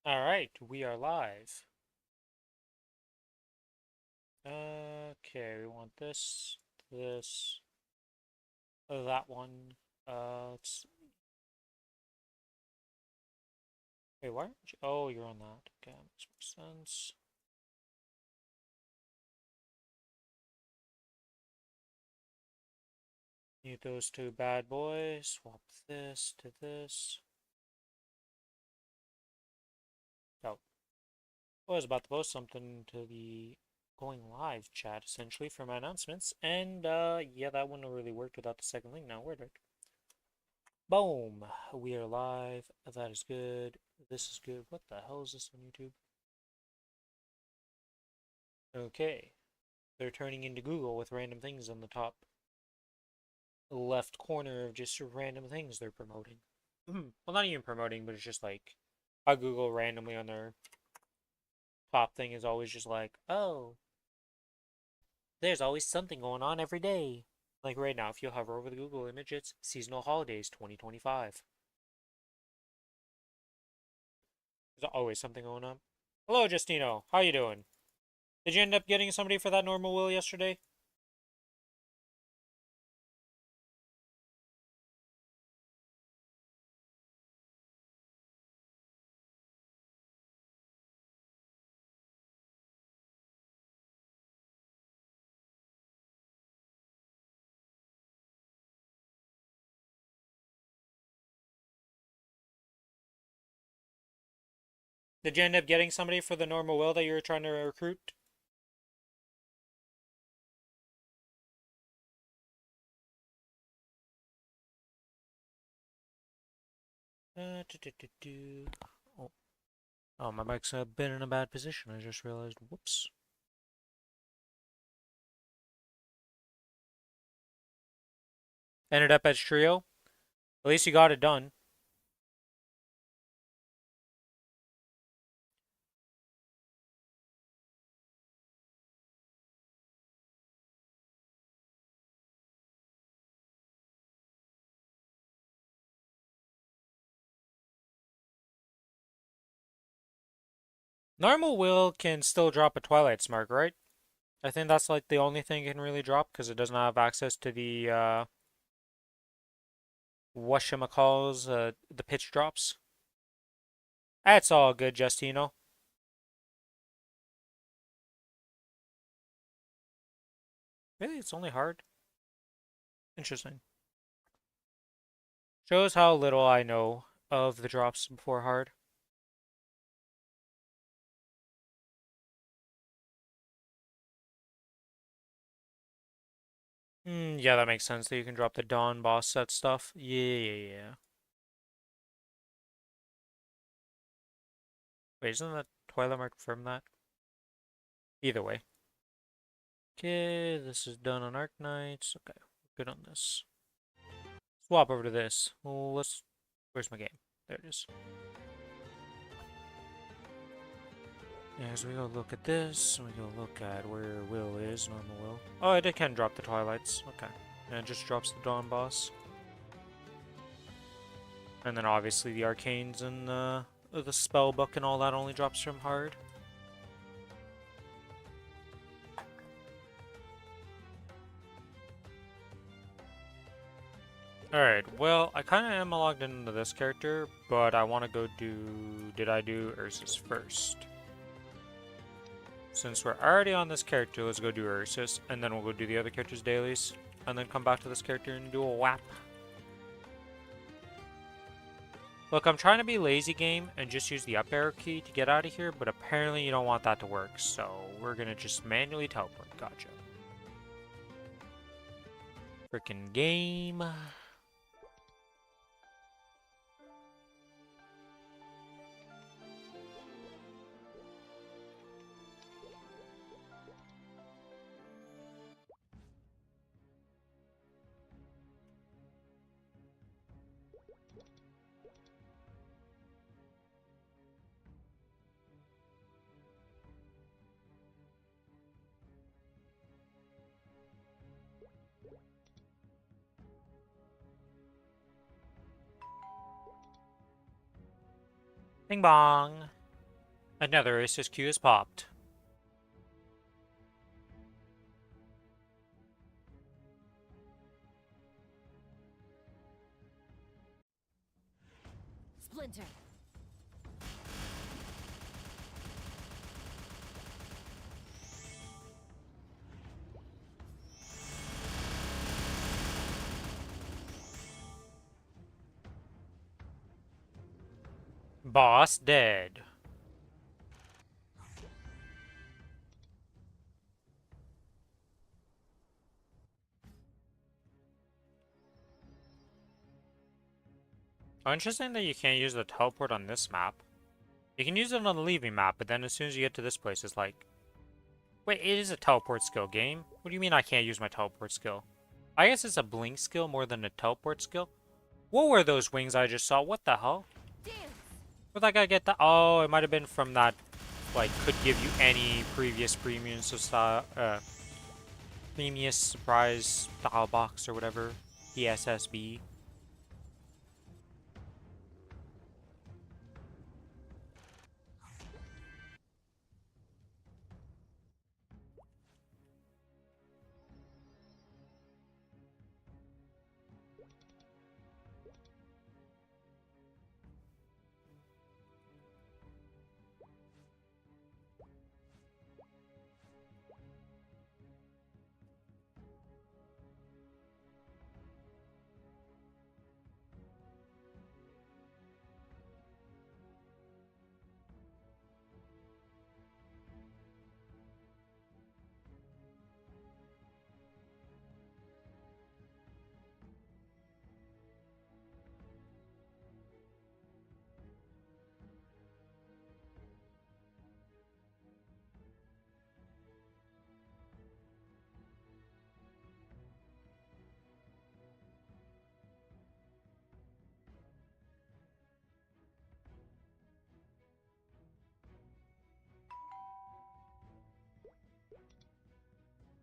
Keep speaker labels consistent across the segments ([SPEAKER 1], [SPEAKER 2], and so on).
[SPEAKER 1] Alright, we are live. Okay, we want this, that one. Let's... Wait, why aren't you... Oh, you're on that. Okay, makes more sense. Need those two bad boys. Swap this to this. Oh, I was about to post something to the going live chat, essentially, for my announcements. And, yeah, that wouldn't have really worked without the second link now, would it? Boom! We are live. That is good. This is good. What the hell is this on YouTube? Okay. They're turning into Google with random things on the top left corner of just random things they're promoting. Well, not even promoting, but it's just like how Google randomly on their top thing is always just like, oh, there's always something going on every day. Like right now, if you hover over the Google image, it's Seasonal Holidays 2025. There's always something going on. Hello, Justino. How you doing? Did you end up getting somebody for that normal will yesterday? Did you end up getting somebody for the normal will that you were trying to recruit? Oh, oh, my mic's been in a bad position. I just realized. Whoops. Ended up as trio. At least you got it done. Normal will can still drop a Twilight Spark, right? I think that's like the only thing it can really drop because it doesn't have access to the whatchamacalls, the pitch drops. That's all good, Justino. Really, it's only hard. Interesting. Shows how little I know of the drops before hard. Yeah, that makes sense that you can drop the Dawn boss set stuff. Yeah. Wait, isn't that Twilight Mark from that? Either way. Okay, this is done on Arc Knights. Okay, good on this. Swap over to this. Well, let's... Where's my game? There it is. As we go look at this, we go look at where Will is, normal Will. Oh, it can drop the Twilights. Okay. And it just drops the Dawn boss. And then obviously the Arcanes and the spell book and all that only drops from hard. Alright, well, I kind of am logged into this character, but I want to go do... Did I do Ursus first? Since we're already on this character, let's go do Ursus, and then we'll go do the other characters' dailies, and then come back to this character and do a WAP. Look, I'm trying to be lazy game and just use the up arrow key to get out of here, but apparently you don't want that to work, so we're gonna just manually teleport. Gotcha. Freaking game. Bing bong. Another SSQ is popped.
[SPEAKER 2] Splinter.
[SPEAKER 1] Boss dead. Oh, interesting that you can't use the teleport on this map. You can use it on the leaving map, but then as soon as you get to this place, it's like... Wait, it is a teleport skill game? What do you mean I can't use my teleport skill? I guess it's a blink skill more than a teleport skill? What were those wings I just saw? What the hell?
[SPEAKER 2] Dance.
[SPEAKER 1] Where'd that guy get that? Oh, it might have been from that, like, could give you any previous premium style, previous surprise style box or whatever. PSSB.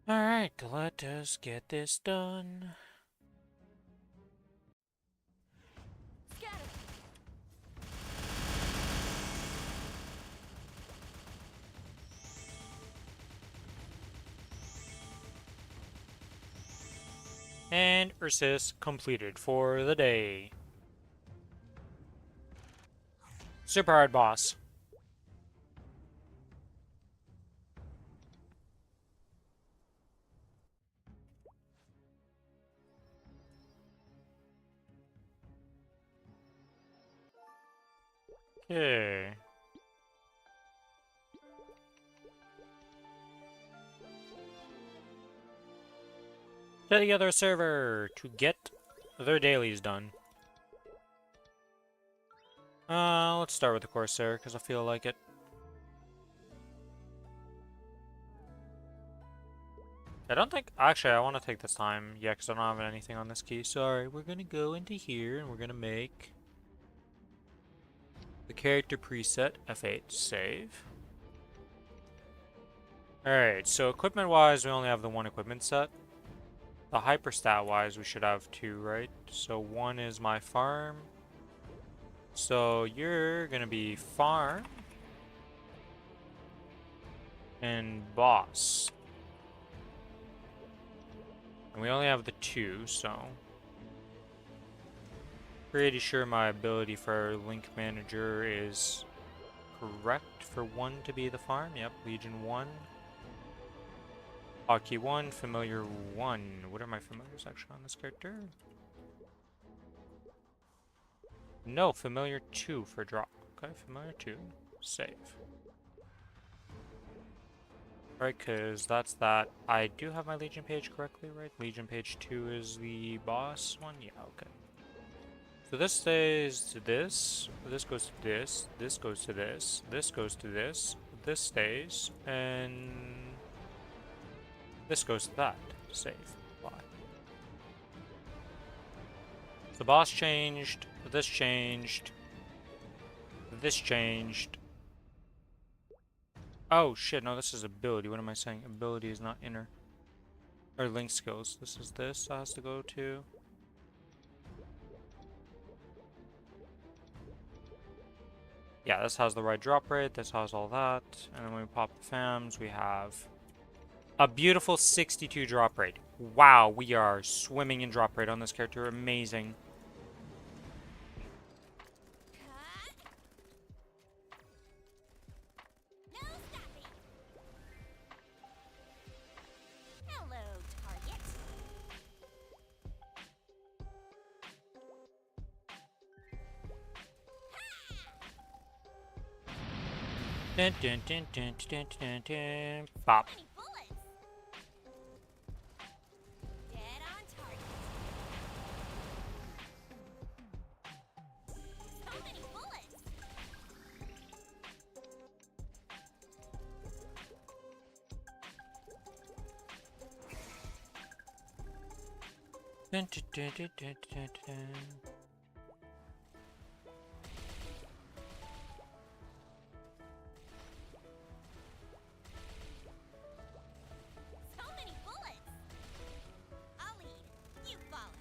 [SPEAKER 1] Alright, let us get this done.
[SPEAKER 2] Scatter.
[SPEAKER 1] And Ursus completed for the day. Super hard boss. Okay. To the other server to get their dailies done. Let's start with the Corsair, because I feel like it. I don't think... Actually, I want to take this time. Yeah, because I don't have anything on this key. Sorry, we're going to go into here, and we're going to make... the character preset, F8, save. Alright, so equipment-wise, we only have the one equipment set. The hyperstat-wise, we should have two, right? So one is my farm. So you're gonna be farm and boss. And we only have the two, so... Pretty sure my ability for Link Manager is correct for one to be the farm. Yep, Legion 1. Hockey 1, Familiar 1. What are my familiars actually on this character? No, Familiar 2 for drop. Okay, Familiar 2. Save. Right, because that's that. I do have my Legion page correctly, right? Legion page 2 is the boss one? Yeah, okay. So this stays to this goes to this goes to this goes to this stays, and this goes to that. Save. Bye. The boss changed, this changed, this changed. Oh shit, no, this is ability. What am I saying? Ability is not inner. Or link skills. This is this that has to go to. Yeah, this has the right drop rate, this has all that. And then when we pop the FAMs, we have a beautiful 62 drop rate. Wow, we are swimming in drop rate on this character. Amazing.
[SPEAKER 2] No stopping. Hello, target.
[SPEAKER 1] Dun, dun, dun, dun, dun, dun, dun. Bop.
[SPEAKER 2] Many bullets. Dead on target. So many bullets.
[SPEAKER 1] Dun, dun, dun, dun, dun, dun, dun.
[SPEAKER 2] So many bullets. I'll lead. You follow.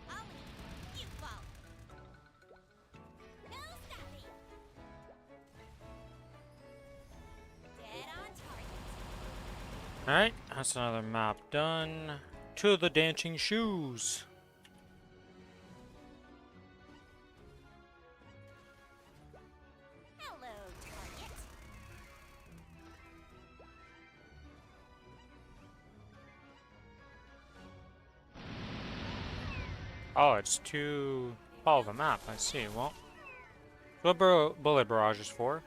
[SPEAKER 2] I'll lead. You follow. No stopping. Dead on target.
[SPEAKER 1] Alright, that's another map done. To the dancing shoes.
[SPEAKER 2] Hello, target.
[SPEAKER 1] Oh, it's to follow the map. I see. Well, what bullet barrage is for?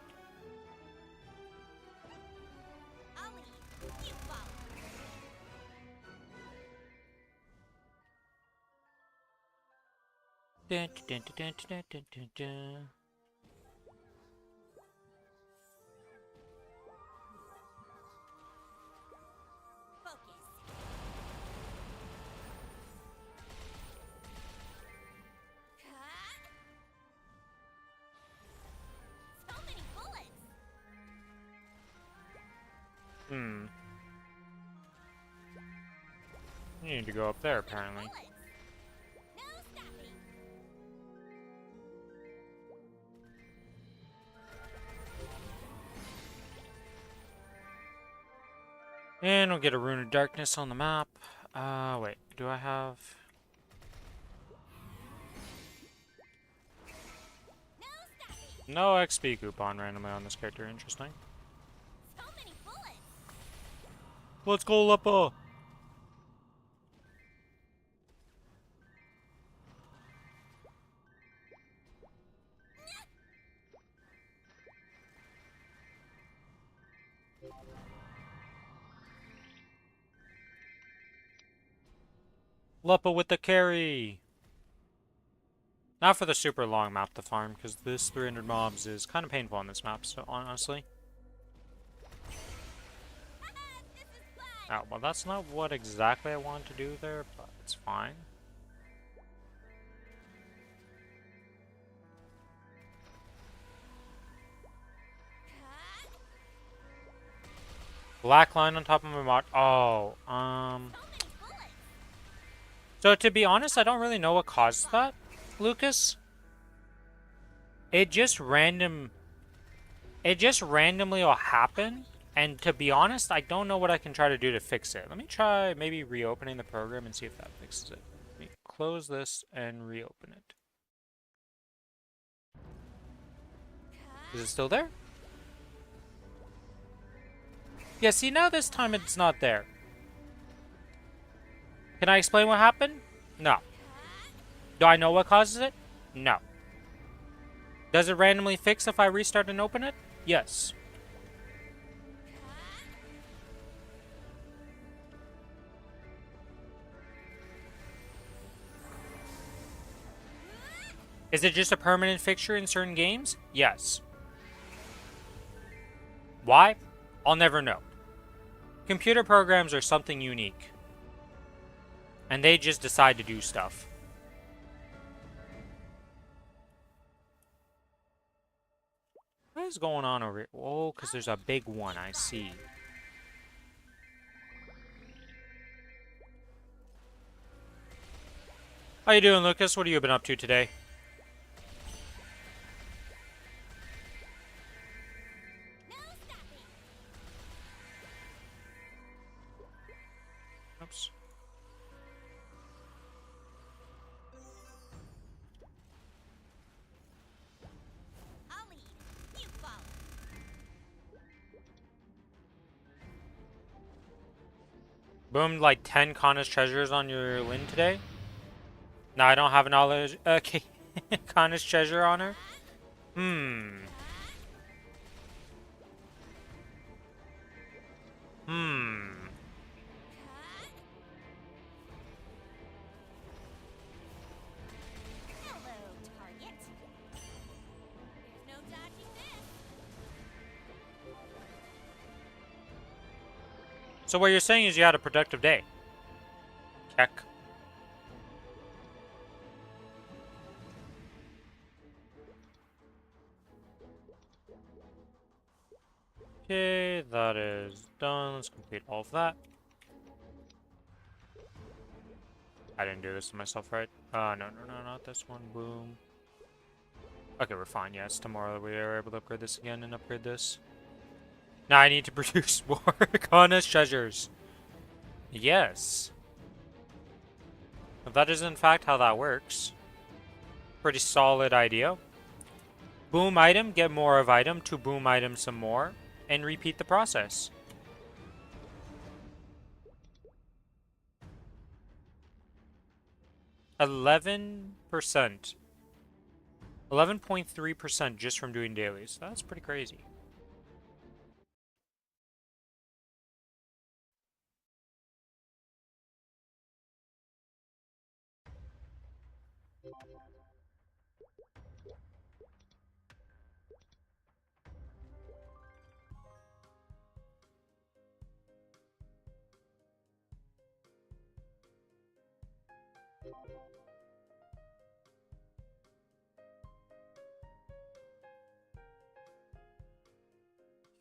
[SPEAKER 2] I'll lead. You follow.
[SPEAKER 1] Dun, dun, dun, dun, dun, dun, dun.
[SPEAKER 2] Focus. So many bullets.
[SPEAKER 1] Hmm. You need to go up there, apparently.
[SPEAKER 2] Bullets. No stopping.
[SPEAKER 1] And we'll get a Rune of Darkness on the map. Wait. Do I have...
[SPEAKER 2] No stopping.
[SPEAKER 1] No XP coupon randomly on this character. Interesting.
[SPEAKER 2] So many bullets.
[SPEAKER 1] Let's go, Leppa! Leppa with the carry! Not for the super long map to farm, because this 300 mobs is kind of painful on this map, so honestly.
[SPEAKER 2] This is fun.
[SPEAKER 1] Oh, well that's not what exactly I wanted to do there, but it's fine. Black line on top of my mod. Oh,
[SPEAKER 2] So many bullets.
[SPEAKER 1] So to be honest, I don't really know what caused that, Lucas. It just randomly will happen, and to be honest, I don't know what I can try to do to fix it. Let me try maybe reopening the program and see if that fixes it. Let me close this and reopen it. Is it still there? Yeah, see, now this time it's not there. Can I explain what happened? No. Do I know what causes it? No. Does it randomly fix if I restart and open it? Yes. Is it just a permanent fixture in certain games? Yes. Why? I'll never know. Computer programs are something unique. And they just decide to do stuff. What is going on over here? Oh, because there's a big one, I see. How you doing, Lucas? What have you been up to today?
[SPEAKER 2] No stopping.
[SPEAKER 1] Oops.
[SPEAKER 2] I'll lead. You follow.
[SPEAKER 1] Boomed like 10 Kronos treasures on your Lin today? No, I don't have a knowledge. Okay. Kronos treasure on her? Hmm. Hmm.
[SPEAKER 2] Hello, target. There's no dodging this.
[SPEAKER 1] So what you're saying is you had a productive day. Check. Okay, that is done. Let's complete all of that. I didn't do this to myself, right? No, not this one. Boom. Okay, we're fine. Yeah, it's tomorrow that we are able to upgrade this again and upgrade this. Now I need to produce more Kronos treasures. Yes. If that is in fact how that works. Pretty solid idea. Boom item, get more of item, to boom item some more, and repeat the process. %. 11.3% just from doing dailies. That's pretty crazy.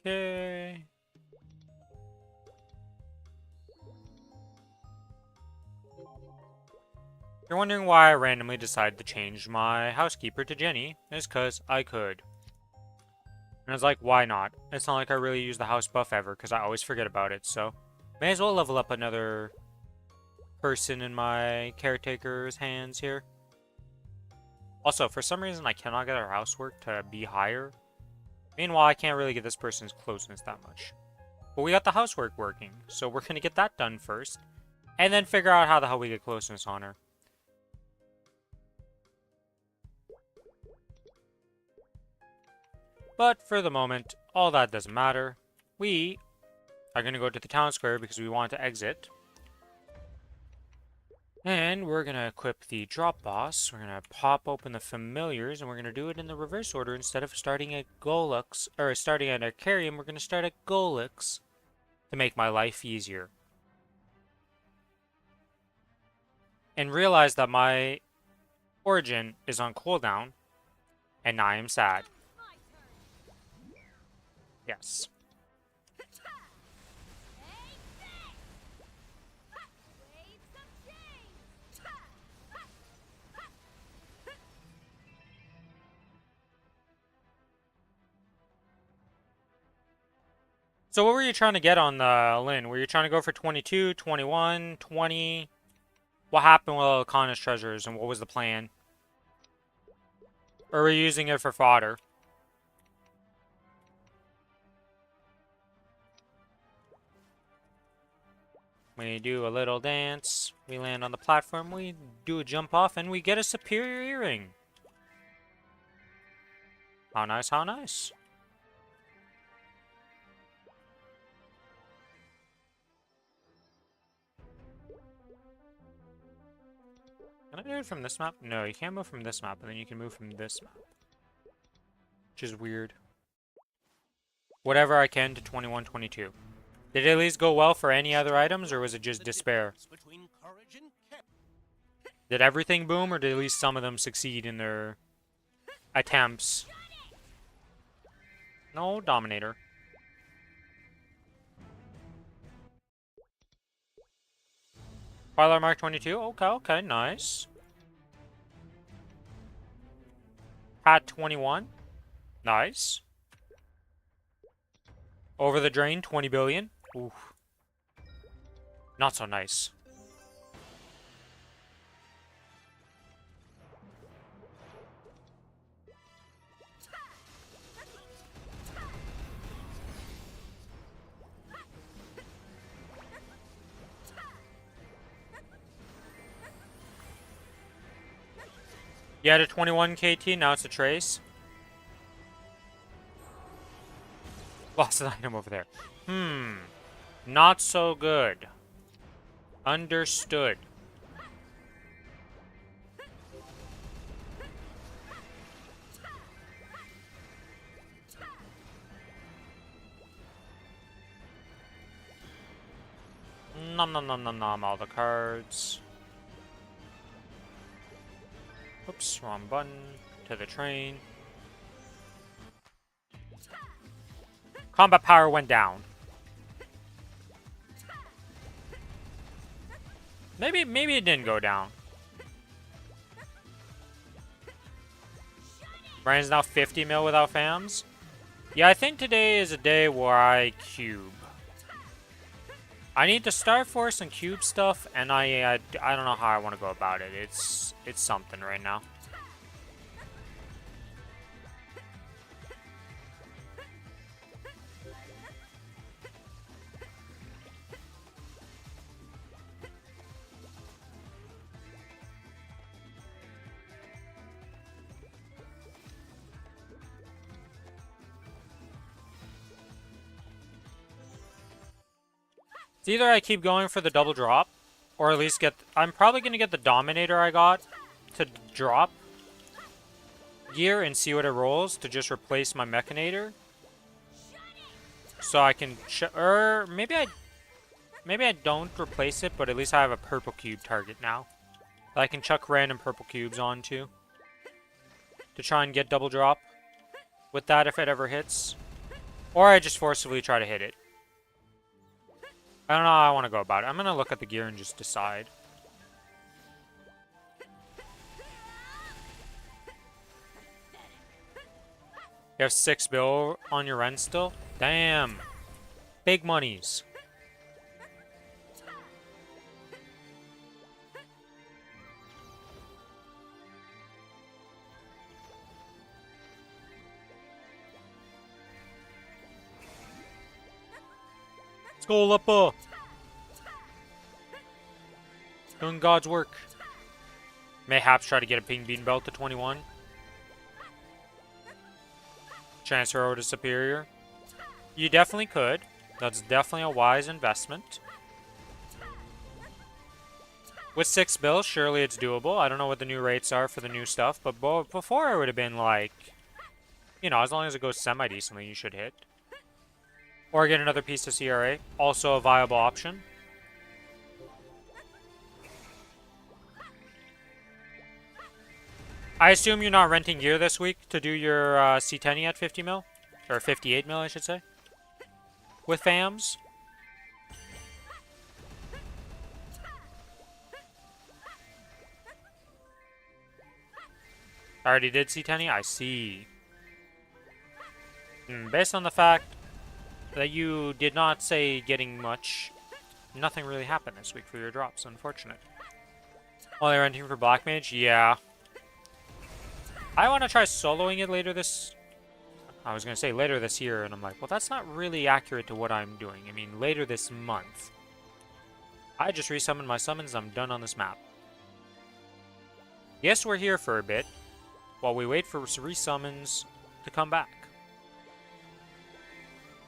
[SPEAKER 1] Okay. You're wondering why I randomly decided to change my housekeeper to Jenny. It's because I could. And I was like, why not? It's not like I really use the house buff ever, because I always forget about it, so... May as well level up another person in my caretaker's hands here. Also, for some reason, I cannot get our housework to be higher. Meanwhile, I can't really get this person's closeness that much. But we got the housework working, so we're going to get that done first. And then figure out how the hell we get closeness on her. But for the moment, all that doesn't matter. We are going to go to the town square because we want to exit. And we're going to equip the drop boss. We're going to pop open the familiars, and we're going to do it in the reverse order. Instead of starting at Golux, or starting at Arcarium, we're going to start at Golux to make my life easier. And realize that my origin is on cooldown, and I am sad.
[SPEAKER 2] My turn.
[SPEAKER 1] Yes.
[SPEAKER 2] Take that! Ha! Waves of change! Ha! Ha! Ha!
[SPEAKER 1] So what were you trying to get on the Lin? Were you trying to go for 22, 21, 20? What happened with all the Kronos treasures, and what was the plan? Or were you using it for fodder? We do a little dance, we land on the platform, we do a jump off, and we get a superior earring. How nice, how nice. Can I do it from this map? No, you can't move from this map, and then you can move from this map. Which is weird. Whatever I can to 21, 22. Did it at least go well for any other items, or was it just despair? Did everything boom, or did at least some of them succeed in their attempts? No, Dominator. Twilight Mark 22? Okay, okay, nice. Hat 21. Nice. Over the drain, 20 billion. Ooh. Not so nice. You had a 21 KT, now it's a trace. Lost an item over there. Not so good. Understood. Nom nom nom nom nom, all the cards. Oops, wrong button. To the train. Combat power went down. Maybe it didn't go down. Brian's now 50 mil without fams. Yeah, I think today is a day where I cube. I need to Star Force and cube stuff, and I don't know how I want to go about it. It's something right now. It's either I keep going for the double drop, or at least get... I'm probably going to get the Dominator I got to drop gear and see what it rolls to just replace my Mechanator. So I can... or maybe I don't replace it, but at least I have a purple cube target now that I can chuck random purple cubes onto to try and get double drop with that if it ever hits. Or I just forcibly try to hit it. I don't know how I want to go about it. I'm going to look at the gear and just decide. You have 6 bill on your end still? Damn. Big monies. Let's go, Luppa. Doing God's work. Mayhaps try to get a ping bean belt to 21. Transfer over to Superior. You definitely could. That's definitely a wise investment. With 6 bills, surely it's doable. I don't know what the new rates are for the new stuff, but before it would have been like, you know, as long as it goes semi-decently, you should hit. Or get another piece of CRA. Also a viable option. I assume you're not renting gear this week to do your C10 at 50 mil? Or 58 mil, I should say. With fams. I already did C10. I see. Based on the fact that you did not say getting much, nothing really happened this week for your drops. Unfortunate. Only renting for Black Mage? Yeah. I want to try soloing it later this... I was going to say later this year, and I'm like, well, that's not really accurate to what I'm doing. I mean, later this month. I just resummoned my summons, I'm done on this map. Yes, we're here for a bit, while we wait for resummons to come back.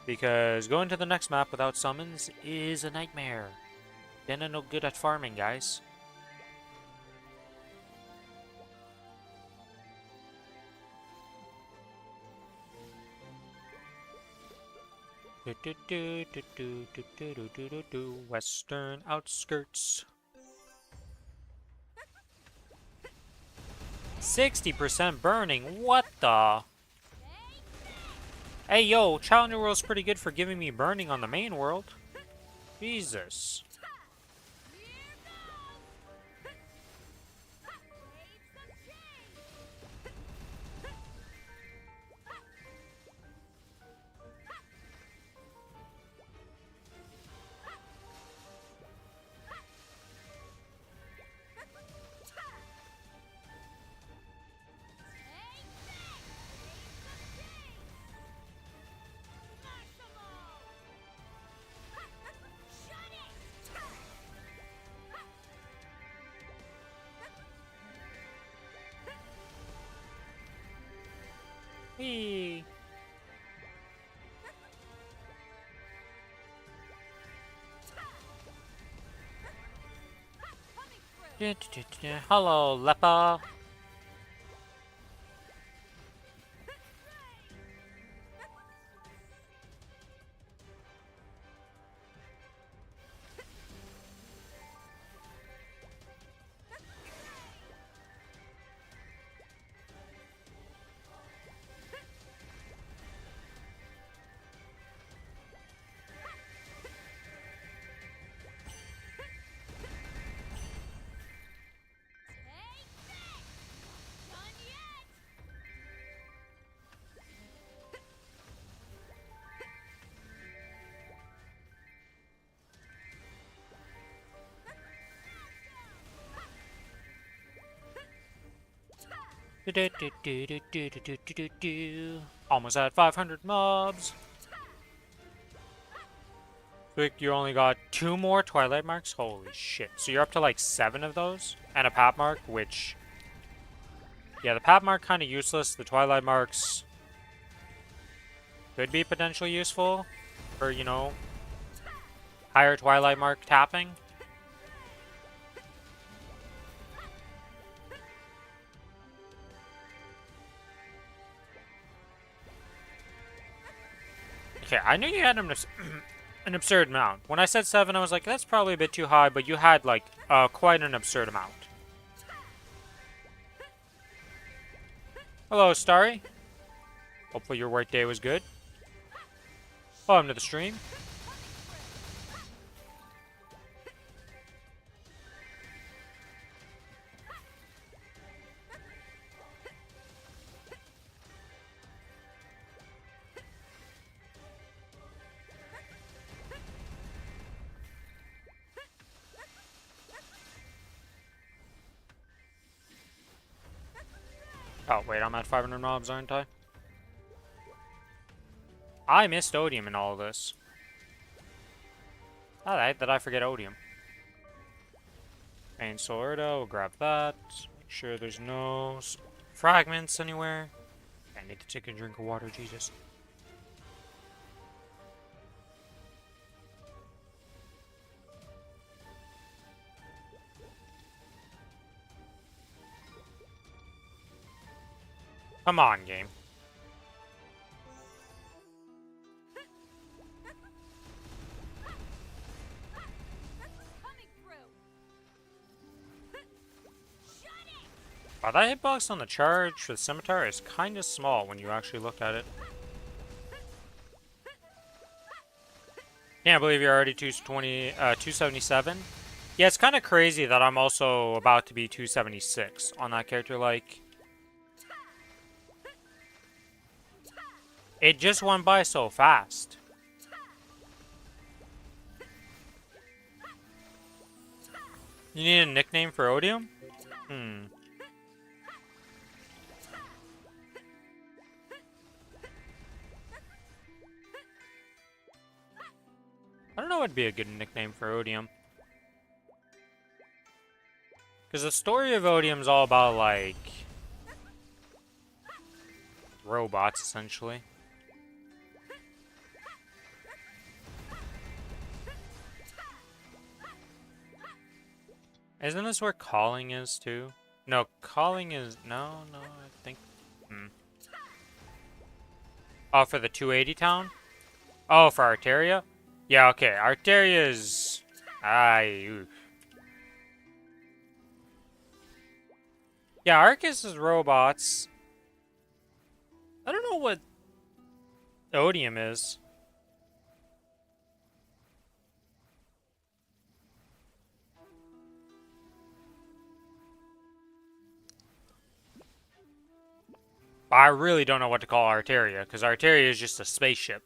[SPEAKER 1] Because going to the next map without summons is a nightmare. Then I'm no good at farming, guys. Western outskirts. 60% burning. What the? Hey, yo, Challenger World's pretty good for giving me burning on the main world. Jesus. Whee!
[SPEAKER 2] Coming through.
[SPEAKER 1] Hello, leper.
[SPEAKER 2] Take this. Done yet.
[SPEAKER 1] Almost at 500 mobs. Quick, you only got 2 more Twilight Marks? Holy shit. So you're up to like 7 of those? And a Pap Mark, which... Yeah, the Pap Mark kind of useless. The Twilight Marks could be potentially useful for, you know, higher Twilight Mark tapping. Okay, I knew you had an absurd amount. When I said 7, I was like, that's probably a bit too high, but you had, like, quite an absurd amount. Hello, Starry. Hopefully your work day was good. Welcome to the stream. Oh, wait, I'm at 500 mobs, aren't I? I missed Odium in all of this. Alright, did I forget Odium? Main sword, we'll grab that. Make sure there's no fragments anywhere. I need to take a drink of water, Jesus. Come on, game.
[SPEAKER 2] Coming through. Shut it.
[SPEAKER 1] Wow, that hitbox on the charge for the scimitar is kind of small when you actually look at it. Can't believe you're already 277. Yeah, it's kind of crazy that I'm also about to be 276 on that character. Like, it just went by so fast. You need a nickname for Odium? I don't know what would be a good nickname for Odium. Because the story of Odium is all about, like, robots, essentially. Isn't this where calling is, too? No, calling is... No, I think... Oh, for the 280 town? Oh, for Arteria? Yeah, okay. Arteria is... oof. Yeah, Arcus is robots. I don't know what Odium is. I really don't know what to call Arteria, because Arteria is just a spaceship.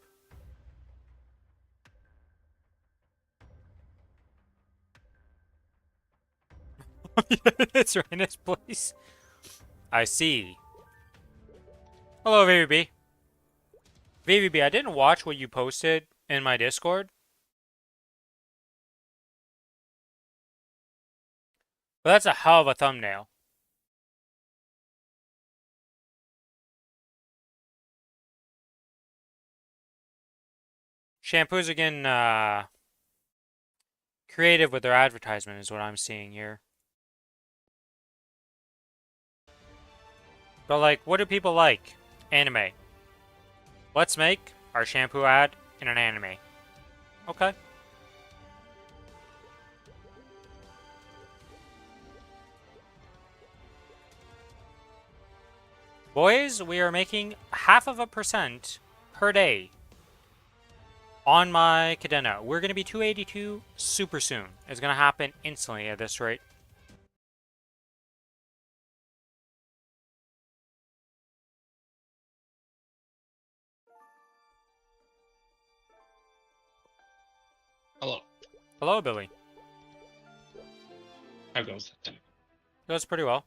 [SPEAKER 1] It's right in its place. I see. Hello, VVB. VVB, I didn't watch what you posted in my Discord. But that's a hell of a thumbnail. Shampoos are getting creative with their advertisement is what I'm seeing here. But like, what do people like? Anime. Let's make our shampoo ad in an anime. Okay. Boys, we are making 0.5% per day on my Cadena. We're going to be 282 super soon. It's going to happen instantly at this rate.
[SPEAKER 3] Hello.
[SPEAKER 1] Hello, Billy.
[SPEAKER 3] How goes it?
[SPEAKER 1] Goes pretty well.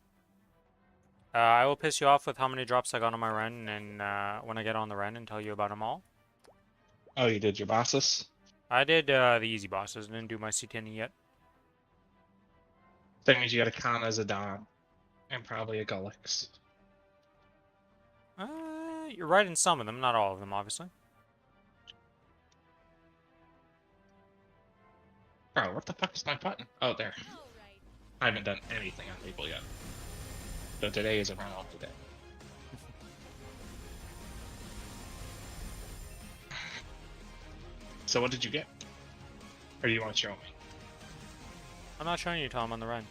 [SPEAKER 1] I will piss you off with how many drops I got on my run, and when I get on the run and tell you about them all.
[SPEAKER 3] Oh, you did your bosses?
[SPEAKER 1] I did the easy bosses, didn't do my C10 yet.
[SPEAKER 3] That means you got a Kana as a Dom. And probably a Gullix.
[SPEAKER 1] You're right in some of them, not all of them, obviously.
[SPEAKER 3] Bro, what the fuck is my button? Oh, there.
[SPEAKER 2] Alright.
[SPEAKER 3] I haven't done anything on Maple yet. So today is a round today. So what did you get? Or do you want to show me?
[SPEAKER 1] I'm not showing you till I'm on the run.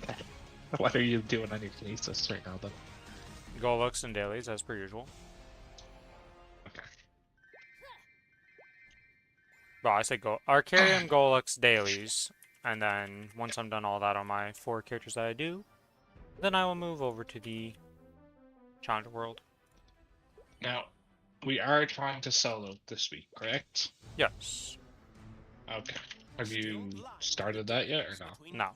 [SPEAKER 3] Okay. What are you doing on your Kinesis right now, then?
[SPEAKER 1] Goal looks and dailies, as per usual.
[SPEAKER 3] Okay.
[SPEAKER 1] Well, I say go Arcarium, Golux, dailies, and then once I'm done all that on my 4 characters that I do, then I will move over to the Challenger World.
[SPEAKER 3] Now, we are trying to solo this week, correct?
[SPEAKER 1] Yes.
[SPEAKER 3] Okay. Have you started that yet, or no?
[SPEAKER 1] No.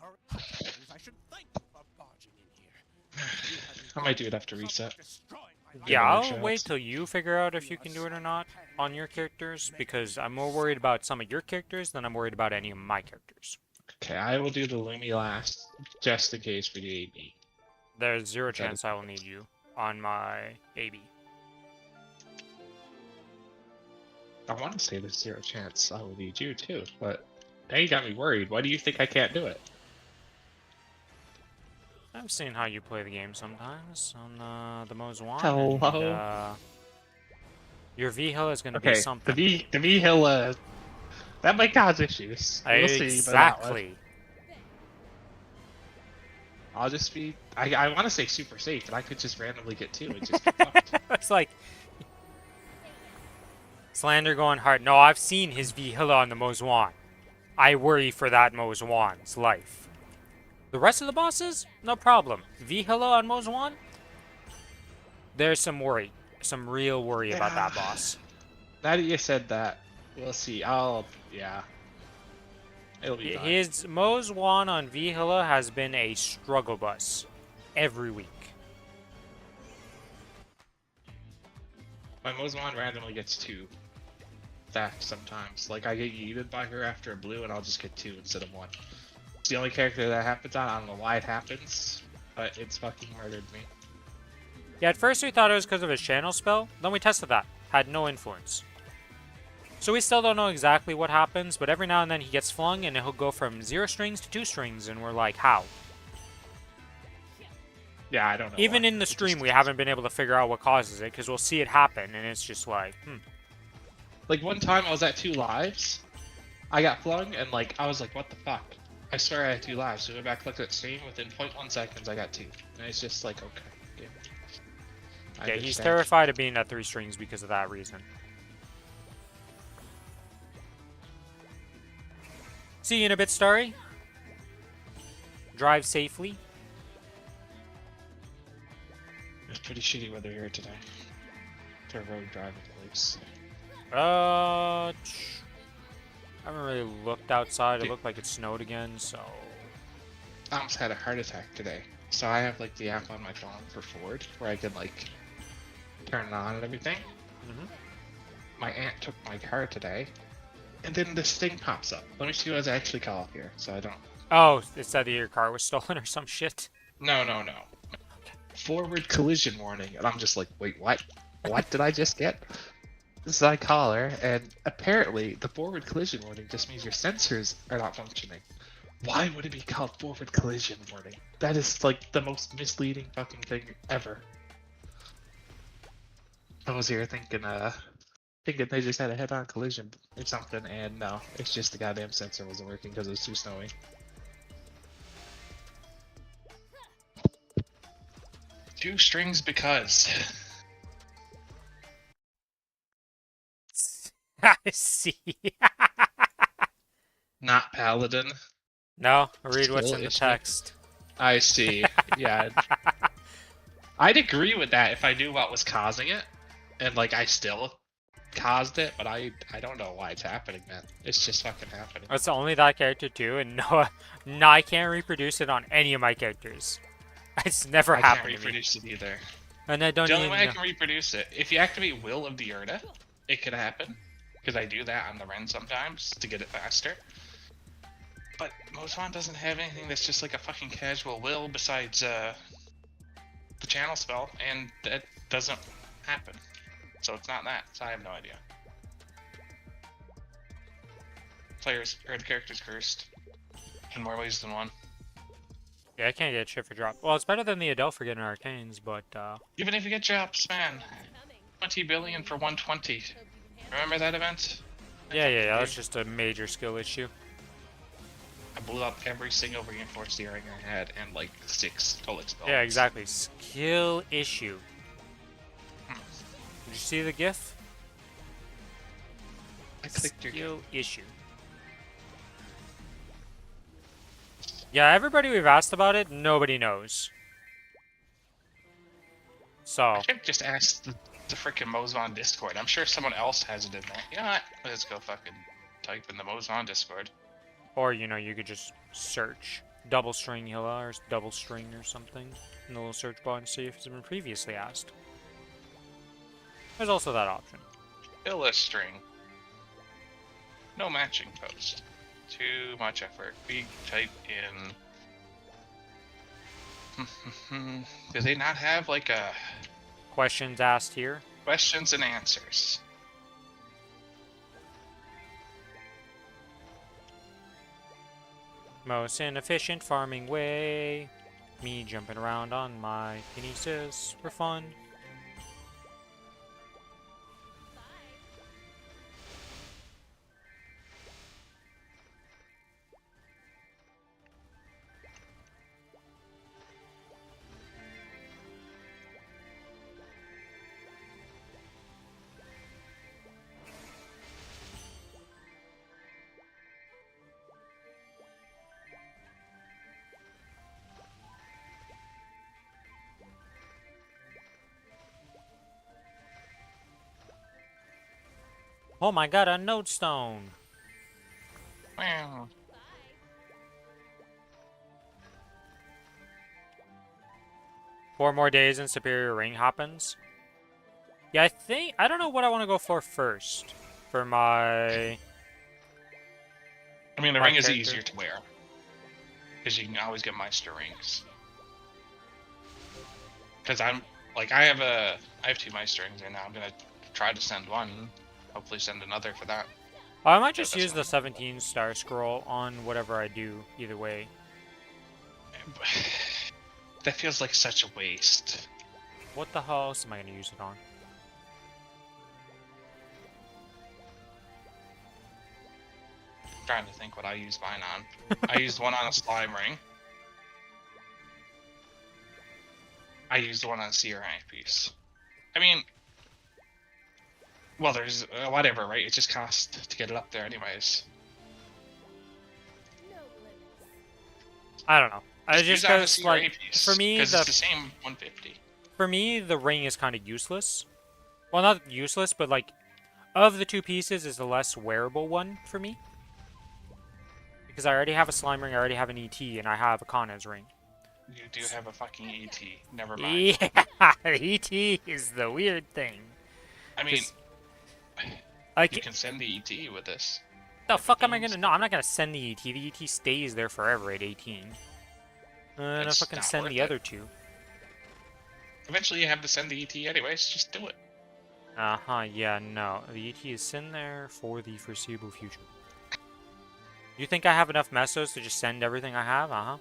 [SPEAKER 3] I might do it after reset.
[SPEAKER 1] Yeah,
[SPEAKER 3] Give it a
[SPEAKER 1] I'll
[SPEAKER 3] shot.
[SPEAKER 1] wait till you figure out if you can do it or not on your characters, because I'm more worried about some of your characters than I'm worried about any of my characters.
[SPEAKER 3] Okay, I will do the Lumi last, just in case for the AB.
[SPEAKER 1] There's zero chance I will need you on my AB.
[SPEAKER 3] I want to say there's zero chance I will need you too, but now you got me worried. Why do you think I can't do it?
[SPEAKER 1] I've seen how you play the game sometimes on the Mo's Wand.
[SPEAKER 3] Hello.
[SPEAKER 1] And, your V-Hill is going to be
[SPEAKER 3] Okay,
[SPEAKER 1] something.
[SPEAKER 3] the V Hill, that might cause issues. We'll see, but that one-
[SPEAKER 1] Exactly.
[SPEAKER 3] I'll just be. I want to say super safe, but I could just randomly get 2 and just get fucked.
[SPEAKER 1] It's like Slander going hard. No, I've seen his V-Hill on the Mo's Wand. I worry for that Mo's Wand's life. The rest of the bosses, no problem. V-Hill on Mo's Wand, there's some worry. Some real worry about that boss.
[SPEAKER 3] Now that you said that, we'll see. Yeah. It'll be fine.
[SPEAKER 1] His Mo's Wand on V-Hill has been a struggle bus every week.
[SPEAKER 3] My Mozamon randomly gets 2 stacks sometimes. Like, I get yeeted by her after a blue, and I'll just get 2 instead of 1. It's the only character that happens on. I don't know why it happens, but it's fucking murdered me.
[SPEAKER 1] Yeah, at first we thought it was because of his channel spell. Then we tested that. Had no influence. So we still don't know exactly what happens, but every now and then he gets flung and he'll go from 0 strings to 2 strings, and we're like, how?
[SPEAKER 3] Yeah, I don't know.
[SPEAKER 1] Even
[SPEAKER 3] why.
[SPEAKER 1] in the
[SPEAKER 3] It
[SPEAKER 1] stream,
[SPEAKER 3] just-
[SPEAKER 1] we haven't been able to figure out what causes it, because we'll see it happen, and it's just like,
[SPEAKER 3] Like, one time I was at 2 lives, I got flung, and like, I was like, what the fuck? I swear I had 2 lives. So I went back, looked at stream, within 0.1 seconds I got 2. And it's just like, okay. I
[SPEAKER 1] Yeah, he's
[SPEAKER 3] understand.
[SPEAKER 1] terrified of being at 3 strings because of that reason. See you in a bit, Starry. Drive safely.
[SPEAKER 3] It's pretty shitty weather here today. For road driving, at least.
[SPEAKER 1] I haven't really looked outside. It looked like it snowed again, so...
[SPEAKER 3] I almost had a heart attack today. So I have like the app on my phone for Ford, where I can like turn it on and everything.
[SPEAKER 1] Mhm.
[SPEAKER 3] My aunt took my car today, and then this thing pops up. Let me see what it's actually called here, so I don't.
[SPEAKER 1] Oh, it said that your car was stolen or some shit.
[SPEAKER 3] No. Forward collision warning, and I'm just like, wait, what? What did I just get? This is I caller, and apparently the forward collision warning just means your sensors are not functioning. Why would it be called forward collision warning? That is like the most misleading fucking thing ever. I was here thinking they just had a head-on collision or something, and no, it's just the goddamn sensor wasn't working because it was too snowy. Two strings because.
[SPEAKER 1] I see.
[SPEAKER 3] Not paladin.
[SPEAKER 1] No, read what's
[SPEAKER 3] Skill
[SPEAKER 1] in the
[SPEAKER 3] issue.
[SPEAKER 1] text.
[SPEAKER 3] I see. Yeah. I'd agree with that if I knew what was causing it, and like I still caused it, but I don't know why it's happening, man. It's just fucking happening.
[SPEAKER 1] It's only that character too, and no, I can't reproduce it on any of my characters. It's never
[SPEAKER 3] I can't
[SPEAKER 1] happened to me.
[SPEAKER 3] reproduce it either.
[SPEAKER 1] And I don't
[SPEAKER 3] The only
[SPEAKER 1] even
[SPEAKER 3] way I
[SPEAKER 1] know.
[SPEAKER 3] can reproduce it, if you activate Will of the Urda, it could happen. Because I do that on the Ren sometimes to get it faster. But Mozwan doesn't have anything that's just like a fucking casual will besides the channel spell, and that doesn't happen. So it's not that, so I have no idea. Players, or the character's cursed. In more ways than one.
[SPEAKER 1] Yeah, I can't get shit for drop. Well, it's better than the Adele for getting arcanes, but
[SPEAKER 3] Even if you get drops, man. 20 billion for 120. Remember that event?
[SPEAKER 1] yeah, that's just a major skill issue.
[SPEAKER 3] I blew up every single reinforced earring I had and like 6 Tolix spells.
[SPEAKER 1] Yeah, exactly. Skill issue. Did you see the GIF?
[SPEAKER 3] I clicked your
[SPEAKER 1] Skill issue. Yeah, everybody we've asked about it, nobody knows. So,
[SPEAKER 3] I should just ask the freaking Mozon Discord. I'm sure someone else has it in there. You know what? Let's go fucking type in the Mozon Discord.
[SPEAKER 1] or you could just search double string Hilla or double string or something in the little search bar and see if it's been previously asked. There's also that option.
[SPEAKER 3] Illustring. No matching post. Too much effort. We type in. Do they not have like a
[SPEAKER 1] Questions asked here.
[SPEAKER 3] questions and answers?
[SPEAKER 1] Most inefficient farming way. Me jumping around on my kinesis for fun. Oh my god, a node stone!
[SPEAKER 3] Wow.
[SPEAKER 1] 4 more days and Superior Ring happens. Yeah, I don't know what I want to go for first. For my...
[SPEAKER 3] I mean, the
[SPEAKER 1] My
[SPEAKER 3] ring is
[SPEAKER 1] character.
[SPEAKER 3] easier to wear. Because you can always get Meister rings. Because I have 2 Meister rings right now. I'm gonna try to send one. Hopefully send another for that.
[SPEAKER 1] I might just
[SPEAKER 3] that's
[SPEAKER 1] use the 17 star scroll on whatever I do, either way.
[SPEAKER 3] That feels like such a waste.
[SPEAKER 1] What the hell else am I going to use it on?
[SPEAKER 3] I'm trying to think what I used mine on. I used one on a slime ring. I used one on a seer piece. I mean, well, there's whatever, right? It just costs to get it up there, anyways.
[SPEAKER 1] I don't know. I
[SPEAKER 3] Use
[SPEAKER 1] just
[SPEAKER 3] it on a
[SPEAKER 1] because
[SPEAKER 3] seer
[SPEAKER 1] like
[SPEAKER 3] piece,
[SPEAKER 1] for me
[SPEAKER 3] 'cause it's the same 150.
[SPEAKER 1] for me the ring is kind of useless. Well, not useless, but like of the 2 pieces is the less wearable one for me. Because I already have a slime ring, I already have an ET, and I have a Kanez ring.
[SPEAKER 3] You do have a fucking ET. Never mind.
[SPEAKER 1] Yeah, ET is the weird thing.
[SPEAKER 3] I mean,
[SPEAKER 1] Like,
[SPEAKER 3] you can send the ET with this.
[SPEAKER 1] the fuck am I gonna? No, I'm not gonna send the ET. The ET stays there forever at 18. And I
[SPEAKER 3] It's
[SPEAKER 1] fucking
[SPEAKER 3] not
[SPEAKER 1] send
[SPEAKER 3] worth
[SPEAKER 1] the
[SPEAKER 3] it.
[SPEAKER 1] other 2.
[SPEAKER 3] Eventually, you have to send the ET anyways. Just do it.
[SPEAKER 1] Yeah, no. The ET is sitting there for the foreseeable future. You think I have enough mesos to just send everything I have?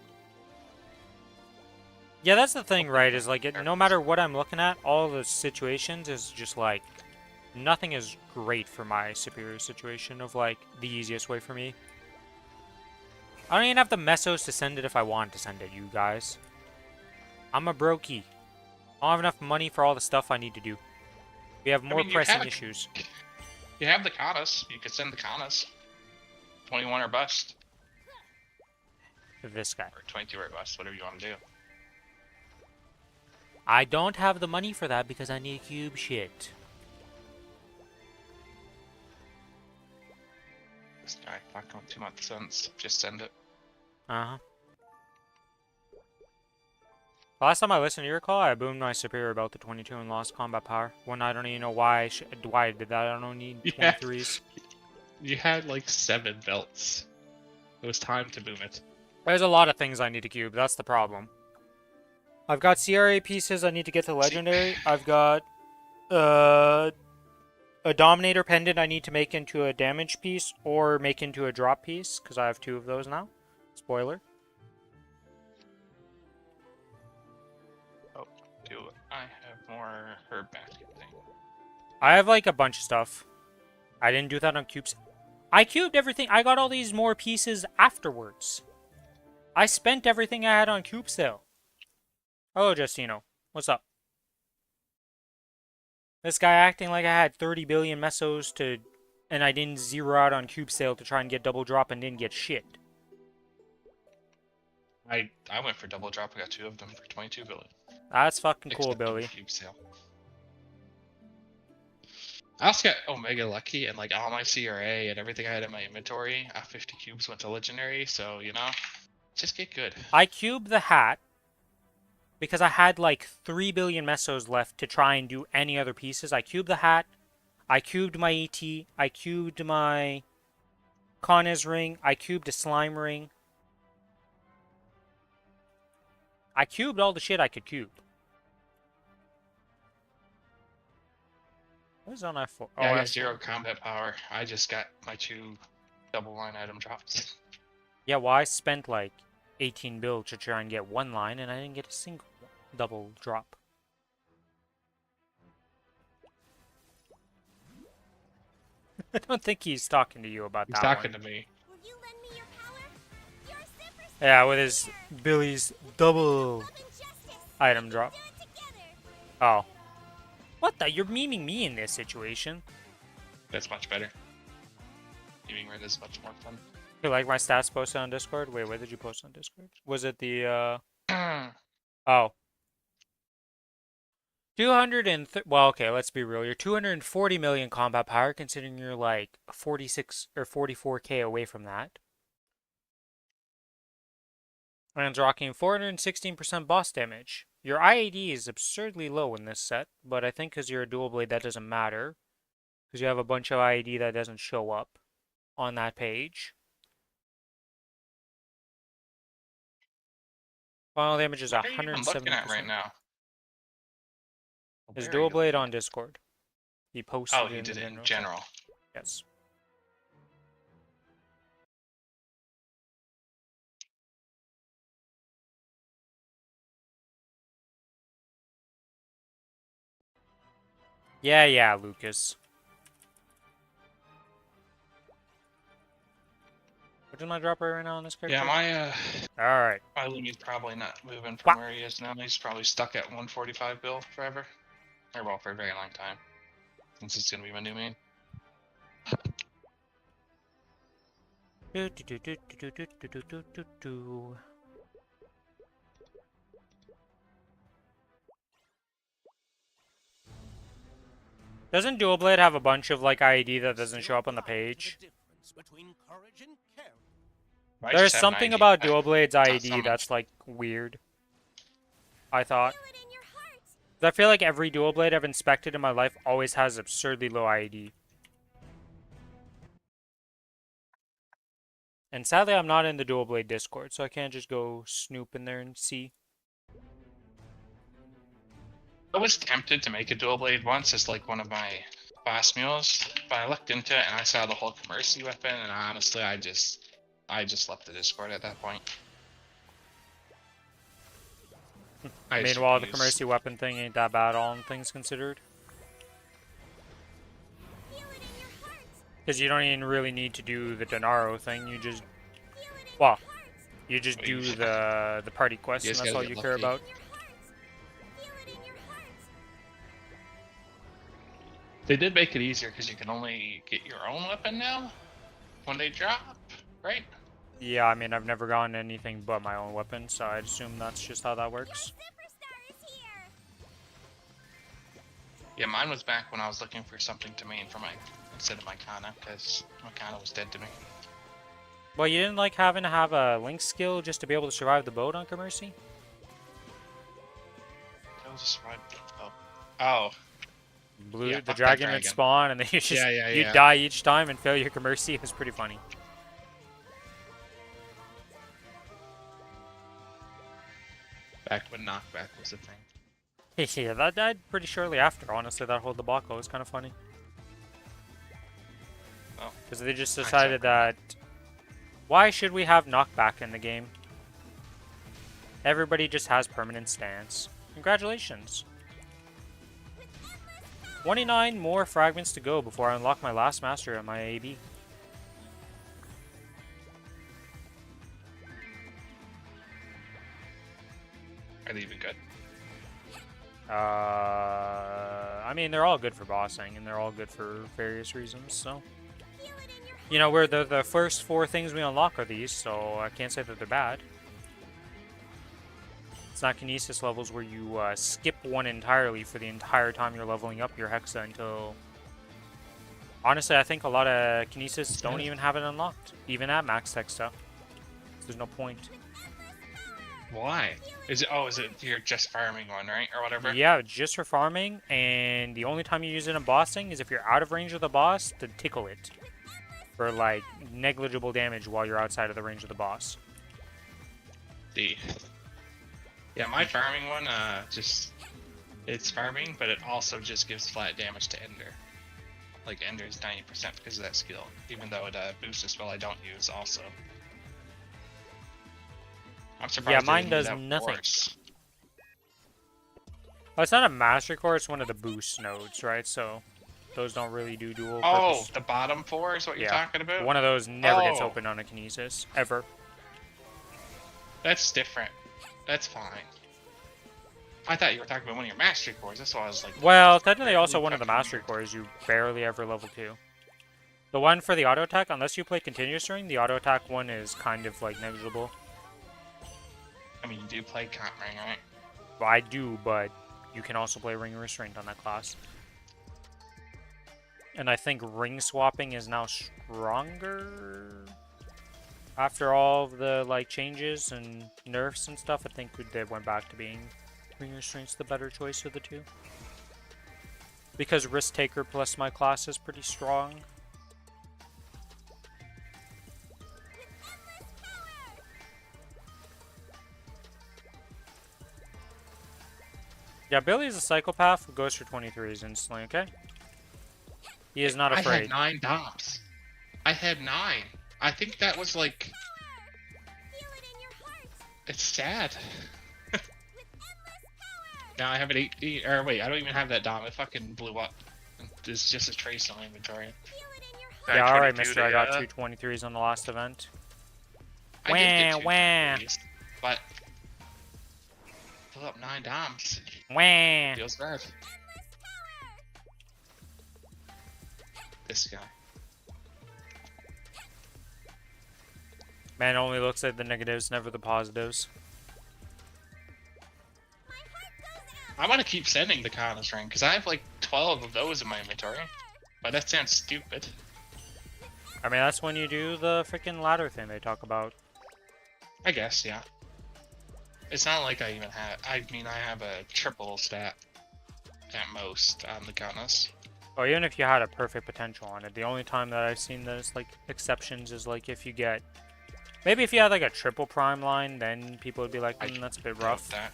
[SPEAKER 1] Yeah, that's the thing, right? Is like, no matter what I'm looking at, all the situations is just like, nothing is great for my superior situation of like, the easiest way for me. I don't even have the mesos to send it if I want to send it, you guys. I'm a brokey. I don't have enough money for all the stuff I need to do. We have more pressing issues.
[SPEAKER 3] You have the Kronos. You could send the Kronos. 21 or bust.
[SPEAKER 1] This guy.
[SPEAKER 3] Or 22 or bust, whatever you want to do.
[SPEAKER 1] I don't have the money for that because I need cube shit.
[SPEAKER 3] This guy, not going too much sense. Just send it.
[SPEAKER 1] Last time I listened to your call, I boomed my superior about the 22 and lost combat power. When I don't even know why I did that. I don't need 23s.
[SPEAKER 3] You had like 7 belts. It was time to boom it.
[SPEAKER 1] There's a lot of things I need to cube. That's the problem. I've got CRA pieces I need to get to legendary. I've got a Dominator pendant I need to make into a damage piece or make into a drop piece because I have 2 of those now. Spoiler.
[SPEAKER 3] Oh, do I have more herb basket thing?
[SPEAKER 1] I have like a bunch of stuff. I didn't do that on cubes. I cubed everything. I got all these more pieces afterwards. I spent everything I had on cube sale. Hello, Justino. What's up? This guy acting like I had 30 billion mesos to... And I didn't zero out on cube sale to try and get double drop and didn't get shit.
[SPEAKER 3] I went for double drop. I got 2 of them for 22 billion.
[SPEAKER 1] That's fucking cool, Billy.
[SPEAKER 3] Cube sale. I also got Omega Lucky and like all my CRA and everything I had in my inventory. 50 cubes went to legendary, so you know, just get good.
[SPEAKER 1] I cubed the hat because I had like 3 billion mesos left to try and do any other pieces. I cubed the hat. I cubed my ET. I cubed my Conez ring. I cubed a slime ring. I cubed all the shit I could cube. What is on F4?
[SPEAKER 3] Yeah, I got 0 combat power. I just got my 2 double line item drops.
[SPEAKER 1] Yeah, well, I spent like 18 bill to try and get 1 line, and I didn't get a single double drop. I don't think he's talking to you about that.
[SPEAKER 3] He's talking to me.
[SPEAKER 2] Will you lend me your power? You're super
[SPEAKER 1] Yeah, with his Billy's double item drop. Oh. What the? You're memeing me in this situation.
[SPEAKER 3] That's much better. Memeing red is much more fun.
[SPEAKER 1] You like my stats posted on Discord? Wait, where did you post on Discord? Was it the, Oh. well, okay, let's be real. You're 240 million combat power, considering you're like 46 or 44k away from that. And rocking 416% boss damage. Your IAD is absurdly low in this set, but I think because you're a dual blade, that doesn't matter. Because you have a bunch of IAD that doesn't show up on that page. Final damage is 170%.
[SPEAKER 3] What are you even looking at right now?
[SPEAKER 1] His dual blade on Discord. He posted
[SPEAKER 3] Oh, he did it in general.
[SPEAKER 1] Yes. Yeah, Lucas. What is my drop rate right now on this character?
[SPEAKER 3] Yeah,
[SPEAKER 1] Alright.
[SPEAKER 3] my Lumi's probably not moving from where he is now. He's probably stuck at 145 bill forever. Or well, for a very long time. Since it's gonna be my new main.
[SPEAKER 1] Doesn't Dual Blade have a bunch of like IED that doesn't show up on the page? There's something about Dual Blade's IED that's like weird. I thought. I feel like every Dual Blade I've inspected in my life always has absurdly low IED. And sadly, I'm not in the Dual Blade Discord, so I can't just go snoop in there and see.
[SPEAKER 3] I was tempted to make a dual blade once as like one of my boss mules, but I looked into it and I saw the Hulk Mercy weapon, and honestly, I just left the Discord at that point. I just
[SPEAKER 1] Meanwhile, the
[SPEAKER 3] refused.
[SPEAKER 1] Commercy weapon thing ain't that bad, all things considered.
[SPEAKER 2] Feel it in your heart.
[SPEAKER 1] Because you don't even really need to do the Denaro thing. You just,
[SPEAKER 2] Feel it in
[SPEAKER 1] well,
[SPEAKER 2] your heart.
[SPEAKER 1] you just
[SPEAKER 3] Well, you
[SPEAKER 1] do
[SPEAKER 3] just
[SPEAKER 1] the party quest,
[SPEAKER 3] you
[SPEAKER 1] and
[SPEAKER 3] just
[SPEAKER 1] that's
[SPEAKER 3] gotta
[SPEAKER 1] all
[SPEAKER 3] get
[SPEAKER 1] you care
[SPEAKER 3] lucky.
[SPEAKER 1] about.
[SPEAKER 2] Feel it in your heart.
[SPEAKER 3] They did make it easier because you can only get your own weapon now when they drop, right?
[SPEAKER 1] Yeah, I mean, I've never gotten anything but my own weapon, so I'd assume that's just how that
[SPEAKER 2] Your
[SPEAKER 1] works.
[SPEAKER 2] superstar is here.
[SPEAKER 3] Yeah, mine was back when I was looking for something to main for my instead of my Kana, because my Kana was dead to me.
[SPEAKER 1] Well, you didn't like having to have a link skill just to be able to survive the boat on Commercy?
[SPEAKER 3] That was just right. Oh,
[SPEAKER 1] Blue,
[SPEAKER 3] Yeah,
[SPEAKER 1] the
[SPEAKER 3] fuck that
[SPEAKER 1] dragon would
[SPEAKER 3] dragon.
[SPEAKER 1] spawn, and then you just
[SPEAKER 3] Yeah.
[SPEAKER 1] you die each time and fail your Commercy. It was pretty funny.
[SPEAKER 3] Back when knockback was a thing.
[SPEAKER 1] Yeah, that died pretty shortly after. Honestly, that whole debacle was kind of funny.
[SPEAKER 3] Oh,
[SPEAKER 1] Because they just
[SPEAKER 3] I
[SPEAKER 1] decided that, why should we have knockback in the game? Everybody just has permanent stance. Congratulations. 29 more fragments to go before I unlock my last master on my AB.
[SPEAKER 3] Are they even good?
[SPEAKER 1] I mean, they're all good for bossing, and they're all good for various reasons, so.
[SPEAKER 2] Feel it in your
[SPEAKER 1] You know, we're the first 4 things we unlock are these, so I can't say that they're bad. It's not Kinesis levels where you skip one entirely for the entire time you're leveling up your Hexa until... Honestly, I think a lot of Kinesis don't even have it unlocked, even at max Hexa. So there's no point.
[SPEAKER 3] Why? Is it? Oh, is it? You're just farming one, right, or whatever?
[SPEAKER 1] Yeah, just for farming, and the only time you use it in bossing is if you're out of range of the boss to tickle it. For, like, negligible damage while you're outside of the range of the boss.
[SPEAKER 3] Yeah, my farming one, it's farming, but it also just gives flat damage to Ender. Like, Ender is 90% because of that skill, even though it boosts a spell I don't use also. I'm surprised.
[SPEAKER 1] Yeah,
[SPEAKER 3] they
[SPEAKER 1] mine
[SPEAKER 3] didn't do
[SPEAKER 1] does
[SPEAKER 3] that with
[SPEAKER 1] nothing.
[SPEAKER 3] Force.
[SPEAKER 1] Well, it's not a Master Core, it's one of the boost nodes, right? So, those don't really do dual
[SPEAKER 3] Oh,
[SPEAKER 1] purpose.
[SPEAKER 3] the bottom 4 is what you're talking about?
[SPEAKER 1] One of those never gets
[SPEAKER 3] Oh.
[SPEAKER 1] opened on a Kinesis, ever.
[SPEAKER 3] That's different. That's fine. I thought you were talking about one of your mastery cores. That's why I was like.
[SPEAKER 1] Well, technically also
[SPEAKER 3] really
[SPEAKER 1] one of the
[SPEAKER 3] fucking
[SPEAKER 1] Master
[SPEAKER 3] weird.
[SPEAKER 1] Cores you barely ever level 2. The one for the auto attack, unless you play continuous ring, the auto attack one is kind of like negligible.
[SPEAKER 3] I mean, you do play comp ring, right?
[SPEAKER 1] Well, I do, but you can also play ring restraint on that class. And I think ring swapping is now stronger. After all of the like changes and nerfs and stuff, I think they went back to being ring restraint's the better choice of the two. Because risk taker plus my class is pretty strong. Yeah, Billy is a psychopath who goes for 23s instantly, okay? He is not
[SPEAKER 3] I
[SPEAKER 1] afraid.
[SPEAKER 3] had 9 DOMs. I had 9. I think that was like.
[SPEAKER 2] feel it in your heart.
[SPEAKER 3] It's sad.
[SPEAKER 2] With endless power.
[SPEAKER 3] Now I have an 18. Or wait, I don't even have that DOM. It fucking blew up. There's just a trace in my inventory.
[SPEAKER 2] Feel it in your heart.
[SPEAKER 1] Yeah, alright,
[SPEAKER 3] 22
[SPEAKER 1] mister,
[SPEAKER 3] to,
[SPEAKER 1] I got 2 23s on the last event.
[SPEAKER 3] I did get
[SPEAKER 1] Wah,
[SPEAKER 3] 2
[SPEAKER 1] wah.
[SPEAKER 3] 23s, but blew up 9 DOMs.
[SPEAKER 1] Wah!
[SPEAKER 3] Feels bad. This guy.
[SPEAKER 1] Man only looks at the negatives, never the positives.
[SPEAKER 2] My heart goes out.
[SPEAKER 3] I'm gonna keep sending the Kronos ring because I have like 12 of those in my inventory. But that sounds stupid.
[SPEAKER 1] I mean, that's when you do the freaking ladder thing they talk about.
[SPEAKER 3] I guess, yeah. It's not like I even have. I mean, I have a triple stat at most on the Kronos.
[SPEAKER 1] Or even if you had a perfect potential on it, the only time that I've seen there's like exceptions is like if you get, maybe if you had like a triple prime line, then people would be like, that's a bit rough.
[SPEAKER 3] That.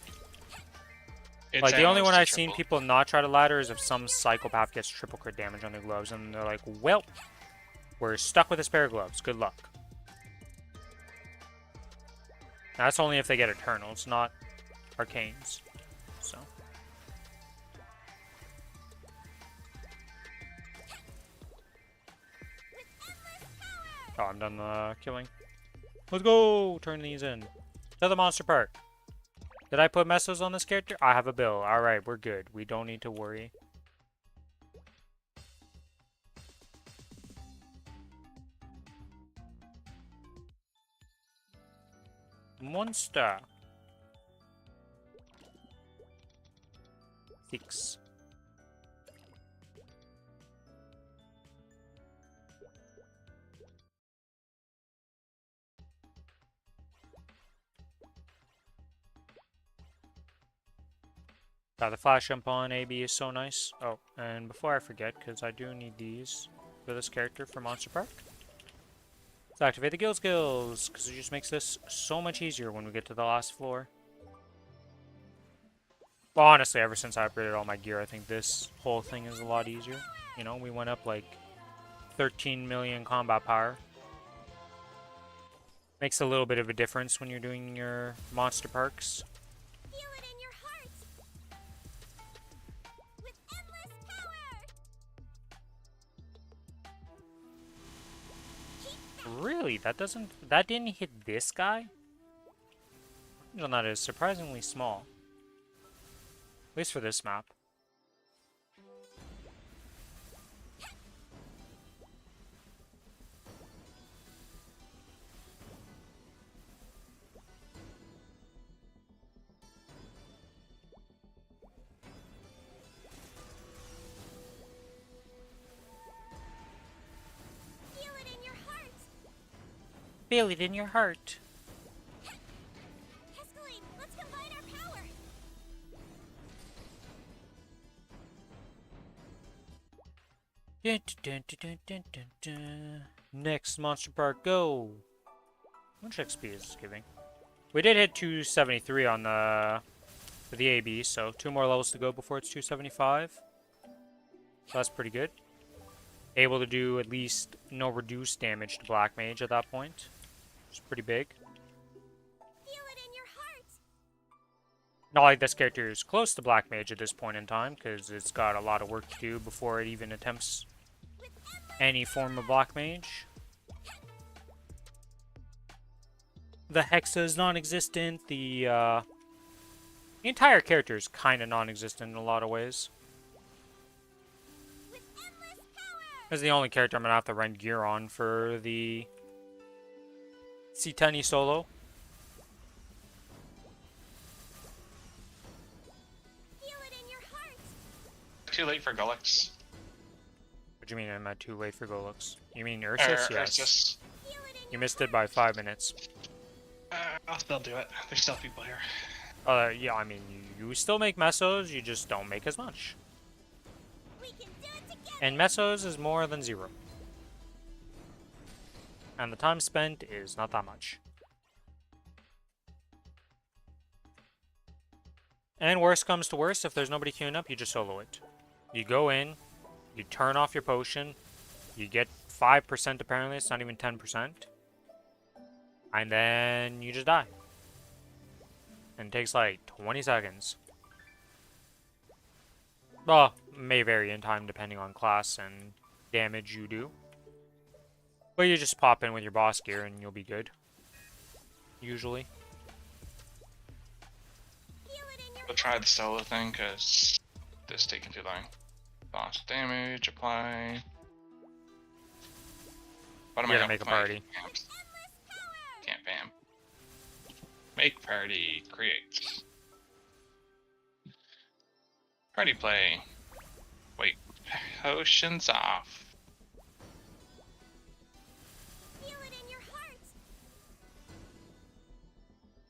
[SPEAKER 3] It's
[SPEAKER 1] Like, the only
[SPEAKER 3] almost
[SPEAKER 1] one
[SPEAKER 3] a
[SPEAKER 1] I've seen
[SPEAKER 3] triple.
[SPEAKER 1] people not try to ladder is if some psychopath gets triple crit damage on their gloves, and they're like, well, we're stuck with a spare gloves. Good luck. That's only if they get Eternals, not Arcanes. So. Oh, I'm done killing. Let's go! Turn these in. To the monster park. Did I put Mesos on this character? I have a bill. Alright, we're good. We don't need to worry. Monster. 6. The flash jump on AB is so nice. Oh, and before I forget, because I do need these for this character for Monster Park. Let's activate the guild skills, because it just makes this so much easier when we get to the last floor. Well, honestly, ever since I upgraded all my gear, I think this whole thing is a lot easier. You know, we went up like 13 million combat power. Makes a little bit of a difference when you're doing your monster parks.
[SPEAKER 2] Feel it in your heart. With endless power.
[SPEAKER 1] Really? That didn't hit this guy? No, that is surprisingly small. At least for this map.
[SPEAKER 2] Feel it in your heart.
[SPEAKER 1] Feel it in your heart.
[SPEAKER 2] Escalade, let's combine our power.
[SPEAKER 1] Dun, dun, dun, dun, dun, dun, dun. Next monster park, go! How much XP is this giving? We did hit 273 on for the AB, so 2 more levels to go before it's 275. So that's pretty good. Able to do at least no reduced damage to Black Mage at that point. It's pretty big.
[SPEAKER 2] Feel it in your heart.
[SPEAKER 1] Not like this character is close to Black Mage at this point in time, because it's got a lot of work to do before it even attempts any form of Black Mage. The Hexa is non-existent. The entire character is kind of non-existent in a lot of ways.
[SPEAKER 2] With endless power.
[SPEAKER 1] This is the only character I'm going to have to rent gear on for the C10 solo.
[SPEAKER 2] Feel it in your heart.
[SPEAKER 3] Too late for Gullux.
[SPEAKER 1] What do you mean I'm at too late for Golux? You mean Ursus? Yes.
[SPEAKER 3] Just,
[SPEAKER 2] Feel it in
[SPEAKER 1] You
[SPEAKER 2] your
[SPEAKER 1] missed it by 5 minutes.
[SPEAKER 3] I'll still do it. There's still people here.
[SPEAKER 1] Yeah, I mean, you still make mesos, you just don't make as much.
[SPEAKER 2] We can do it together.
[SPEAKER 1] And mesos is more than 0. And the time spent is not that much. And worst comes to worst, if there's nobody queuing up, you just solo it. You go in, you turn off your potion, you get 5% apparently, it's not even 10%. And then you just die. And it takes like 20 seconds. Well, may vary in time depending on class and damage you do. But you just pop in with your boss gear and you'll be good. Usually.
[SPEAKER 2] Feel it in your
[SPEAKER 3] We'll try the solo thing, because this is taking too long. Boss damage, apply. What am
[SPEAKER 1] You
[SPEAKER 3] I
[SPEAKER 1] gotta
[SPEAKER 3] gonna
[SPEAKER 1] make a
[SPEAKER 3] play?
[SPEAKER 1] party.
[SPEAKER 3] Camps.
[SPEAKER 2] endless power.
[SPEAKER 3] Can't bam. Make party, create. Party play. Wait, potions off.
[SPEAKER 2] Feel it in your heart.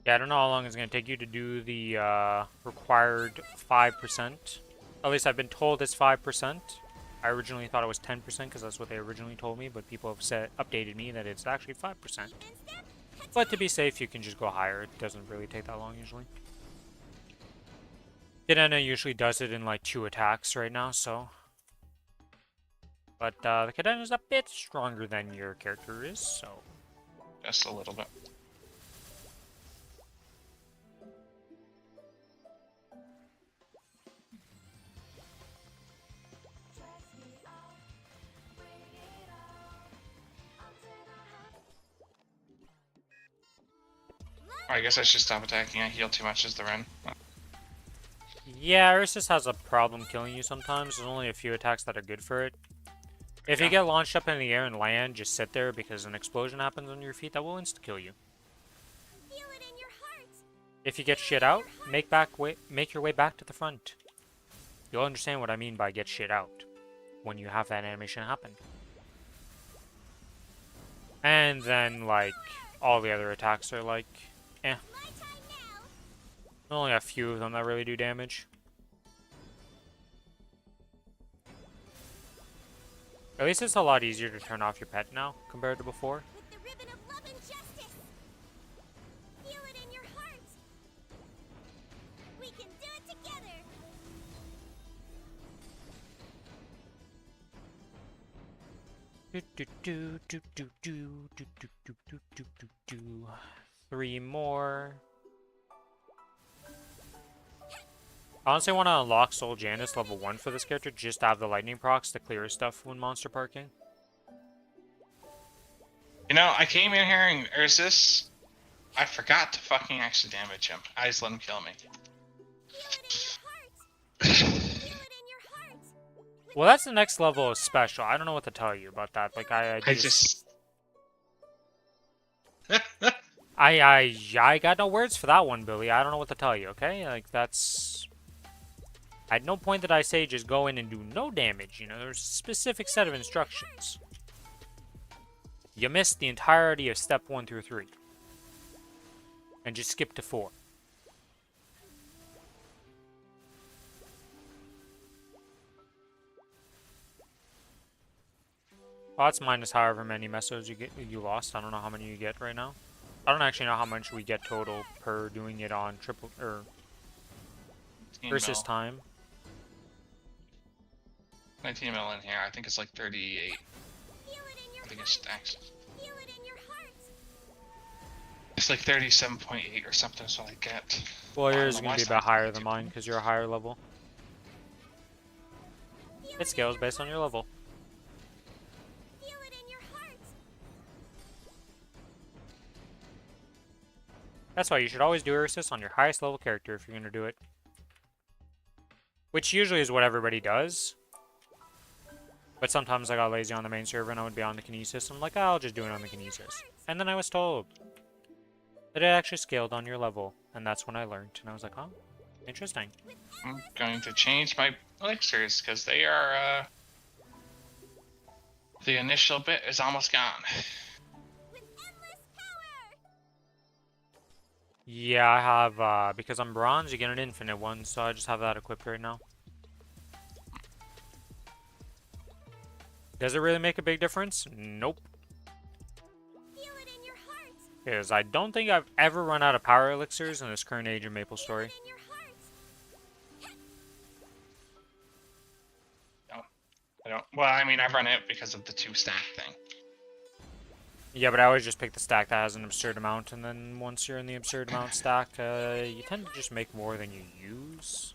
[SPEAKER 1] Yeah, I don't know how long it's going to take you to do the required 5%. At least I've been told it's 5%. I originally thought it was 10% because that's what they originally told me, but people have updated me that it's actually 5%.
[SPEAKER 2] Even step.
[SPEAKER 1] But to be safe, you can just go higher. It doesn't really take that long usually. Cadena usually does it in like 2 attacks right now, so. But the Cadena is a bit stronger than your character is, so.
[SPEAKER 3] Just a little bit. I guess I should stop attacking. I heal too much as the run.
[SPEAKER 1] Yeah, Ursus has a problem killing you sometimes. There's only a few attacks that are good for it. If you get launched up in the air and land, just sit there because an explosion happens on your feet that will insta-kill you.
[SPEAKER 2] Feel it in your heart.
[SPEAKER 1] If you get shit out, make your way back to the front. You'll understand what I mean by get shit out when you have that animation happen. And then, like, all the other attacks are like, eh.
[SPEAKER 2] My time now.
[SPEAKER 1] Only a few of them that really do damage. At least it's a lot easier to turn off your pet now compared to before.
[SPEAKER 2] With the ribbon of love and justice. Feel it in your heart. We can do it together.
[SPEAKER 1] Do. 3 more. I honestly want to unlock Soul Janus level 1 for this character, just to have the lightning procs to clear stuff when monster parking.
[SPEAKER 3] You know, I came in here and Ursus, I forgot to fucking actually damage him. I just let him kill me.
[SPEAKER 2] Feel it in your heart. Feel it in your heart.
[SPEAKER 1] Well, that's the next level of special. I don't know what to tell you about that. Like, I got no words for that one, Billy. I don't know what to tell you, okay? Like, that's... At no point did I say just go in and do no damage, you know? There's a specific set of instructions. You missed the entirety of step 1 through 3. And just skip to 4. Well, that's minus however many mesos you lost. I don't know how many you get right now. I don't actually know how much we get total per doing it on triple or versus time.
[SPEAKER 3] 19 mil in here. I think it's like 38. I think it's stacks.
[SPEAKER 2] Feel it in your heart.
[SPEAKER 3] It's like 37.8 or something. So I get.
[SPEAKER 1] Well, yours is gonna be a bit higher than mine because you're a higher level. It scales based on your level.
[SPEAKER 2] Feel it in your heart.
[SPEAKER 1] That's why you should always do Ursus on your highest level character if you're gonna do it. Which usually is what everybody does. But sometimes I got lazy on the main server and I would be on the Kinesis. I'm like, oh, I'll just do it on the Kinesis. And then I was told that it actually scaled on your level. And that's when I learned. And I was like, oh, interesting.
[SPEAKER 3] I'm going to change my elixirs because they are, the initial bit is almost gone.
[SPEAKER 2] With endless power.
[SPEAKER 1] Yeah, I have, because I'm bronze, you get an infinite one. So I just have that equipped right now. Does it really make a big difference? Nope.
[SPEAKER 2] Feel it in your heart.
[SPEAKER 1] Because I don't think I've ever run out of power elixirs in this current age of Maplestory.
[SPEAKER 2] In your heart.
[SPEAKER 3] No, I don't. Well, I mean, I've run it because of the 2 stack thing.
[SPEAKER 1] Yeah, but I always just pick the stack that has an absurd amount, and then once you're in the absurd amount stack, you tend to just make more than you use.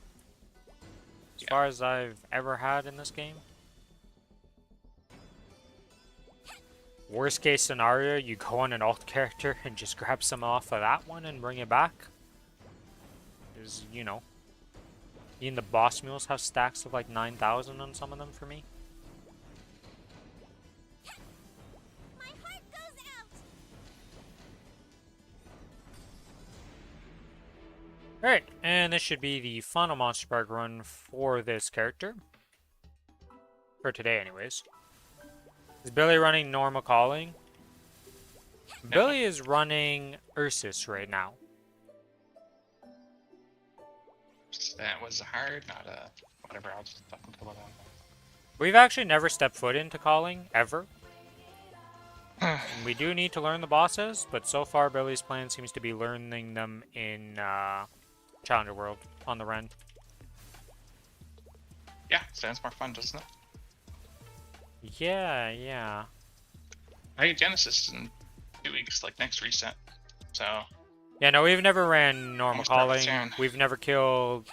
[SPEAKER 1] As far as I've ever had in this game. Worst case scenario, you go on an alt character and just grab some off of that one and bring it back. Because, you know, even the boss mules have stacks of like 9,000 on some of them for me.
[SPEAKER 2] My heart goes out.
[SPEAKER 1] Alright, and this should be the final Monster Park run for this character. For today, anyways. Is Billy running normal calling? No. Billy is running Ursus right now.
[SPEAKER 3] That was hard, not a whatever. I'll just fucking kill it on.
[SPEAKER 1] We've actually never stepped foot into calling, ever. And we do need to learn the bosses, but so far Billy's plan seems to be learning them in Challenger World on the Ren.
[SPEAKER 4] Yeah, sounds more fun, doesn't it?
[SPEAKER 1] Yeah, yeah.
[SPEAKER 4] I get Genesis in 2 weeks, like next reset. So
[SPEAKER 1] Yeah, no, we've never ran normal
[SPEAKER 4] almost done with
[SPEAKER 1] calling.
[SPEAKER 4] Saren.
[SPEAKER 1] We've never killed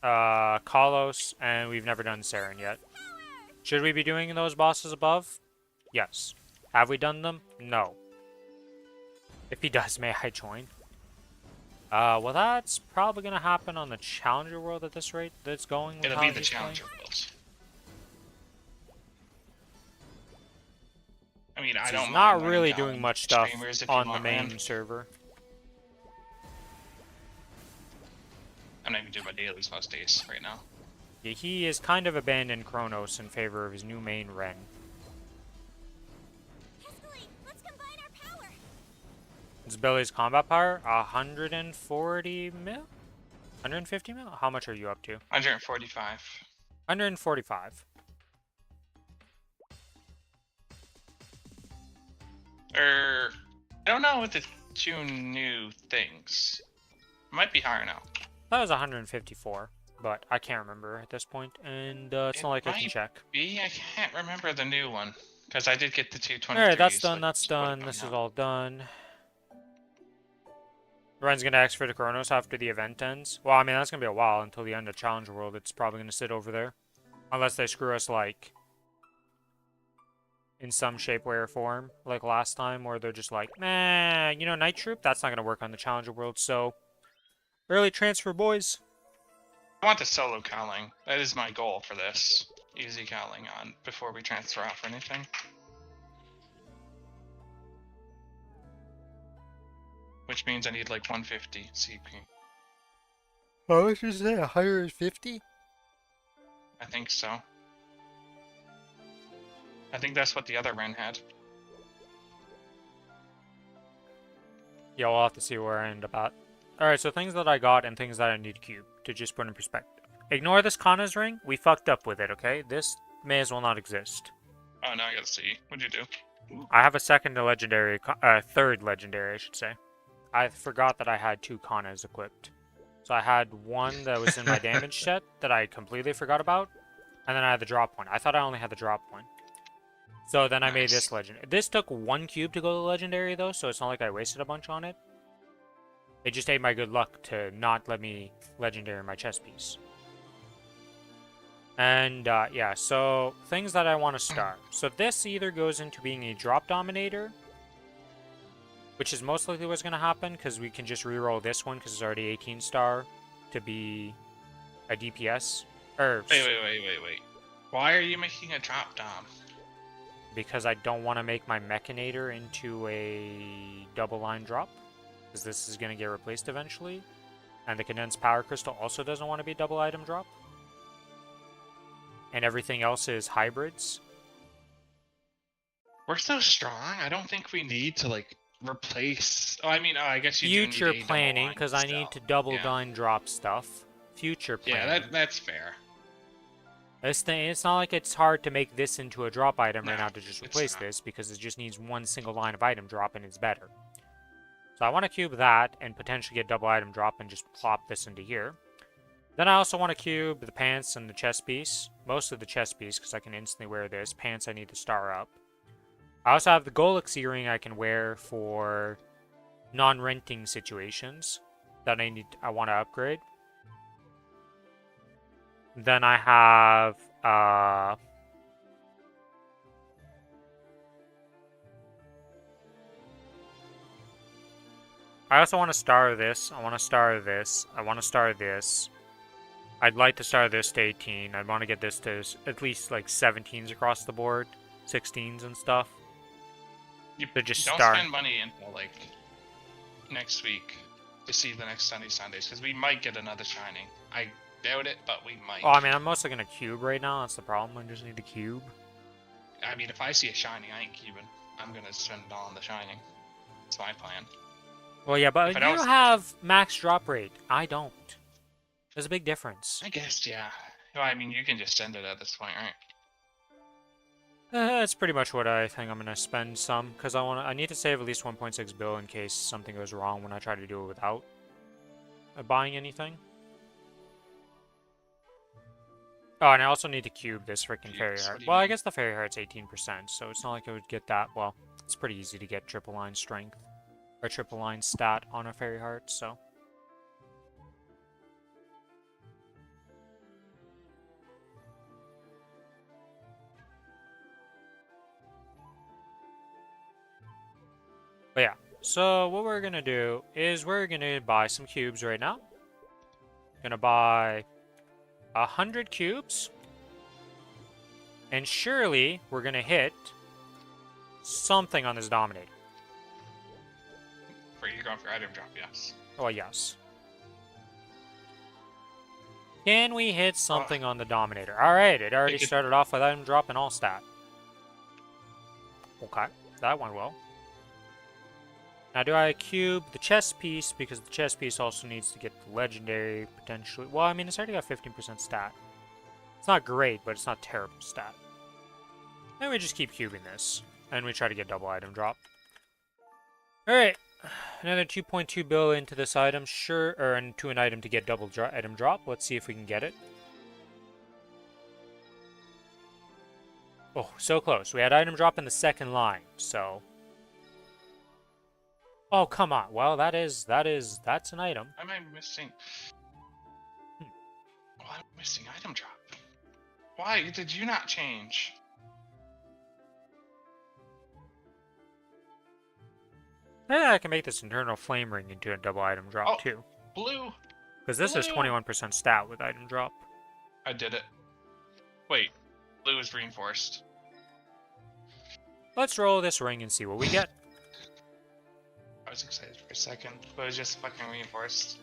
[SPEAKER 1] Kalos, and we've never done Saren yet. Should we be doing those bosses above? Yes. Have we done them? No. If he does, may I join? Well, that's probably gonna happen on the Challenger World at this rate that's going with
[SPEAKER 4] It'll
[SPEAKER 1] how
[SPEAKER 4] be the
[SPEAKER 1] he's playing.
[SPEAKER 4] Challenger Worlds. I mean, I
[SPEAKER 1] So
[SPEAKER 4] don't
[SPEAKER 1] he's
[SPEAKER 4] mind
[SPEAKER 1] not
[SPEAKER 4] learning
[SPEAKER 1] really
[SPEAKER 4] Calling
[SPEAKER 1] doing much stuff
[SPEAKER 4] streamers if you
[SPEAKER 1] on the
[SPEAKER 4] want,
[SPEAKER 1] main
[SPEAKER 4] man.
[SPEAKER 1] server.
[SPEAKER 4] I'm not even doing my dailies most days right now.
[SPEAKER 1] Yeah, he has kind of abandoned Kronos in favor of his new main Ren.
[SPEAKER 2] Escalate! Let's combine our power!
[SPEAKER 1] His ability's combat power, 140 mil? 150 mil? How much are you up to?
[SPEAKER 4] 145.
[SPEAKER 1] 145.
[SPEAKER 4] I don't know with the 2 new things. It might be higher now.
[SPEAKER 1] That was 154, but I can't remember at this point, and it's not like I can
[SPEAKER 4] might
[SPEAKER 1] check.
[SPEAKER 4] I can't remember the new one. Because I did get the 223s.
[SPEAKER 1] Alright, that's done,
[SPEAKER 4] like,
[SPEAKER 1] that's
[SPEAKER 4] what
[SPEAKER 1] done,
[SPEAKER 4] about
[SPEAKER 1] this
[SPEAKER 4] now?
[SPEAKER 1] is all done. Ren's gonna ask for the Kronos after the event ends. Well, I mean, that's gonna be a while until the end of Challenger World. It's probably gonna sit over there. Unless they screw us, like, in some shape, way, or form, like last time, where they're just like, nah, you know, Night Troop, that's not gonna work on the Challenger World, so... Early transfer, boys!
[SPEAKER 4] I want the solo cowling. That is my goal for this. Easy cowling on before we transfer off or anything. Which means I need like 150 CP.
[SPEAKER 1] How much is that? 150?
[SPEAKER 4] I think so. I think that's what the other Ren had.
[SPEAKER 1] Yeah, we'll have to see where I end up at. Alright, so things that I got and things that I need to cube, to just put in perspective. Ignore this Kana's ring. We fucked up with it, okay? This may as well not exist.
[SPEAKER 4] Oh, now I gotta see. What'd you do?
[SPEAKER 1] I have a third legendary, I should say. I forgot that I had 2 Kanas equipped. So I had one that was in my damage set that I completely forgot about, and then I had the drop one. I thought I only had the drop one. So then I made this legendary. This took 1 cube to go to the legendary though, so it's not like I wasted a bunch on it. It just ate my good luck to not let me legendary my chess piece. And yeah, so things that I want to start. So this either goes into being a drop dominator, which is most likely what's going to happen, because we can just reroll this one, because it's already 18 star, to be a DPS.
[SPEAKER 4] Wait. Why are you making a drop dom?
[SPEAKER 1] Because I don't want to make my Mechanator into a double line drop, because this is going to get replaced eventually. And the Condensed Power Crystal also doesn't want to be a double item drop. And everything else is hybrids.
[SPEAKER 4] We're so strong. I don't think we need to like replace. Oh, I mean, I guess you
[SPEAKER 1] Future
[SPEAKER 4] do need
[SPEAKER 1] planning, because I need to double
[SPEAKER 4] Yeah.
[SPEAKER 1] line drop stuff. Future planning.
[SPEAKER 4] Yeah, that's fair.
[SPEAKER 1] This thing, it's not like it's hard to make this into a drop item right
[SPEAKER 4] No,
[SPEAKER 1] now to just
[SPEAKER 4] it's
[SPEAKER 1] replace
[SPEAKER 4] not.
[SPEAKER 1] this, because it just needs one single line of item drop and it's better. So I want to cube that and potentially get double item drop and just plop this into here. Then I also want to cube the pants and the chest piece. Most of the chest piece, because I can instantly wear this. Pants I need to star up. I also have the Golix earring I can wear for non-renting situations that I want to upgrade. Then I have I also want to star this. I want to star this. I want to star this. I'd like to star this to 18. I'd want to get this to at least like 17s across the board, 16s and stuff.
[SPEAKER 4] You
[SPEAKER 1] just
[SPEAKER 4] don't
[SPEAKER 1] start.
[SPEAKER 4] spend money until like next week to see the next Sundays, because we might get another shining. I doubt it, but we might.
[SPEAKER 1] Oh, I mean, I'm mostly going to cube right now. That's the problem. I just need to cube.
[SPEAKER 4] I mean, if I see a shining, I ain't cubing. I'm gonna spend it all on the shining. That's my plan.
[SPEAKER 1] Well, yeah, but
[SPEAKER 4] If I
[SPEAKER 1] you
[SPEAKER 4] don't-
[SPEAKER 1] have max drop rate. I don't. There's a big difference.
[SPEAKER 4] I guess, yeah. Well, I mean, you can just send it at this point, right?
[SPEAKER 1] That's pretty much what I think I'm gonna spend some, because I need to save at least 1.6 bill in case something goes wrong when I try to do it without buying anything. Oh, and I also need to cube this freaking fairy
[SPEAKER 4] Cubes, what
[SPEAKER 1] heart.
[SPEAKER 4] do you
[SPEAKER 1] Well, I
[SPEAKER 4] mean?
[SPEAKER 1] guess the fairy heart's 18%, so it's not like I would get that. Well, it's pretty easy to get triple line strength or triple line stat on a fairy heart, so. But yeah, so what we're gonna do is we're gonna buy some cubes right now. Gonna buy 100 cubes. And surely we're gonna hit something on this Dominator.
[SPEAKER 4] You're going for item drop, yes.
[SPEAKER 1] Oh, yes. Can we hit something on the Dominator? Alright, it already started off with item drop and all stat. Okay, that went well. Now, do I cube the chest piece? Because the chest piece also needs to get the legendary, potentially. Well, I mean, it's already got 15% stat. It's not great, but it's not terrible stat. Then we just keep cubing this. And we try to get double item drop. Alright. Another 2.2 bill into this item, sure, or into an item to get double item drop. Let's see if we can get it. Oh, so close. We had item drop in the second line, so. Oh, come on. Well, that's an item.
[SPEAKER 4] Why am I missing? Why am I missing item drop? Why did you not change?
[SPEAKER 1] Maybe I can make this internal flame ring into a double item drop, too.
[SPEAKER 4] Blue!
[SPEAKER 1] Because this is 21% stat with item drop.
[SPEAKER 4] I did it. Wait, blue is reinforced.
[SPEAKER 1] Let's roll this ring and see what we get.
[SPEAKER 4] I was excited for a second, but it was just fucking reinforced.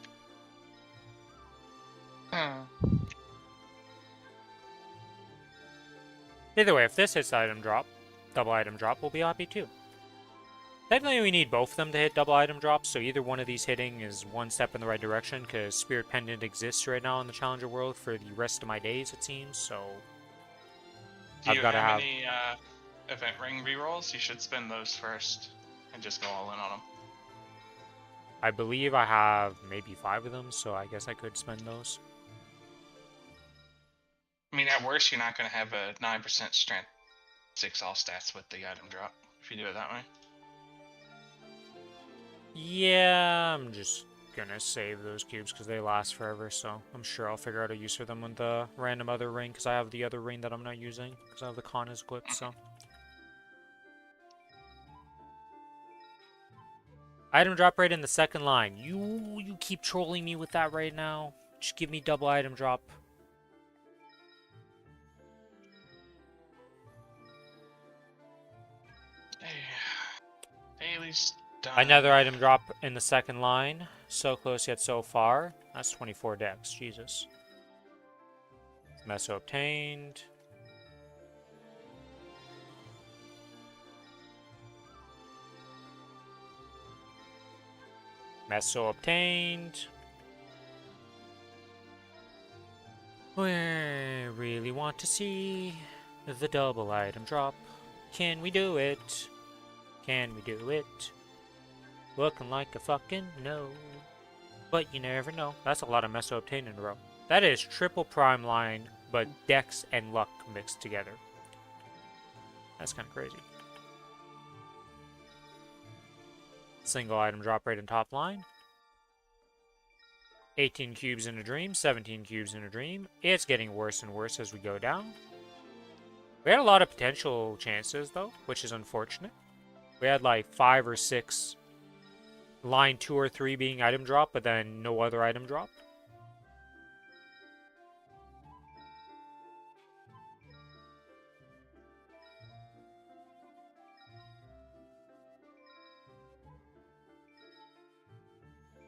[SPEAKER 1] Either way, if this hits item drop, double item drop, we'll be happy too. Technically, we need both of them to hit double item drops, so either one of these hitting is one step in the right direction, because Spirit Pendant exists right now in the Challenger world for the rest of my days, it seems, so.
[SPEAKER 4] Do you have any event ring rerolls? You should spend those first and just go all in on them.
[SPEAKER 1] I believe I have maybe 5 of them, so I guess I could spend those.
[SPEAKER 4] I mean, at worst, you're not going to have a 9% strength 6 all stats with the item drop if you do it that way.
[SPEAKER 1] Yeah, I'm just gonna save those cubes because they last forever, so I'm sure I'll figure out a use for them with the random other ring, because I have the other ring that I'm not using, because I have the Kronos equipped, so. Item drop rate in the second line. You keep trolling me with that right now. Just give me double item drop.
[SPEAKER 4] Haley's done.
[SPEAKER 1] Another item drop in the second line. So close yet so far. That's 24 dex. Jesus. Meso obtained. Meso obtained. We really want to see the double item drop. Can we do it? Can we do it? Looking like a fucking no. But you never know. That's a lot of Meso obtained in a row. That is triple prime line, but dex and luck mixed together. That's kind of crazy. Single item drop rate in top line. 18 cubes in a dream, 17 cubes in a dream. It's getting worse and worse as we go down. We had a lot of potential chances, though, which is unfortunate. We had like 5 or 6 line 2 or 3 being item drop, but then no other item drop.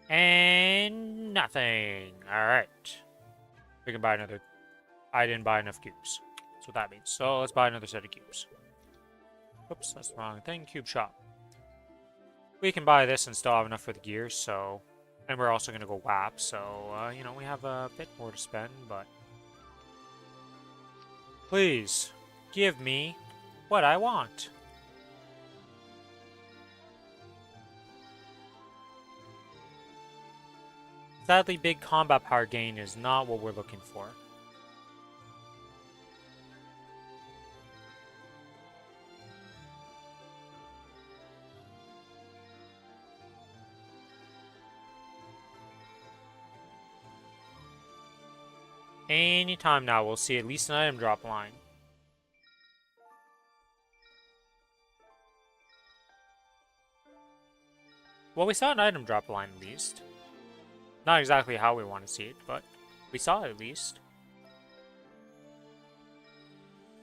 [SPEAKER 1] And nothing. Alright. We can buy another. I didn't buy enough cubes. That's what that means. So let's buy another set of cubes. Oops, that's the wrong thing. Cube shop. We can buy this and still have enough for the gears, so. And we're also going to go WAP, so, you know, we have a bit more to spend, but. Please, give me what I want. Sadly, big combat power gain is not what we're looking for. Anytime now, we'll see at least an item drop line. Well, we saw an item drop line at least. Not exactly how we want to see it, but we saw it at least.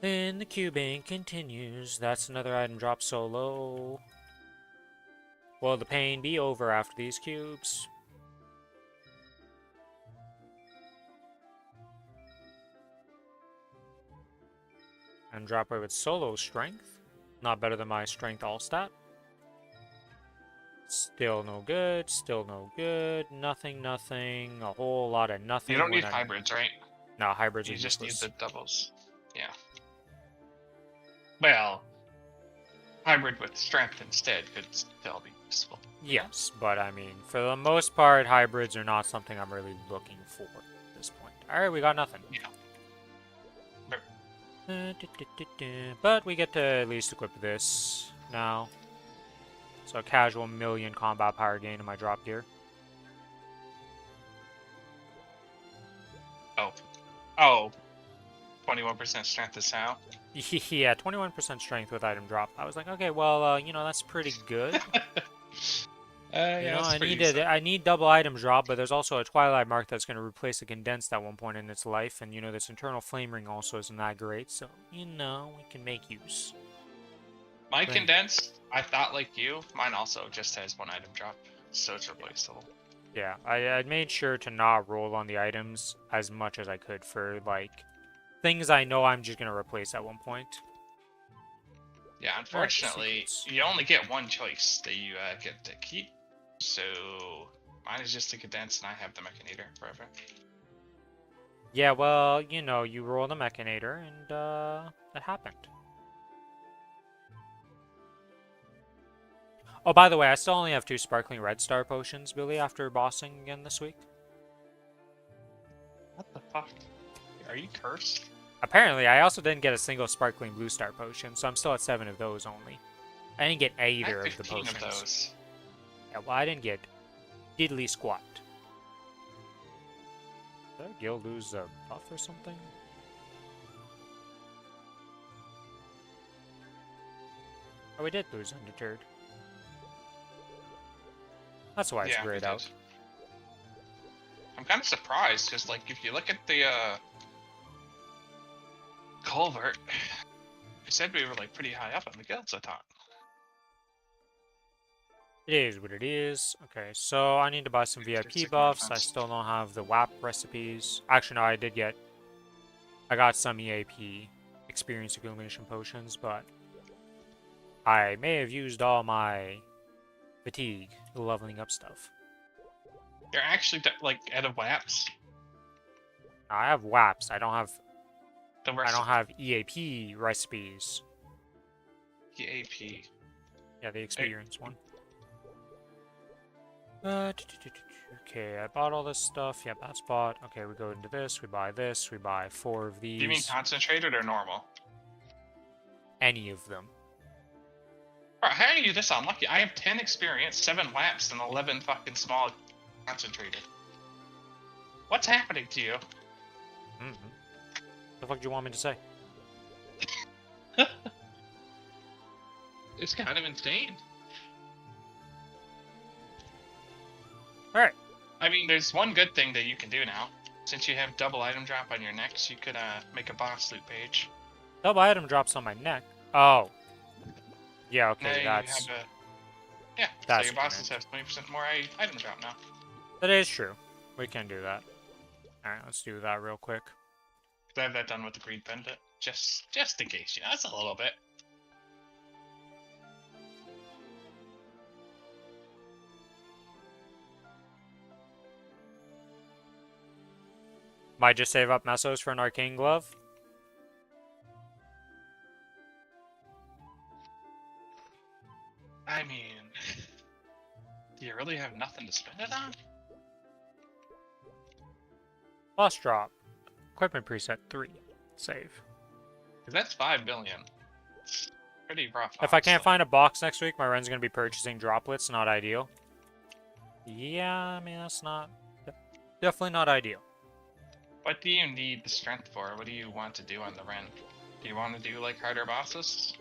[SPEAKER 1] Then the cubing continues. That's another item drop solo. Will the pain be over after these cubes? And drop away with solo strength. Not better than my strength all stat. Still no good, still no good. Nothing, nothing. A whole lot of nothing.
[SPEAKER 4] You don't need hybrids, right?
[SPEAKER 1] No, hybrids are
[SPEAKER 4] You just need
[SPEAKER 1] useless.
[SPEAKER 4] the doubles. Yeah. Well, hybrid with strength instead could still be useful.
[SPEAKER 1] Yes, but I mean, for the most part, hybrids are not something I'm really looking for at this point. Alright, we got nothing.
[SPEAKER 4] Yeah.
[SPEAKER 1] But we get to at least equip this now. So a casual million combat power gain in my drop gear.
[SPEAKER 4] Oh. 21% strength is how?
[SPEAKER 1] Yeah, 21% strength with item drop. I was like, okay, well, you know, that's pretty good. You know, I need double item drop, but there's also a Twilight Mark that's going to replace a condensed at one point in its life, and you know, this internal flame ring also isn't that great, so you know, we can make use.
[SPEAKER 4] My condensed, I thought like you, mine also just has one item drop, so it's replaceable.
[SPEAKER 1] Yeah, I made sure to not roll on the items as much as I could for like things I know I'm just gonna replace at one point.
[SPEAKER 4] Yeah, unfortunately, you only get one choice that you get to keep. So mine is just a condensed, and I have the Mechanator forever.
[SPEAKER 1] Yeah, well, you know, you roll the Mechanator, and that happened. Oh, by the way, I still only have 2 Sparkling Red Star potions, Billy, after bossing again this week.
[SPEAKER 4] What the fuck? Are you cursed?
[SPEAKER 1] Apparently, I also didn't get a single Sparkling Blue Star potion, so I'm still at 7 of those only. I didn't get either of the potions.
[SPEAKER 4] Of those.
[SPEAKER 1] Yeah, well, I didn't get diddly squat. Did our guild lose a buff or something? Oh, we did lose Undeterred. That's why it's grayed out.
[SPEAKER 4] I'm kind of surprised, because, like, if you look at the, culvert, you said we were, like, pretty high up on the guilds, I thought.
[SPEAKER 1] It is what it is. Okay, so I need to buy some VIP buffs. I still don't have the WAP recipes. Actually, no, I got some EAP, experience accumulation potions, but I may have used all my fatigue leveling up stuff.
[SPEAKER 4] You're actually, like, out of WAPs?
[SPEAKER 1] I have WAPs. I don't have EAP recipes.
[SPEAKER 4] EAP.
[SPEAKER 1] Yeah, the experience one. Okay, I bought all this stuff. Yep, that's bought. Okay, we go into this. We buy this. We buy 4 of these.
[SPEAKER 4] Do you mean concentrated or normal?
[SPEAKER 1] Any of them.
[SPEAKER 4] Bro, how are you this unlucky? I have 10 experience, 7 WAPs, and 11 fucking small concentrated. What's happening to you?
[SPEAKER 1] What the fuck do you want me to say?
[SPEAKER 3] It's kind of insane.
[SPEAKER 1] Alright.
[SPEAKER 4] I mean, there's one good thing that you can do now. Since you have double item drop on your necks, you could make a boss loot page.
[SPEAKER 1] Double item drops on my neck. Oh. Yeah, okay,
[SPEAKER 4] now
[SPEAKER 1] that's...
[SPEAKER 4] so your bosses have 20% more item drop now.
[SPEAKER 1] That is true. We can do that. Alright, let's do that real quick.
[SPEAKER 4] I have that done with the Greed Pendant. Just in case, you know, that's a little bit.
[SPEAKER 1] Might just save up Mesos for an Arcane Glove.
[SPEAKER 4] I mean, do you really have nothing to spend it on?
[SPEAKER 1] Boss drop. Equipment preset 3. Save.
[SPEAKER 4] Because that's 5 billion. It's pretty rough.
[SPEAKER 1] If I can't find a box next week, my run's going to be purchasing droplets. Not ideal. Yeah, I mean, that's not... Definitely not ideal.
[SPEAKER 4] What do you need the strength for? What do you want to do on the Ren? Do you want to do like harder bosses?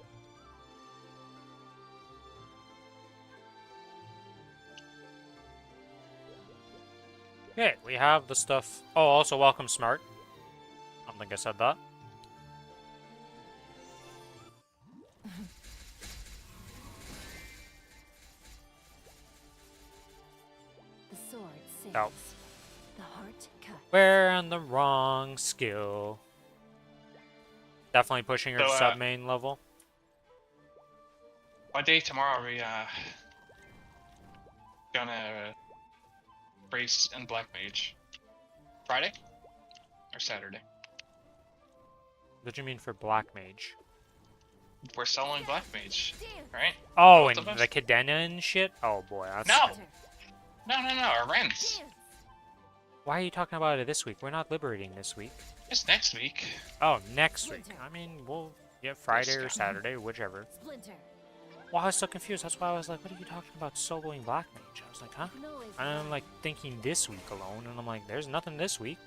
[SPEAKER 1] Okay, we have the stuff. Oh, also welcome, Smart. I don't think I said that.
[SPEAKER 2] The sword saves.
[SPEAKER 1] Oh.
[SPEAKER 2] The heart cuts.
[SPEAKER 1] We're on the wrong skill. Definitely pushing her
[SPEAKER 4] So,
[SPEAKER 1] to sub main level.
[SPEAKER 4] What day tomorrow are we gonna race in Black Mage? Friday? Or Saturday?
[SPEAKER 1] What do you mean for Black Mage?
[SPEAKER 4] We're soloing Black Mage,
[SPEAKER 2] Dude.
[SPEAKER 4] right?
[SPEAKER 1] Oh,
[SPEAKER 4] Both
[SPEAKER 1] and
[SPEAKER 4] of us?
[SPEAKER 1] the Cadena and shit? Oh boy, that's...
[SPEAKER 4] No!
[SPEAKER 2] Splinter.
[SPEAKER 4] No, our Rens.
[SPEAKER 2] Dude.
[SPEAKER 1] Why are you talking about it this week? We're not liberating this week.
[SPEAKER 4] It's next week.
[SPEAKER 1] Oh, next week.
[SPEAKER 2] Splinter.
[SPEAKER 1] I mean, we'll get Friday or
[SPEAKER 4] Yes,
[SPEAKER 1] Saturday, whichever.
[SPEAKER 2] Splinter.
[SPEAKER 1] Well, I was so confused. That's why I was like, what are you talking about soloing Black Mage? I was like, huh?
[SPEAKER 2] You can always
[SPEAKER 1] And I'm
[SPEAKER 2] run.
[SPEAKER 1] like thinking this week alone, and I'm like, there's nothing this week.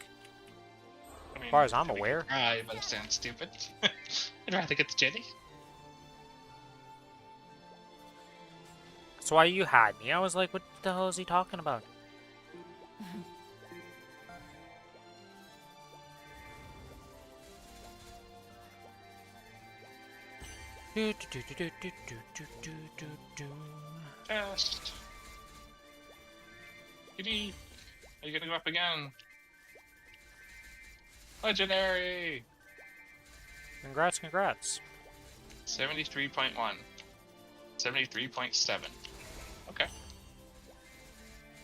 [SPEAKER 4] I mean,
[SPEAKER 1] As far as I'm
[SPEAKER 4] we can
[SPEAKER 1] aware.
[SPEAKER 4] try, but it sounds stupid. I'd rather get the Jenny.
[SPEAKER 1] That's why you had me. I was like, what the hell is he talking about? Do, do, do, do, do, do, do, do, do, do.
[SPEAKER 4] Just. Kitty, are you gonna go up again? Legendary!
[SPEAKER 1] Congrats, congrats.
[SPEAKER 4] 73.1. 73.7. Okay.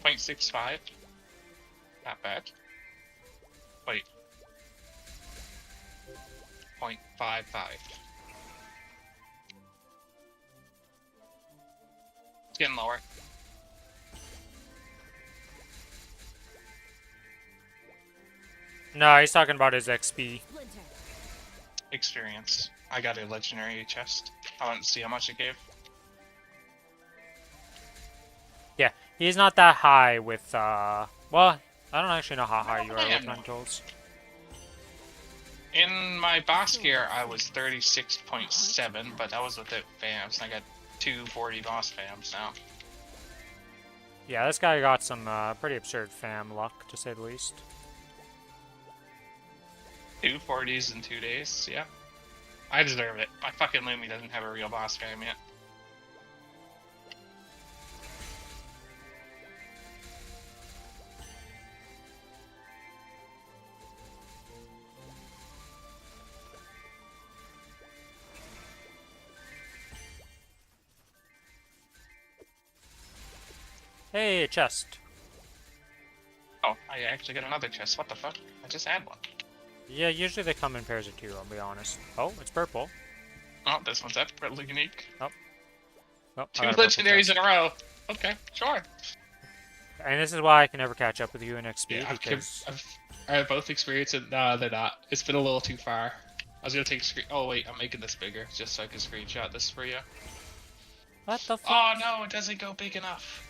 [SPEAKER 4] 0.65. Not bad. Wait. 0.55. It's getting lower.
[SPEAKER 1] No, he's talking about his XP.
[SPEAKER 2] Splinter.
[SPEAKER 4] Experience. I got a legendary chest. I want to see how much it gave.
[SPEAKER 1] Yeah, he's not that high with, well, I don't actually know how high you are
[SPEAKER 4] I
[SPEAKER 1] with
[SPEAKER 4] am.
[SPEAKER 1] Nunchucks.
[SPEAKER 4] In my boss gear, I was 36.7, but that was without fams. I got 240 boss fams now.
[SPEAKER 1] Yeah, this guy got some pretty absurd fam luck, to say the least.
[SPEAKER 4] 240s in 2 days, yeah. I deserve it. My fucking Lumi doesn't have a real boss fam yet.
[SPEAKER 1] Hey, chest.
[SPEAKER 4] Oh, I actually got another chest. What the fuck? I just had one.
[SPEAKER 1] Yeah, usually they come in pairs of two, I'll be honest. Oh, it's purple.
[SPEAKER 4] Oh, this one's separately unique.
[SPEAKER 1] Oh, I
[SPEAKER 4] Two
[SPEAKER 1] got a purple
[SPEAKER 4] legendaries
[SPEAKER 1] chest.
[SPEAKER 4] in a row. Okay, sure.
[SPEAKER 1] And this is why I can never catch up with you in XP,
[SPEAKER 3] Yeah,
[SPEAKER 1] because...
[SPEAKER 3] I have both experienced it. No, they're not. It's been a little too far. I was gonna take a screen. Oh wait, I'm making this bigger just so I can screenshot this for you.
[SPEAKER 1] What the fuck?
[SPEAKER 4] Oh no, it doesn't go big enough.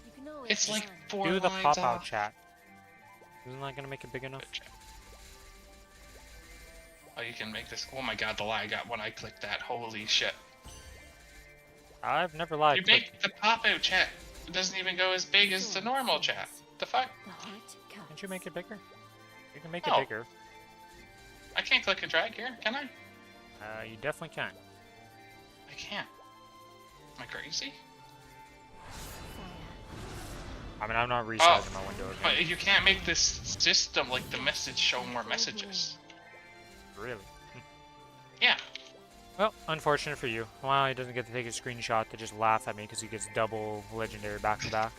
[SPEAKER 2] You can always
[SPEAKER 4] It's like
[SPEAKER 2] run.
[SPEAKER 4] 4
[SPEAKER 1] Do the
[SPEAKER 4] lines
[SPEAKER 1] pop-out
[SPEAKER 4] off.
[SPEAKER 1] chat. Isn't that gonna make it big enough?
[SPEAKER 4] Oh, you can make this. Oh my god, the lie I got when I clicked that. Holy shit.
[SPEAKER 1] I've never lied.
[SPEAKER 4] You make the pop-out chat. It doesn't even go as big as the normal chat. The fuck?
[SPEAKER 2] The heart cuts.
[SPEAKER 1] Can't you make it bigger? You can make
[SPEAKER 4] No.
[SPEAKER 1] it bigger.
[SPEAKER 4] I can't click and drag here, can I?
[SPEAKER 1] You definitely can.
[SPEAKER 4] I can't. Am I crazy?
[SPEAKER 1] I mean, I'm not resizing my window again.
[SPEAKER 4] But you can't make this system like the message show more messages.
[SPEAKER 1] Really?
[SPEAKER 4] Yeah.
[SPEAKER 1] Well, unfortunate for you. Well, he doesn't get to take a screenshot to just laugh at me because he gets double legendary back to back.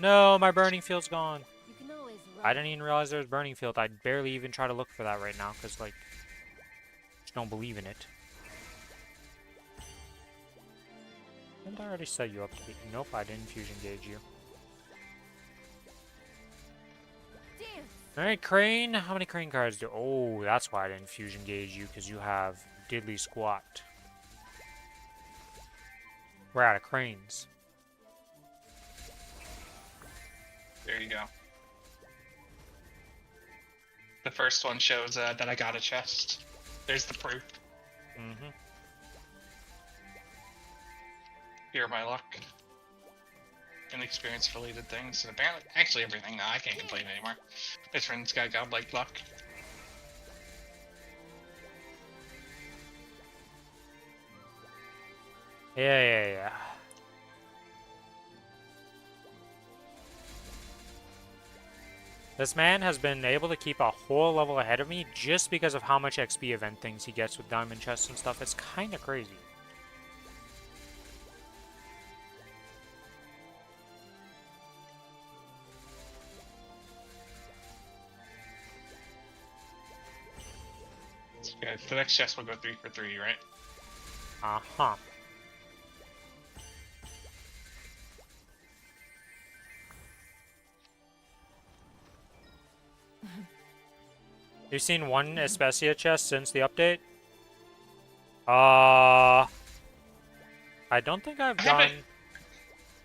[SPEAKER 1] No, my burning field's gone.
[SPEAKER 2] You can always run.
[SPEAKER 1] I didn't even realize there was burning field. I'd barely even try to look for that right now because, like, just don't believe in it. Didn't I already set you up to be? Nope, I didn't fusion gauge you.
[SPEAKER 2] Dude.
[SPEAKER 1] Alright, Crane. How many Crane cards do... Oh, that's why I didn't fusion gauge you, because you have Diddly Squat. We're out of Cranes.
[SPEAKER 4] There you go. The first one shows that I got a chest. There's the proof.
[SPEAKER 1] Mm-hmm.
[SPEAKER 4] Here are my luck. And experience-related things. And apparently, actually everything. Now I can't complain anymore. This friend's got godlike luck.
[SPEAKER 1] Yeah. This man has been able to keep a whole level ahead of me just because of how much XP event things he gets with diamond chests and stuff. It's kind of crazy.
[SPEAKER 4] Okay, the next chest will go 3 for 3, right?
[SPEAKER 1] Uh-huh. You've seen one Especia chest since the update? I don't think I've gone...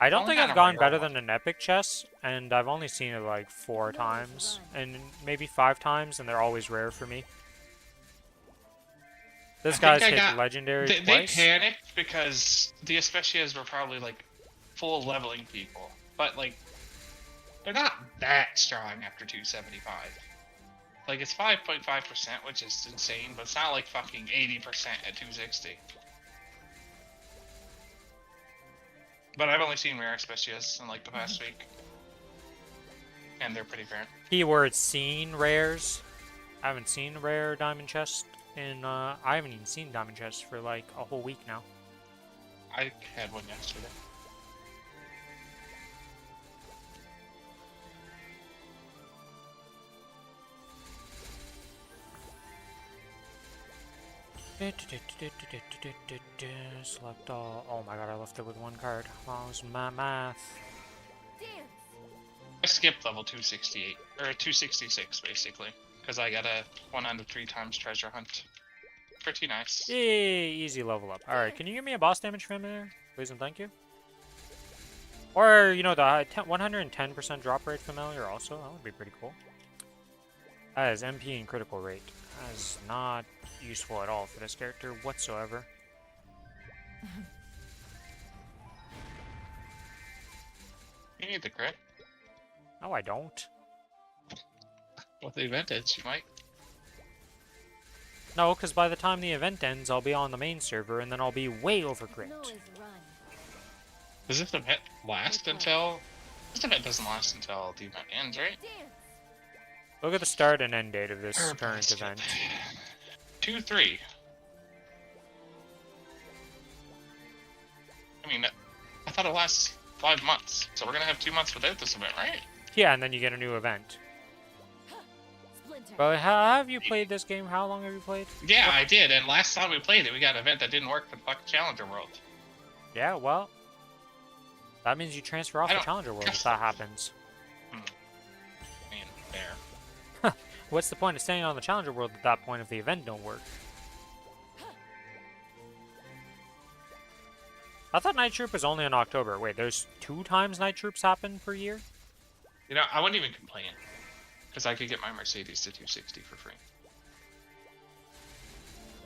[SPEAKER 1] I don't think I've gone better than an epic chest, and I've only seen it like 4 times, and maybe 5 times, and they're always rare for me. This guy's hit legendary
[SPEAKER 4] They
[SPEAKER 1] twice.
[SPEAKER 4] panicked because the Especias were probably like full leveling people, but like they're not that strong after 275. Like it's 5.5%, which is insane, but it's not like fucking 80% at 260. But I've only seen rare Especias in like the past week, and they're pretty rare.
[SPEAKER 1] Keyword seen rares. I haven't seen rare diamond chest in I haven't even seen diamond chests for like a whole week now.
[SPEAKER 4] I had one yesterday.
[SPEAKER 1] Select all. Oh my god, I left it with 1 card. How's my math?
[SPEAKER 4] I skipped level 268 or 266 basically because I got a 1 out of 3 times treasure hunt. Pretty nice.
[SPEAKER 1] Yay, easy level up. Alright, can you give me a boss damage familiar? Please and thank you. Or, you know, the 110% drop rate familiar also. That would be pretty cool. That is MP and critical rate. That is not useful at all for this character whatsoever.
[SPEAKER 4] You need the crit.
[SPEAKER 1] No, I don't.
[SPEAKER 4] With the advantage, you might.
[SPEAKER 1] No, because by the time the event ends, I'll be on the main server, and then I'll be way over crit.
[SPEAKER 4] Does this event last until... This event doesn't last until the event ends, right?
[SPEAKER 1] Look at the start and end date of this current event.
[SPEAKER 4] 2-3. I mean, I thought it lasts 5 months, so we're gonna have 2 months without this event, right?
[SPEAKER 1] Yeah, and then you get a new event. But have you played this game? How long have you played?
[SPEAKER 4] Yeah, I did, and last time we played it, we got an event that didn't work for the fucking Challenger World.
[SPEAKER 1] Yeah, well... That means you transfer off the Challenger World if that happens.
[SPEAKER 4] I mean, fair.
[SPEAKER 1] What's the point of staying on the Challenger World at that point if the event don't work? I thought Night Troop was only in October. Wait, there's 2 times Night Troops happen per year?
[SPEAKER 4] You know, I wouldn't even complain. Because I could get my Mercedes to 260 for free.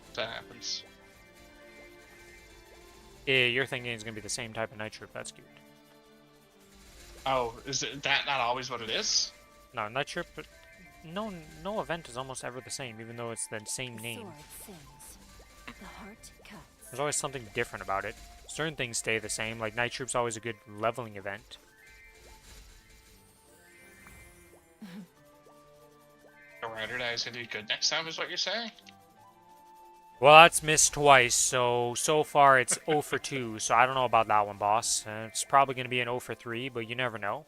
[SPEAKER 4] If that happens.
[SPEAKER 1] Yeah, you're thinking it's going to be the same type of Night Troop. That's cute.
[SPEAKER 4] Oh, is that not always what it is?
[SPEAKER 1] No, Night Troop... No event is almost ever the same, even though it's the same name. There's always something different about it. Certain things stay the same, like Night Troop's always a good leveling event.
[SPEAKER 4] The Rider Die is going to be good next time, is what you're saying?
[SPEAKER 1] Well, that's missed twice, so far it's 0 for 2, so I don't know about that one, boss. It's probably going to be an 0 for 3, but you never know.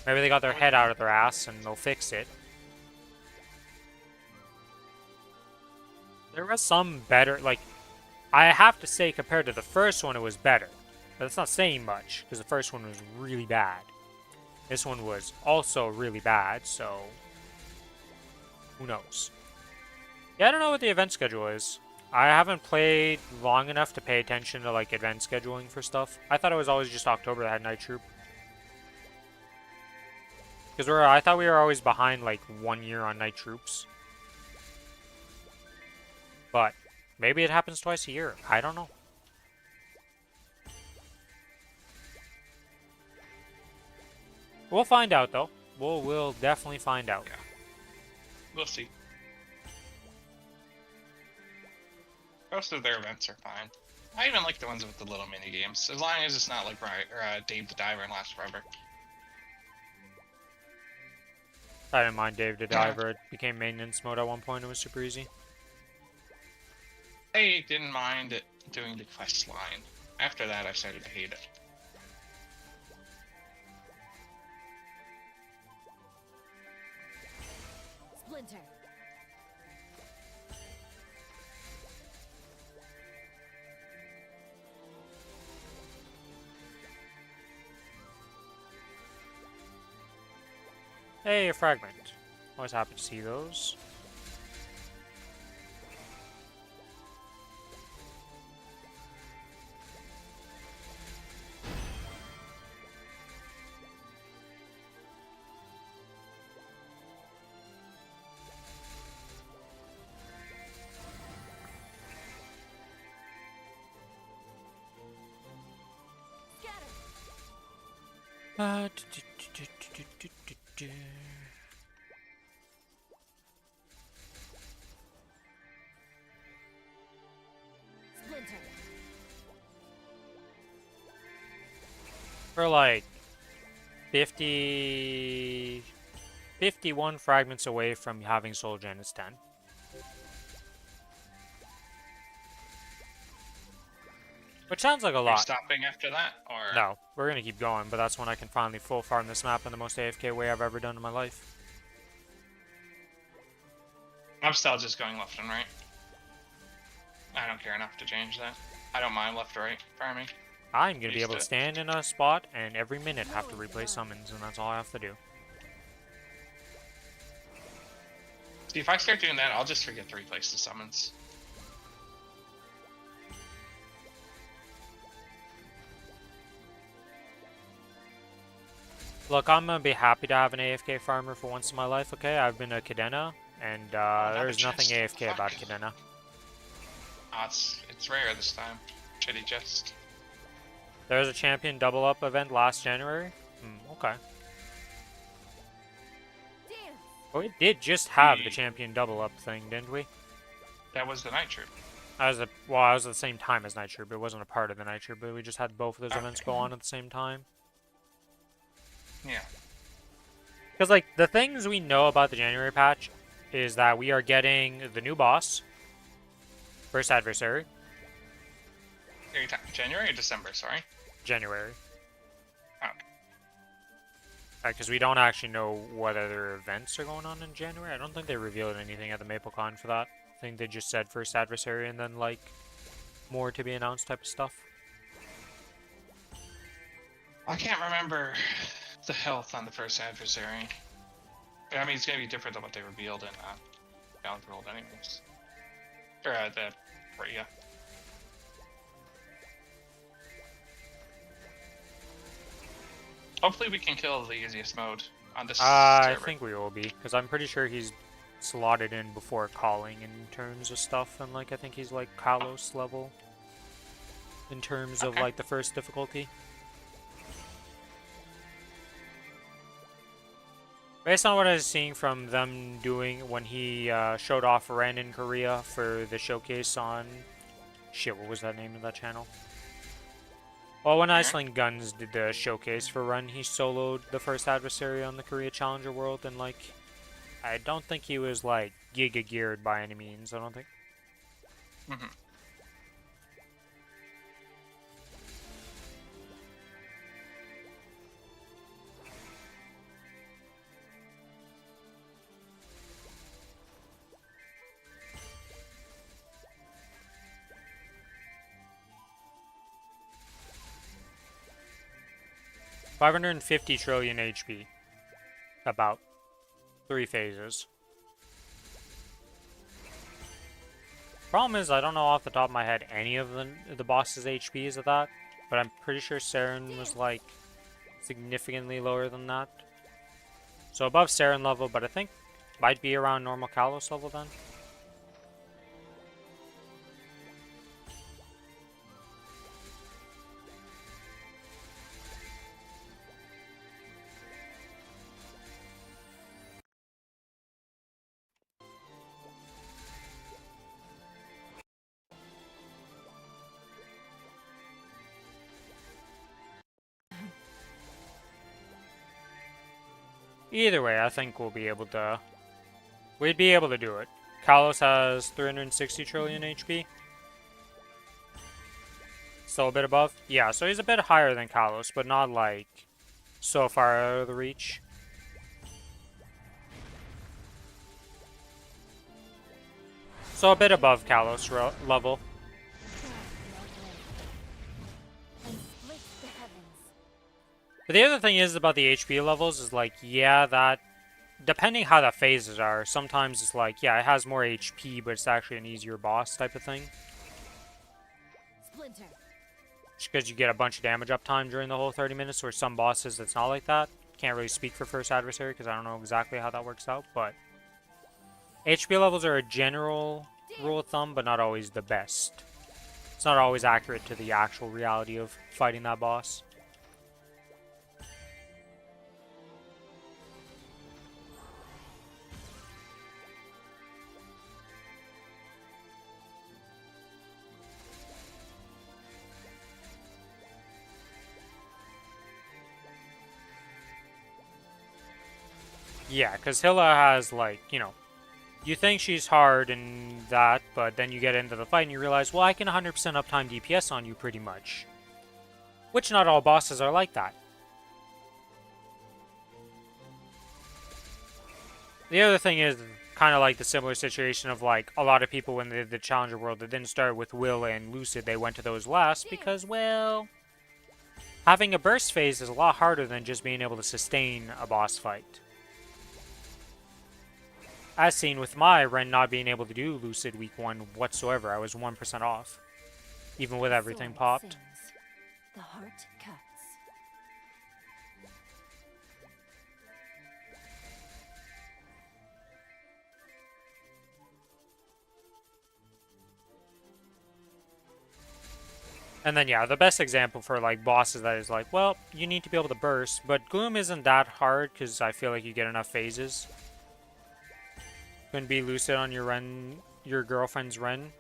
[SPEAKER 1] Maybe they got their head out of their ass and they'll fix it. There was some better, like, I have to say compared to the first one it was better. But that's not saying much, because the first one was really bad. This one was also really bad, so who knows. Yeah, I don't know what the event schedule is. I haven't played long enough to pay attention to, like, event scheduling for stuff. I thought it was always just October that had Night Troop. Because I thought we were always behind like 1 year on night troops. But maybe it happens twice a year. I don't know. We'll find out though. We'll definitely find out.
[SPEAKER 4] Yeah. We'll see. Most of their events are fine. I even like the ones with the little mini games, as long as it's not like Dave the Diver and Last Forever.
[SPEAKER 1] I didn't mind Dave the Diver. It became maintenance mode at one point. It was super easy.
[SPEAKER 4] I didn't mind it doing the quest line. After that, I started to hate it.
[SPEAKER 2] Splinter.
[SPEAKER 1] Hey, a fragment. Always happy to see those.
[SPEAKER 2] Scatter. Splinter.
[SPEAKER 1] We're like 51 fragments away from having Soul Janus 10. Which sounds like a
[SPEAKER 4] Are you
[SPEAKER 1] lot.
[SPEAKER 4] stopping after that, or
[SPEAKER 1] No, we're gonna keep going, but that's when I can finally full farm this map in the most AFK way I've ever done in my life.
[SPEAKER 4] I'm still just going left and right. I don't care enough to change that. I don't mind left or right farming.
[SPEAKER 1] I'm gonna be
[SPEAKER 4] Used
[SPEAKER 1] able to
[SPEAKER 4] to.
[SPEAKER 1] stand in a spot and every minute have to replay summons, and that's all I have to do.
[SPEAKER 4] See, if I start doing that, I'll just forget to replace the summons.
[SPEAKER 1] Look, I'm gonna be happy to have an AFK farmer for once in my life, okay? I've been a Cadena, and there's nothing
[SPEAKER 4] chest.
[SPEAKER 1] AFK about a
[SPEAKER 4] Fuck.
[SPEAKER 1] Cadena.
[SPEAKER 4] It's rare this time. Shitty chest.
[SPEAKER 1] There was a champion double up event last January. Okay.
[SPEAKER 2] Dance.
[SPEAKER 1] Oh, we did just have the champion double up thing, didn't we?
[SPEAKER 4] That was the night troop.
[SPEAKER 1] I was at the same time as Night Troop. It wasn't a part of the Night Troop, but we just had both of those events go on at the same time.
[SPEAKER 4] Yeah.
[SPEAKER 1] Because, like, the things we know about the January patch is that we are getting the new boss, first adversary,
[SPEAKER 4] January or December, sorry?
[SPEAKER 1] January.
[SPEAKER 4] Oh.
[SPEAKER 1] Because we don't actually know what other events are going on in January. I don't think they revealed anything at the MapleCon for that. I think they just said first adversary and then, like, more to be announced type of stuff.
[SPEAKER 4] I can't remember the health on the first adversary. I mean, it's gonna be different than what they revealed in Beyond World anyways. Or yeah. Hopefully we can kill the easiest mode on this
[SPEAKER 1] I
[SPEAKER 4] server.
[SPEAKER 1] think we will be, because I'm pretty sure he's slotted in before calling in terms of stuff, and like I think he's like Kalos level in terms of
[SPEAKER 4] Okay.
[SPEAKER 1] like the first difficulty. Based on what I was seeing from them doing when he showed off Ren in Korea for the showcase on... Shit, what was that name of that channel? Well, when Iceland Guns did the showcase for Ren, he soloed the first adversary on the Korea Challenger World, and like... I don't think he was like giga geared by any means, I don't think.
[SPEAKER 4] Mhm.
[SPEAKER 1] 550 trillion HP. About 3 phases. Problem is, I don't know off the top of my head any of the boss's HPs of that, but I'm pretty sure Saren was like significantly lower than that. So above Saren level, but I think might be around normal Kalos level then. Either way, I think we'd be able to do it. Kalos has 360 trillion HP. Still a bit above? Yeah, so he's a bit higher than Kalos, but not like so far out of the reach. So a bit above Kalos level. But the other thing is about the HP levels is like, yeah, that depending how the phases are, sometimes it's like, yeah, it has more HP, but it's actually an easier boss type of thing.
[SPEAKER 2] Splinter.
[SPEAKER 1] Just because you get a bunch of damage uptime during the whole 30 minutes, or some bosses it's not like that. Can't really speak for first adversary because I don't know exactly how that works out, but HP levels are a general rule of thumb, but not always the best. It's not always accurate to the actual reality of fighting that boss. Yeah, because Hilla has, like, you know, you think she's hard and that, but then you get into the fight and you realize, well, I can 100% uptime DPS on you pretty much. Which not all bosses are like that. The other thing is kind of like the similar situation of, like, a lot of people when they did the Challenger World that didn't start with Will and Lucid, they went to those last because, well, having a burst phase is a lot harder than just being able to sustain a boss fight. As seen with my Ren not being able to do Lucid week 1 whatsoever, I was 1% off. Even with everything popped.
[SPEAKER 2] Sings. The heart cuts.
[SPEAKER 1] And then yeah, the best example for like bosses that is like, well, you need to be able to burst, but Gloom isn't that hard because I feel like you get enough phases. Couldn't be Lucid on your Ren, your girlfriend's Ren.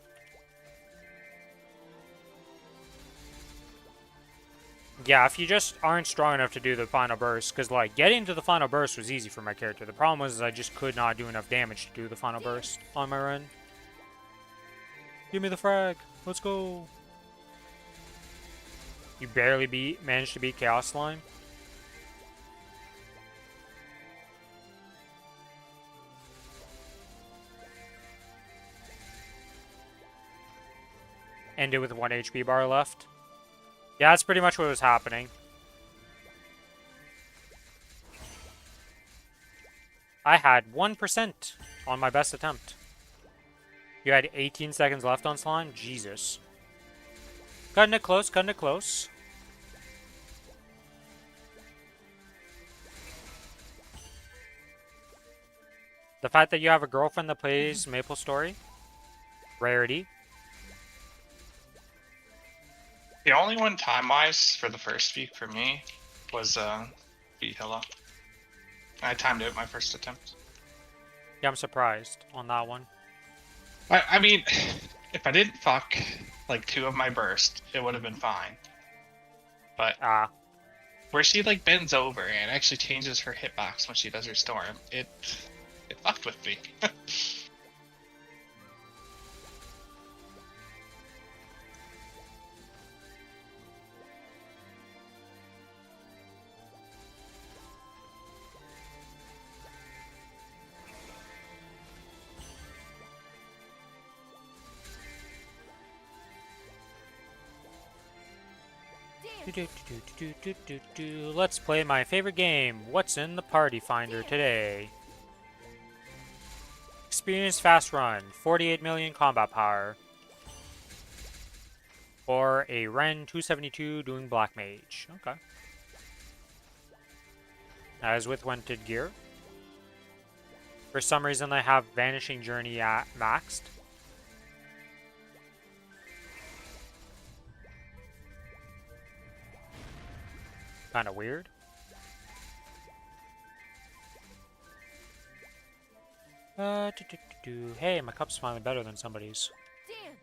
[SPEAKER 1] Yeah, if you just aren't strong enough to do the final burst, because like getting to the final burst was easy for my character. The problem was I just could not do enough damage to do the final burst on my Ren. Give me the frag. Let's go. You barely managed to beat Chaos Slime. Ended with 1 HP bar left. Yeah, that's pretty much what was happening. I had 1% on my best attempt. You had 18 seconds left on Slime? Jesus. Cutting it close, cutting it close. The fact that you have a girlfriend that plays Maplestory. Rarity.
[SPEAKER 4] The only one time-wise for the first week for me was beat Hilla. I timed it my first attempt.
[SPEAKER 1] Yeah, I'm surprised on that one.
[SPEAKER 4] I mean, if I didn't fuck like 2 of my burst, it would have been fine. But where she like bends over and actually changes her hitbox when she does her storm, it fucked with me.
[SPEAKER 1] Let's play my favorite game. What's in the Party Finder today? Experience fast run. 48 million combat power. Or a Ren 272 doing Black Mage. Okay. As with Wented gear. For some reason, I have Vanishing Journey maxed. Kind of weird. Hey, my cup's finally better than somebody's.
[SPEAKER 2] Dance.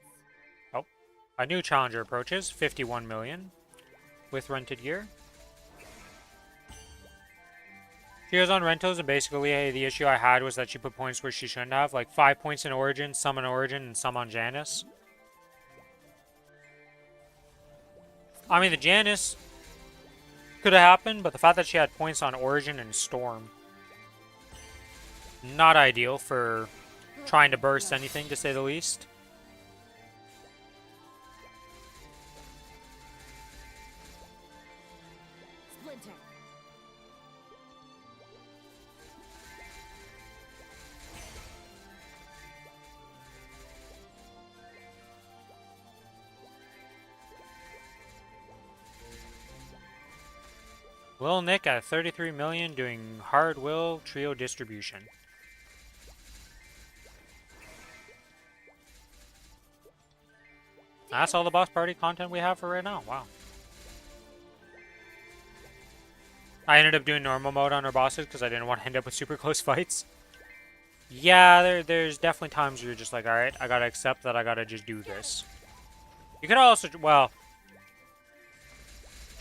[SPEAKER 1] Oh, a new challenger approaches, 51 million with rented gear. She was on rentals, and basically the issue I had was that she put points where she shouldn't have, like 5 points in Origin, some in Origin, and some on Janice. I mean, the Janice could have happened, but the fact that she had points on Origin and Storm, not ideal for trying to burst anything, to say the least.
[SPEAKER 2] Splinter.
[SPEAKER 1] Will Nick at 33 million doing hard will trio distribution. That's all the boss party content we have for right now. Wow. I ended up doing normal mode on our bosses because I didn't want to end up with super close fights. Yeah, there's definitely times where you're just like, alright, I gotta accept that I gotta just do this. You could also, well,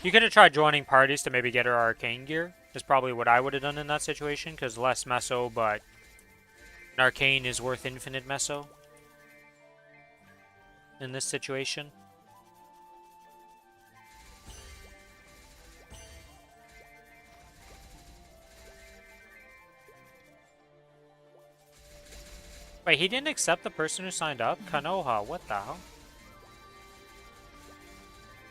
[SPEAKER 1] you could have tried joining parties to maybe get her arcane gear. Is probably what I would have done in that situation, because less meso, but an arcane is worth infinite meso in this situation. Wait, he didn't accept the person who signed up? Kanoha, what the hell?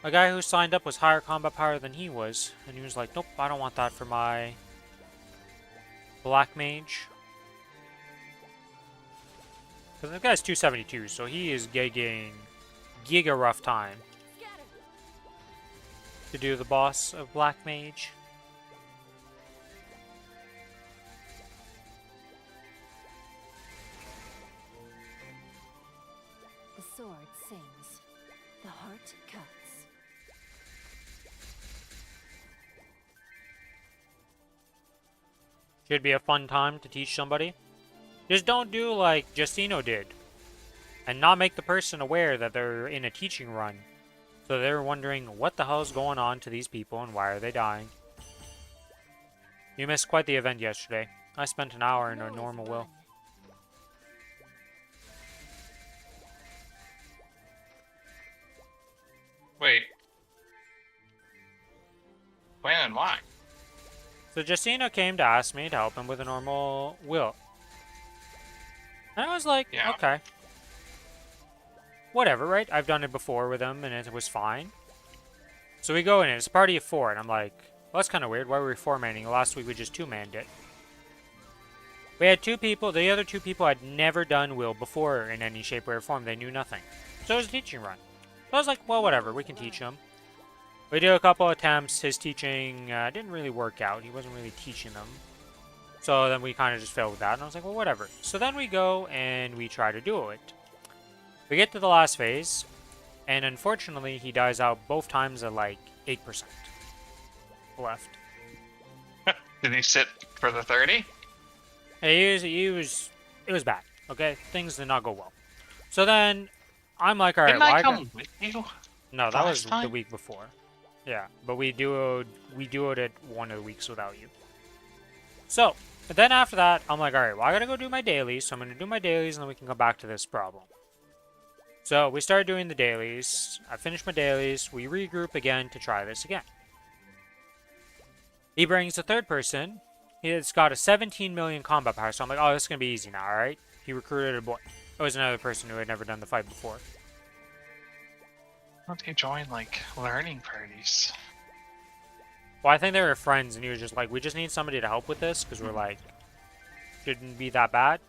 [SPEAKER 1] A guy who signed up was higher combat power than he was, and he was like, nope, I don't want that for my black mage. Because this guy's 272, so he is gigging giga rough time
[SPEAKER 2] Scatter.
[SPEAKER 1] to do the boss of black mage.
[SPEAKER 2] The sword sings. The heart cuts.
[SPEAKER 1] Should be a fun time to teach somebody. Just don't do like Justino did. And not make the person aware that they're in a teaching run. So they're wondering what the hell is going on to these people and why are they dying. You missed quite the event yesterday. I spent an hour in a
[SPEAKER 2] No
[SPEAKER 1] normal
[SPEAKER 2] is
[SPEAKER 1] will.
[SPEAKER 2] won.
[SPEAKER 4] Wait. When and why?
[SPEAKER 1] So Justino came to ask me to help him with a normal will. And I was like,
[SPEAKER 4] Yeah.
[SPEAKER 1] okay. Whatever, right? I've done it before with him and it was fine. So we go in, it's a party of 4, and I'm like, well, that's kind of weird. Why were we 4-manning? Last week we just 2-manned it. We had 2 people, the other 2 people had never done will before in any shape, way, or form. They knew nothing. So it was a teaching run. So I was like, well, whatever, we can teach him. We do a couple attempts. His teaching didn't really work out. He wasn't really teaching them. So then we kind of just failed with that. And I was like, well, whatever. So then we go and we try to do it. We get to the last phase. And unfortunately, he dies out both times at like 8% left.
[SPEAKER 4] Did he sit for the 30?
[SPEAKER 1] It was bad. Okay? Things did not go well. So then I'm like, all right,
[SPEAKER 4] Didn't
[SPEAKER 1] well,
[SPEAKER 4] I
[SPEAKER 1] I
[SPEAKER 4] come with you?
[SPEAKER 1] No, that was
[SPEAKER 4] last time?
[SPEAKER 1] the week before. Yeah, but we duoed it one of the weeks without you. So, then after that, I'm like, alright, well, I gotta go do my dailies, so I'm gonna do my dailies, and then we can come back to this problem. So, we started doing the dailies. I finished my dailies. We regroup again to try this again. He brings a third person. He's got a 17 million combat power, so I'm like, oh, this is gonna be easy now, alright? He recruited a boy. It was another person who had never done the fight before.
[SPEAKER 4] Why don't they join, like, learning parties?
[SPEAKER 1] Well, I think they were friends, and he was just like, we just need somebody to help with this, because we're like, shouldn't be that bad.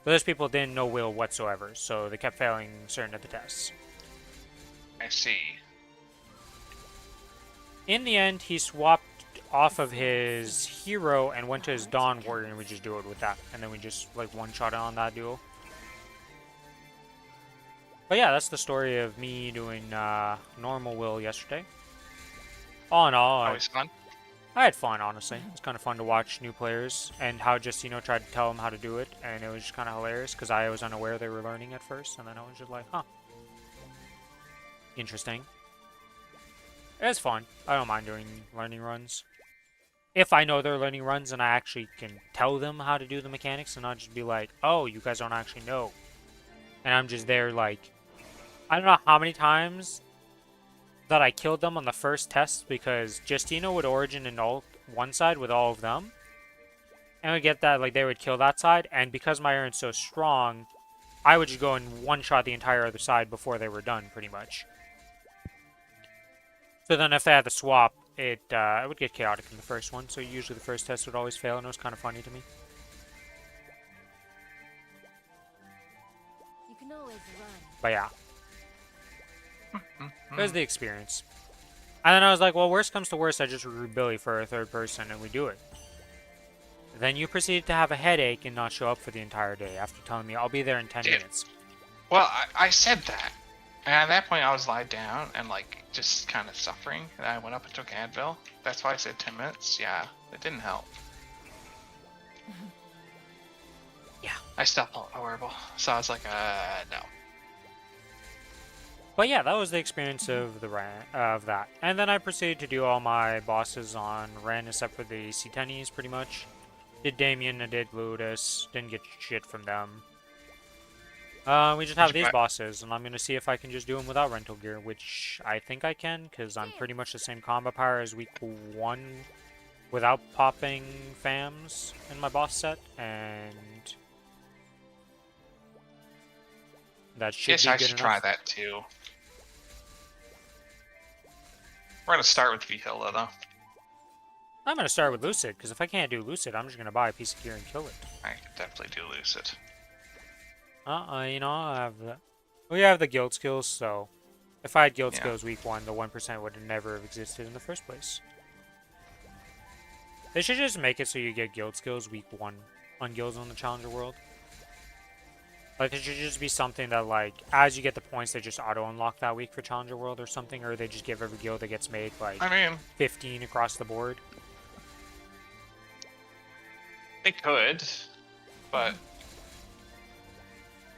[SPEAKER 1] But those people didn't know will whatsoever, so they kept failing certain of the tests.
[SPEAKER 4] I see.
[SPEAKER 1] In the end, he swapped off of his hero and went to his Dawn Warrior, and we just do it with that. And then we just, like, one-shot it on that duel. But yeah, that's the story of me doing normal will yesterday. All in all,
[SPEAKER 4] Always fun.
[SPEAKER 1] I had fun, honestly. It's kind of fun to watch new players and how Justino tried to tell them how to do it, and it was just kind of hilarious because I was unaware they were learning at first, and then I was just like, huh. Interesting. It's fun. I don't mind doing learning runs. If I know they're learning runs and I actually can tell them how to do the mechanics and not just be like, oh, you guys don't actually know. And I'm just there like, I don't know how many times that I killed them on the first test because Justino would origin and ult one side with all of them. And would get that, like, they would kill that side. And because my Aaron's so strong, I would just go and one-shot the entire other side before they were done, pretty much. So then if they had the swap, it would get chaotic in the first one. So usually the first test would always fail, and it was kind of funny to me.
[SPEAKER 2] You can always run.
[SPEAKER 1] But yeah. It was the experience. And then I was like, well, worst comes to worst, I just recruit Billy for a third person, and we do it. Then you proceeded to have a headache and not show up for the entire day after telling me I'll be there in 10 minutes.
[SPEAKER 4] Well, I said that. And at that point, I was lying down and, like, just kind of suffering. And I went up and took Advil. That's why I said 10 minutes. Yeah, it didn't help.
[SPEAKER 1] Yeah.
[SPEAKER 4] I still felt horrible. So I was like, no.
[SPEAKER 1] But yeah, that was the experience of that. And then I proceeded to do all my bosses on Ren except for the C10Es, pretty much. Did Damien, I did Ludus, didn't get shit from them. We just have these bosses, and I'm going to see if I can just do them without rental gear, which I think I can, because I'm pretty much the same combo power as week 1 without popping FAMs in my boss set, and that should
[SPEAKER 4] Yes,
[SPEAKER 1] be
[SPEAKER 4] I
[SPEAKER 1] good
[SPEAKER 4] should
[SPEAKER 1] enough.
[SPEAKER 4] try that too. We're going to start with Vihila, though.
[SPEAKER 1] I'm going to start with Lucid, because if I can't do Lucid, I'm just going to buy a piece of gear and kill it.
[SPEAKER 4] I could definitely do Lucid.
[SPEAKER 1] You know, we have the guild skills, so if I had guild
[SPEAKER 4] Yeah.
[SPEAKER 1] skills week 1, the 1% would have never have existed in the first place. They should just make it so you get guild skills week 1 on guilds on the Challenger World. Like, it should just be something that, like, as you get the points, they just auto-unlock that week for Challenger World or something, or they just give every guild that gets made, like,
[SPEAKER 4] I mean,
[SPEAKER 1] 15 across the board.
[SPEAKER 4] they could, but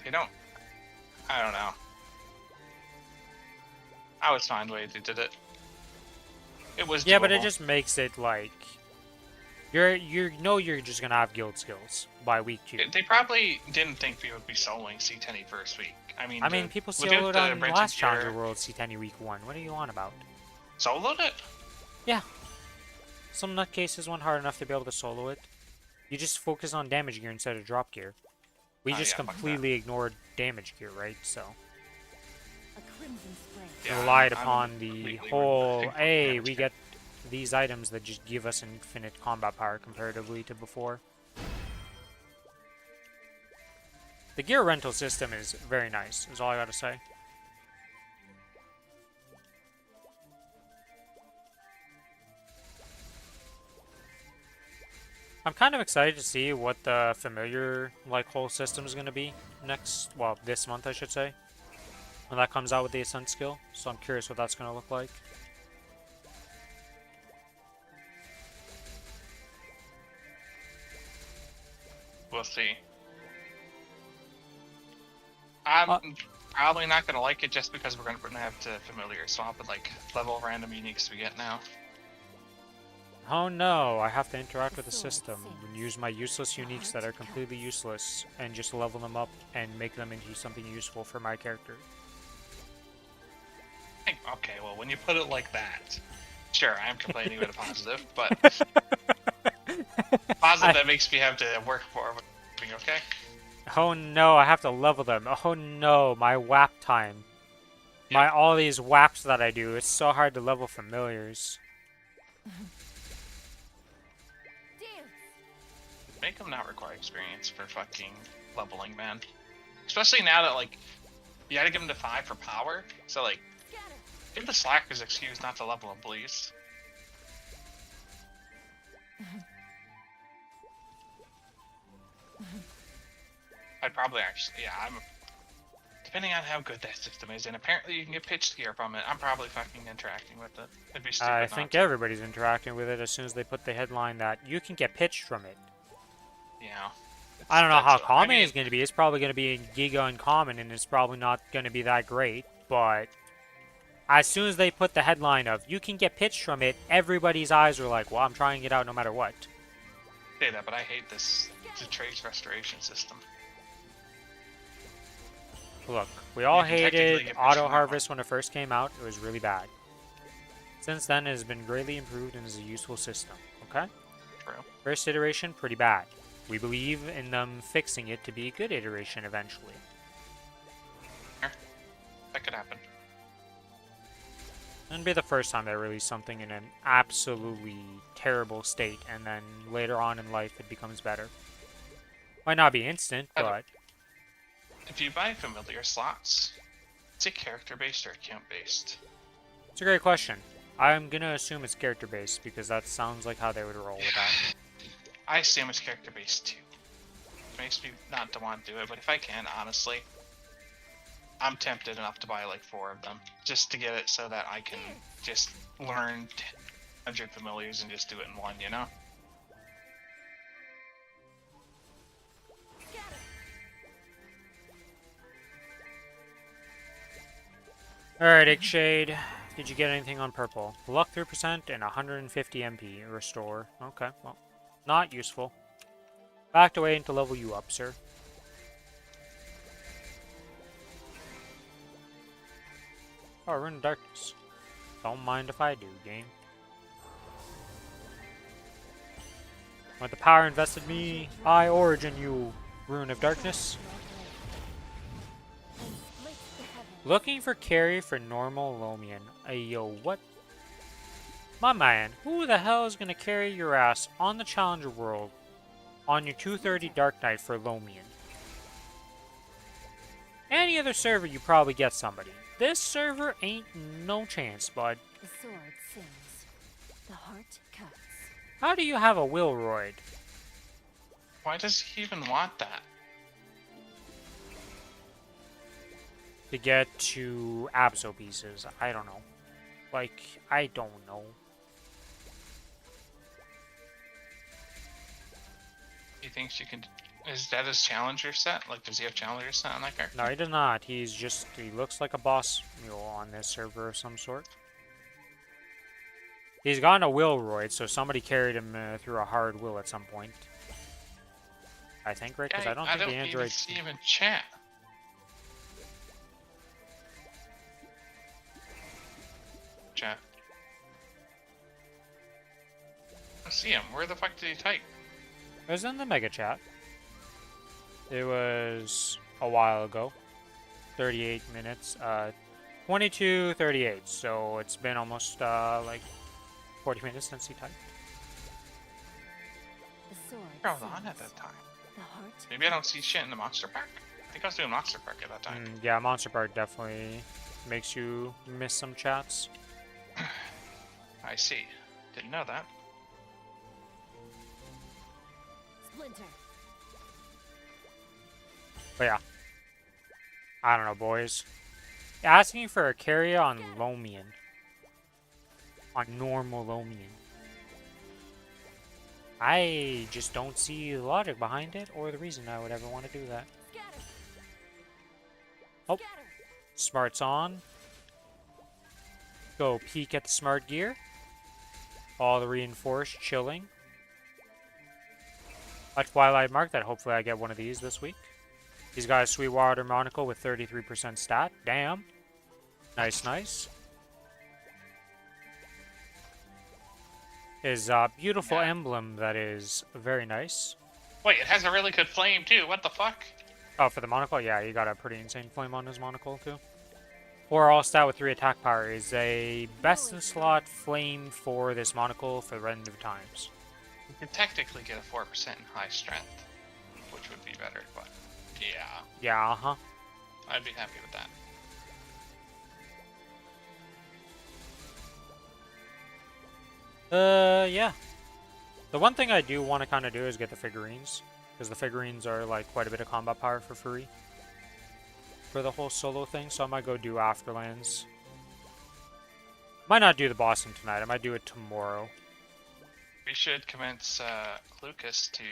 [SPEAKER 4] they don't. I don't know. I was fine the way they did it. It was
[SPEAKER 1] Yeah, but it
[SPEAKER 4] doable.
[SPEAKER 1] just makes it, like, you're just gonna have guild skills by week 2.
[SPEAKER 4] They probably didn't think we would be soloing C10 first week. I mean,
[SPEAKER 1] People
[SPEAKER 4] without
[SPEAKER 1] soloed
[SPEAKER 4] the
[SPEAKER 1] on
[SPEAKER 4] rented
[SPEAKER 1] last
[SPEAKER 4] gear-
[SPEAKER 1] Challenger World C10 week 1. What are you on about?
[SPEAKER 4] Soloed it?
[SPEAKER 1] Some nutcases weren't hard enough to be able to solo it. You just focus on damage gear instead of drop gear. We
[SPEAKER 4] Oh,
[SPEAKER 1] just
[SPEAKER 4] yeah, fuck that.
[SPEAKER 1] completely ignored damage gear, right? So
[SPEAKER 2] A crimson spray.
[SPEAKER 4] Yeah,
[SPEAKER 1] relied
[SPEAKER 4] I'm
[SPEAKER 1] upon the
[SPEAKER 4] completely
[SPEAKER 1] whole,
[SPEAKER 4] ignored
[SPEAKER 1] hey,
[SPEAKER 4] damage
[SPEAKER 1] we
[SPEAKER 4] gear.
[SPEAKER 1] get these items that just give us infinite combat power comparatively to before. The gear rental system is very nice, is all I gotta say. I'm kind of excited to see what the familiar, like, whole system is going to be this month, I should say. When that comes out with the Ascent skill. So I'm curious what that's going to look like.
[SPEAKER 4] We'll see. I'm probably not going to like it just because we're going to have to familiar swap with, like, level random uniques we get now.
[SPEAKER 1] Oh no, I have to interact with the system and use my useless uniques that are completely useless and just level them up and make them into something useful for my character.
[SPEAKER 4] Okay, well, when you put it like that, sure, I'm complaining about a positive, but positive that makes me have to work for it, okay?
[SPEAKER 1] Oh no, I have to level them. Oh no, my WAP time. All these WAPs that I do, it's so hard to level familiars.
[SPEAKER 4] Make them not require experience for fucking leveling, man. Especially now that, like, you gotta give them to 5 for power, so, like, give the Slackers excuse not to level them, please. I'd probably actually, yeah, I'm. Depending on how good that system is, and apparently you can get pitched gear from it, I'm probably fucking interacting with it. It'd be stupid
[SPEAKER 1] I
[SPEAKER 4] not
[SPEAKER 1] think
[SPEAKER 4] to.
[SPEAKER 1] everybody's interacting with it as soon as they put the headline that you can get pitched from it.
[SPEAKER 4] Yeah.
[SPEAKER 1] I don't know how
[SPEAKER 4] I
[SPEAKER 1] common
[SPEAKER 4] mean,
[SPEAKER 1] it's going to be. It's probably going to be giga uncommon, and it's probably not going to be that great. But as soon as they put the headline of you can get pitched from it, everybody's eyes are like, well, I'm trying it out no matter what.
[SPEAKER 4] say that, but I hate this the trace restoration system.
[SPEAKER 1] Look, we all
[SPEAKER 4] You can technically
[SPEAKER 1] hated
[SPEAKER 4] get pitched
[SPEAKER 1] auto
[SPEAKER 4] from that
[SPEAKER 1] harvest when it first came out. It was really bad. Since then, it has been greatly improved and is a useful system. Okay?
[SPEAKER 4] True.
[SPEAKER 1] First iteration, pretty bad. We believe in them fixing it to be a good iteration eventually.
[SPEAKER 4] That could happen.
[SPEAKER 1] It'd be the first time they release something in an absolutely terrible state, and then later on in life it becomes better. Might not be instant, but
[SPEAKER 4] If you buy familiar slots, is it character-based or account-based?
[SPEAKER 1] it's a great question. I'm gonna assume it's character-based because that sounds like how they would roll with that.
[SPEAKER 4] I assume it's character-based too. Makes me not to want to do it, but if I can, honestly, I'm tempted enough to buy like 4 of them just to get it so that I can just learn 100 familiars and just do it in one, you know?
[SPEAKER 1] Alright, Ixshade. Did you get anything on purple? Luck 3% and 150 MP restore. Okay, well, not useful. Backed away to level you up, sir. Oh, Rune of Darkness. Don't mind if I do, game. With the power invested me, I origin you, Rune of Darkness. Looking for carry for normal Lomian. Ayo, what? My man, who the hell is gonna carry your ass on the Challenger World on your 230 Dark Knight for Lomian? Any other server, you probably get somebody. This server ain't no chance, bud.
[SPEAKER 2] The sword sings. The heart cuts.
[SPEAKER 1] How do you have a Wilroyd?
[SPEAKER 4] Why does he even want that?
[SPEAKER 1] To get to Abso pieces? I don't know. Like, I don't know.
[SPEAKER 4] He thinks you can... Is that his challenger set? Like, does he have challenger set on that character?
[SPEAKER 1] No, he does not. He looks like a boss mule on this server of some sort. He's gotten a Wilroyd, so somebody carried him through a hard will at some point. I think, right? Because I don't think the
[SPEAKER 4] even
[SPEAKER 1] android...
[SPEAKER 4] see him in chat. Chat. I see him. Where the fuck did he type?
[SPEAKER 1] It was in the mega chat. It was a while ago. 38 minutes. 22:38. So it's been almost like 40 minutes since he typed.
[SPEAKER 2] The sword
[SPEAKER 4] I was on
[SPEAKER 2] sings.
[SPEAKER 4] at that time.
[SPEAKER 2] The heart
[SPEAKER 4] Maybe I don't see shit in the monster park. I think I was doing monster park at that time.
[SPEAKER 1] Yeah, Monster Park definitely makes you miss some chats.
[SPEAKER 4] I see. Didn't know that.
[SPEAKER 2] splinter.
[SPEAKER 1] But yeah. I don't know, boys. Asking for a carry on Lomian. On normal Lomian. I just don't see the logic behind it or the reason I would ever want to do that.
[SPEAKER 2] Scatter.
[SPEAKER 1] Oh.
[SPEAKER 2] Scatter.
[SPEAKER 1] Smart's on. Go peek at the smart gear. All the reinforced, chilling. A Twilight Mark that hopefully I get one of these this week. He's got a Sweetwater Monocle with 33% stat. Damn. Nice, nice. His beautiful emblem that is very nice.
[SPEAKER 4] Wait, it has a really good flame too. What the fuck?
[SPEAKER 1] Oh, for the monocle? Yeah, he got a pretty insane flame on his monocle too. 4 all stat with 3 attack power is a best in slot flame for this monocle for the end of times.
[SPEAKER 4] You can technically get a 4% in high strength, which would be better, but yeah,
[SPEAKER 1] Yeah, uh-huh.
[SPEAKER 4] I'd be happy with that.
[SPEAKER 1] Yeah. The one thing I do want to kind of do is get the figurines, because the figurines are like quite a bit of combat power for free for the whole solo thing. So I might go do Afterlands. Might not do the boss tonight. I might do it tomorrow.
[SPEAKER 4] We should convince Lucas to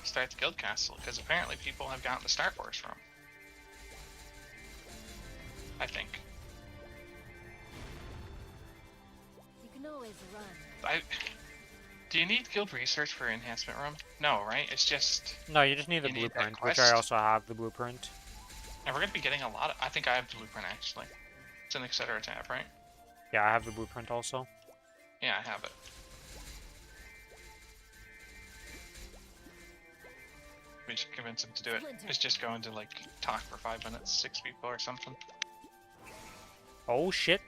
[SPEAKER 4] start the guild castle, because apparently people have gotten the Star Force from. I think.
[SPEAKER 2] You can always run.
[SPEAKER 4] Do you need guild research for enhancement room? No, right? It's just.
[SPEAKER 1] No, you just need the
[SPEAKER 4] You need that
[SPEAKER 1] blueprint, which
[SPEAKER 4] quest?
[SPEAKER 1] I also have the blueprint.
[SPEAKER 4] And we're gonna be getting a lot of. I think I have the blueprint actually. It's in the etc. tab, right?
[SPEAKER 1] Yeah, I have the blueprint also.
[SPEAKER 4] Yeah, I have it. We should convince him to do it. It's just going to like talk for 5 minutes, 6 people or something.
[SPEAKER 1] Oh shit.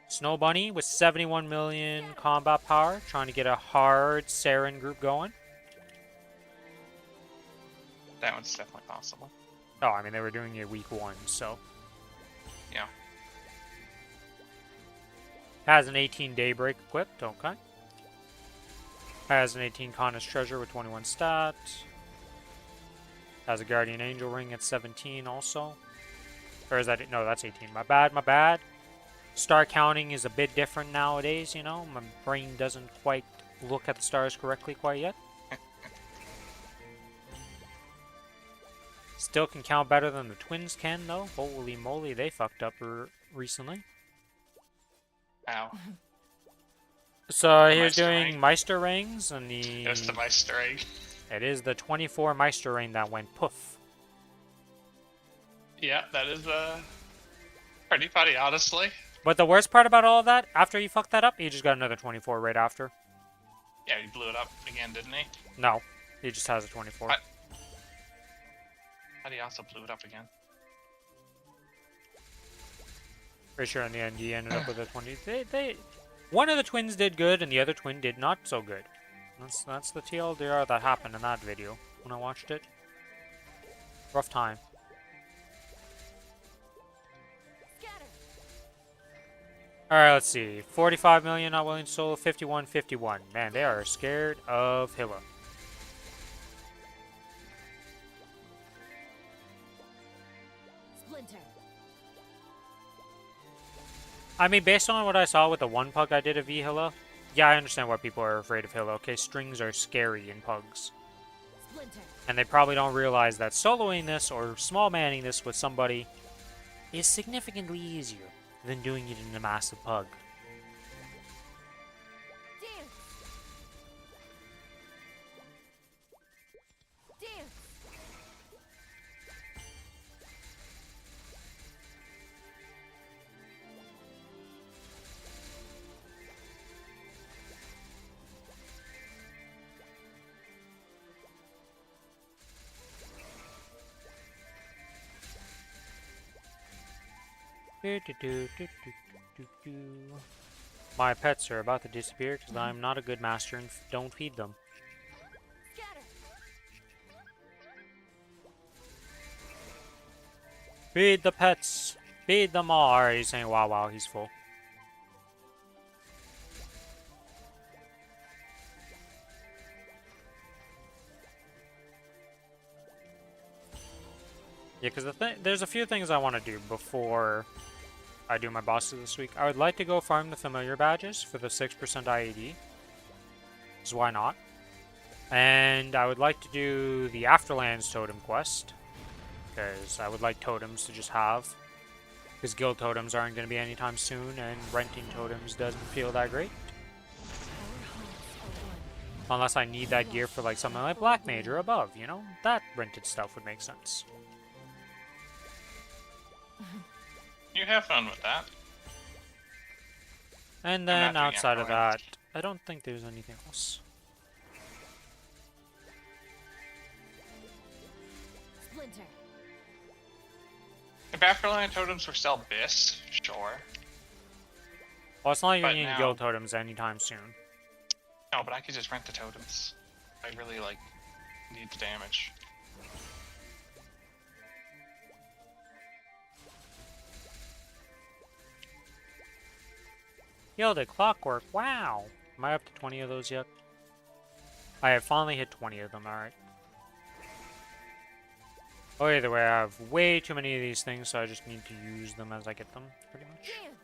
[SPEAKER 1] Snow Bunny with 71 million combat power, trying to get a hard Saren group going.
[SPEAKER 4] That one's definitely possible.
[SPEAKER 1] Oh, I mean, they were doing it week 1, so.
[SPEAKER 4] Yeah.
[SPEAKER 1] Has an 18 Daybreak equipped, okay. Has an 18 Kronos Treasure with 21 stat. Has a Guardian Angel Ring at 17 also. Or is that, no, that's 18. My bad, my bad. Star counting is a bit different nowadays, you know. My brain doesn't quite look at the stars correctly quite yet. Still can count better than the twins can, though. Holy moly, they fucked up recently.
[SPEAKER 4] Ow.
[SPEAKER 1] So
[SPEAKER 4] The
[SPEAKER 1] here's
[SPEAKER 4] Meister
[SPEAKER 1] doing
[SPEAKER 4] ring?
[SPEAKER 1] Meister rings, and
[SPEAKER 4] It was the Meister ring.
[SPEAKER 1] it is the 24 Meister ring that went poof.
[SPEAKER 4] Yeah, that is pretty funny, honestly.
[SPEAKER 1] But the worst part about all of that, after he fucked that up, he just got another 24 right after.
[SPEAKER 4] Yeah, he blew it up again, didn't he?
[SPEAKER 1] No, he just has a 24.
[SPEAKER 4] What? But he also blew it up again.
[SPEAKER 1] Pretty sure in the end he ended up with a 20. One of the twins did good, and the other twin did not so good. That's the TLDR that happened in that video when I watched it. Rough time.
[SPEAKER 2] Scatter.
[SPEAKER 1] Alright, let's see. 45 million not willing to solo, 51. Man, they are scared of Hilla.
[SPEAKER 2] Splinter.
[SPEAKER 1] I mean, based on what I saw with the one pug I did of Hilla, yeah, I understand why people are afraid of Hilla. Okay, strings are scary in pugs.
[SPEAKER 2] Splinter.
[SPEAKER 1] And they probably don't realize that soloing this or small manning this with somebody is significantly easier than doing it in a massive pug.
[SPEAKER 2] Dance. Dance.
[SPEAKER 1] My pets are about to disappear because I'm not a good master and don't feed them.
[SPEAKER 2] Scatter.
[SPEAKER 1] Feed the pets! Feed them all! Alright, he's saying wow wow, he's full. Yeah, because there's a few things I want to do before I do my bosses this week. I would like to go farm the familiar badges for the 6% IAD. So why not? And I would like to do the Afterlands totem quest. Because I would like totems to just have. Because guild totems aren't going to be anytime soon, and renting totems doesn't feel that great. Unless I need that gear for like something like Black Mage or above, you know? That rented stuff would make sense.
[SPEAKER 4] You have fun with that.
[SPEAKER 1] And
[SPEAKER 4] not
[SPEAKER 1] then
[SPEAKER 4] doing
[SPEAKER 1] outside of that,
[SPEAKER 4] Afterlands.
[SPEAKER 1] I don't think there's anything else.
[SPEAKER 2] Splinter.
[SPEAKER 4] If Afterland totems were still Biss, sure.
[SPEAKER 1] Well, it's not like you're
[SPEAKER 4] But
[SPEAKER 1] needing
[SPEAKER 4] now-
[SPEAKER 1] guild totems anytime soon.
[SPEAKER 4] No, but I could just rent the totems. I really like need the damage.
[SPEAKER 1] Yo, the clockwork, wow! Am I up to 20 of those yet? I have finally hit 20 of them, alright. Oh, either way, I have way too many of these things, so I just need to use them as I get them, pretty much.
[SPEAKER 2] Dance.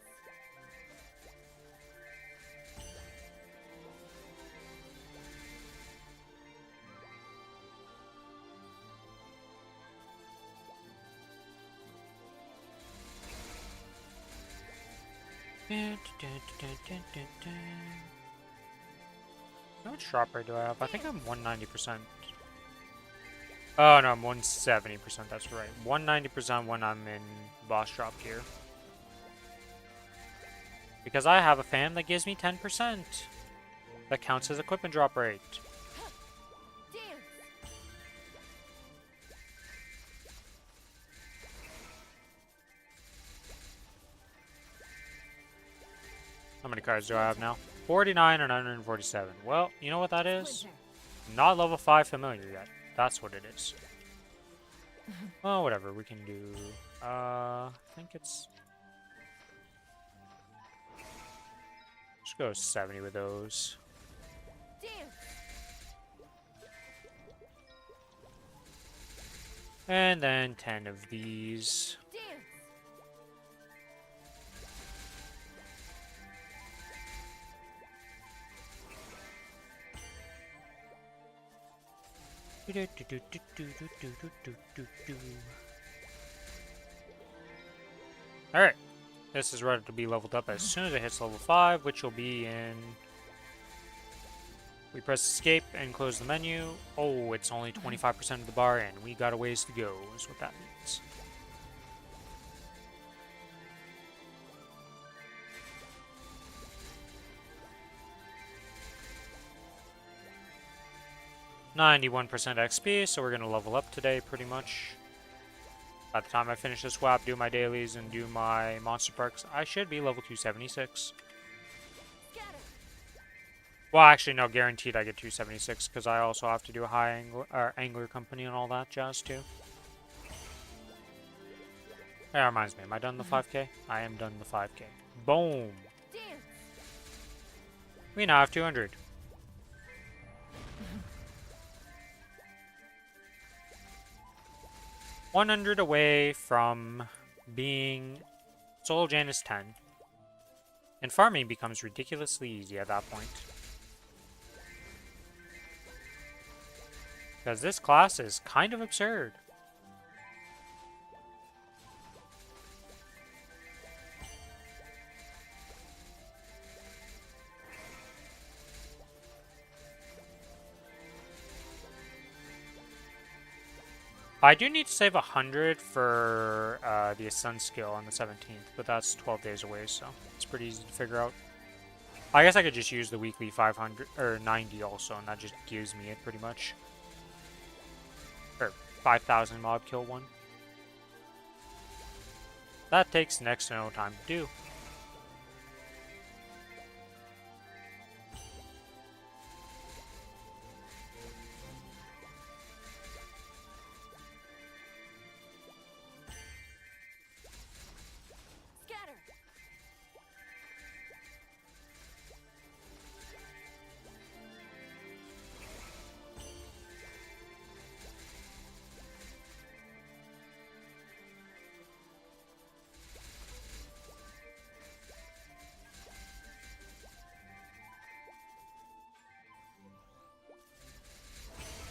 [SPEAKER 1] How much drop rate do I have? I think I'm 190%. Oh no, I'm 170%, that's right. 190% when I'm in boss drop here. Because I have a fan that gives me 10%. That counts as equipment drop rate.
[SPEAKER 2] Dance.
[SPEAKER 1] How many cards do I have now? 49 and 147. Well, you know what that is?
[SPEAKER 2] Splinter.
[SPEAKER 1] Not level 5 familiar yet. That's what it is. Well, whatever, we can do... I think it's... Just go 70 with those.
[SPEAKER 2] Dance.
[SPEAKER 1] And then 10 of these.
[SPEAKER 2] Dance.
[SPEAKER 1] Alright. This is ready to be leveled up as soon as it hits level 5, which will be in... We press escape and close the menu. Oh, it's only 25% of the bar, and we got a ways to go, is what that means. .91% XP, so we're going to level up today, pretty much. By the time I finish this swap, do my dailies, and do my monster perks, I should be level 276.
[SPEAKER 2] Scatter.
[SPEAKER 1] Well, actually, no, guaranteed I get 276, because I also have to do a high angler company and all that jazz, too. That reminds me, am I done the 5k? I am done the 5k. Boom!
[SPEAKER 2] Dance.
[SPEAKER 1] We now have 200. $100 away from being Soul Janus 10. And farming becomes ridiculously easy at that point. Because this class is kind of absurd. I do need to save 100 for the Ascend skill on the 17th, but that's 12 days away, so it's pretty easy to figure out. I guess I could just use the weekly 500 or 90 also, and that just gives me it pretty much. Or 5,000 mob kill one. That takes next to no time to do.
[SPEAKER 2] Scatter.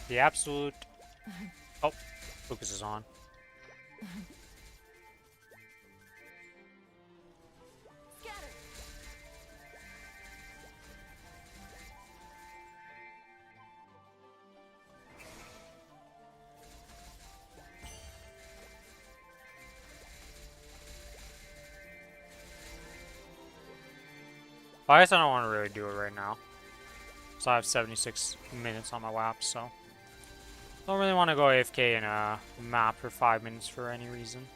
[SPEAKER 1] The absolute... Oh, focus is on.
[SPEAKER 2] Scatter.
[SPEAKER 1] I guess I don't want to really do it right now. So I have 76 minutes on my WAP, so... Don't really want to go AFK in a map for 5 minutes for any reason.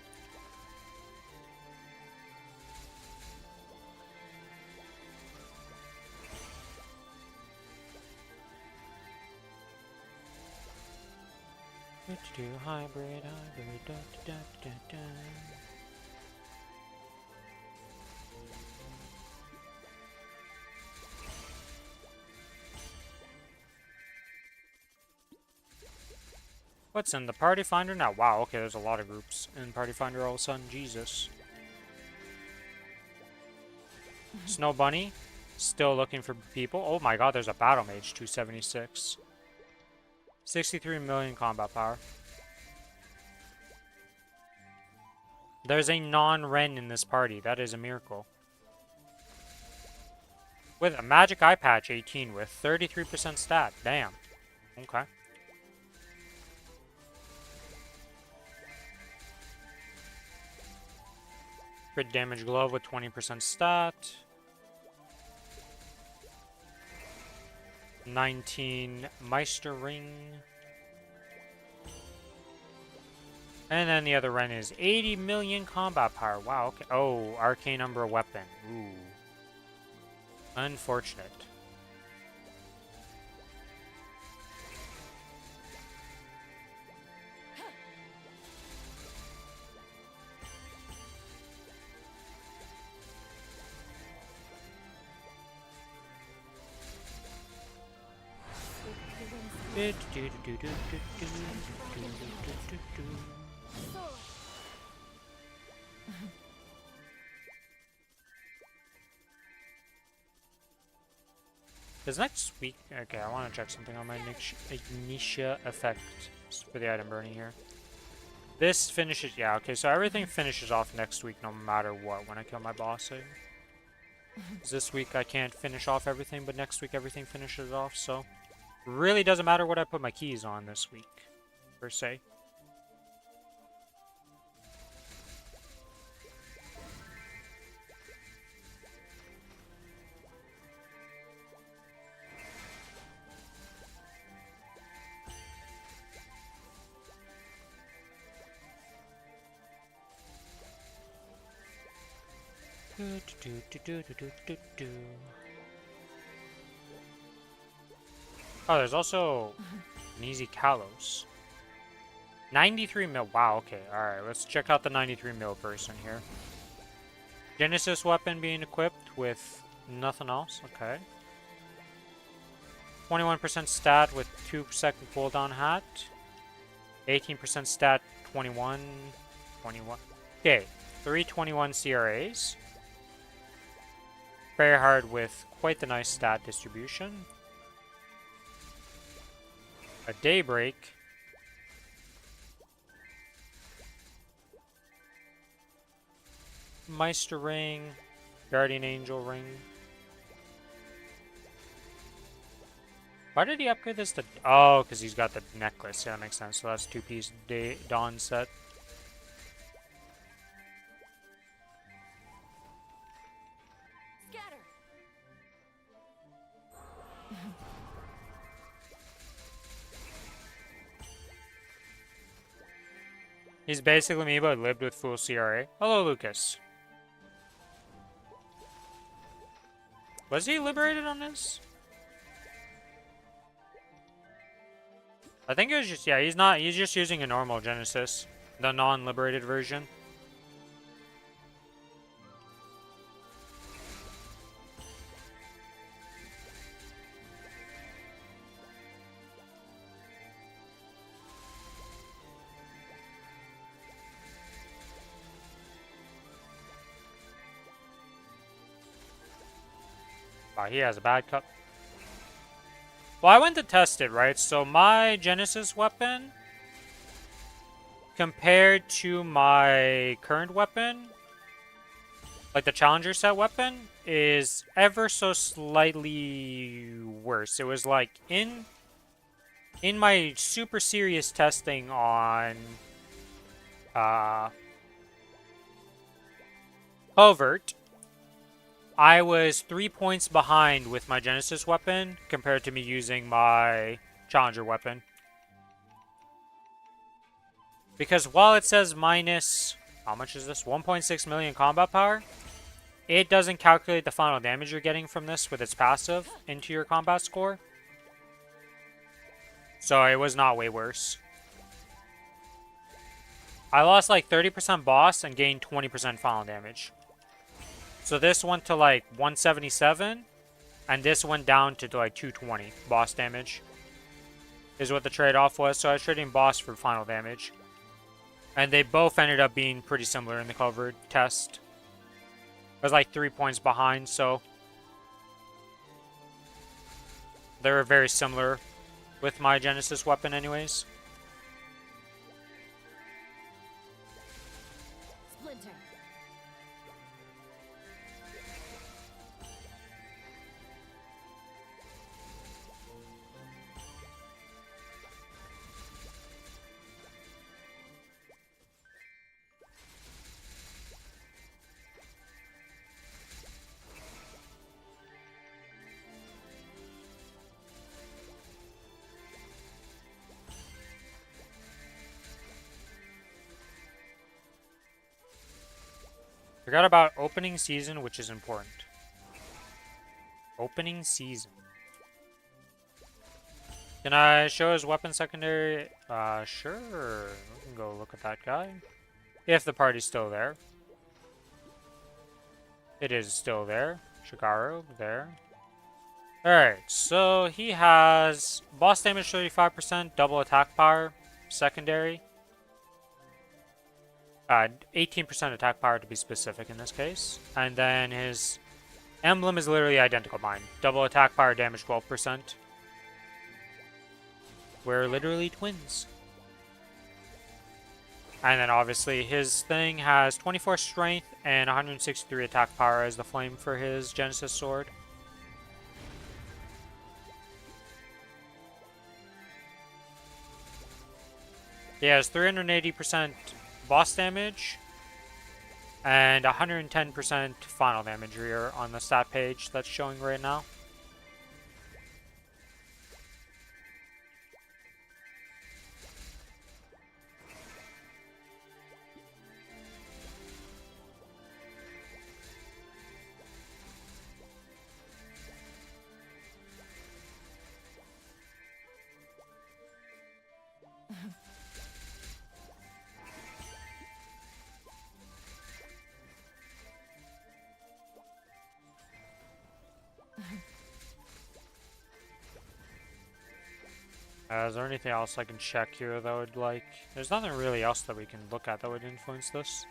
[SPEAKER 1] Hybrid, da, da, da, da. What's in the Party Finder now? Wow, okay, there's a lot of groups in Party Finder all of a sudden. Jesus. Snow Bunny, still looking for people. Oh my god, there's a Battle Mage, 276. 63 million combat power. There's a non-Ren in this party. That is a miracle. With a Magic Eye Patch 18 with 33% stat. Damn. Okay. Crit damage glove with 20% stat. 19 Meister Ring. And then the other Ren is 80 million combat power. Wow, okay. Oh, Arcane Umbra weapon. Ooh. Unfortunate. Does next week... Okay, I want to check something on my Ignitia effect for the item burning here. This finishes... Yeah, okay, so everything finishes off next week no matter what when I kill my boss. This week I can't finish off everything, but next week everything finishes off, so... Really doesn't matter what I put my keys on this week, per se. Oh, there's also an easy Kalos. 93 mil. Wow, okay. Alright, let's check out the 93 mil person here. Genesis weapon being equipped with nothing else. Okay. 21% stat with 2-second cooldown hat. 18% stat, 21. Okay, 321 CRAs. Very hard with quite the nice stat distribution. A Daybreak. Meister Ring. Guardian Angel Ring. Why did he upgrade this to... Oh, because he's got the necklace. Yeah, that makes sense. So that's 2-piece Dawn set.
[SPEAKER 2] Scatter.
[SPEAKER 1] He's basically me, but lived with full CRA. Hello, Lucas. Was he liberated on this? I think it was just, yeah, he's just using a normal Genesis. The non-liberated version. Wow, he has a bad cup. Well, I went to test it, right? So my Genesis weapon, compared to my current weapon, like the Challenger set weapon, is ever so slightly worse. It was like in my super serious testing on Covert, I was 3 points behind with my Genesis weapon compared to me using my Challenger weapon. Because while it says minus, how much is this? 1.6 million combat power, it doesn't calculate the final damage you're getting from this with its passive into your combat score. So it was not way worse. I lost like 30% boss and gained 20% final damage. So this went to like 177, and this went down to like 220 boss damage. is what the trade-off was. So I was trading boss for final damage. And they both ended up being pretty similar in the covered test. I was like 3 points behind, so they were very similar with my Genesis weapon anyways.
[SPEAKER 2] Splinter.
[SPEAKER 1] Forgot about opening season, which is important. Opening season. Can I show his weapon secondary? Sure. We can go look at that guy. If the party's still there. It is still there. Shigaro, there. Alright, so he has boss damage 35%, double attack power, secondary. 18% attack power to be specific in this case. And then his emblem is literally identical to mine. Double attack power, damage 12%. We're literally twins. And then obviously his thing has 24 strength and 163 attack power as the flame for his Genesis sword. He has 380% boss damage and 110% final damage here on the stat page that's showing right now. Is there anything else I can check here that would like... There's nothing really else that we can look at that would influence this.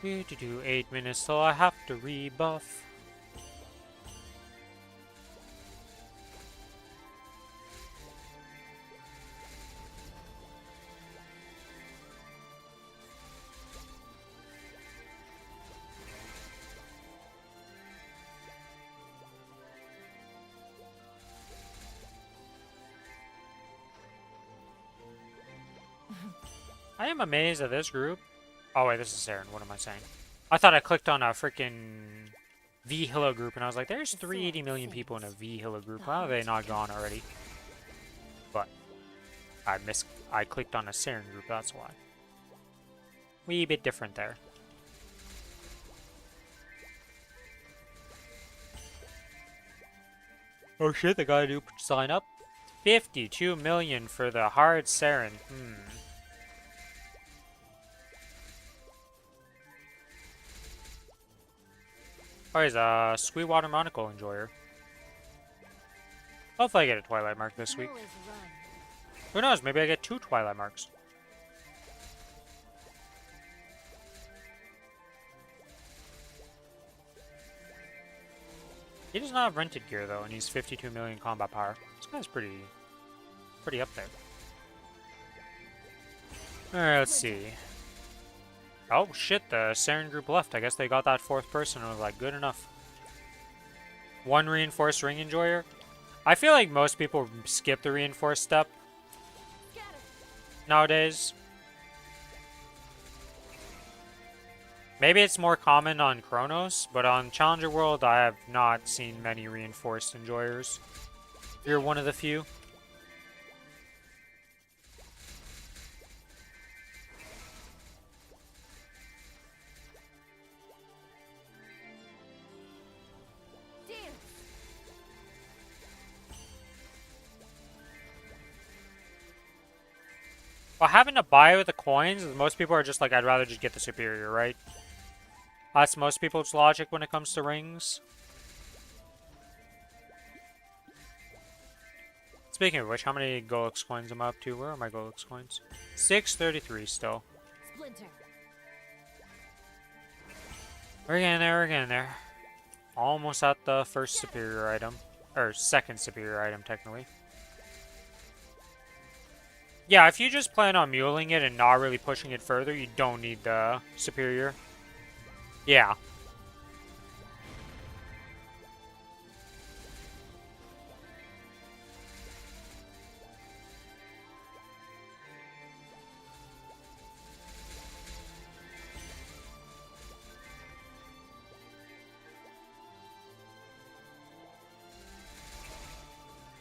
[SPEAKER 2] Dance.
[SPEAKER 1] To do 8 minutes till I have to rebuff. I am amazed at this group. Oh wait, this is Saren. What am I saying? I thought I clicked on a freaking V Hilo group and I was like, there's 380 million people in a V Hilo group. How are they not gone already? But I clicked on a Saren group, that's why. Wee bit different there. Oh shit, they gotta do sign up. 52 million for the hard Saren. Oh, he's a Sweetwater Monocle enjoyer. Hopefully I get a Twilight Mark this week.
[SPEAKER 2] Always run.
[SPEAKER 1] Who knows, maybe I get 2 Twilight Marks. He does not have rented gear though, and he's 52 million combat power. This guy's pretty up there. Alright, let's see. Oh shit, the Saren group left. I guess they got that 4th person and was like, good enough. 1 reinforced ring enjoyer. I feel like most people skip the reinforced step
[SPEAKER 2] Scatter.
[SPEAKER 1] nowadays. Maybe it's more common on Kronos, but on Challenger World I have not seen many reinforced enjoyers. You're one of the few.
[SPEAKER 2] Dance.
[SPEAKER 1] Well, having to buy with the coins, most people are just like, I'd rather just get the superior, right? That's most people's logic when it comes to rings. Speaking of which, how many Golux coins am I up to? Where are my Golux coins? 633 still.
[SPEAKER 2] Splinter.
[SPEAKER 1] We're getting there, we're getting there. Almost at the first superior item. Or second superior item, technically. Yeah, if you just plan on muling it and not really pushing it further, you don't need the superior. Yeah.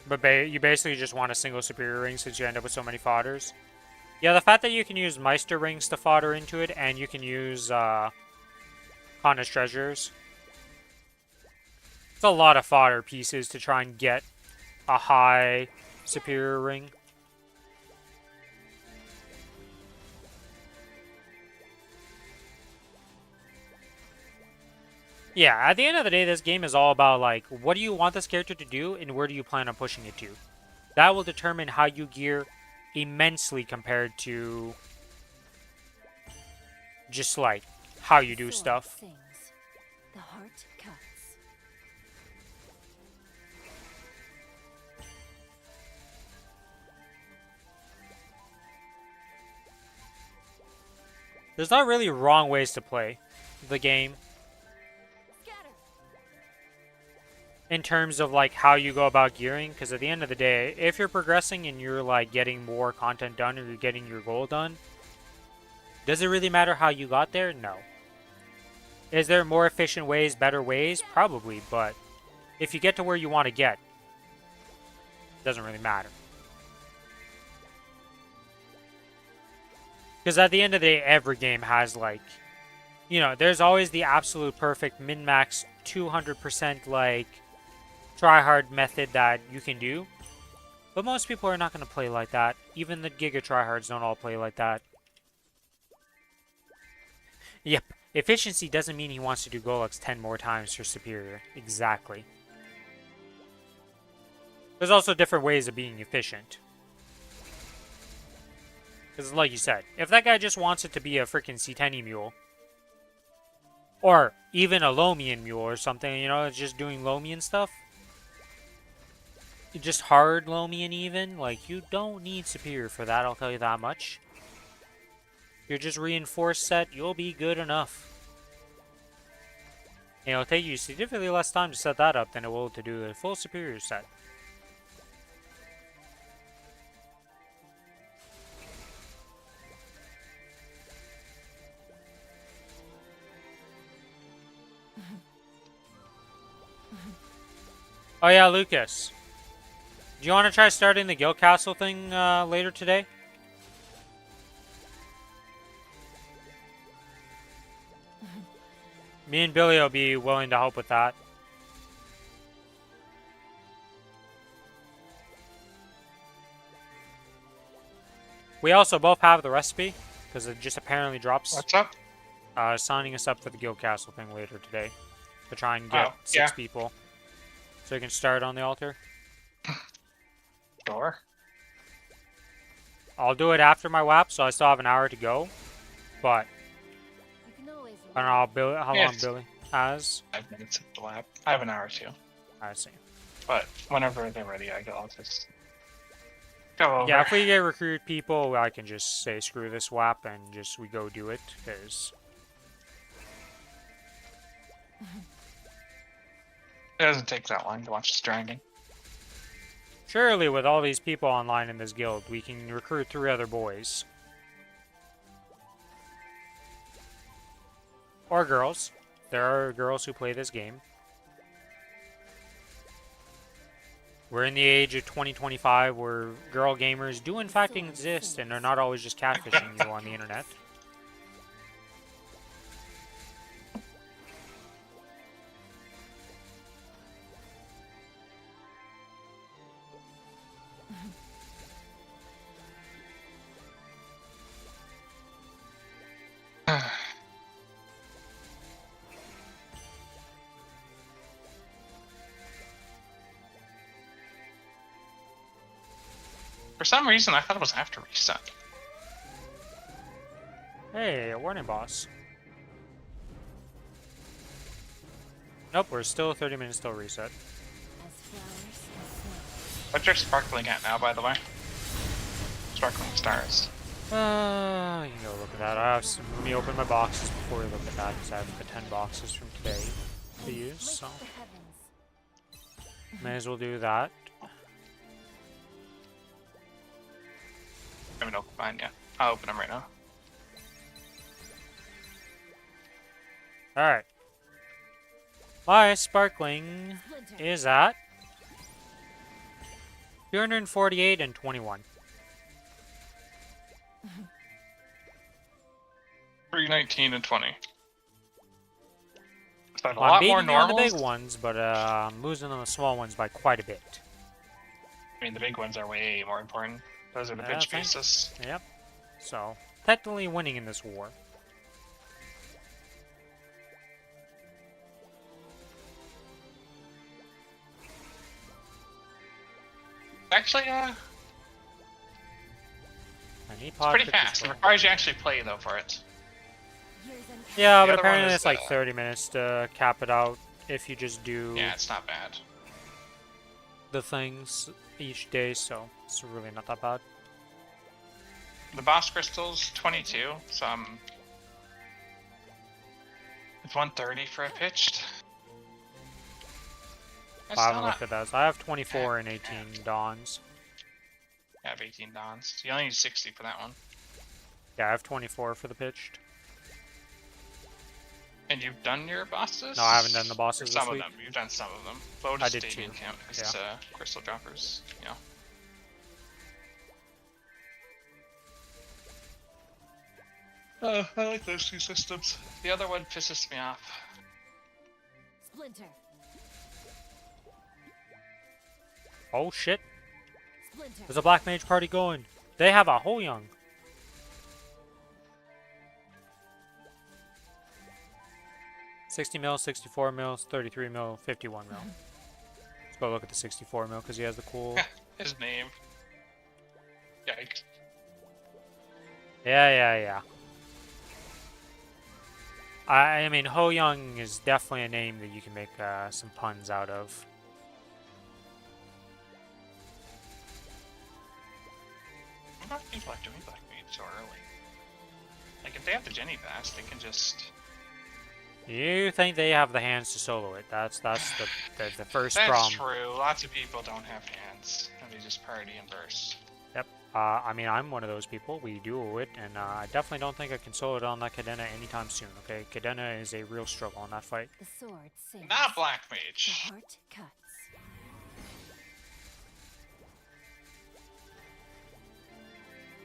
[SPEAKER 1] But you basically just want a single superior ring since you end up with so many fodders. Yeah, the fact that you can use Meister rings to fodder into it, and you can use Kronos treasures. It's a lot of fodder pieces to try and get a high superior ring. Yeah, at the end of the day, this game is all about, like, what do you want this character to do, and where do you plan on pushing it to? That will determine how you gear immensely compared to just, like, how you do stuff.
[SPEAKER 2] The heart cuts.
[SPEAKER 1] There's not really wrong ways to play the game in terms of like how you go about gearing, because at the end of the day, if you're progressing and you're like getting more content done or you're getting your goal done, does it really matter how you got there? No. Is there more efficient ways, better ways? Probably, but if you get to where you want to get, it doesn't really matter. Because at the end of the day, every game has like, you know, there's always the absolute perfect min-max 200% like try-hard method that you can do. But most people are not going to play like that. Even the Giga tryhards don't all play like that. Yep. Efficiency doesn't mean he wants to do Golux 10 more times for superior. Exactly. There's also different ways of being efficient. Because like you said, if that guy just wants it to be a freaking C10 mule, or even a Lomian mule or something, you know, it's just doing Lomian stuff, just hard Lomian even, like, you don't need superior for that, I'll tell you that much. If you're just reinforced set, you'll be good enough. And it'll take you significantly less time to set that up than it will to do the full superior set. Oh yeah, Lucas. Do you want to try starting the Guild Castle thing later today? Me and Billy will be willing to help with that. We also both have the recipe, because it just apparently drops.
[SPEAKER 4] What's up?
[SPEAKER 1] Signing us up for the Guild Castle thing later today. To try and get 6 people. So we can start on the altar.
[SPEAKER 4] Sure.
[SPEAKER 1] I'll do it after my WAP, so I still have an hour to go. But
[SPEAKER 2] You can always
[SPEAKER 1] I don't know how long
[SPEAKER 4] Yes.
[SPEAKER 1] Billy has.
[SPEAKER 4] 5 minutes at the lab. I have an hour or two.
[SPEAKER 1] I see.
[SPEAKER 4] But whenever they're ready, I'll just go over.
[SPEAKER 1] Yeah, if we get recruit people, I can just say screw this WAP and just we go do it, because
[SPEAKER 4] It doesn't take that long to watch this dragon.
[SPEAKER 1] surely with all these people online in this guild, we can recruit 3 other boys. Or girls. There are girls who play this game. We're in the age of 2025 where girl gamers do in fact exist and they're not always just catfishing you on the internet.
[SPEAKER 4] For some reason, I thought it was after reset.
[SPEAKER 1] Hey, a warning boss. Nope, we're still 30 minutes till reset.
[SPEAKER 2] As flowers and snow.
[SPEAKER 4] What's your sparkling at now, by the way? Sparkling stars.
[SPEAKER 1] You can go look at that. Let me open my boxes before we look at that, because I have the 10 boxes from today to use, so
[SPEAKER 2] Lift the heavens.
[SPEAKER 1] may as well do that.
[SPEAKER 4] I haven't opened mine yet. I'll open them right now.
[SPEAKER 1] Alright. My sparkling
[SPEAKER 2] Splinter.
[SPEAKER 1] is at 248 and 21.
[SPEAKER 4] 319 and 20. So a
[SPEAKER 1] Well, I'm
[SPEAKER 4] lot
[SPEAKER 1] beating
[SPEAKER 4] more
[SPEAKER 1] you on the
[SPEAKER 4] normals.
[SPEAKER 1] big ones, but I'm losing on the small ones by quite a bit.
[SPEAKER 4] I mean, the big ones are way more important. Those are the
[SPEAKER 1] Yeah,
[SPEAKER 4] pinch
[SPEAKER 1] thanks.
[SPEAKER 4] pieces.
[SPEAKER 1] Yep. So, technically winning in this war.
[SPEAKER 4] Actually,
[SPEAKER 1] I need
[SPEAKER 4] it's
[SPEAKER 1] pod
[SPEAKER 4] pretty
[SPEAKER 1] pick as
[SPEAKER 4] fast. It
[SPEAKER 1] well.
[SPEAKER 4] requires you actually play, though, for it.
[SPEAKER 2] Here's an
[SPEAKER 1] Yeah,
[SPEAKER 4] The
[SPEAKER 1] but
[SPEAKER 4] other one
[SPEAKER 1] apparently
[SPEAKER 4] is
[SPEAKER 1] it's like
[SPEAKER 4] the-
[SPEAKER 1] 30 minutes to cap it out if you just do
[SPEAKER 4] Yeah, it's not bad.
[SPEAKER 1] the things each day, so it's really not that bad.
[SPEAKER 4] The boss crystals, 22, so it's 130 for a pitched. That's
[SPEAKER 1] I
[SPEAKER 4] still
[SPEAKER 1] haven't
[SPEAKER 4] not...
[SPEAKER 1] looked at that. So I have 24 and 18 dawns.
[SPEAKER 4] I have 18 dons. You only need 60 for that one.
[SPEAKER 1] Yeah, I have 24 for the pitched.
[SPEAKER 4] And you've done your bosses?
[SPEAKER 1] No, I haven't done the
[SPEAKER 4] Or
[SPEAKER 1] bosses
[SPEAKER 4] some
[SPEAKER 1] this
[SPEAKER 4] of
[SPEAKER 1] week.
[SPEAKER 4] them. You've done some of them. Lotus
[SPEAKER 1] did
[SPEAKER 4] Stadium
[SPEAKER 1] two.
[SPEAKER 4] count because it's crystal droppers. Yeah. I like those two systems. The other one pisses me off.
[SPEAKER 2] Splinter.
[SPEAKER 1] Oh shit,
[SPEAKER 2] Splinter.
[SPEAKER 1] there's a black mage party going. They have a Ho Young. $60 mil, 64 mil, 33 mil, 51 mil. Let's go look at the 64 mil because he has the cool.
[SPEAKER 4] His name. Yikes.
[SPEAKER 1] Yeah. I mean, Ho Young is definitely a name that you can make some puns out of.
[SPEAKER 4] Why do people are doing Black Mage so early? Like, if they have the Jenny Pass, they can just...
[SPEAKER 1] You think they have the hands to solo it? That's the first
[SPEAKER 4] That's
[SPEAKER 1] problem.
[SPEAKER 4] true. Lots of people don't have hands. And they just party and burst.
[SPEAKER 1] Yep. I mean, I'm one of those people. We duo it, and I definitely don't think I can solo it on that Cadena anytime soon. Okay, Cadena is a real struggle in that fight.
[SPEAKER 2] The sword sings.
[SPEAKER 4] Not Black
[SPEAKER 2] The
[SPEAKER 4] Mage.
[SPEAKER 2] heart cuts.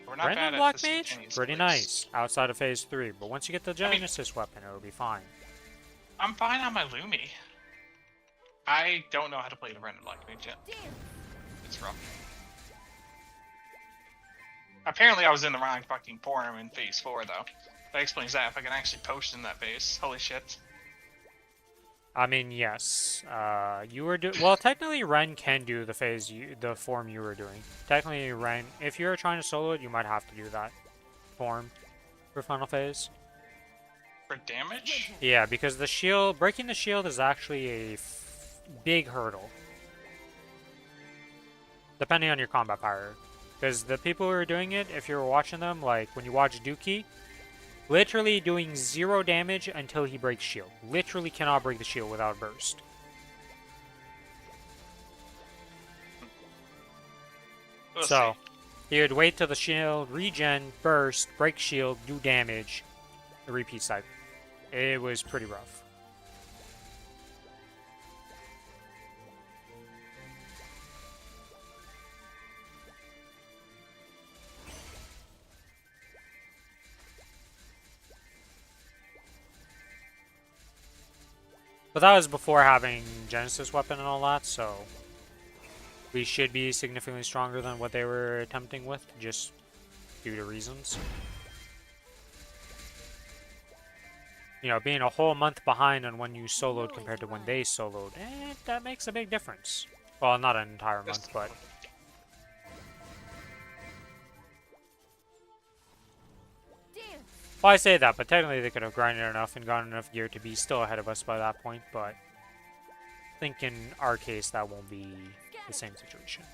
[SPEAKER 4] We're not
[SPEAKER 1] Random
[SPEAKER 4] bad at
[SPEAKER 1] Black
[SPEAKER 4] this
[SPEAKER 1] Mage,
[SPEAKER 4] Jenny's
[SPEAKER 1] pretty
[SPEAKER 4] place.
[SPEAKER 1] nice outside of phase 3, but once you get the
[SPEAKER 4] I mean-
[SPEAKER 1] Genesis weapon, it'll be fine.
[SPEAKER 4] I'm fine on my Lumi. I don't know how to play the Random Black Mage yet.
[SPEAKER 2] Dance.
[SPEAKER 4] It's rough. Apparently I was in the wrong fucking forum in phase 4 though. That explains that if I can actually post in that phase. Holy shit.
[SPEAKER 1] I mean, yes. You were well. Technically, Ren can do the form you were doing. Technically, Ren, if you're trying to solo it, you might have to do that form for final phase.
[SPEAKER 4] For damage?
[SPEAKER 1] Yeah, because the shield, breaking the shield is actually a big hurdle. Depending on your combat power. Because the people who are doing it, if you're watching them, like when you watch Dookie, literally doing 0 damage until he breaks shield. Literally cannot break the shield without burst.
[SPEAKER 4] We'll
[SPEAKER 1] So,
[SPEAKER 4] see.
[SPEAKER 1] he would wait till the shield, regen, burst, break shield, do damage, the repeat cycle. It was pretty rough. But that was before having Genesis weapon and all that, so we should be significantly stronger than what they were attempting with, just due to reasons. You know, being a whole month behind on when you soloed compared to when they soloed, that makes a big difference. Well, not an entire month, but Well, I say that, but technically they could have grinded enough and gotten enough gear to be still ahead of us by that point, but I think in our case that won't be the same situation.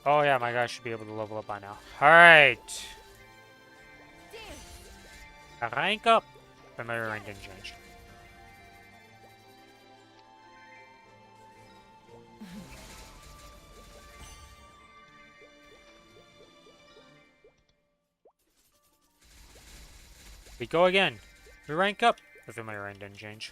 [SPEAKER 1] Oh yeah, my guy should be able to level up by now. Alright. Rank up. Familiar rank didn't change. We go again. We rank up. The familiar rank didn't change.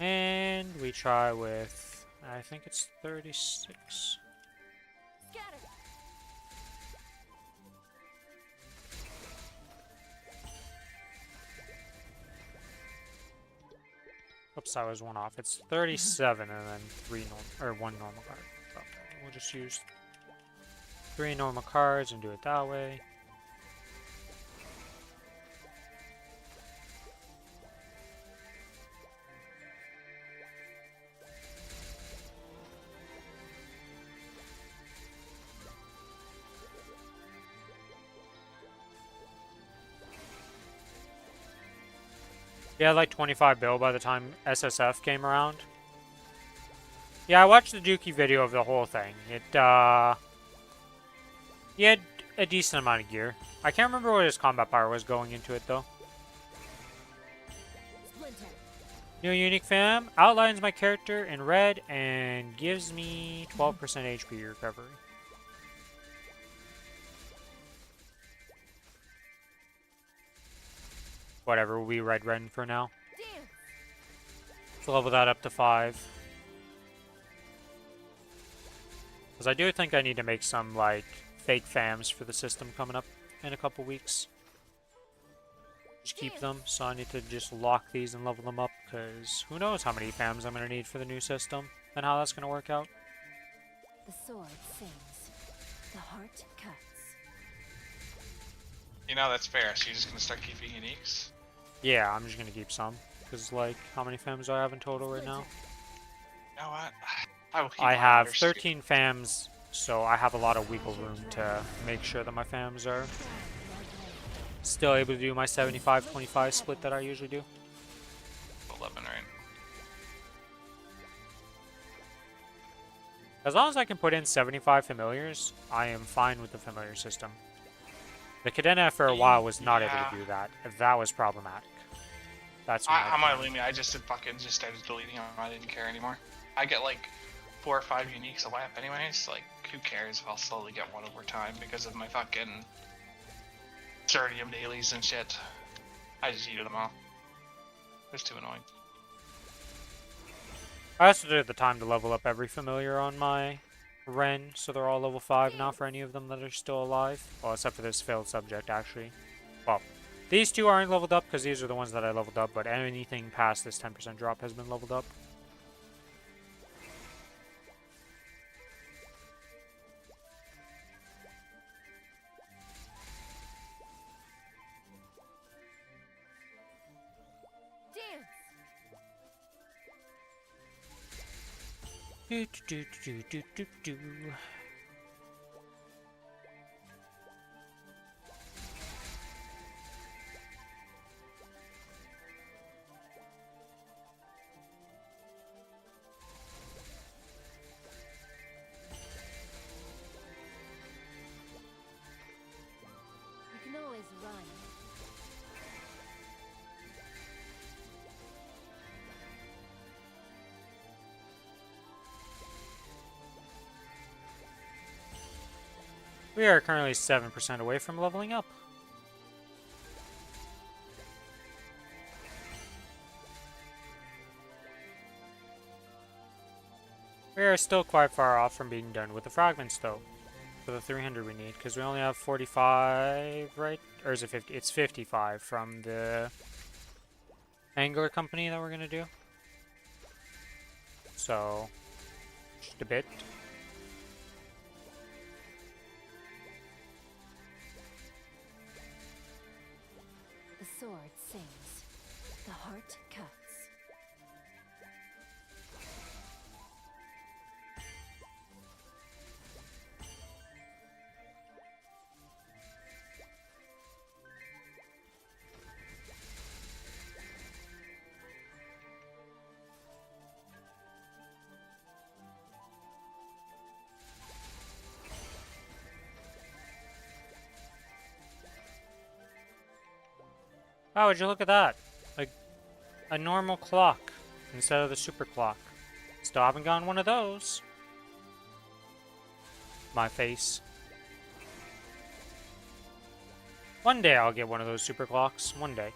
[SPEAKER 1] And we try with, I think it's 36.
[SPEAKER 2] Scatter.
[SPEAKER 1] Oops, I was one off. It's 37 and then one normal card. So we'll just use 3 normal cards and do it that way. Yeah, like 25 bill by the time SSF came around. Yeah, I watched the Dookie video of the whole thing. He had a decent amount of gear. I can't remember what his combat power was going into it, though.
[SPEAKER 2] Splinter.
[SPEAKER 1] New unique fam outlines my character in red and gives me 12% HP recovery. Whatever, we'll be red for now.
[SPEAKER 2] Dance.
[SPEAKER 1] Let's level that up to 5. Because I do think I need to make some, like, fake fams for the system coming up in a couple weeks. Just keep them, so I need to just lock these and level them up, because who knows how many fams I'm going to need for the new system, and how that's going to work out.
[SPEAKER 2] The sword sings. The heart cuts.
[SPEAKER 4] You know, that's fair. So you're just gonna start keeping uniques?
[SPEAKER 1] Yeah, I'm just going to keep some, because, like, how many fams do I have in total right now?
[SPEAKER 4] You know what? I will keep
[SPEAKER 1] I
[SPEAKER 4] mine
[SPEAKER 1] have
[SPEAKER 4] under
[SPEAKER 1] 13 fams, so I have a lot of wiggle room to make sure that my fams are still able to do my 75-25 split that I usually do.
[SPEAKER 4] 11, right?
[SPEAKER 1] As long as I can put in 75 familiars, I am fine with the familiar system. The Cadena for a while was not able to do that. That was problematic. That's
[SPEAKER 4] I might leave me. I just started deleting them. I didn't care anymore. I get like 4 or 5 uniques a lap anyways. Like, who cares if I'll slowly get one over time because of my fucking Sardium dailies and shit. I just eated them all. It was too annoying.
[SPEAKER 1] I also did the time to level up every familiar on my Ren, so they're all level 5 now for any of them that are still alive. Well, except for this failed subject, actually. Well, these 2 aren't leveled up because these are the ones that I leveled up, but anything past this 10% drop has been leveled up.
[SPEAKER 2] Dance.
[SPEAKER 1] Do.
[SPEAKER 2] You can always run.
[SPEAKER 1] We are currently 7% away from leveling up. We are still quite far off from being done with the fragments, though. for the 300 we need? Because we only have 45, right? Or is it 50? It's 55 from the angler company that we're gonna do. So, just a bit.
[SPEAKER 2] The sword sings. The heart cuts.
[SPEAKER 1] Oh, would you look at that? Like, a normal clock instead of the super clock. Still haven't gotten one of those. My face. One day I'll get one of those super clocks. One day.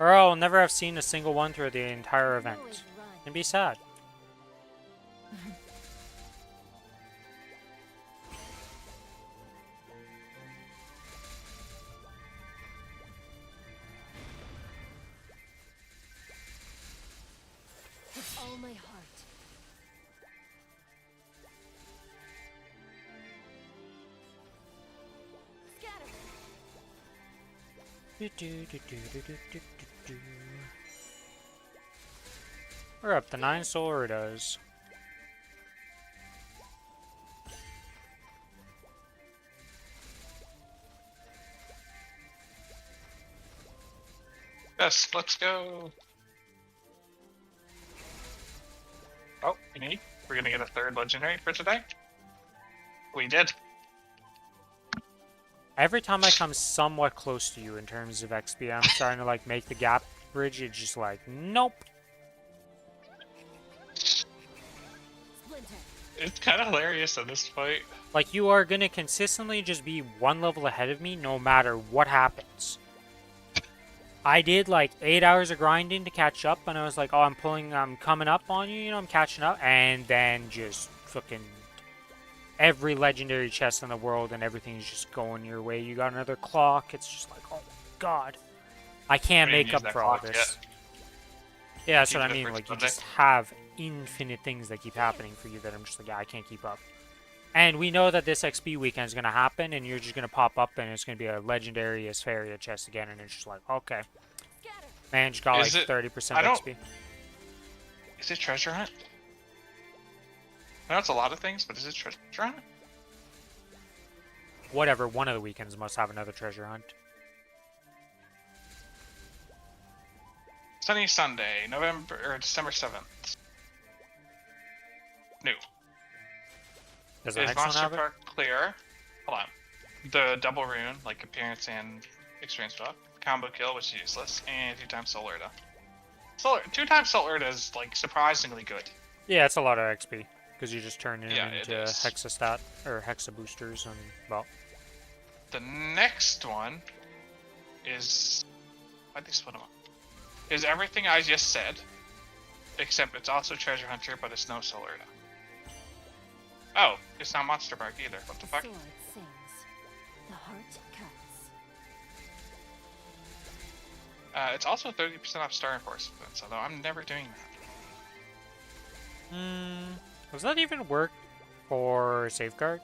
[SPEAKER 1] Or I'll never have seen a single one through the entire event.
[SPEAKER 2] Always run.
[SPEAKER 1] And be sad.
[SPEAKER 2] With all my heart. Scatter.
[SPEAKER 1] We're up to 9 Solaritas.
[SPEAKER 4] Yes, let's go. Oh, unique. We're gonna get a third legendary for today. We did.
[SPEAKER 1] Every time I come somewhat close to you in terms of XP, I'm starting to like make the gap bridge. It's just like, nope.
[SPEAKER 2] Splinter.
[SPEAKER 4] It's kind of hilarious at this fight.
[SPEAKER 1] Like, you are gonna consistently just be one level ahead of me no matter what happens. I did like 8 hours of grinding to catch up, and I was like, oh, I'm coming up on you, I'm catching up, and then just fucking every legendary chest in the world and everything's just going your way. You got another clock, it's just like, oh my god. I can't
[SPEAKER 4] We
[SPEAKER 1] make
[SPEAKER 4] didn't use
[SPEAKER 1] up
[SPEAKER 4] that
[SPEAKER 1] for all
[SPEAKER 4] clock
[SPEAKER 1] this. Yeah, that's
[SPEAKER 4] Keep
[SPEAKER 1] what I
[SPEAKER 4] it
[SPEAKER 1] mean,
[SPEAKER 4] for
[SPEAKER 1] like, you
[SPEAKER 4] Sunday.
[SPEAKER 1] just have infinite things that keep happening for you that I'm just like, yeah, I can't keep up. And we know that this XP weekend is going to happen, and you're just going to pop up, and it's going to be a legendary Aspharia chest again, and it's just like, okay.
[SPEAKER 2] Scatter.
[SPEAKER 1] Man, just got
[SPEAKER 4] Is
[SPEAKER 1] like
[SPEAKER 4] it-
[SPEAKER 1] 30%
[SPEAKER 4] I don't-
[SPEAKER 1] XP.
[SPEAKER 4] Is it treasure hunt? I know it's a lot of things, but is it treasure hunt?
[SPEAKER 1] Whatever, one of the weekends must have another treasure hunt.
[SPEAKER 4] Sunny Sunday, November or December 7th. New.
[SPEAKER 1] Does the
[SPEAKER 4] Is
[SPEAKER 1] next one
[SPEAKER 4] Monster
[SPEAKER 1] have it?
[SPEAKER 4] Park clear? Hold on. The double rune, like appearance and experience buff. Combo kill, which is useless, and 2 times Soul Urda. 2 times Soul Urda is like surprisingly good.
[SPEAKER 1] Yeah, it's a lot of XP, because you just turn it
[SPEAKER 4] Yeah, it
[SPEAKER 1] into
[SPEAKER 4] is.
[SPEAKER 1] Hexastat, or Hexa boosters, and, well,
[SPEAKER 4] The next one is I think split them up. Is everything I just said, except it's also Treasure Hunter, but it's no Soul Urda. Oh, it's not Monster Park either. What the fuck?
[SPEAKER 2] Sword sings. The heart cuts.
[SPEAKER 4] It's also 30% off Star Enforcement, although I'm never doing that.
[SPEAKER 1] does that even work for Safeguard?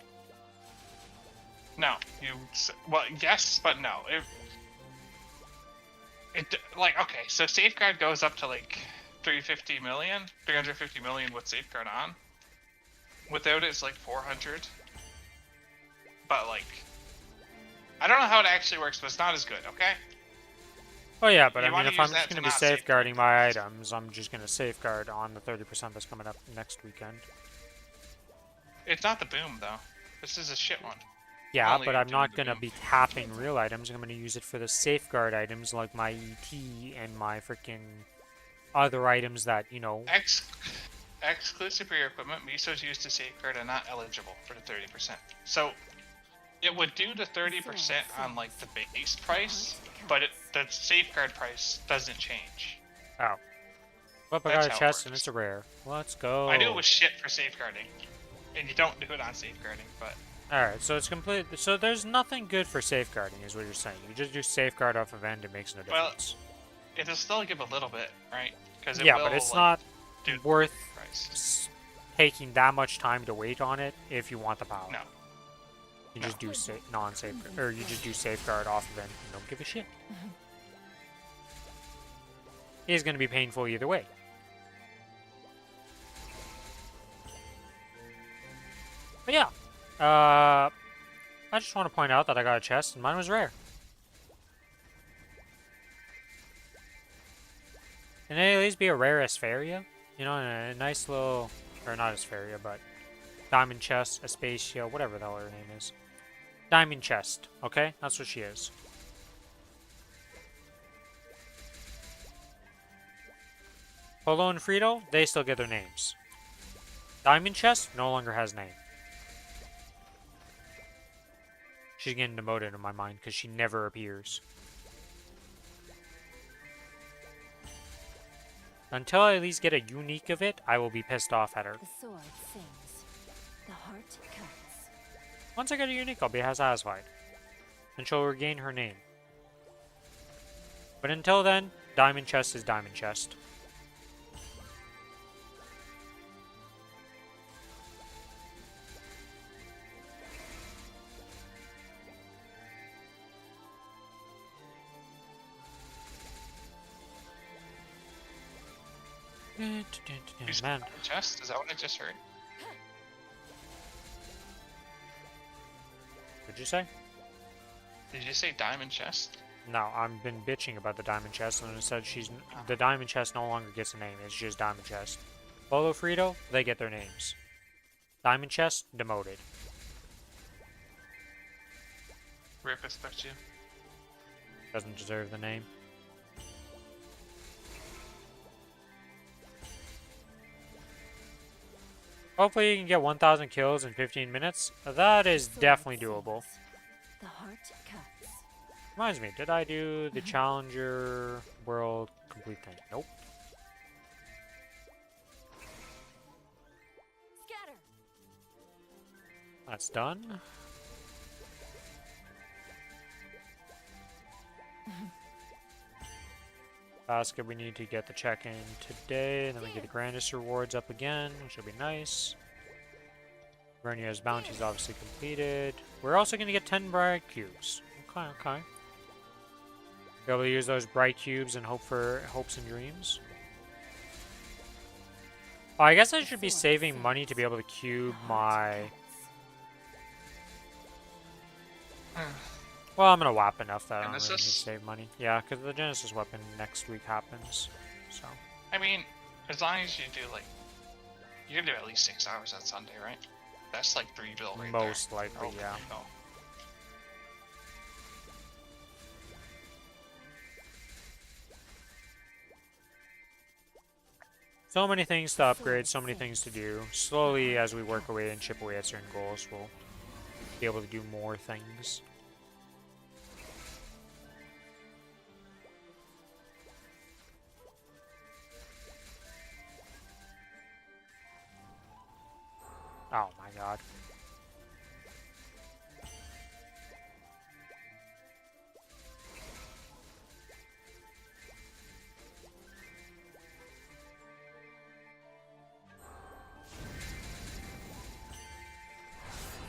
[SPEAKER 4] No, well, yes, but no. It like okay, so Safeguard goes up to like 350 million with Safeguard on. Without it, it's like 400. But like, I don't know how it actually works, but it's not as good. Okay.
[SPEAKER 1] Oh yeah, but
[SPEAKER 4] You
[SPEAKER 1] I
[SPEAKER 4] wanna
[SPEAKER 1] mean, if
[SPEAKER 4] use
[SPEAKER 1] I'm
[SPEAKER 4] that
[SPEAKER 1] just
[SPEAKER 4] to
[SPEAKER 1] going to be
[SPEAKER 4] not safeguard
[SPEAKER 1] safeguarding my items, I'm just going to safeguard on the 30% that's coming up next weekend.
[SPEAKER 4] It's not the boom though. This is a shit one.
[SPEAKER 1] Yeah,
[SPEAKER 4] Only
[SPEAKER 1] but
[SPEAKER 4] doing
[SPEAKER 1] I'm not
[SPEAKER 4] the
[SPEAKER 1] going to
[SPEAKER 4] boom.
[SPEAKER 1] be tapping real items. I'm going to use it for the safeguard items like my ET and my freaking other items that, you know...
[SPEAKER 4] Exclusive for your equipment, Miso's used to safeguard and not eligible for the 30%. So it would do the 30% on like the base price, but the safeguard price doesn't change.
[SPEAKER 1] Oh. Well, I
[SPEAKER 4] That's
[SPEAKER 1] got a
[SPEAKER 4] how it
[SPEAKER 1] chest and
[SPEAKER 4] works.
[SPEAKER 1] it's a rare. Let's go.
[SPEAKER 4] I do it with shit for safeguarding, and you don't do it on safeguarding, but
[SPEAKER 1] Alright, so it's complete. So there's nothing good for safeguarding, is what you're saying. You just do safeguard off of end, it makes no
[SPEAKER 4] well,
[SPEAKER 1] difference.
[SPEAKER 4] it'll still give a little bit, right? Because it
[SPEAKER 1] Yeah,
[SPEAKER 4] will
[SPEAKER 1] but it's
[SPEAKER 4] like
[SPEAKER 1] not
[SPEAKER 4] do
[SPEAKER 1] worth
[SPEAKER 4] price.
[SPEAKER 1] taking that much time to wait on it if you want the power.
[SPEAKER 4] No.
[SPEAKER 1] You
[SPEAKER 4] No.
[SPEAKER 1] just do non-safeguard, or you just do safeguard off of end and don't give a shit. It is going to be painful either way. But yeah, I just want to point out that I got a chest and mine was rare. Can it at least be a rare Aspharia? You know, a nice little, or not Aspharia, but diamond chest, Aspasia, whatever the hell her name is. Diamond chest, okay? That's what she is. Polo and Frito, they still get their names. Diamond chest no longer has name. She's getting demoted in my mind because she never appears. Until I at least get a unique of it, I will be pissed off at her.
[SPEAKER 2] The sword sings. The heart cuts.
[SPEAKER 1] Once I get a unique, I'll be satisfied. And she'll regain her name. But until then, Diamond Chest is Diamond Chest. Man,
[SPEAKER 4] Chest? Is that what I just heard?
[SPEAKER 1] what'd you say?
[SPEAKER 4] Did you say diamond chest?
[SPEAKER 1] No, I've been bitching about the Diamond Chest, and it said the Diamond Chest no longer gets a name. It's just Diamond Chest. Bolo Frito, they get their names. Diamond Chest, demoted.
[SPEAKER 4] Rip you.
[SPEAKER 1] Doesn't deserve the name. Hopefully you can get 1,000 kills in 15 minutes. That is definitely doable.
[SPEAKER 2] The heart cuts.
[SPEAKER 1] Reminds me, did I do the Challenger World complete thing? Nope.
[SPEAKER 2] Scatter.
[SPEAKER 1] That's done. Basket, we need to get the check-in today, and then we get the grandest rewards up again, which will be nice. Vernier's bounty is obviously completed. We're also going to get 10 bright cubes. Okay, okay. Be able to use those bright cubes and hope for hopes and dreams. Oh, I guess I should be saving money to be able to cube my... Well, I'm gonna whap enough that I don't really need to
[SPEAKER 4] Genesis?
[SPEAKER 1] save money. Yeah, because the Genesis weapon next week happens. So
[SPEAKER 4] I mean, as long as you do like, you can do at least 6 hours on Sunday, right? That's like 3 bill right
[SPEAKER 1] most
[SPEAKER 4] there.
[SPEAKER 1] likely,
[SPEAKER 4] Okay,
[SPEAKER 1] yeah.
[SPEAKER 4] no.
[SPEAKER 1] So many things to upgrade, so many things to do. Slowly, as we work away and chip away at certain goals, we'll be able to do more things. Oh my god.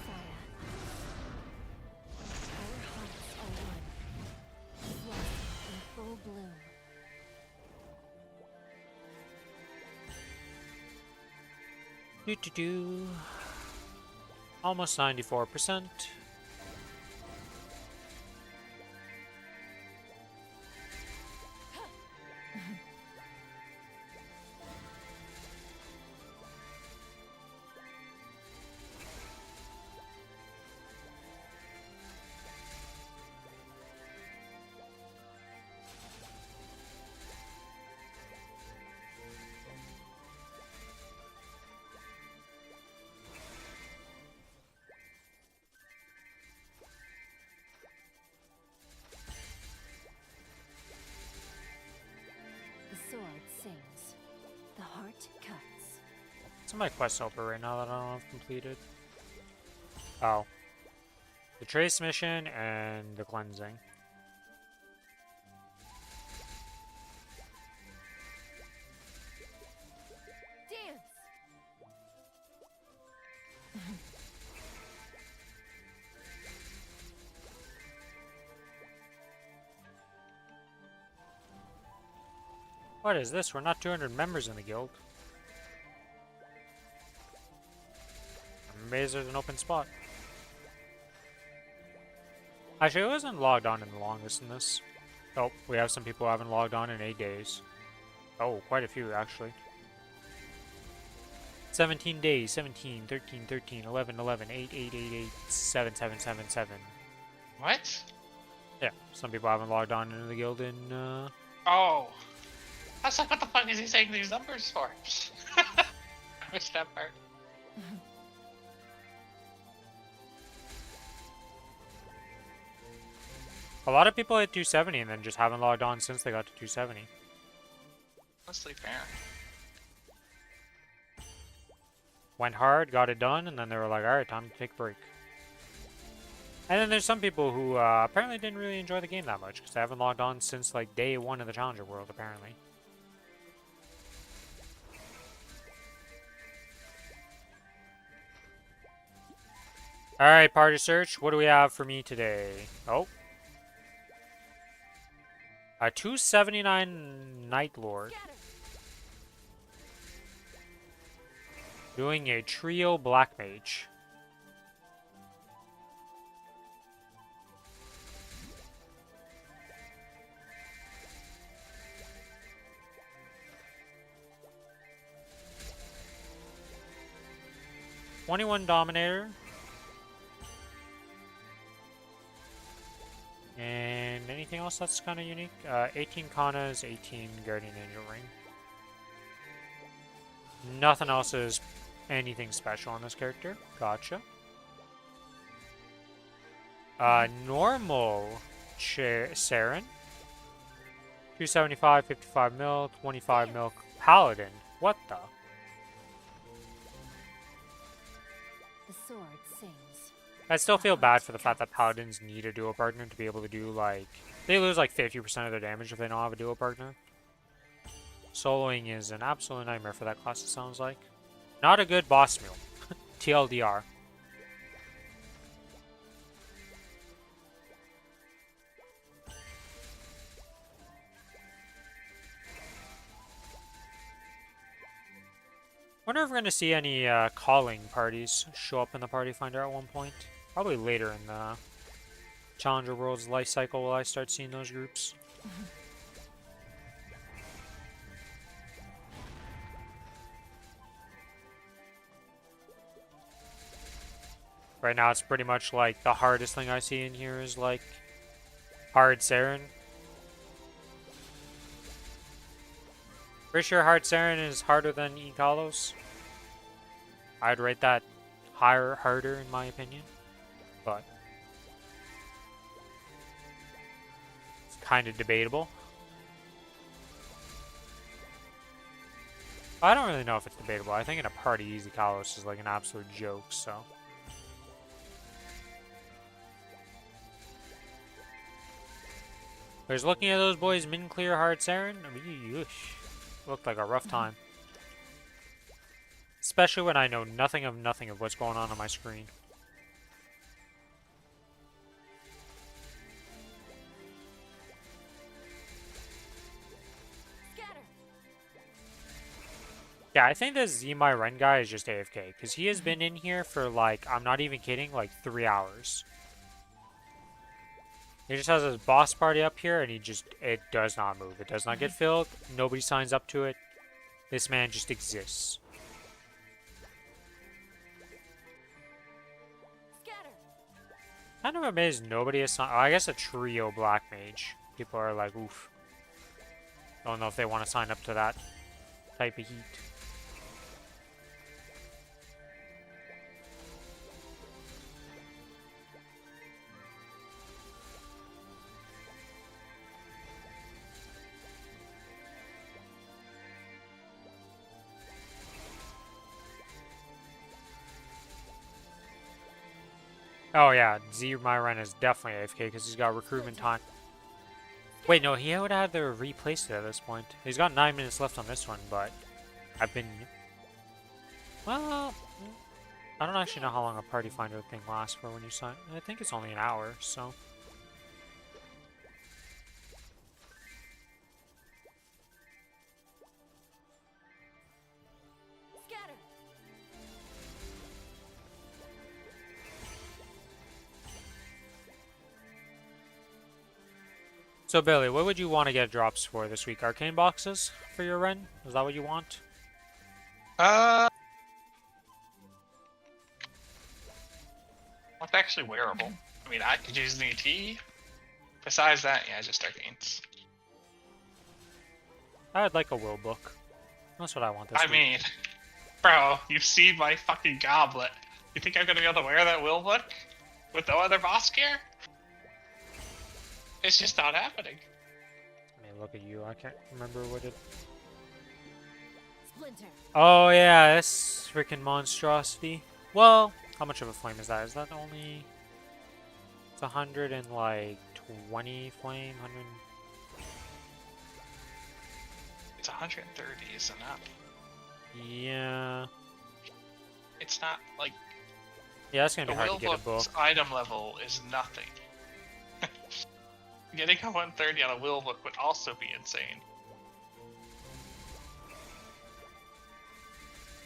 [SPEAKER 2] Saya. Our hearts are one. Blossom in full bloom.
[SPEAKER 1] Do. Almost 94%. in my quest helper right now that I don't have completed? Oh. The trace mission and the cleansing.
[SPEAKER 2] Dance.
[SPEAKER 1] What is this? We're not 200 members in the guild. I'm amazed there's an open spot. Actually, I wasn't logged on in the longest in this. Oh, we have some people who haven't logged on in 8 days. Oh, quite a few, actually. 17 days, 17, 13, 13, 11, 11, 8, 8, 8, 8, 7, 7, 7, 7.
[SPEAKER 4] What?
[SPEAKER 1] Yeah, some people haven't logged on into the guild in,
[SPEAKER 4] Oh. I was like, what the fuck is he saying these numbers for? I missed that part.
[SPEAKER 1] A lot of people hit 270 and then just haven't logged on since they got to 270.
[SPEAKER 4] Mostly fair.
[SPEAKER 1] Went hard, got it done, and then they were like, alright, time to take a break. And then there's some people who apparently didn't really enjoy the game that much because they haven't logged on since like day 1 of the Challenger World, apparently. Alright, party search. What do we have for me today? Oh. A 279 Night Lord.
[SPEAKER 2] Scatter.
[SPEAKER 1] Doing a trio Black Mage. '21 Dominator. And anything else that's kind of unique? 18 Kanas, 18 Guardian Angel Ring. Nothing else is anything special on this character. Gotcha. Normal Saren. 275, 55 mil, 25 mil. Paladin. What the?
[SPEAKER 2] The sword sings.
[SPEAKER 1] I still feel bad for the fact that Paladins need a duo partner to be able to do, like... They lose, like, 50% of their damage if they don't have a duo partner. Soloing is an absolute nightmare for that class, it sounds like. Not a good boss meal. TLDR. Wonder if we're going to see any calling parties show up in the party finder at one point. Probably later in the Challenger World's life cycle will I start seeing those groups. Right now it's pretty much like the hardest thing I see in here is like hard Saren. Pretty sure hard Saren is harder than Ikalos. I'd rate that harder in my opinion. But it's kind of debatable. I don't really know if it's debatable. I think in a party, Easy Kalos is like an absolute joke, so. But just looking at those boys min clear hard Saren, I mean, looked like a rough time. Especially when I know nothing of what's going on my screen.
[SPEAKER 2] Scatter.
[SPEAKER 1] Yeah, I think this Zemai Ren guy is just AFK, because he has been in here for like, I'm not even kidding, like 3 hours. He just has his boss party up here, and it does not move. It does not get filled. Nobody signs up to it. This man just exists.
[SPEAKER 2] Scatter.
[SPEAKER 1] Kind of amazed nobody has signed. Oh, I guess a trio Black Mage. People are like, oof. Don't know if they want to sign up to that type of heat. Oh yeah, Z Myren is definitely AFK because he's got recruitment time. Wait, no, he would have either replaced it at this point. He's got 9 minutes left on this one, but I've been... Well, I don't actually know how long a party finder thing lasts for when you sign. I think it's only an hour, so...
[SPEAKER 2] Scatter.
[SPEAKER 1] So Billy, what would you want to get drops for this week? Arcane boxes for your Ren? Is that what you want?
[SPEAKER 4] What's actually wearable? I mean, I could use an ET. Besides that, yeah, just Arcanes.
[SPEAKER 1] I'd like a will book. That's what I want this
[SPEAKER 4] I
[SPEAKER 1] week.
[SPEAKER 4] mean, bro, you've seen my fucking goblet. You think I'm gonna be able to wear that will book with no other boss gear? It's just not happening.
[SPEAKER 1] I mean, look at you. I can't remember what it...
[SPEAKER 2] Splinter.
[SPEAKER 1] Oh yeah, this freaking monstrosity. Well, how much of a flame is that? Is that only... It's 120 flame? 100...
[SPEAKER 4] It's 130 is enough.
[SPEAKER 1] Yeah.
[SPEAKER 4] It's not like
[SPEAKER 1] Yeah, that's gonna
[SPEAKER 4] the
[SPEAKER 1] be hard
[SPEAKER 4] will
[SPEAKER 1] to get a book.
[SPEAKER 4] book's item level is nothing. Getting a 130 on a will book would also be insane.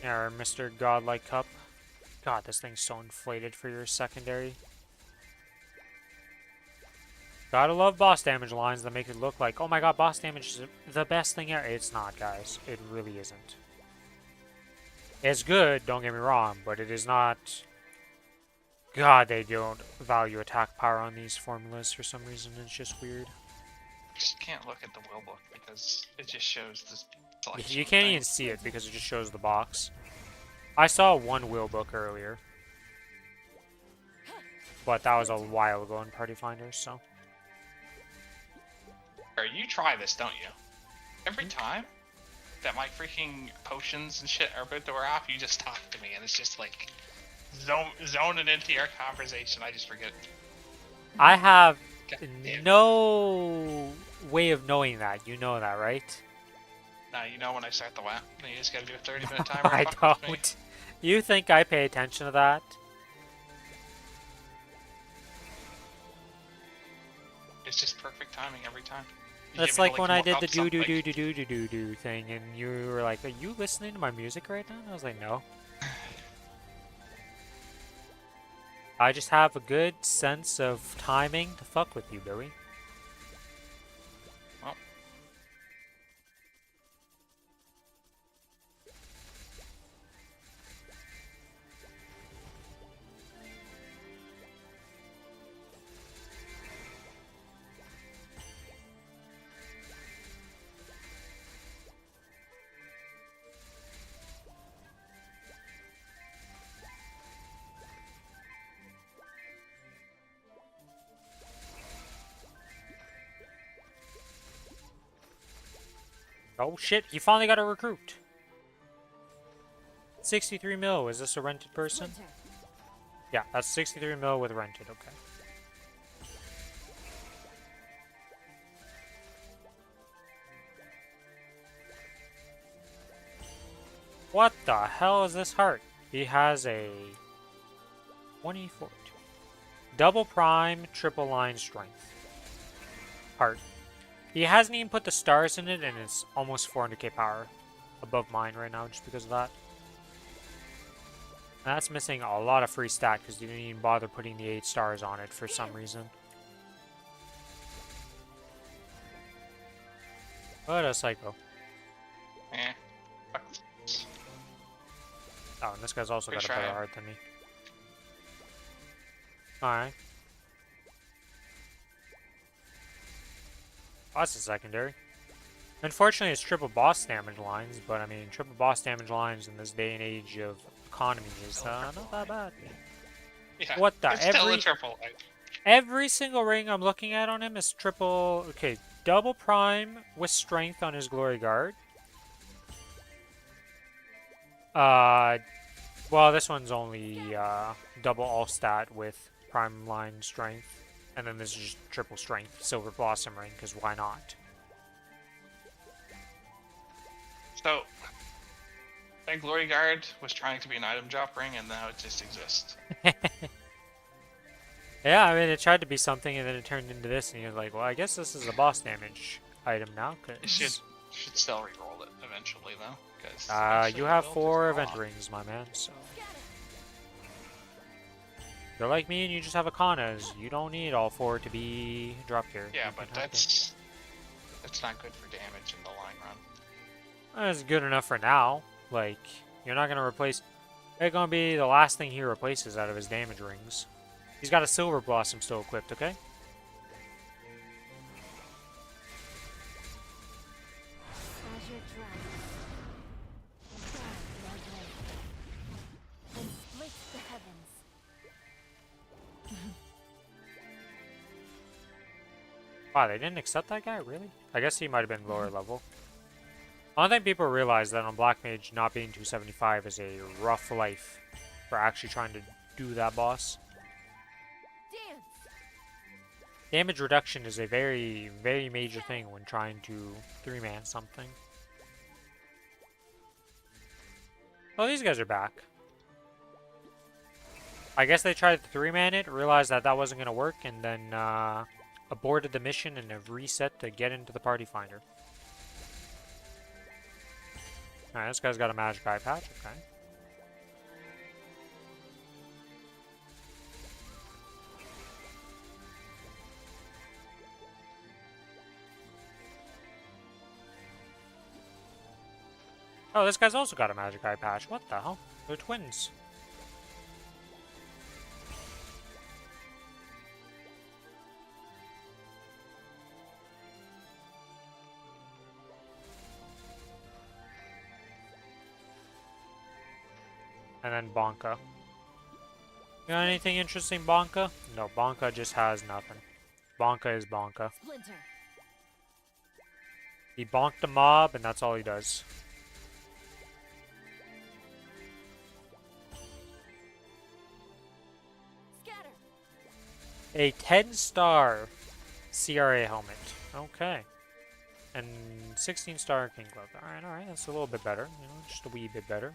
[SPEAKER 1] Yeah, or Mr. Godlike Cup. God, this thing's so inflated for your secondary. Gotta love boss damage lines that make it look like, oh my god, boss damage is the best thing ever. It's not, guys. It really isn't. It's good, don't get me wrong, but it is not... God, they don't value attack power on these formulas for some reason. It's just weird.
[SPEAKER 4] Just can't look at the will book because it just shows the selection.
[SPEAKER 1] You
[SPEAKER 4] of
[SPEAKER 1] can't even
[SPEAKER 4] things.
[SPEAKER 1] see it because it just shows the box. I saw one will book earlier. But that was a while ago in Party Finder, so...
[SPEAKER 4] Or you try this, don't you? Every time that my freaking potions and shit are about to wear off, you just talk to me, and it's just like zoning into your conversation. I just forget.
[SPEAKER 1] I have
[SPEAKER 4] God damn.
[SPEAKER 1] no way of knowing that. You know that, right?
[SPEAKER 4] Now you know when I start the WAP, then you just gotta do a 30-minute timer.
[SPEAKER 1] I
[SPEAKER 4] and fuck with me.
[SPEAKER 1] don't. You think I pay attention to that?
[SPEAKER 4] It's just perfect timing every time. You
[SPEAKER 1] That's
[SPEAKER 4] get me to,
[SPEAKER 1] like when I
[SPEAKER 4] look
[SPEAKER 1] did
[SPEAKER 4] up
[SPEAKER 1] the do
[SPEAKER 4] something.
[SPEAKER 1] do do do do do do do thing, and you were like, "Are you listening to my music right now?" And I was like, "No." I just have a good sense of timing to fuck with you, Billy.
[SPEAKER 4] Well,
[SPEAKER 1] Oh shit! He finally got a recruit. 63 mil. Is this a rented person?
[SPEAKER 2] Splinter.
[SPEAKER 1] Yeah, that's 63 mil with rented. Okay. What the hell is this heart? He has a 24. Double prime, triple line strength. Heart. He hasn't even put the stars in it, and it's almost 400k power above mine right now just because of that. And that's missing a lot of free stat because you didn't even bother putting the 8 stars on it for some reason. What a psycho.
[SPEAKER 4] eh. Fuck this.
[SPEAKER 1] Oh, and this guy's also
[SPEAKER 4] Good
[SPEAKER 1] got a better
[SPEAKER 4] try.
[SPEAKER 1] heart than me. Alright. Oh, that's a secondary. Unfortunately, it's triple boss damage lines, but I mean, triple boss damage lines in this day and age of economy is not that bad.
[SPEAKER 4] Yeah,
[SPEAKER 1] What the-
[SPEAKER 4] It's still a
[SPEAKER 1] every-
[SPEAKER 4] triple.
[SPEAKER 1] Every single ring I'm looking at on him is triple... Okay, double prime with strength on his glory guard. Well, this one's only double all stat with prime line strength, and then this is just triple strength, silver blossom ring, because why not?
[SPEAKER 4] So, that glory guard was trying to be an item drop ring, and now it just exists.
[SPEAKER 1] Yeah, I mean, it tried to be something, and then it turned into this, and he was like, well, I guess this is a boss damage item now,
[SPEAKER 4] You
[SPEAKER 1] because...
[SPEAKER 4] should still reroll it eventually, though. Because
[SPEAKER 1] you have 4 event rings, my man, so... You're like me and you just have a Kanas. You don't need all 4 to be drop gear.
[SPEAKER 4] Yeah,
[SPEAKER 1] You
[SPEAKER 4] but
[SPEAKER 1] can have
[SPEAKER 4] that's not good for damage in the long run.
[SPEAKER 1] them. That's good enough for now. Like, you're not gonna replace... It's gonna be the last thing he replaces out of his damage rings. He's got a silver blossom still equipped, okay?
[SPEAKER 2] Azure Dragon. Guide my way. And split the heavens.
[SPEAKER 1] Wow, they didn't accept that guy? Really? I guess he might have been lower level. I don't think people realize that on Black Mage, not being 275 is a rough life for actually trying to do that boss.
[SPEAKER 2] Dance.
[SPEAKER 1] Damage reduction is a very, very major thing when trying to 3-man something. Oh, these guys are back. I guess they tried to 3-man it, realized that that wasn't going to work, and then aborted the mission and have reset to get into the party finder. Alright, this guy's got a magic eye patch, okay. Oh, this guy's also got a magic eye patch. What the hell? They're twins. And then Bonka. You got anything interesting, Bonka? No, Bonka just has nothing. Bonka is Bonka.
[SPEAKER 2] Splinter.
[SPEAKER 1] He bonked a mob, and that's all he does.
[SPEAKER 2] Scatter.
[SPEAKER 1] A 10-star CRA helmet. Okay. And 16-star King Glove. Alright, that's a little bit better. You know, just a wee bit better.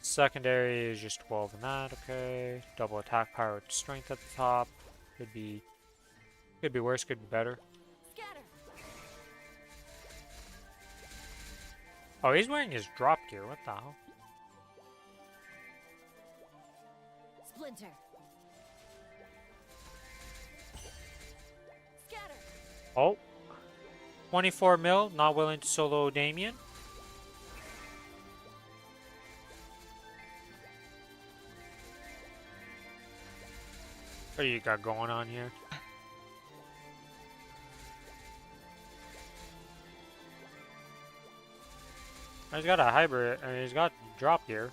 [SPEAKER 1] Secondary is just 12 in that, okay. Double attack power with strength at the top. Could be worse, could be better.
[SPEAKER 2] Scatter.
[SPEAKER 1] Oh, he's wearing his drop gear. What the hell?
[SPEAKER 2] Splinter. Scatter.
[SPEAKER 1] Oh. 24 mil, not willing to solo Damien. What do you got going on here? He's got a hybrid, he's got drop gear.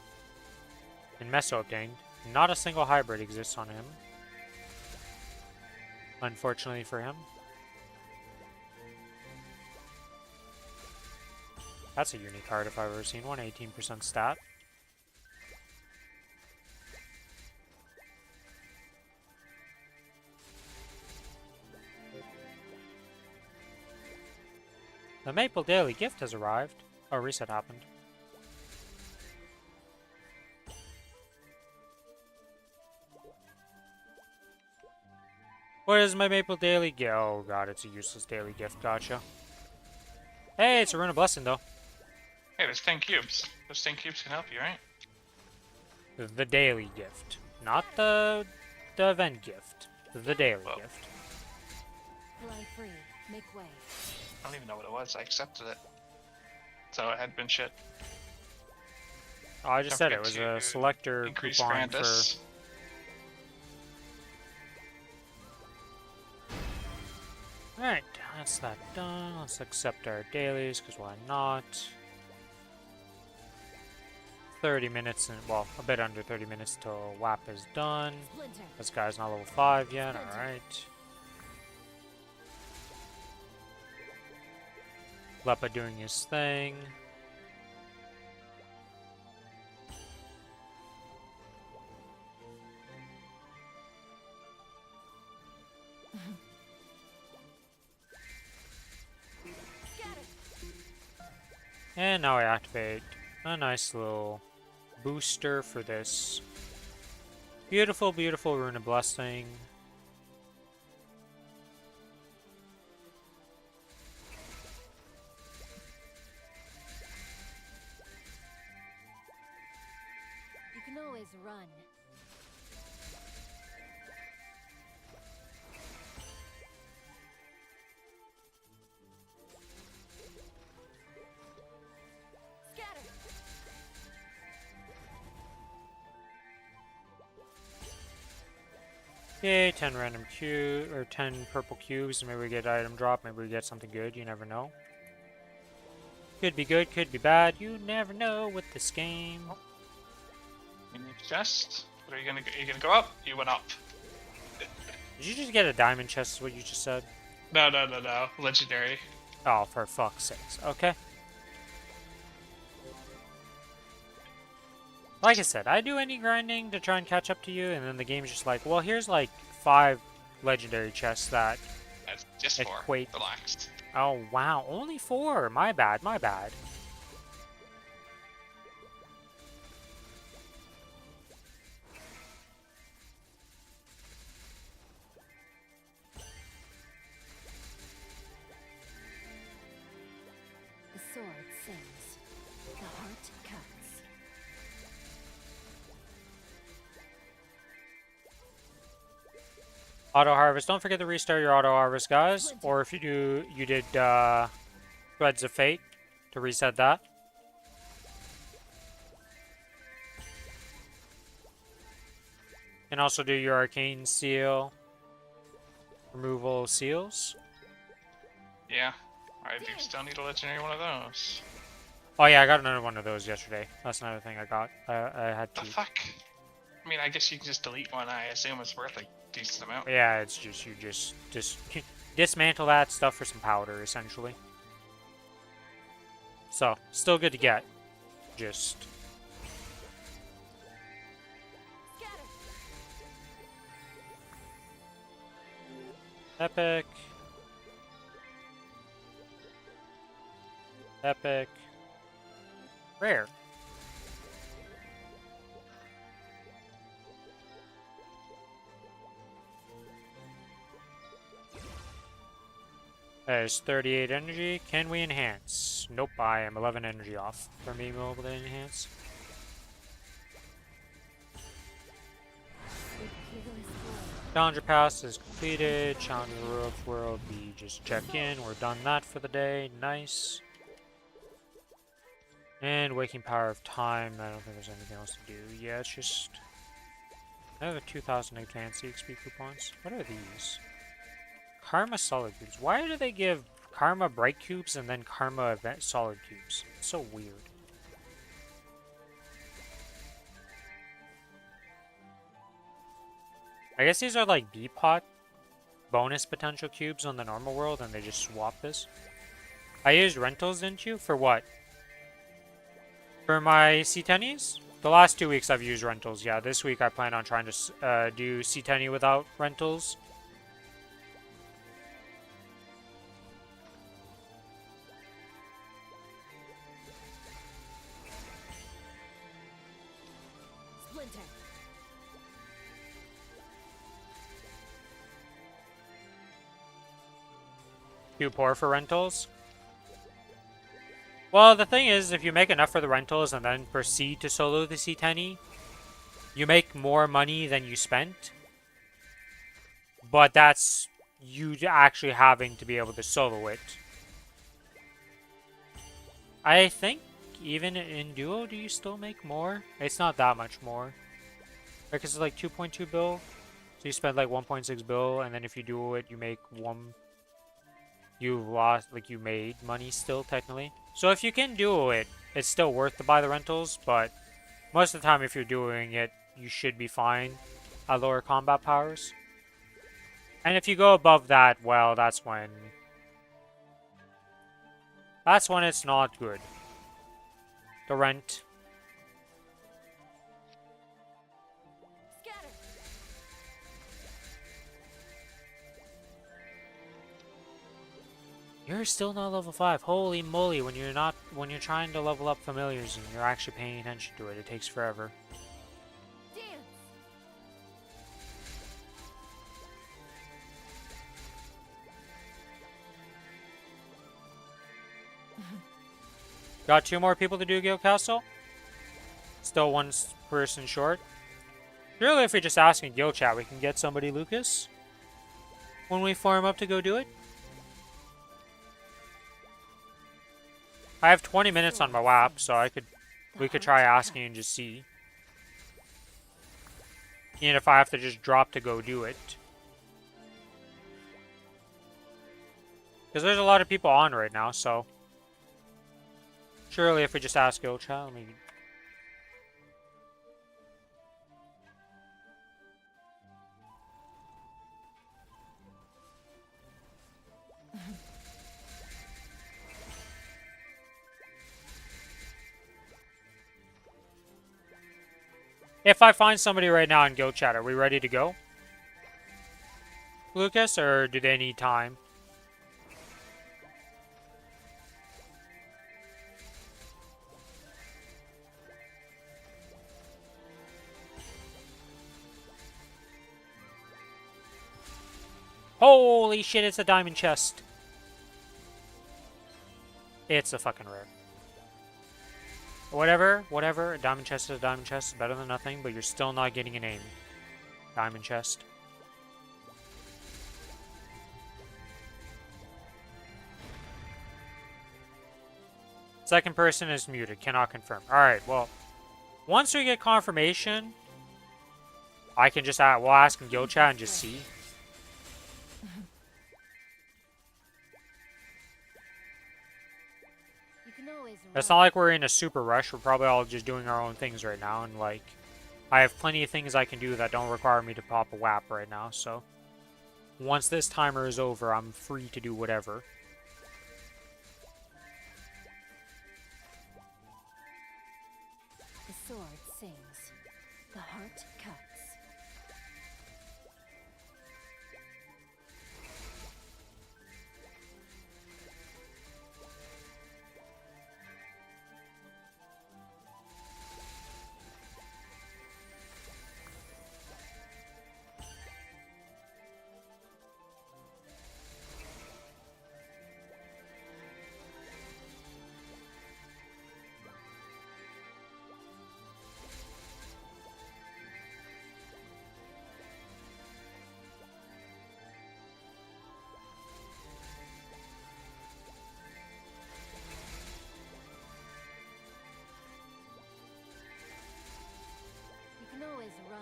[SPEAKER 1] And Meso obtained. Not a single hybrid exists on him. Unfortunately for him. That's a unique card if I've ever seen one. 18% stat. The Maple Daily gift has arrived. Oh, reset happened. What is my Maple Daily gift? Oh god, it's a useless daily gift. Gotcha. Hey, it's a Rune of Blessing though.
[SPEAKER 4] Hey, there's 10 cubes. Those 10 cubes can help you, right?
[SPEAKER 1] The daily gift, not the event gift. The daily
[SPEAKER 4] Whoa.
[SPEAKER 1] gift.
[SPEAKER 2] Fly free. Make way.
[SPEAKER 4] I don't even know what it was. I accepted it. So it had been shit.
[SPEAKER 1] Oh, I just
[SPEAKER 4] Don't
[SPEAKER 1] said it
[SPEAKER 4] forget
[SPEAKER 1] was a
[SPEAKER 4] to
[SPEAKER 1] selector
[SPEAKER 4] increase
[SPEAKER 1] coupon
[SPEAKER 4] Grandis.
[SPEAKER 1] for... Alright, that's that done. Let's accept our dailies, because why not? 30 minutes, and well, a bit under 30 minutes till WAP is done.
[SPEAKER 2] Splinter.
[SPEAKER 1] This guy's not level 5 yet, alright. Lepa doing his thing.
[SPEAKER 2] Scatter.
[SPEAKER 1] And now I activate a nice little booster for this beautiful, beautiful Rune of Blessing.
[SPEAKER 2] You can always run. Scatter.
[SPEAKER 1] Yay, 10 random cube or 10 purple cubes. Maybe we get item drop, maybe we get something good, you never know. Could be good, could be bad, you never know with this game.
[SPEAKER 4] You need chest. What are you gonna? Are you gonna go up? You went up.
[SPEAKER 1] Did you just get a diamond chest is what you just said?
[SPEAKER 4] No, no, no, no. Legendary.
[SPEAKER 1] Oh, for fuck's sakes. Okay. Like I said, I do any grinding to try and catch up to you, and then the game's just like, well, here's like 5 legendary chests that
[SPEAKER 4] That's just 4.
[SPEAKER 1] equate.
[SPEAKER 4] Relaxed.
[SPEAKER 1] Oh, wow. Only 4. My bad, my bad.
[SPEAKER 2] The sword sings. The heart cuts.
[SPEAKER 1] Auto harvest. Don't forget to restart your auto harvest, guys. Or if you do, you did Threads of Fate to reset that. And also do your arcane seal. Removal of seals.
[SPEAKER 4] Yeah. I do still need a legendary one of those.
[SPEAKER 1] Oh yeah, I got another one of those yesterday. That's another thing I got. I had
[SPEAKER 4] The
[SPEAKER 1] to.
[SPEAKER 4] fuck? I mean, I guess you can just delete one. I assume it's worth a decent amount.
[SPEAKER 1] Yeah, it's just you just dismantle that stuff for some powder, essentially. So still good to get. Just
[SPEAKER 2] Scatter.
[SPEAKER 1] epic. Epic. Rare. There's 38 energy. Can we enhance? Nope, I am 11 energy off from being able to enhance. Challenger pass is completed. Challenger world, we just check in. We're done that for the day. Nice. And waking power of time. I don't think there's anything else to do. Yeah, it's just another 2,000 advanced XP coupons. What are these? Karma solid cubes. Why do they give Karma bright cubes and then Karma event solid cubes? It's so weird. I guess these are like B-pot bonus potential cubes on the normal world and they just swap this. I used rentals, didn't you? For what? For my C10s? The last 2 weeks I've used rentals, yeah. This week I plan on trying to do C10 without rentals.
[SPEAKER 2] Splinter.
[SPEAKER 1] Too poor for rentals? Well, the thing is, if you make enough for the rentals and then proceed to solo the C10, you make more money than you spent. But that's you actually having to be able to solo it. I think even in duo, do you still make more? It's not that much more. Because it's like 2.2 bill. So you spend like 1.6 bill, and then if you duo it, you make 1... You lost, like you made money still, technically. So if you can duo it, it's still worth to buy the rentals, but most of the time if you're doing it, you should be fine at lower combat powers. And if you go above that, well, that's when it's not good. The rent.
[SPEAKER 2] Scatter.
[SPEAKER 1] You're still not level 5. Holy moly, when you're trying to level up familiars and you're actually paying attention to it, it takes forever.
[SPEAKER 2] Dance.
[SPEAKER 1] Got 2 more people to do Guild Castle? Still one person short. Surely if we just ask in Guild Chat, we can get somebody, Lucas? When we form up to go do it? I have 20 minutes on my WAP, so we could try asking and just see. Even if I have to just drop to go do it. Because there's a lot of people on right now, so... Surely if we just ask Guild Chat, let me... If I find somebody right now in Guild Chat, are we ready to go? Lucas, or do they need time? Holy shit, it's a diamond chest. It's a fucking rare. Whatever. A diamond chest is a diamond chest. It's better than nothing, but you're still not getting a name. Diamond chest. Second person is muted. Cannot confirm. Alright, well. Once we get confirmation, I can just we'll ask in Guild Chat and just see. It's not like we're in a super rush. We're probably all just doing our own things right now. And, like, I have plenty of things I can do that don't require me to pop a WAP right now. So, once this timer is over, I'm free to do whatever.
[SPEAKER 2] The sword sings. The heart cuts. You can always run.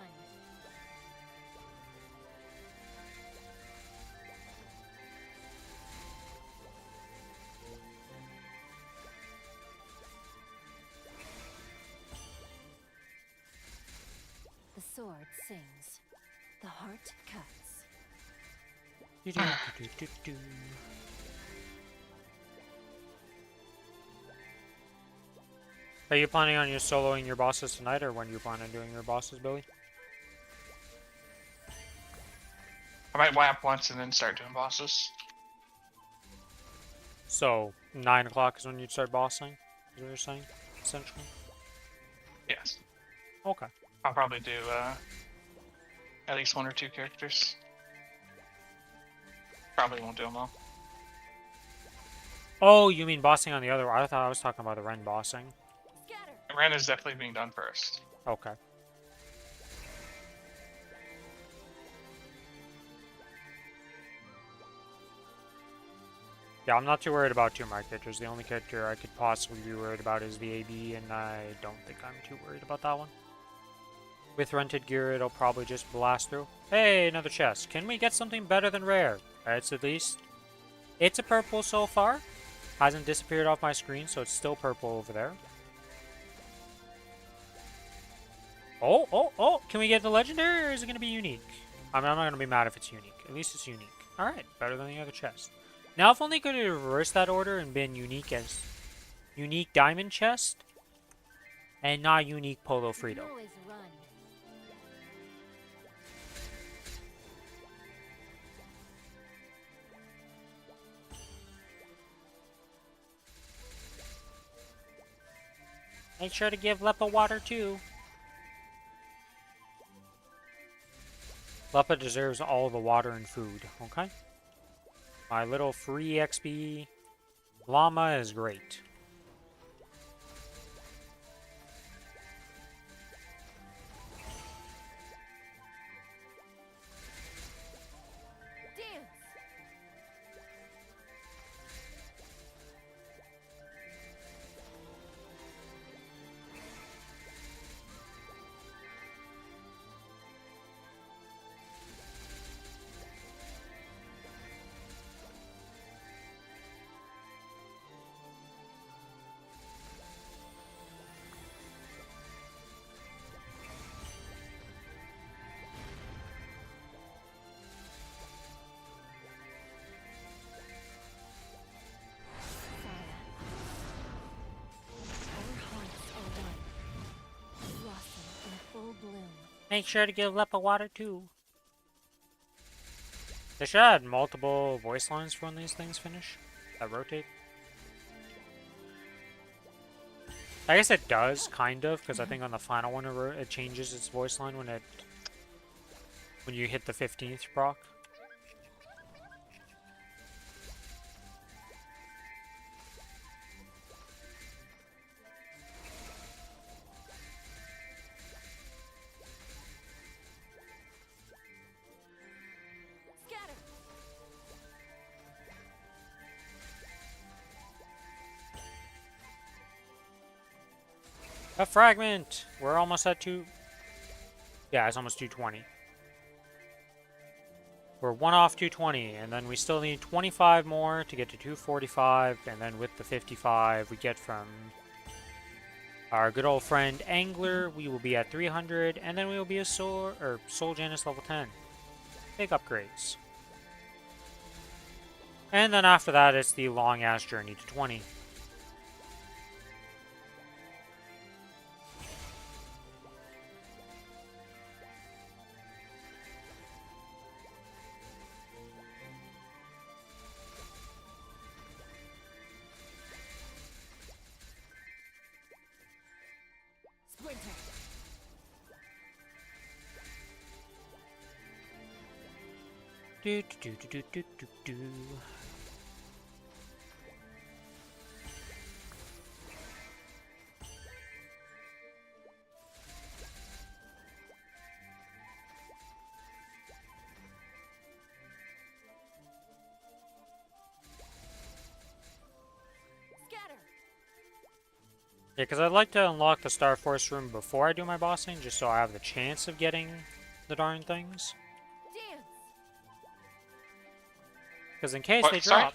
[SPEAKER 2] The sword sings. The heart cuts.
[SPEAKER 1] Are you planning on soloing your bosses tonight, or when you plan on doing your bosses, Billy?
[SPEAKER 4] I might WAP once and then start doing bosses.
[SPEAKER 1] So, 9 o'clock is when you'd start bossing? Is what you're saying, essentially?
[SPEAKER 4] Yes.
[SPEAKER 1] Okay.
[SPEAKER 4] I'll probably do at least 1 or 2 characters. Probably won't do them all.
[SPEAKER 1] Oh, you mean bossing on the other one? I thought I was talking about the Ren bossing.
[SPEAKER 2] Scatter.
[SPEAKER 4] Ren is definitely being done first.
[SPEAKER 1] Okay. Yeah, I'm not too worried about 2 of my characters. The only character I could possibly be worried about is the AB, and I don't think I'm too worried about that one. With rented gear, it'll probably just blast through. Hey, another chest. Can we get something better than rare? It's at least... It's a purple so far. Hasn't disappeared off my screen, so it's still purple over there. Oh! Can we get the legendary, or is it going to be unique? I mean, I'm not going to be mad if it's unique. At least it's unique. Alright, better than the other chest. Now, if only could have reversed that order and been unique as... Unique diamond chest, and not unique Polo
[SPEAKER 2] You
[SPEAKER 1] Frito.
[SPEAKER 2] can always run.
[SPEAKER 1] Make sure to give Leppa water too. Leppa deserves all the water and food, okay? My little free XP llama is great.
[SPEAKER 2] Dance.
[SPEAKER 1] Make sure to give Leppa water too. They should add multiple voice lines for when these things finish that rotate. I guess it does, kind of, because I think on the final one it changes its voice line when you hit the 15th proc.
[SPEAKER 2] Scatter.
[SPEAKER 1] A fragment! We're almost at 2... Yeah, it's almost 220. We're 1 off 220, and then we still need 25 more to get to 245, and then with the 55 we get from our good old friend Angler, we will be at 300, and then we will be a Soul Janus level 10. Big upgrades. And then after that, it's the long-ass journey to 20.
[SPEAKER 2] Splinter.
[SPEAKER 1] Do do do do do do do.
[SPEAKER 2] Scatter.
[SPEAKER 1] Yeah, because I'd like to unlock the Star Force room before I do my bossing, just so I have the chance of getting the darn things.
[SPEAKER 2] Dance.
[SPEAKER 1] Because in case
[SPEAKER 4] What,
[SPEAKER 1] they
[SPEAKER 4] sorry?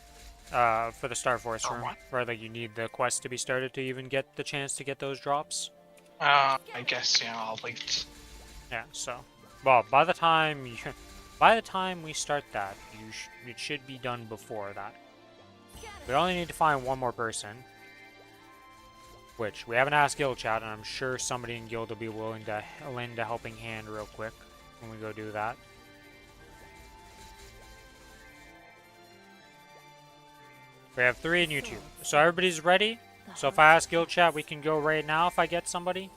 [SPEAKER 1] drop, for the Star Force
[SPEAKER 4] For
[SPEAKER 1] room,
[SPEAKER 4] what?
[SPEAKER 1] where like you need the quest to be started to even get the chance to get those drops.
[SPEAKER 4] I guess, yeah, I'll wait.
[SPEAKER 1] Yeah, so, well, by the time we start that, it should be done before that. We only need to find one more person, which we haven't asked Guild Chat, and I'm sure somebody in Guild will be willing to lend a helping hand real quick when we go do that. We have 3 in YouTube, so everybody's ready. So if I ask Guild Chat, we can go right now if I get somebody.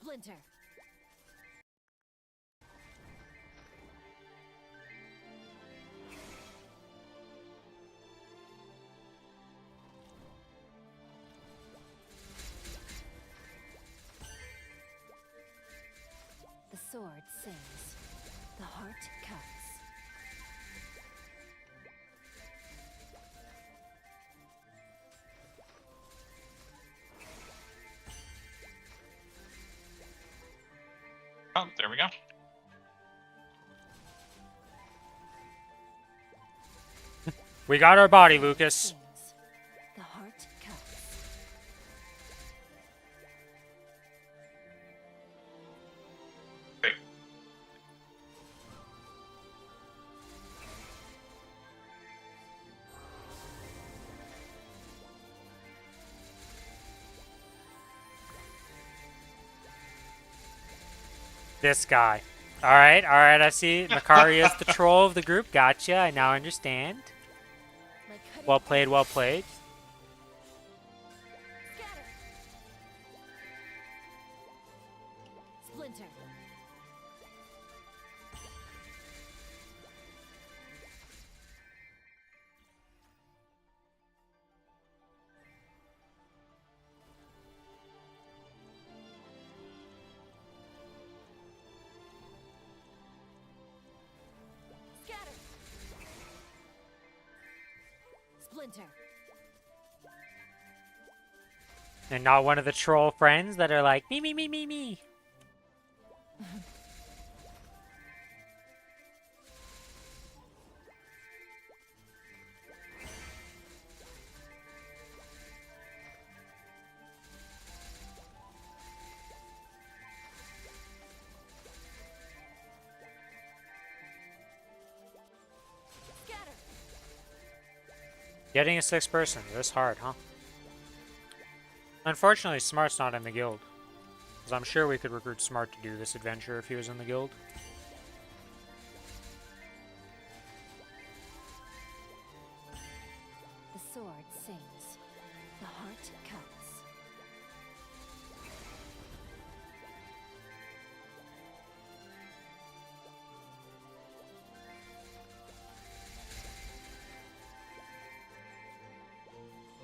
[SPEAKER 2] Splinter. The sword sings. The heart cuts.
[SPEAKER 4] Oh, there we go.
[SPEAKER 1] We got our body, Lucas.
[SPEAKER 2] Sings. The heart cuts.
[SPEAKER 4] Wait.
[SPEAKER 1] This guy. Alright, I see. Makari is the troll of the group. Gotcha, I now understand.
[SPEAKER 2] My cutting
[SPEAKER 1] Well played,
[SPEAKER 2] edge.
[SPEAKER 1] well played.
[SPEAKER 2] Scatter. Splinter. Scatter. Splinter.
[SPEAKER 1] And not one of the troll friends that are like, me.
[SPEAKER 2] Scatter.
[SPEAKER 1] Getting a 6th person, this hard, huh? Unfortunately, Smart's not in the guild. Because I'm sure we could recruit Smart to do this adventure if he was in the guild.
[SPEAKER 2] The sword sings. The heart cuts.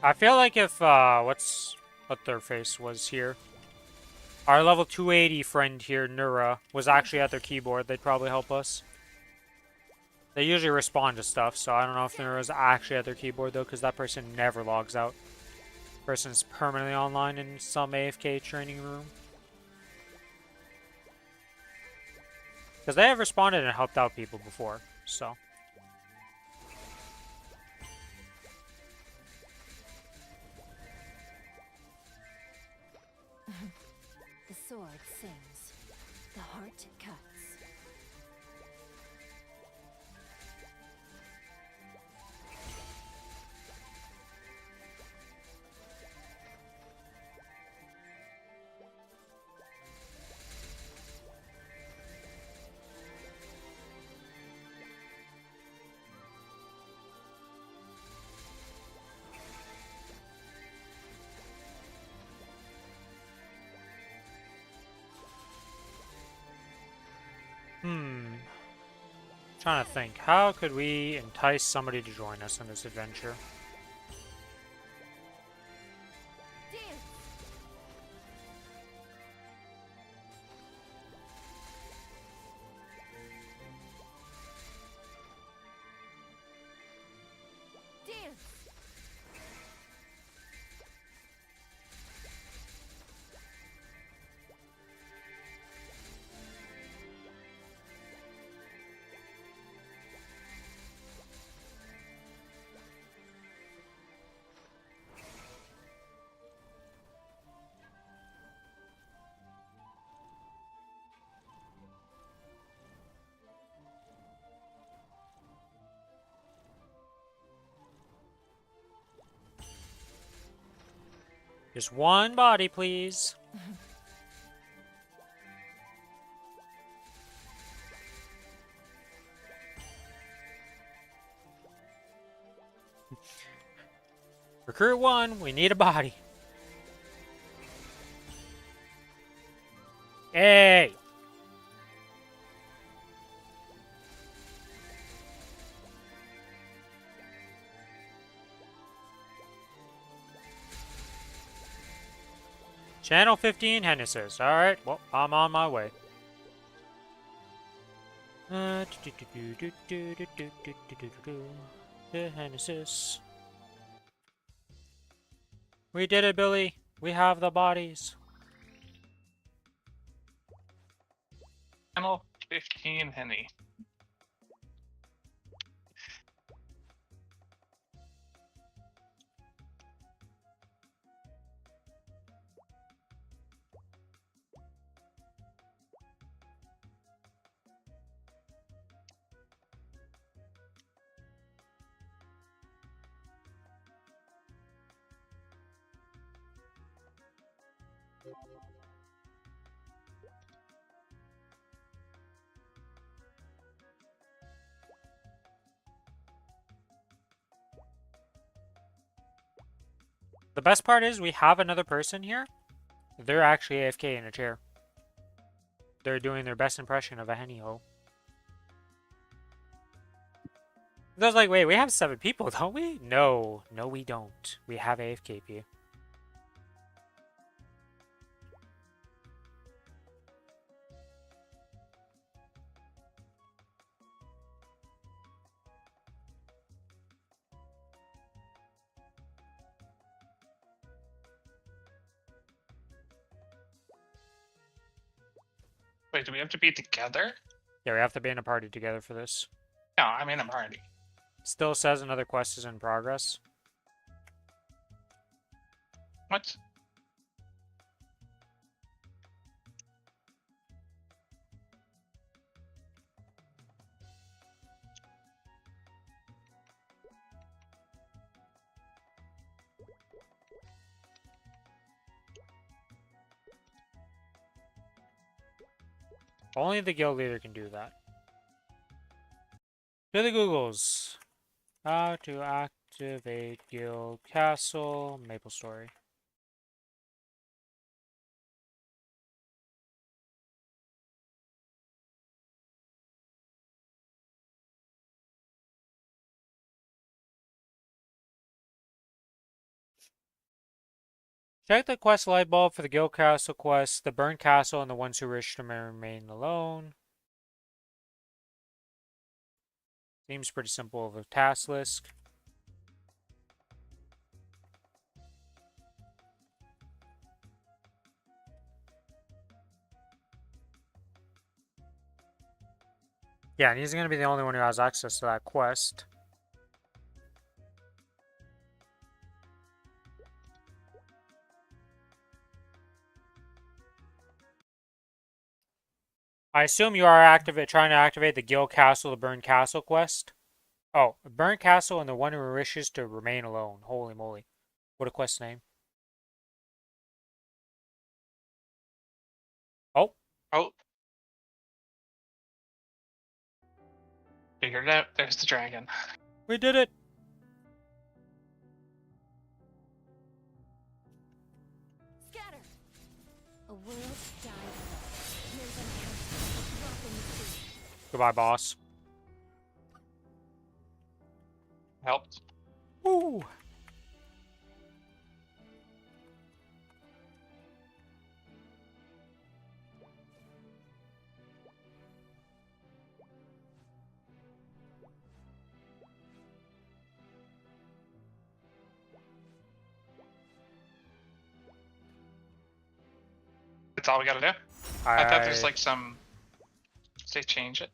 [SPEAKER 1] I feel like if, what their face was here. Our level 280 friend here, Nura, was actually at their keyboard, they'd probably help us. They usually respond to stuff, so I don't know if Nura's actually at their keyboard though, because that person never logs out. Person's permanently online in some AFK training room. Because they have responded and helped out people before, so.
[SPEAKER 2] The sword sings. The heart cuts.
[SPEAKER 1] Trying to think, how could we entice somebody to join us in this adventure?
[SPEAKER 2] Dance. Dance.
[SPEAKER 1] Just one body, please. Recruit 1, we need a body. Hey! Channel 15, Hennessy's. Alright, well, I'm on my way. The Hennessy's. We did it, Billy. We have the bodies.
[SPEAKER 4] Channel 15 Henny.
[SPEAKER 1] The best part is we have another person here. They're actually AFK in a chair. They're doing their best impression of a henny-ho. I was like, wait, we have 7 people, don't we? No, no we don't. We have AFKP.
[SPEAKER 4] Wait, do we have to be together?
[SPEAKER 1] Yeah, we have to be in a party together for this.
[SPEAKER 4] No, I'm in a party.
[SPEAKER 1] Still says another quest is in progress.
[SPEAKER 4] What?
[SPEAKER 1] Only the guild leader can do that. To the Googles. How to activate guild castle, Maplestory. Check the quest light bulb for the guild castle quest, the burnt castle, and the ones who wish to remain alone. Seems pretty simple of a task list. Yeah, and he's going to be the only one who has access to that quest. I assume you are trying to activate the guild castle, the burnt castle quest. Oh, burnt castle and the one who wishes to remain alone. Holy moly. What a quest name. Oh.
[SPEAKER 4] Oh. Figured it out. There's the dragon.
[SPEAKER 1] We did it!
[SPEAKER 2] Scatter. A world died. Here's an ant. A drop in the sea.
[SPEAKER 1] Goodbye, boss.
[SPEAKER 4] Helped.
[SPEAKER 1] Woo!
[SPEAKER 4] That's all we gotta do? I thought there's like some... They change it.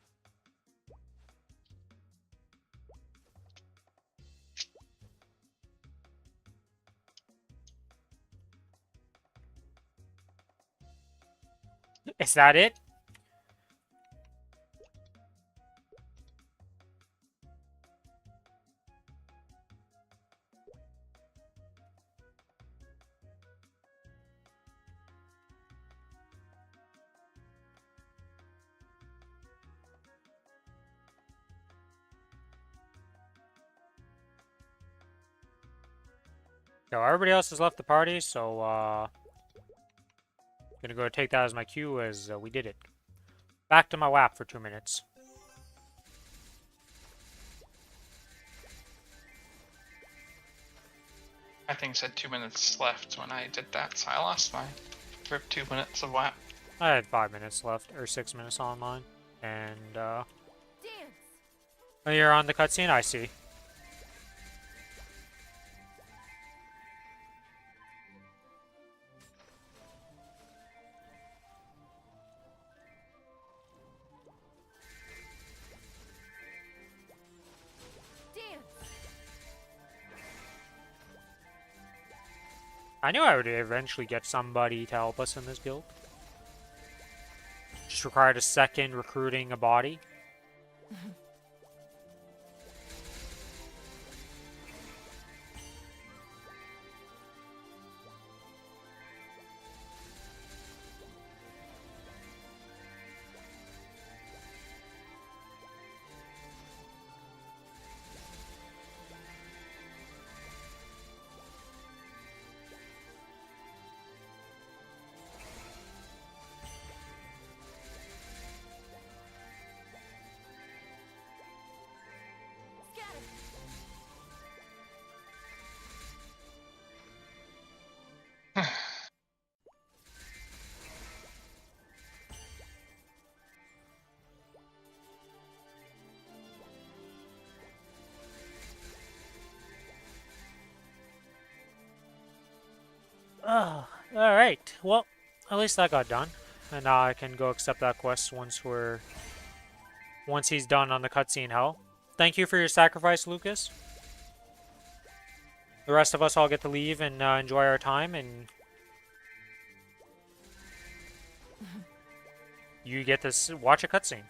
[SPEAKER 1] Is that it? So everybody else has left the party, so gonna go take that as my cue as we did it. Back to my WAP for 2 minutes.
[SPEAKER 4] I think it said 2 minutes left when I did that, so I lost my grip 2 minutes of WAP.
[SPEAKER 1] I had 5 minutes left, or 6 minutes on mine. And,
[SPEAKER 2] Dance.
[SPEAKER 1] oh, you're on the cutscene? I see.
[SPEAKER 2] Dance.
[SPEAKER 1] I knew I would eventually get somebody to help us in this guild. Just required a second recruiting a body. Oh, alright. Well, at least that got done. And now I can go accept that quest once he's done on the cutscene hell. Thank you for your sacrifice, Lucas. The rest of us all get to leave and enjoy our time, and you get to watch a cutscene.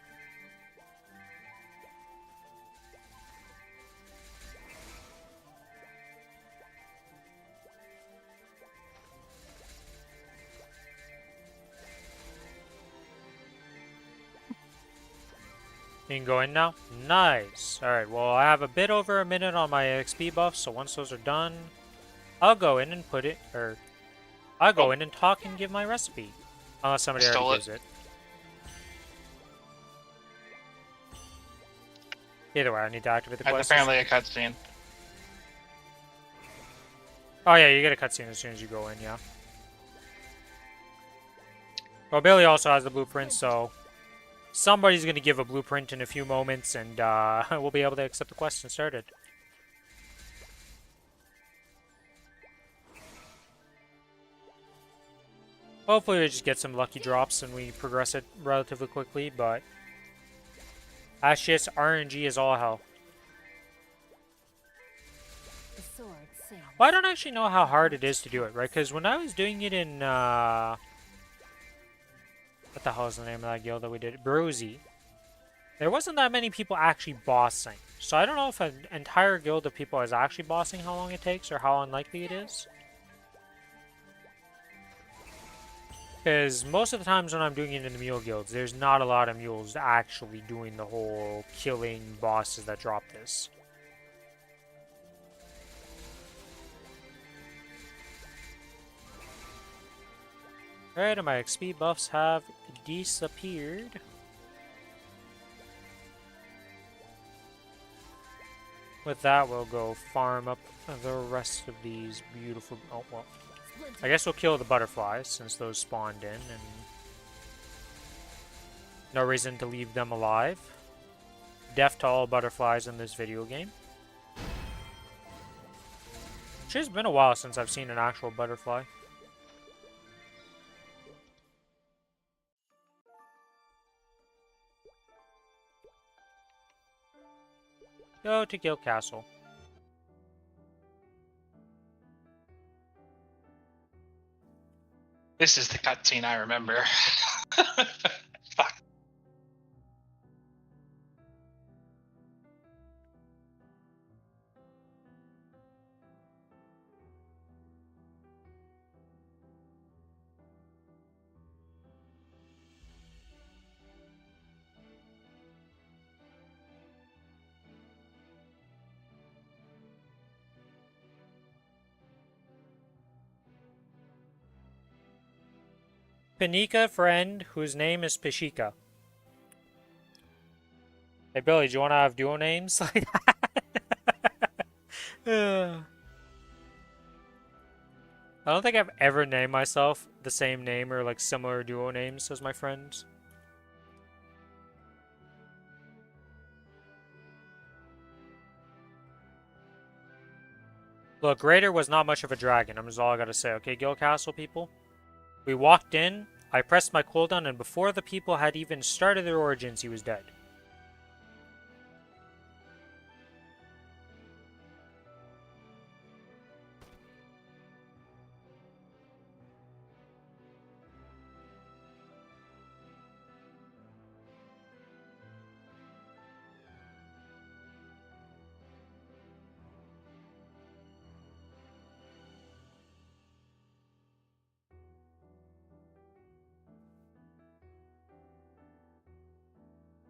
[SPEAKER 1] You can go in now? Nice. Alright, well, I have a bit over a minute on my XP buff, so once those are done, I'll go in and put it, or I'll go in and talk and give my recipe. Unless somebody already gives it. Either way, I need to activate the quest.
[SPEAKER 4] Apparently a cutscene.
[SPEAKER 1] Oh yeah, you get a cutscene as soon as you go in, yeah. Well, Billy also has the blueprint, so somebody's going to give a blueprint in a few moments, and we'll be able to accept the quest and start it. Hopefully we just get some lucky drops and we progress it relatively quickly, but that's just RNG is all hell.
[SPEAKER 2] The sword sings.
[SPEAKER 1] Well, I don't actually know how hard it is to do it, right? Because when I was doing it in, what the hell is the name of that guild that we did? Bruzy. There wasn't that many people actually bossing. So I don't know if an entire guild of people is actually bossing how long it takes or how unlikely it is. Because most of the times when I'm doing it in the mule guilds, there's not a lot of mules actually doing the whole killing bosses that drop this. Alright, and my XP buffs have disappeared. With that, we'll go farm up the rest of these beautiful... Oh, well. I guess we'll kill the butterflies, since those spawned in, and... no reason to leave them alive. Death to all butterflies in this video game. It's been a while since I've seen an actual butterfly. Go to Guild Castle.
[SPEAKER 4] This is the cutscene I remember. Fuck.
[SPEAKER 1] Panika friend whose name is Pashika. Hey Billy, do you want to have duo names like that? I don't think I've ever named myself the same name or like similar duo names as my friends. Look, Raider was not much of a dragon, I'm just all I gotta say, okay, Guild Castle people? We walked in, I pressed my cooldown, and before the people had even started their origins, he was dead.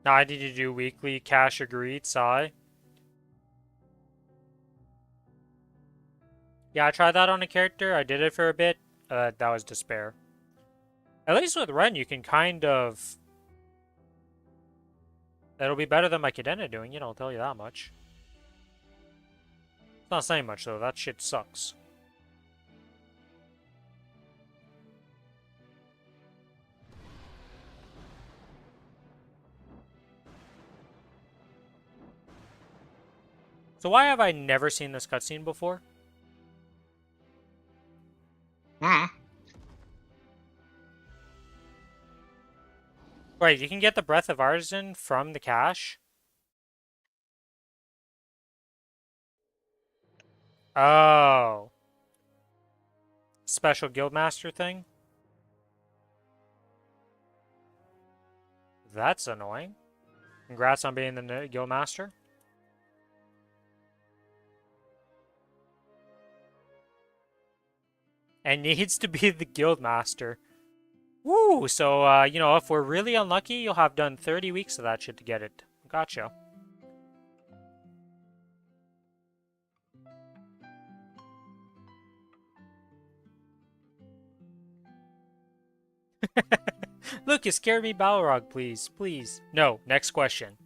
[SPEAKER 1] Now I need to do weekly cash agreed, sigh. Yeah, I tried that on a character, I did it for a bit, that was despair. At least with Ren, you can kind of... It'll be better than my Cadena doing it, I'll tell you that much. It's not saying much though, that shit sucks. So why have I never seen this cutscene before?
[SPEAKER 4] Hmm.
[SPEAKER 1] Wait, you can get the Breath of Artisan from the cache? Oh. Special Guildmaster thing? That's annoying. Congrats on being the Guildmaster. And needs to be the Guildmaster. Woo! So, you know, if we're really unlucky, you'll have done 30 weeks of that shit to get it. Gotcha. Look, you scared me, Balrog, please. Please. No, next question.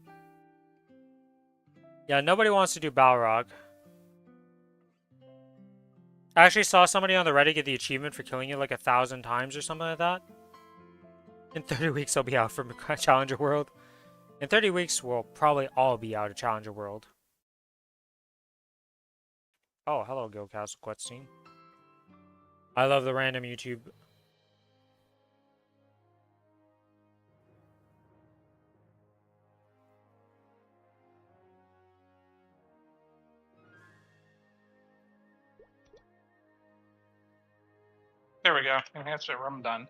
[SPEAKER 1] Yeah, nobody wants to do Balrog. I actually saw somebody on the Reddit get the achievement for killing it like 1,000 times or something like that. In 30 weeks, I'll be out from Challenger World. In 30 weeks, we'll probably all be out of Challenger World. Oh, hello, Guildcastle Quetzine. I love the random YouTube.
[SPEAKER 4] There we go. Enhancement room done.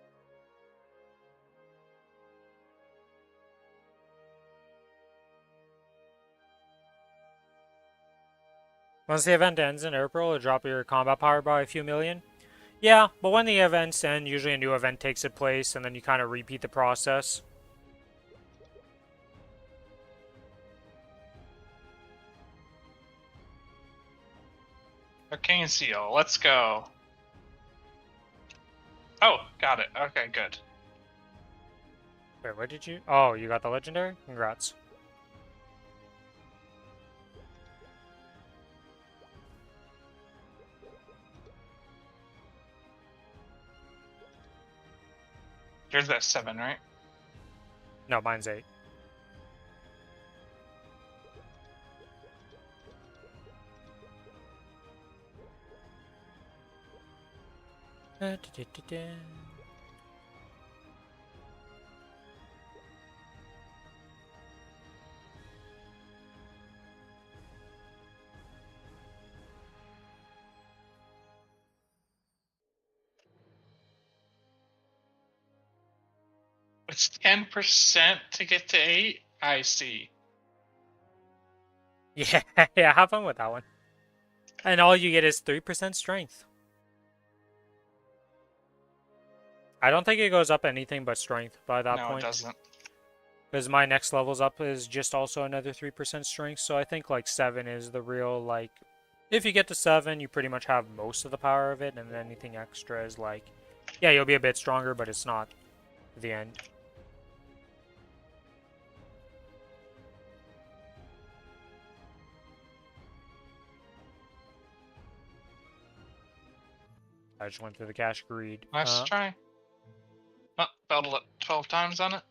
[SPEAKER 1] Once the event ends in April, it'll drop your combat power by a few million. Yeah, but when the events end, usually a new event takes its place, and then you kind of repeat the process.
[SPEAKER 4] Arcane Seal, let's go. Oh, got it. Okay, good.
[SPEAKER 1] Wait, what did you... Oh, you got the legendary? Congrats.
[SPEAKER 4] There's that 7, right?
[SPEAKER 1] No, mine's 8.
[SPEAKER 4] It's 10% to get to 8? I see.
[SPEAKER 1] Yeah, yeah, have fun with that one. And all you get is 3% strength. I don't think it goes up anything but strength by that point.
[SPEAKER 4] No, it doesn't.
[SPEAKER 1] Because my next levels up is just also another 3% strength, so I think like 7 is the real, like... If you get to 7, you pretty much have most of the power of it, and then anything extra is like... Yeah, you'll be a bit stronger, but it's not the end. I just went through the cache greed.
[SPEAKER 4] Nice try. Oh, battled it 12 times on it.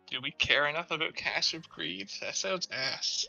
[SPEAKER 4] Do we care enough about Cache of Greed? That sounds ass.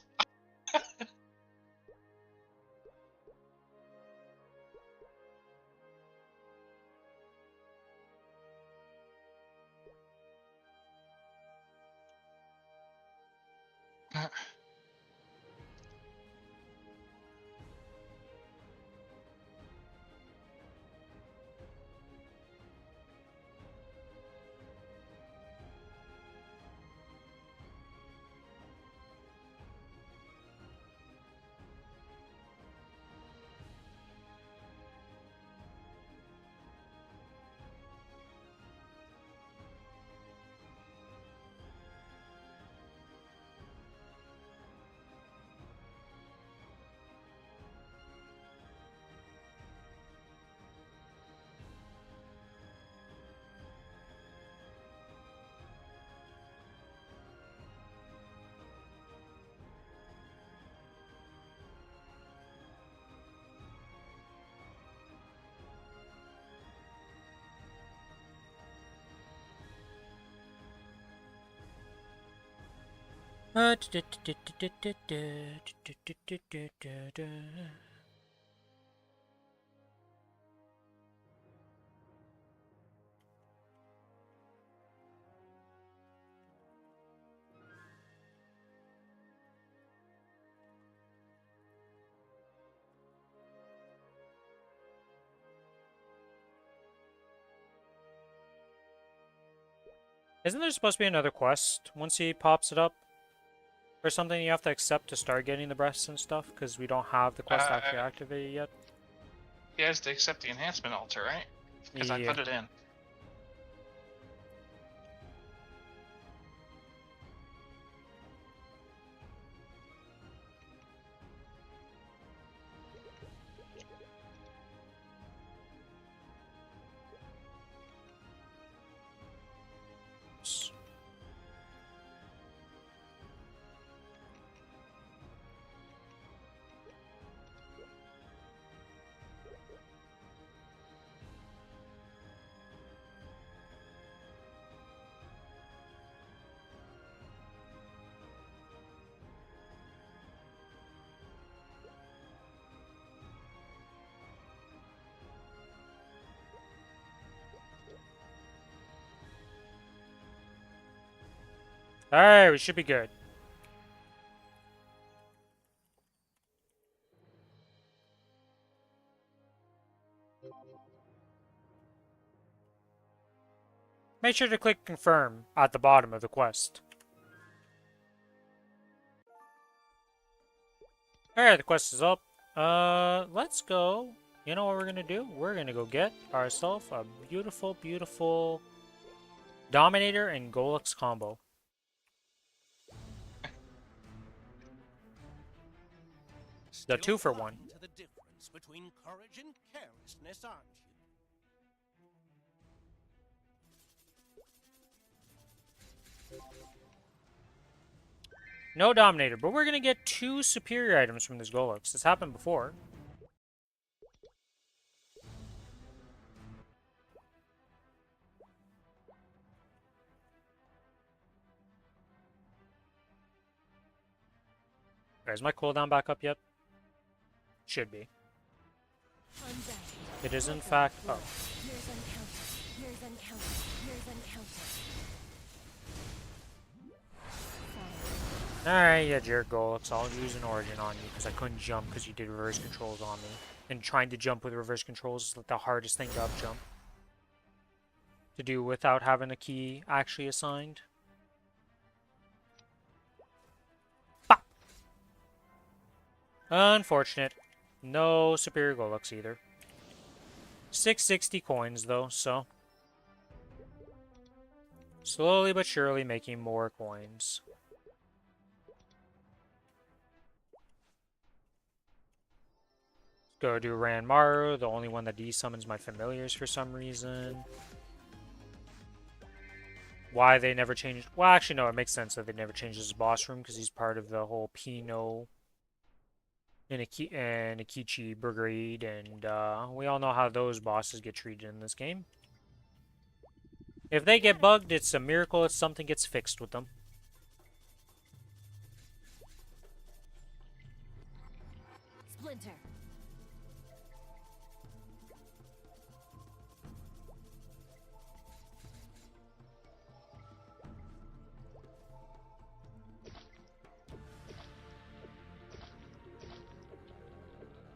[SPEAKER 1] Isn't there supposed to be another quest once he pops it up? Or something you have to accept to start getting the breasts and stuff? Because we don't have the quest actually activated yet.
[SPEAKER 4] He has to accept the enhancement altar, right? Because I
[SPEAKER 1] Yeah.
[SPEAKER 4] put it in.
[SPEAKER 1] Alright, we should be good. Make sure to click confirm at the bottom of the quest. Alright, the quest is up. Let's go. You know what we're gonna do? We're gonna go get ourselves a beautiful, beautiful Dominator and Golux combo. The 2-for-1.
[SPEAKER 5] To the difference between courage and carelessness, aren't you?
[SPEAKER 1] No Dominator, but we're gonna get 2 superior items from this Golux. This happened before. Is my cooldown back up yet? Should be. It is in fact up.
[SPEAKER 2] Years uncounted. Years uncounted. Years uncounted.
[SPEAKER 1] Alright, yeah, Jared Golux. I'll use an Origin on you because I couldn't jump because you did reverse controls on me. And trying to jump with reverse controls is like the hardest thing to up jump. To do without having a key actually assigned. Bah! Unfortunate. No superior Golux either. 660 coins though, so. Slowly but surely making more coins. Go do Ranmaru, the only one that desummons my familiars for some reason. Why they never changed... Well, actually, no, it makes sense that they never changed his boss room, because he's part of the whole Pino and Akichi Brigade, and we all know how those bosses get treated in this game. If they get bugged, it's a miracle if something gets fixed with them.
[SPEAKER 2] Splinter.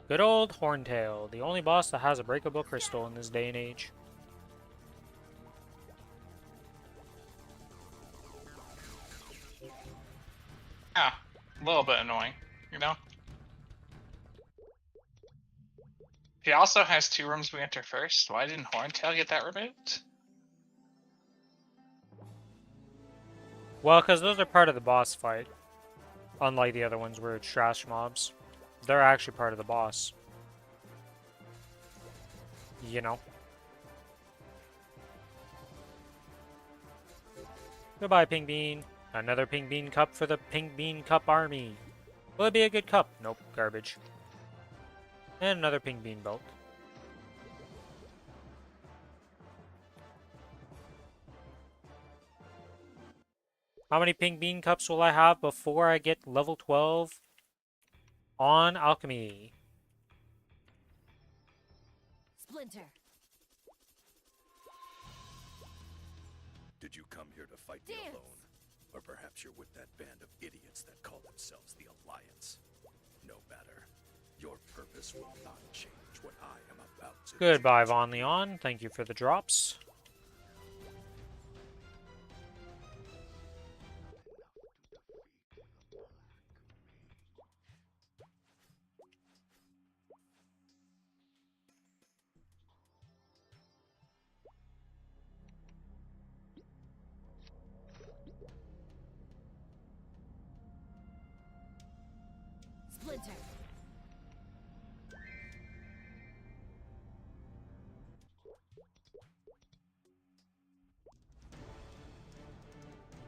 [SPEAKER 1] Good old Horntail, the only boss that has a breakable crystal in this day and age.
[SPEAKER 4] Yeah, a little bit annoying, you know? He also has 2 rooms we enter first. Why didn't Horntail get that removed?
[SPEAKER 1] Well, because those are part of the boss fight. Unlike the other ones where it's trash mobs. They're actually part of the boss. You know. Goodbye, Pink Bean. Another Pink Bean cup for the Pink Bean Cup army. Will it be a good cup? Nope, garbage. And another Pink Bean belt. How many Pink Bean cups will I have before I get level 12 on Alchemy?
[SPEAKER 2] Splinter.
[SPEAKER 5] Did you come here to fight me
[SPEAKER 2] Dance.
[SPEAKER 5] alone? Or perhaps you're with that band of idiots that call themselves the Alliance? No matter. Your purpose will not change what I am about to
[SPEAKER 1] Goodbye,
[SPEAKER 5] change.
[SPEAKER 1] Von Leon. Thank you for the drops.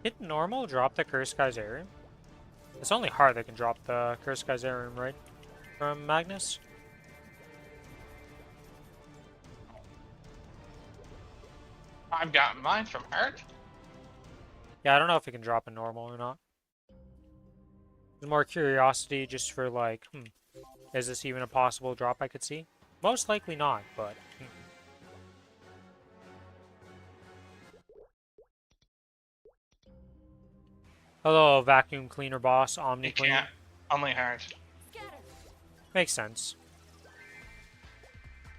[SPEAKER 1] Did normal drop the Cursed Kaisarium? It's only hard that can drop the Cursed Kaisarium, right? From Magnus?
[SPEAKER 4] I've gotten mine from Hard.
[SPEAKER 1] Yeah, I don't know if it can drop in normal or not. There's more curiosity just for like, is this even a possible drop I could see? Most likely not, but... Hello, vacuum cleaner boss, Omni
[SPEAKER 4] You
[SPEAKER 1] Clean.
[SPEAKER 4] can't. Only Hard.
[SPEAKER 2] Scatter.
[SPEAKER 1] Makes sense.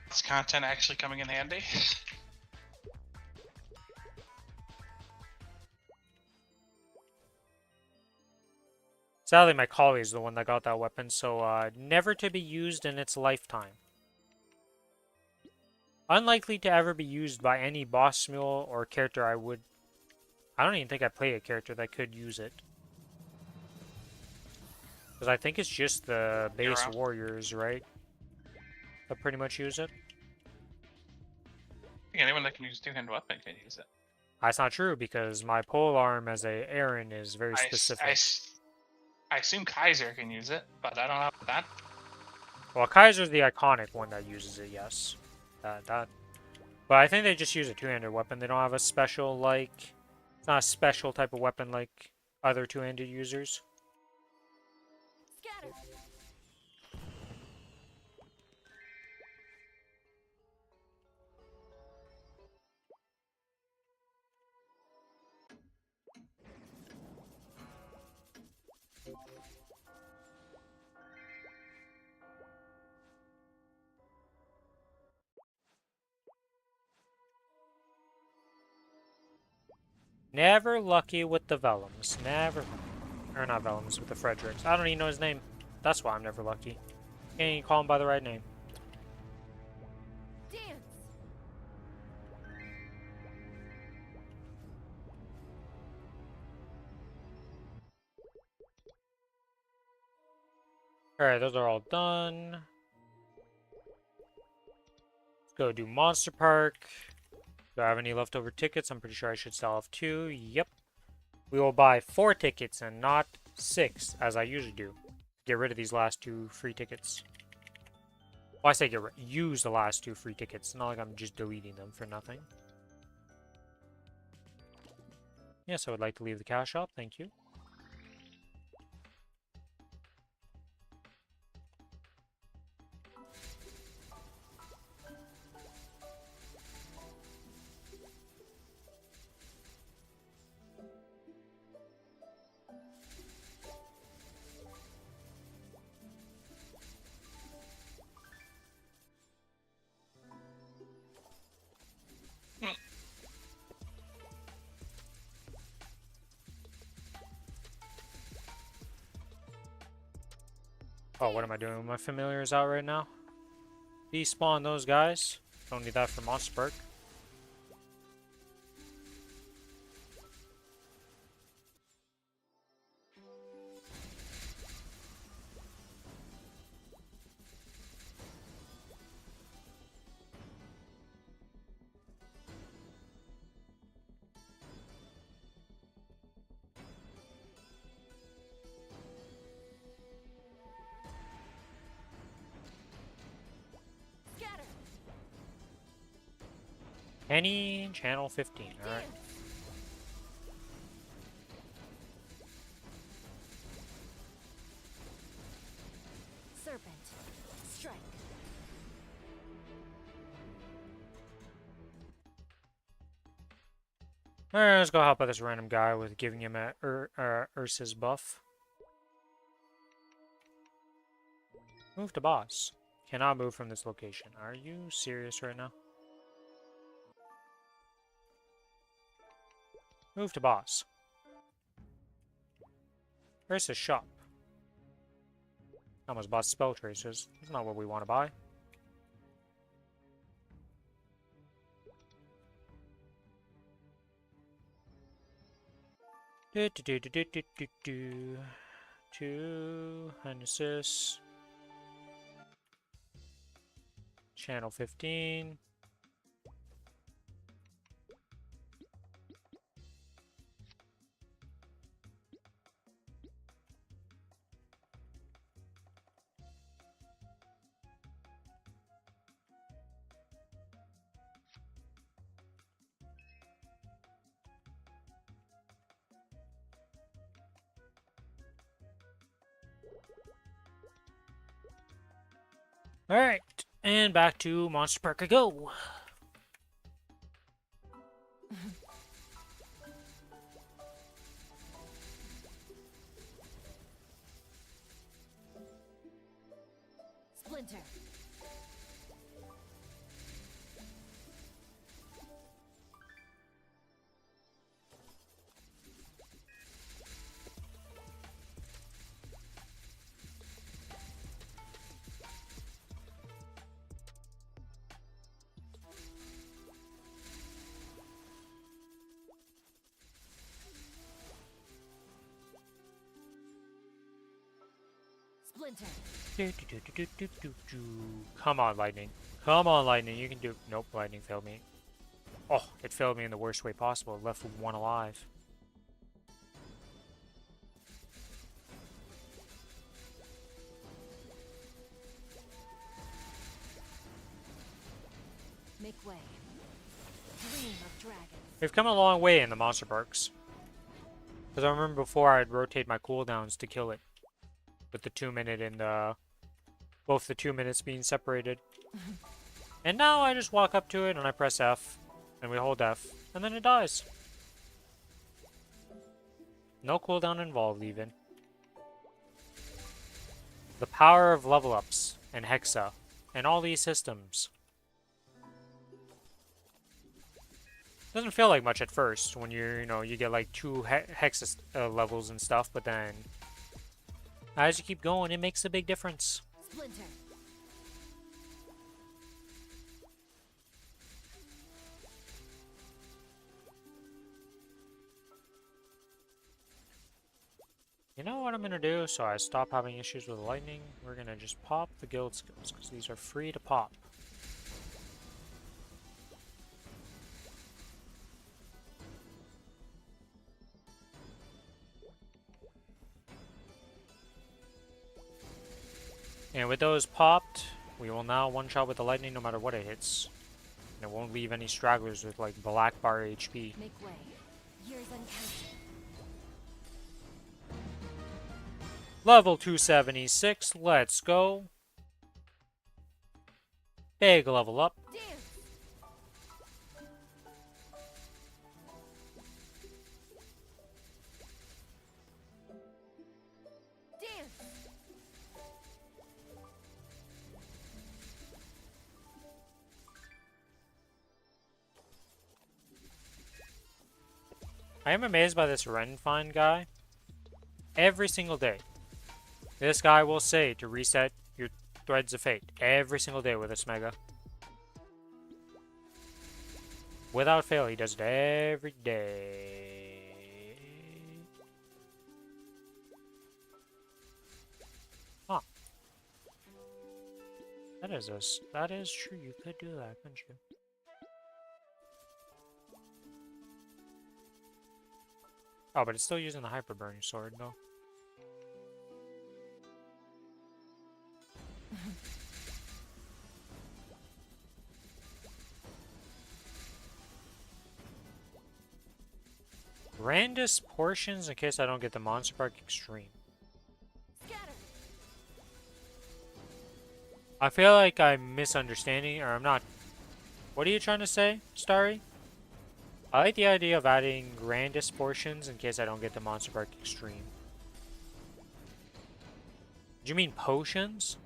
[SPEAKER 4] Is content actually coming in handy?
[SPEAKER 1] Sadly, my collie is the one that got that weapon, so never to be used in its lifetime. Unlikely to ever be used by any boss mule or character I would... I don't even think I play a character that could use it. Because I think it's just the base
[SPEAKER 4] Hero.
[SPEAKER 1] warriors, right? That pretty much use it.
[SPEAKER 4] I think anyone that can use two-handed weapon can use it.
[SPEAKER 1] That's not true, because my pole arm as a Aaron is very specific.
[SPEAKER 4] I assume Kaiser can use it, but I don't know about that.
[SPEAKER 1] Well, Kaiser's the iconic one that uses it, yes. But I think they just use a two-handed weapon. They don't have a special, like... It's not a special type of weapon like other two-handed users.
[SPEAKER 2] Scatter.
[SPEAKER 1] Never lucky with the Vellums. Never. Or not Vellums, with the Fredericks. I don't even know his name. That's why I'm never lucky. Can't even call him by the right name.
[SPEAKER 2] Dance.
[SPEAKER 1] Alright, those are all done. Let's go do Monster Park. Do I have any leftover tickets? I'm pretty sure I should still have 2. Yep. We will buy 4 tickets and not 6, as I usually do. Get rid of these last 2 free tickets. Well, I say use the last 2 free tickets. Not like I'm just deleting them for nothing. Yes, I would like to leave the cash shop. Thank you. Oh, what am I doing? My familiars out right now? Despawn those guys. Don't need that for Monster Park.
[SPEAKER 2] Scatter.
[SPEAKER 1] Penny, channel 15. Alright.
[SPEAKER 2] Dance. Serpent. Strike.
[SPEAKER 1] Alright, let's go help out this random guy with giving him a Ursa's buff. Move to boss. Cannot move from this location. Are you serious right now? Move to boss. Ursa's shop. Almost bought spell tracers. That's not what we want to buy. Do do do do do do do do. 2 assist. Channel 15. Alright, and back to Monster Park I go.
[SPEAKER 2] Splinter. Splinter.
[SPEAKER 1] Come on, Lightning. Come on, Lightning. You can do... Nope, Lightning failed me. Oh, it failed me in the worst way possible. It left one alive.
[SPEAKER 2] Make way. Dream of dragons.
[SPEAKER 1] We've come a long way in the monster parks. Because I remember before I'd rotate my cooldowns to kill it. With the 2-minute and both the 2 minutes being separated. And now I just walk up to it and I press F. And we hold F. And then it dies. No cooldown involved even. The power of level ups and Hexa. And all these systems. Doesn't feel like much at first when you get like 2 Hexa levels and stuff, but then as you keep going, it makes a big difference.
[SPEAKER 2] Splinter.
[SPEAKER 1] You know what I'm gonna do? So I stop having issues with lightning. We're gonna just pop the guild skills because these are free to pop. And with those popped, we will now one-shot with the lightning no matter what it hits. And it won't leave any stragglers with like black bar HP.
[SPEAKER 2] Make way. Years uncounted.
[SPEAKER 1] Level 276, let's go. Big level up.
[SPEAKER 2] Dance. Dance.
[SPEAKER 1] I am amazed by this Renfind guy. Every single day. This guy will say to reset your Threads of Fate every single day with this Mega. Without fail, he does it every day. Huh. That is true. You could do that, couldn't you? Oh, but it's still using the Hyper Burning Sword, though. Grandest portions in case I don't get the Monster Park Extreme.
[SPEAKER 2] Scatter.
[SPEAKER 1] I feel like I'm misunderstanding, or I'm not... What are you trying to say, Starry? I like the idea of adding grandest portions in case I don't get the Monster Park Extreme. Do you mean potions?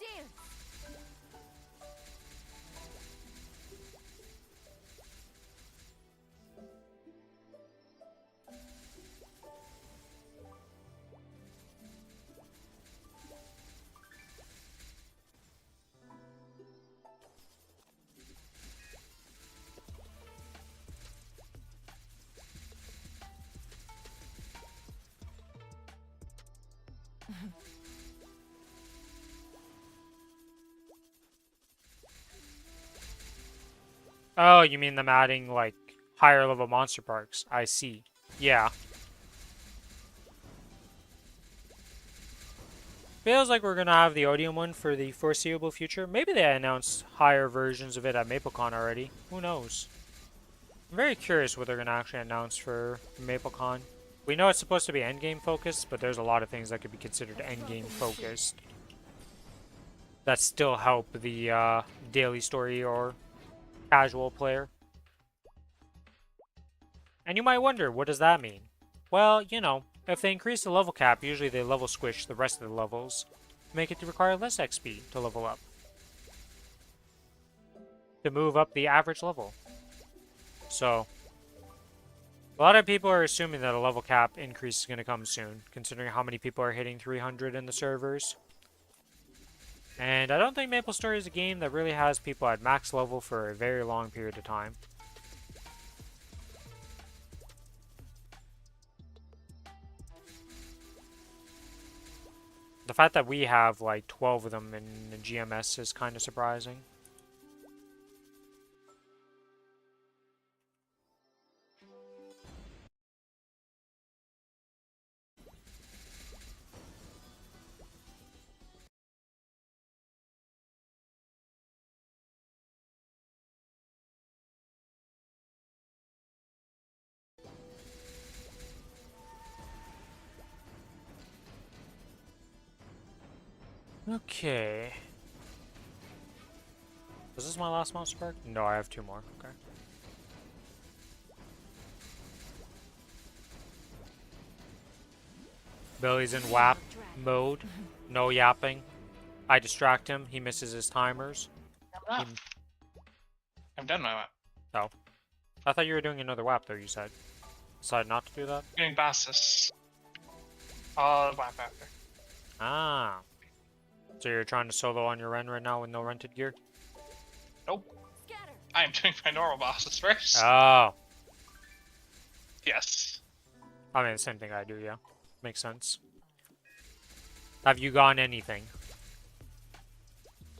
[SPEAKER 2] Dance.
[SPEAKER 1] Oh, you mean them adding, like, higher level monster parks. I see. Yeah. Feels like we're gonna have the Odium one for the foreseeable future. Maybe they announced higher versions of it at MapleCon already. Who knows? I'm very curious what they're going to actually announce for MapleCon. We know it's supposed to be endgame focused, but there's a lot of things that could be considered endgame focused that still help the daily story or casual player. And you might wonder, what does that mean? Well, you know, if they increase the level cap, usually they level squish the rest of the levels, make it to require less XP to level up, to move up the average level. So, a lot of people are assuming that a level cap increase is going to come soon, considering how many people are hitting 300 in the servers. And I don't think Maplestory is a game that really has people at max level for a very long period of time. The fact that we have like 12 of them in the GMS is kind of surprising. Okay. Was this my last monster park? No, I have 2 more. Okay. Billy's in WAP mode. No yapping. I distract him. He misses his timers.
[SPEAKER 4] I'm not. I've done my WAP.
[SPEAKER 1] Oh. I thought you were doing another WAP though, you said. Decided not to do that?
[SPEAKER 4] Doing bosses. I'll WAP after.
[SPEAKER 1] Ah. So you're trying to solo on your Ren right now with no rented gear?
[SPEAKER 4] Nope.
[SPEAKER 2] Scatter.
[SPEAKER 4] I'm doing my normal bosses first.
[SPEAKER 1] Oh.
[SPEAKER 4] Yes.
[SPEAKER 1] I mean, the same thing I do, yeah. Makes sense. Have you gotten anything?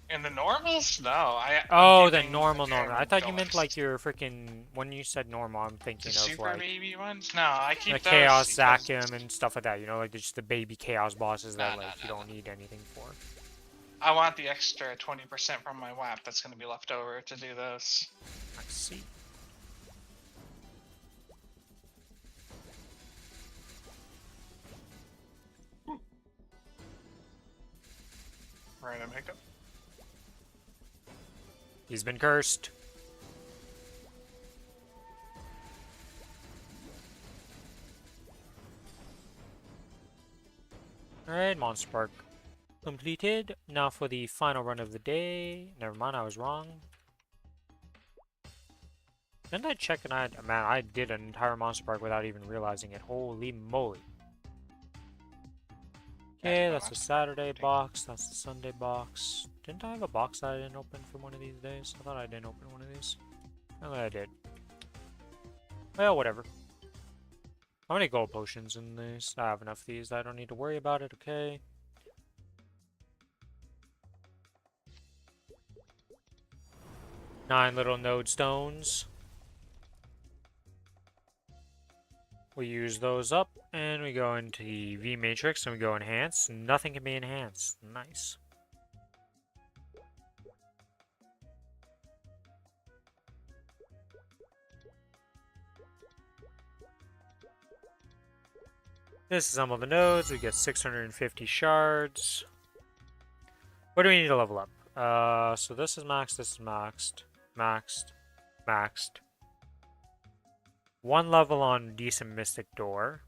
[SPEAKER 4] In the normals? No. I'm
[SPEAKER 1] Oh, the
[SPEAKER 4] keeping
[SPEAKER 1] normal.
[SPEAKER 4] Jeremy
[SPEAKER 1] I thought you meant
[SPEAKER 4] Ghost.
[SPEAKER 1] like your freaking... When you said normal, I'm thinking
[SPEAKER 4] The
[SPEAKER 1] of
[SPEAKER 4] super
[SPEAKER 1] like...
[SPEAKER 4] baby ones? No, I keep
[SPEAKER 1] Like
[SPEAKER 4] those
[SPEAKER 1] Chaos
[SPEAKER 4] because-
[SPEAKER 1] Zakim and stuff like that, you know? Like just the baby Chaos bosses that
[SPEAKER 4] Nah,
[SPEAKER 1] like you
[SPEAKER 4] nah,
[SPEAKER 1] don't need anything for.
[SPEAKER 4] I want the extra 20% from my WAP that's going to be left over to do those.
[SPEAKER 1] I see.
[SPEAKER 4] Random hiccup.
[SPEAKER 1] He's been cursed. Alright, Monster Park completed. Now for the final run of the day. Never mind, I was wrong. Didn't I check and man, I did an entire Monster Park without even realizing it. Holy moly. Okay, that's the Saturday box. That's the Sunday box. Didn't I have a box that I didn't open for one of these days? I thought I didn't open one of these. I think I did. Well, whatever. How many gold potions in this? I have enough of these. I don't need to worry about it, okay? Nine little node stones. We use those up, and we go into the V matrix, and we go enhance. Nothing can be enhanced. Nice. Disassemble the nodes. We get 650 shards. What do we need to level up? So this is maxed. This is maxed. Maxed. 1 level on Decent Mystic Door.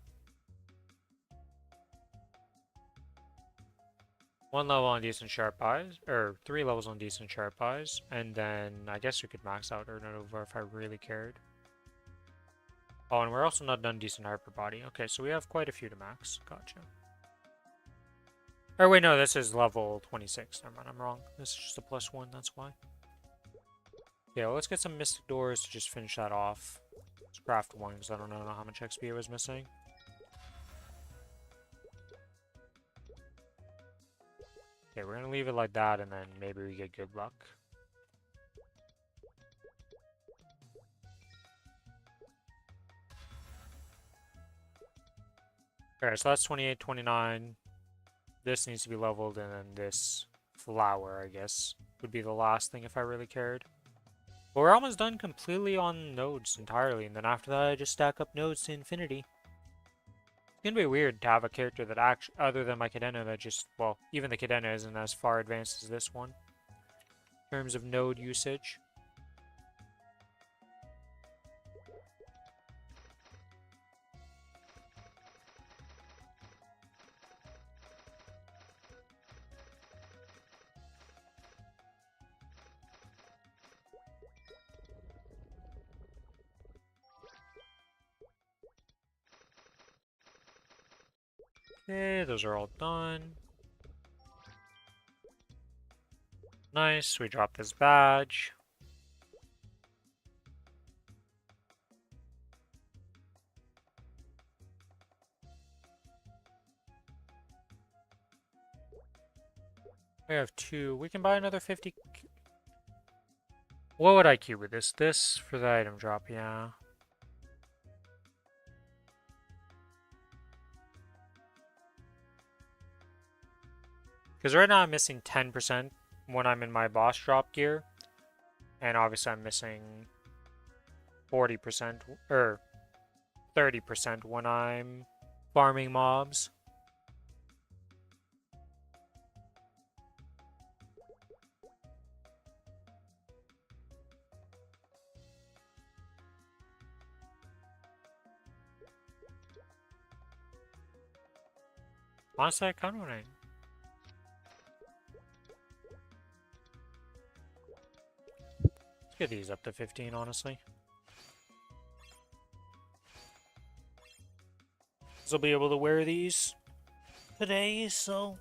[SPEAKER 1] 1 level on Decent Sharp Eyes, or 3 levels on Decent Sharp Eyes, and then I guess we could max out Urnova if I really cared. Oh, and we're also not done Decent Hyper Body. Okay, so we have quite a few to max. Gotcha. Or wait, no, this is level 26. Never mind, I'm wrong. This is just a +1, that's why. Yeah, well, let's get some Mystic Doors to just finish that off. Let's craft one, because I don't know how much XP it was missing. Okay, we're gonna leave it like that, and then maybe we get good luck. Alright, so that's 28, 29. This needs to be leveled, and then this flower, I guess, would be the last thing if I really cared. But we're almost done completely on nodes entirely, and then after that I just stack up nodes to infinity. It's gonna be weird to have a character that actually, other than my Cadena, that just, well, even the Cadena isn't as far advanced as this one in terms of node usage. Okay, those are all done. Nice, we dropped this badge. We have 2. We can buy another 50. What would I queue with this? This for the item drop, yeah. Because right now I'm missing 10% when I'm in my boss drop gear. And obviously I'm missing 40% or 30% when I'm farming mobs. Honestly, I kind of want to... Let's get these up to 15, honestly. I'll be able to wear these today, so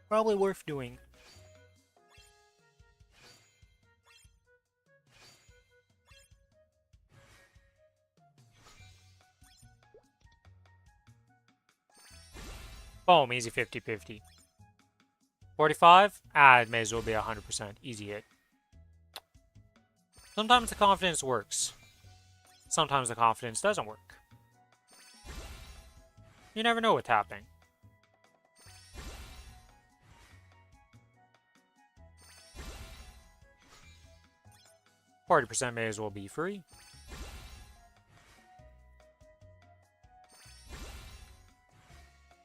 [SPEAKER 1] probably worth doing. Boom, easy 50-50. 45? Ah, it may as well be 100%. Easy hit. Sometimes the confidence works. Sometimes the confidence doesn't work. You never know what's happening. %, may as well be free.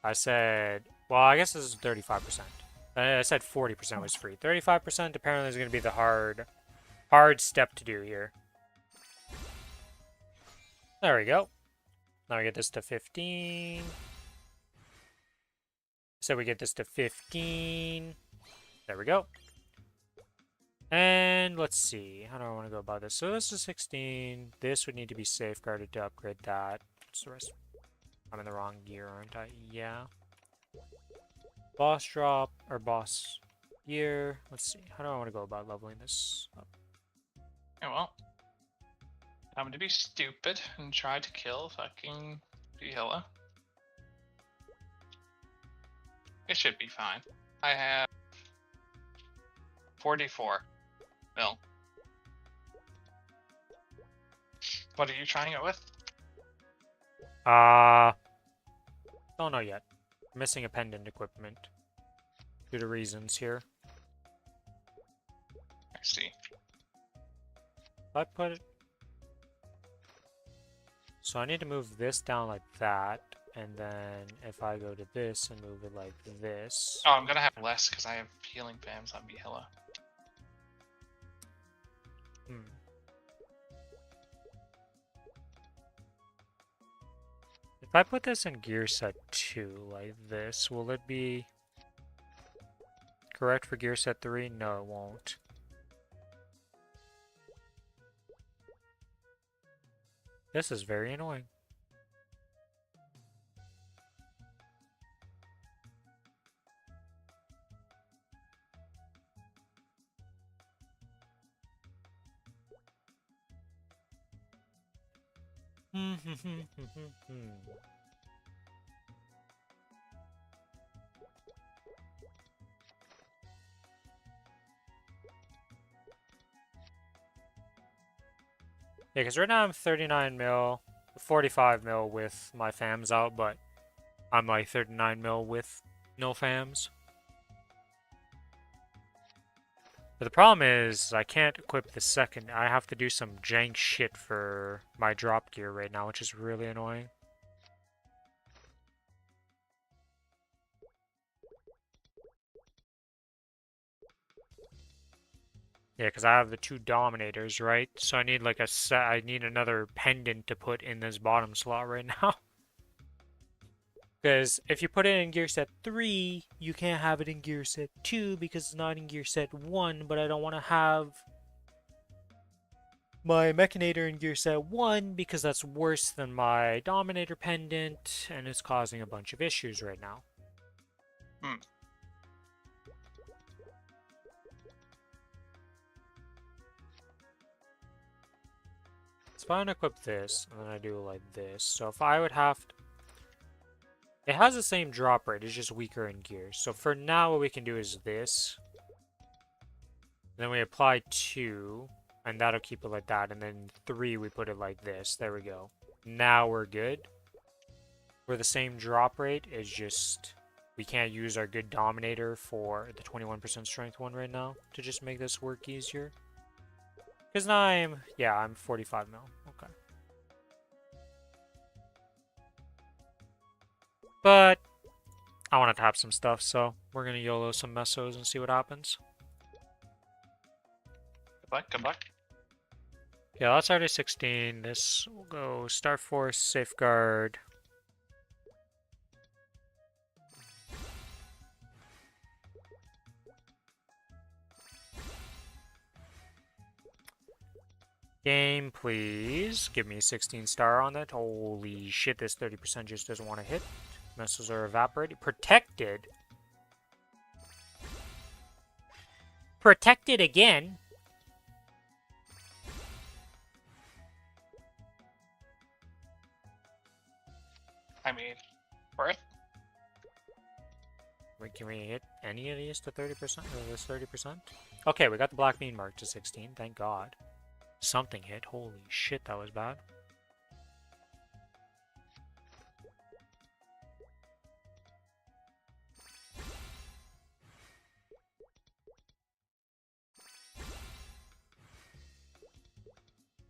[SPEAKER 1] I said, well, I guess this is 35%. I said 40% was free. 35% apparently is going to be the hard step to do here. There we go. Now we get this to 15. So we get this to 15. There we go. And let's see. How do I want to go about this? So this is 16. This would need to be safeguarded to upgrade that. What's the rest? I'm in the wrong gear, aren't I? Yeah. Boss drop, or boss gear. Let's see. How do I want to go about leveling this up?
[SPEAKER 4] Yeah, well, I'm going to be stupid and try to kill fucking Vihilla. It should be fine. I have 44 mil. What are you trying it with?
[SPEAKER 1] Don't know yet. I'm missing a pendant equipment. Due to reasons here.
[SPEAKER 4] I see.
[SPEAKER 1] If I put it... So I need to move this down like that. And then if I go to this and move it like this...
[SPEAKER 4] Oh, I'm gonna have less because I have healing fams on Vihilla.
[SPEAKER 1] If I put this in gear set 2 like this, will it be correct for gear set 3? No, it won't. This is very annoying. Yeah, because right now I'm 39 mil, 45 mil with my fams out, but I'm like 39 mil with no fams. But the problem is, I can't equip the second. I have to do some jank shit for my drop gear right now, which is really annoying. Yeah, because I have the 2 Dominators, right? So I need like a set. I need another pendant to put in this bottom slot right now. Because if you put it in gear set 3, you can't have it in gear set 2 because it's not in gear set 1, but I don't want to have my Mechanator in gear set 1 because that's worse than my Dominator pendant, and it's causing a bunch of issues right now.
[SPEAKER 4] Hmm.
[SPEAKER 1] So if I unequip this, and then I do like this, so if I would have to... It has the same drop rate, it's just weaker in gears. So for now, what we can do is this. Then we apply 2, and that'll keep it like that. And then 3, we put it like this. There we go. Now we're good. For the same drop rate, it's just... We can't use our good Dominator for the 21% strength one right now to just make this work easier. Because now I'm 45 mil. Okay. But I want to tap some stuff, so we're going to YOLO some mesos and see what happens.
[SPEAKER 4] Good luck, good luck.
[SPEAKER 1] Yeah, that's already 16. This will go Star Force, Safeguard. Game, please. Give me a 16 star on that. Holy shit, this 30% just doesn't want to hit. Missiles are evaporating. Protected? Protected again?
[SPEAKER 4] I mean, worth?
[SPEAKER 1] Wait, can we hit any of these to 30%? Or this 30%? Okay, we got the black bean mark to 16. Thank God. Something hit. Holy shit, that was bad.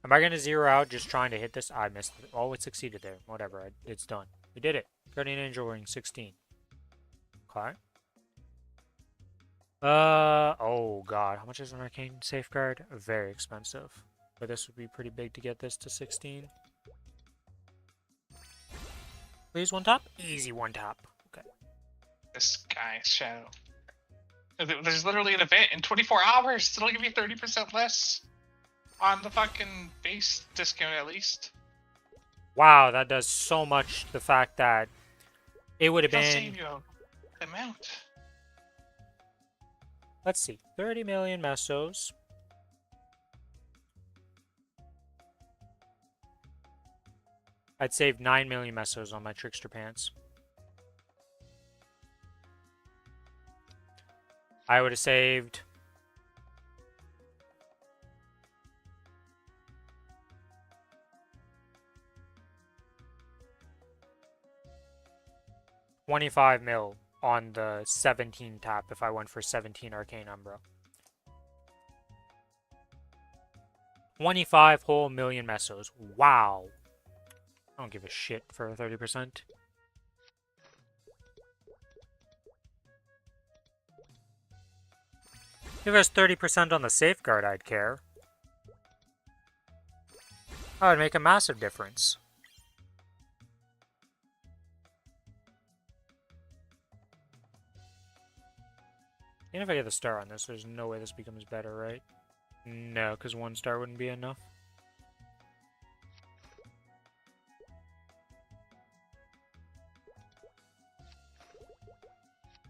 [SPEAKER 1] Am I going to zero out just trying to hit this? I missed it. Oh, it succeeded there. Whatever. It's done. We did it. Guardian Angel ring 16. Okay. Oh god. How much is an arcane safeguard? Very expensive. But this would be pretty big to get this to 16. Please one top? Easy one top. Okay.
[SPEAKER 4] This guy's shadow. There's literally an event in 24 hours. It'll give you 30% less on the fucking base discount at least.
[SPEAKER 1] Wow, that does so much. The fact that it would have
[SPEAKER 4] It'll
[SPEAKER 1] been...
[SPEAKER 4] save you the amount.
[SPEAKER 1] Let's see. 30 million mesos. I'd save 9 million mesos on my trickster pants. I would have saved... $25 mil on the 17 tap if I went for 17 Arcane Umbra. 25 whole million mesos. Wow. I don't give a shit for 30%. If it was 30% on the safeguard, I'd care. That would make a massive difference. Even if I get the star on this, there's no way this becomes better, right? No, because 1 star wouldn't be enough.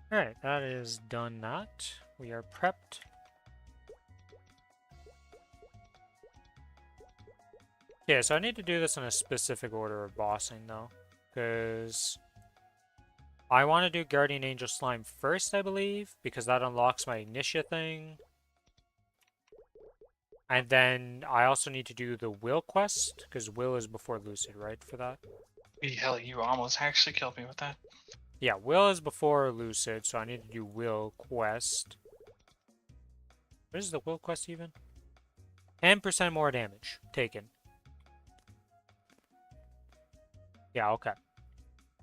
[SPEAKER 1] Alright, that is done that. We are prepped. Yeah, so I need to do this in a specific order of bossing, though. Because I want to do Guardian Angel Slime first, I believe, because that unlocks my Ignitia thing. And then I also need to do the Will quest, because Will is before Lucid, right, for that?
[SPEAKER 4] Hell, you almost actually killed me with that.
[SPEAKER 1] Yeah, Will is before Lucid, so I need to do Will quest. What is the will quest even? 10% more damage taken. Yeah, okay.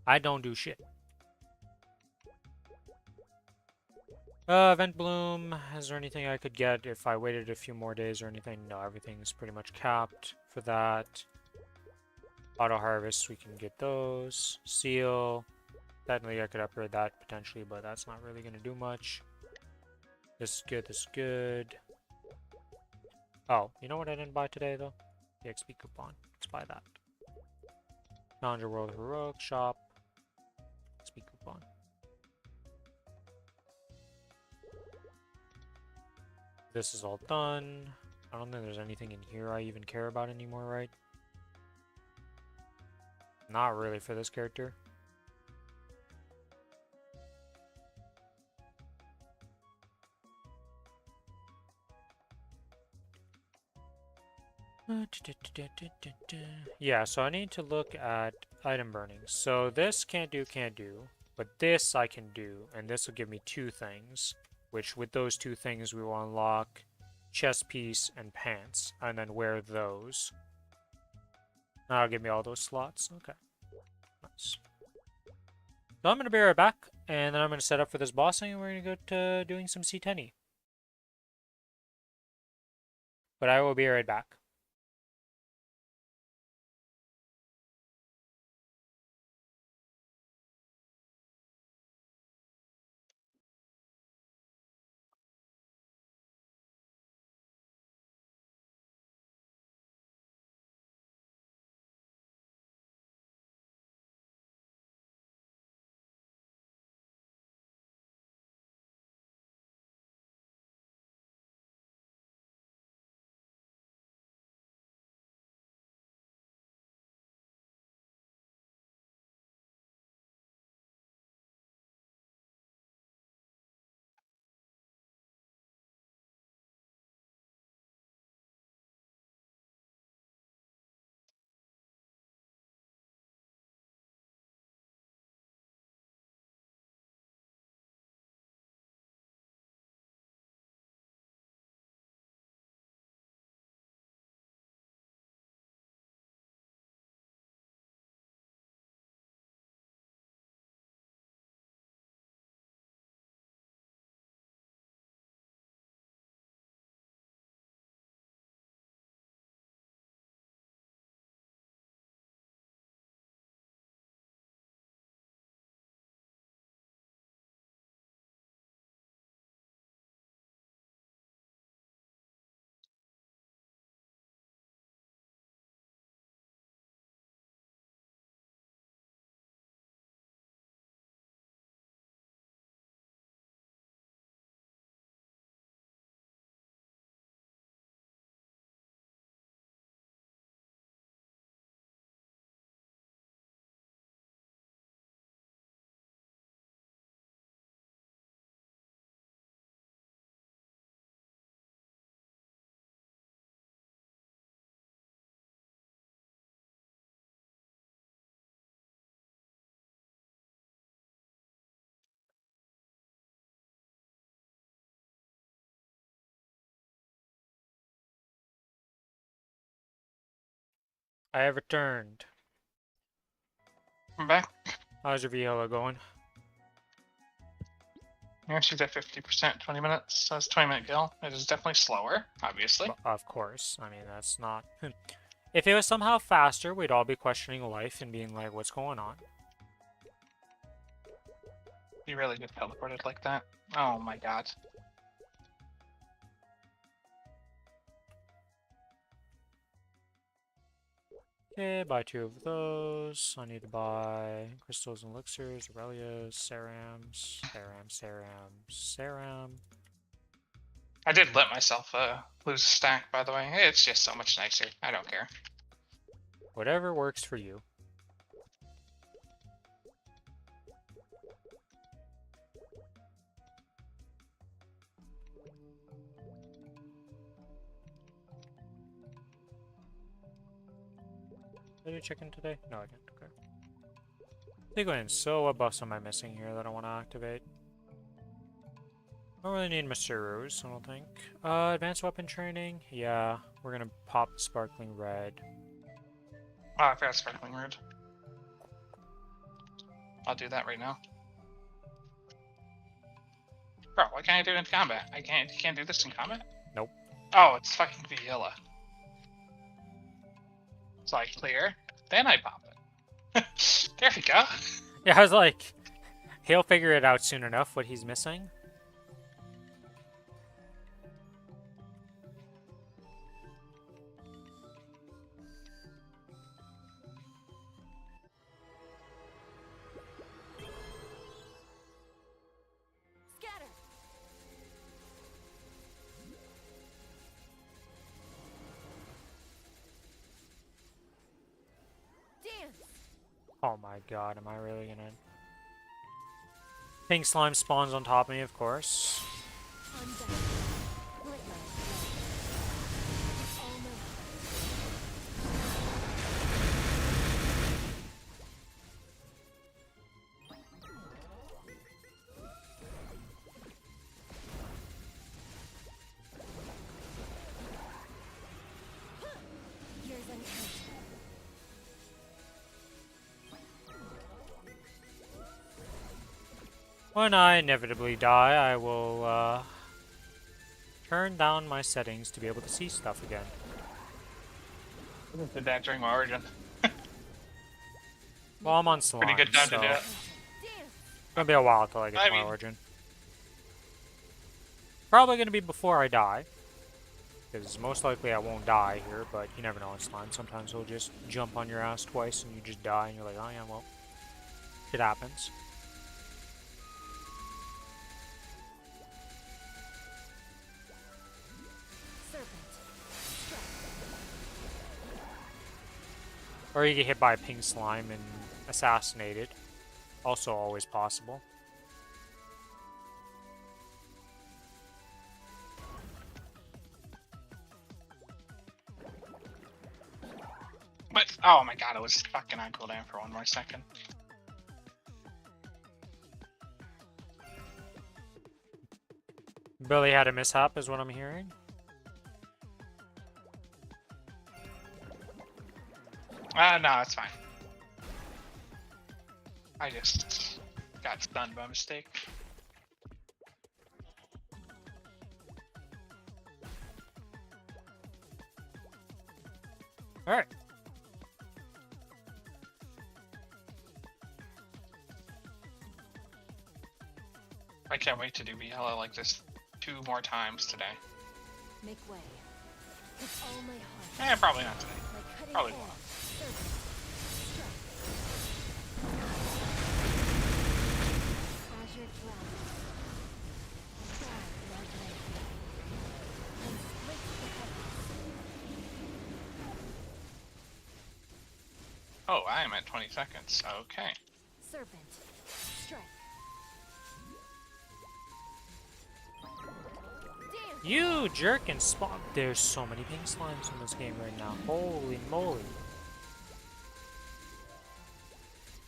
[SPEAKER 1] I don't do shit. Vent Bloom. Is there anything I could get if I waited a few more days or anything? No, everything's pretty much capped for that. Auto Harvest, we can get those. Seal. Technically, I could upgrade that potentially, but that's not really going to do much. This is good, this is good. Oh, you know what I didn't buy today, though? The XP coupon. Let's buy that. Challenger World Heroic Shop. XP coupon. This is all done. I don't think there's anything in here I even care about anymore, right? Not really for this character. Yeah, so I need to look at item burning. So this can't do, but this I can do, and this will give me 2 things, which with those 2 things we will unlock chest piece and pants, and then wear those. That'll give me all those slots. Okay. Nice. So I'm going to be right back, and then I'm going to set up for this boss, and we're going to go to doing some C10E. But I will be right back. I have returned.
[SPEAKER 4] I'm back.
[SPEAKER 1] How's your Viola going?
[SPEAKER 4] Yeah, she's at 50%, 20 minutes. That's 20-minute kill. It is definitely slower, obviously.
[SPEAKER 1] Of course. I mean, that's not... If it was somehow faster, we'd all be questioning life and being like, what's going on?
[SPEAKER 4] You really get teleported like that? Oh my god.
[SPEAKER 1] Okay, buy 2 of those. I need to buy crystals and elixirs, Aurelias, Saram.
[SPEAKER 4] I did let myself lose a stack, by the way. It's just so much nicer. I don't care.
[SPEAKER 1] Whatever works for you. Did I do chicken today? No, I didn't. Okay. Piglin, so what buffs am I missing here that I want to activate? Don't really need Maseros, I don't think. Advanced weapon training? Yeah, we're gonna pop the sparkling red.
[SPEAKER 4] Oh, I forgot sparkling red. I'll do that right now. Bro, why can't I do it in combat? You can't do this in combat?
[SPEAKER 1] Nope.
[SPEAKER 4] Oh, it's fucking Villa. So I clear, then I pop it. There we go.
[SPEAKER 1] Yeah, I was like, he'll figure it out soon enough what he's missing.
[SPEAKER 2] Scatter. Dance.
[SPEAKER 1] Oh my god, am I really gonna... Pink slime spawns on top of me, of course.
[SPEAKER 2] I'm back. Let my all my years uncounted.
[SPEAKER 1] When I inevitably die, I will, turn down my settings to be able to see stuff again.
[SPEAKER 4] Did that during my origin.
[SPEAKER 1] Well, I'm on slime,
[SPEAKER 4] Pretty good time
[SPEAKER 1] so
[SPEAKER 4] to do it.
[SPEAKER 2] Dance.
[SPEAKER 1] it's gonna be a while till I get
[SPEAKER 4] I
[SPEAKER 1] to my
[SPEAKER 4] mean-
[SPEAKER 1] origin. Probably gonna be before I die. Because most likely I won't die here, but you never know in slime. Sometimes he'll just jump on your ass twice and you just die and you're like, oh yeah, well, it happens.
[SPEAKER 2] Serpent. Strike.
[SPEAKER 1] Or you get hit by a pink slime and assassinated. Also always possible.
[SPEAKER 4] But oh my god, it was fucking on cooldown for one more second.
[SPEAKER 1] Billy had a mishap is what I'm hearing.
[SPEAKER 4] No, it's fine. I just got stunned by mistake.
[SPEAKER 1] Alright.
[SPEAKER 4] I can't wait to do Villa like this 2 more times today.
[SPEAKER 2] Make way. With all my heart.
[SPEAKER 4] Probably not today.
[SPEAKER 2] Like cutting
[SPEAKER 4] Probably
[SPEAKER 2] edge.
[SPEAKER 4] won't.
[SPEAKER 2] Serpent. Strike. Azure cloud. Sky my blade. And split the heavens.
[SPEAKER 4] Oh, I am at 20 seconds. Okay.
[SPEAKER 2] Serpent. Strike. Dance.
[SPEAKER 1] You jerk and spawn. There's so many pink slimes in this game right now. Holy moly.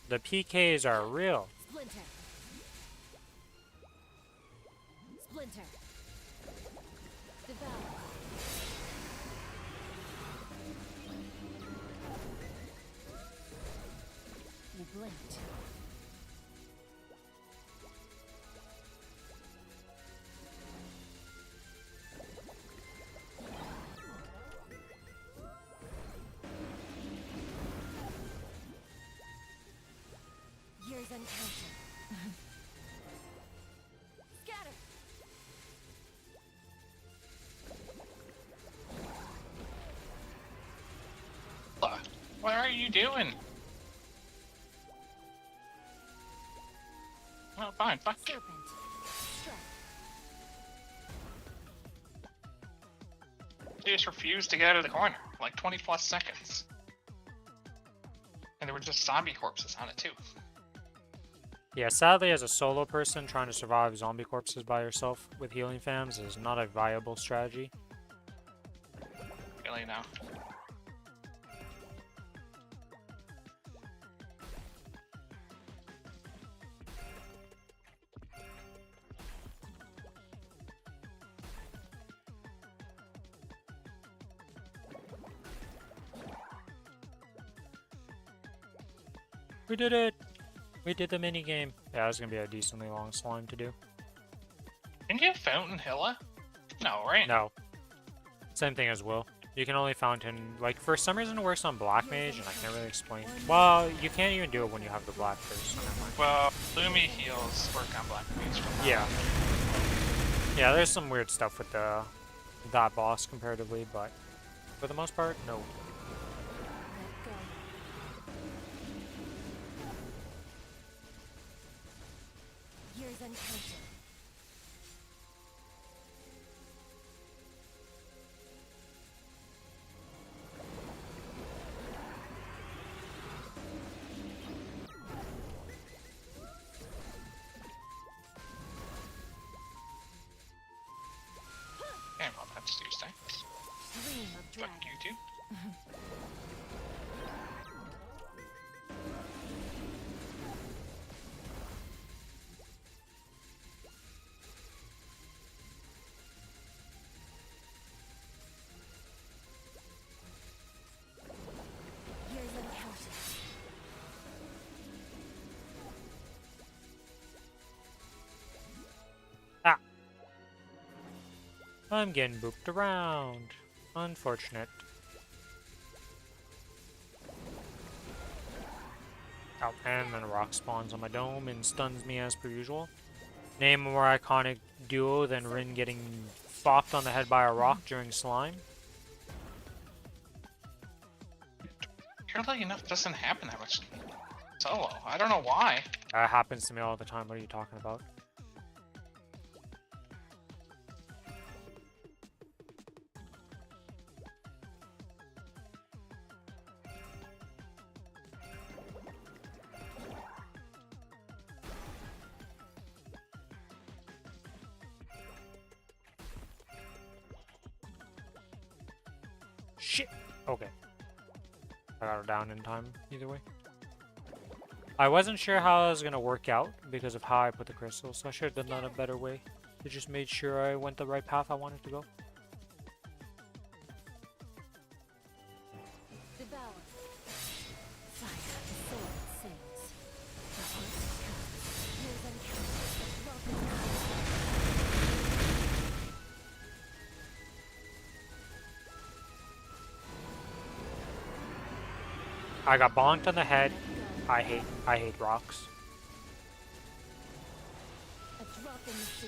[SPEAKER 1] The PKs are real.
[SPEAKER 2] Splinter. Splinter. Devour. You blinked. Years uncounted. Scatter.
[SPEAKER 4] What are you doing? Oh, fine. Fuck you.
[SPEAKER 2] Serpent. Strike.
[SPEAKER 4] They just refused to get out of the corner. Like 20 plus seconds. And there were just zombie corpses on it too.
[SPEAKER 1] Yeah, sadly, as a solo person, trying to survive zombie corpses by yourself with healing fams is not a viable strategy.
[SPEAKER 4] Really now.
[SPEAKER 1] We did it! We did the mini game. Yeah, it's gonna be a decently long slime to do.
[SPEAKER 4] Can you fountain Hilla? No, right?
[SPEAKER 1] No. Same thing as Will. You can only fountain, like, for some reason it works on Black Mage, and I can't really explain. Well, you can't even do it when you have the Black first, so never mind.
[SPEAKER 4] Well, Lumi heals work on Black Mage from
[SPEAKER 1] Yeah. Yeah, there's some weird stuff with that boss comparatively, but for the most part, no.
[SPEAKER 2] Let go. Years uncounted.
[SPEAKER 4] Okay, well, that's Tuesday.
[SPEAKER 2] Dream of
[SPEAKER 4] Fuck
[SPEAKER 2] dragon.
[SPEAKER 4] you too.
[SPEAKER 2] Years uncounted.
[SPEAKER 1] I'm getting booped around. Unfortunate. Oh, and then a rock spawns on my dome and stuns me as per usual. Name a more iconic duo than Rin getting bopped on the head by a rock during slime.
[SPEAKER 4] Weirdly enough, doesn't happen that much solo. I don't know why.
[SPEAKER 1] That happens to me all the time. What are you talking about? Shit! Okay. I got her down in time, either way. I wasn't sure how I was gonna work out because of how I put the crystals, so I should have done that a better way. It just made sure I went the right path I wanted to go.
[SPEAKER 2] Devour. Fire, the sword sings. The heart comes. Years uncounted. Welcome.
[SPEAKER 1] I got bonked on the head. I hate rocks.
[SPEAKER 2] A drop in the sea.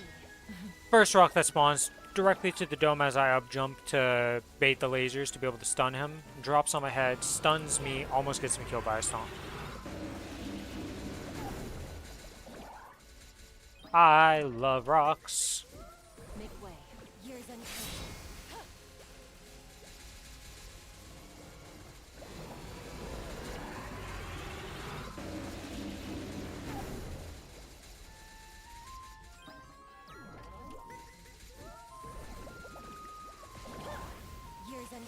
[SPEAKER 1] First rock that spawns directly to the dome as I up jump to bait the lasers to be able to stun him. Drops on my head, stuns me, almost gets me killed by a stomp. I love rocks.
[SPEAKER 2] Make way. Years uncounted. Years uncounted.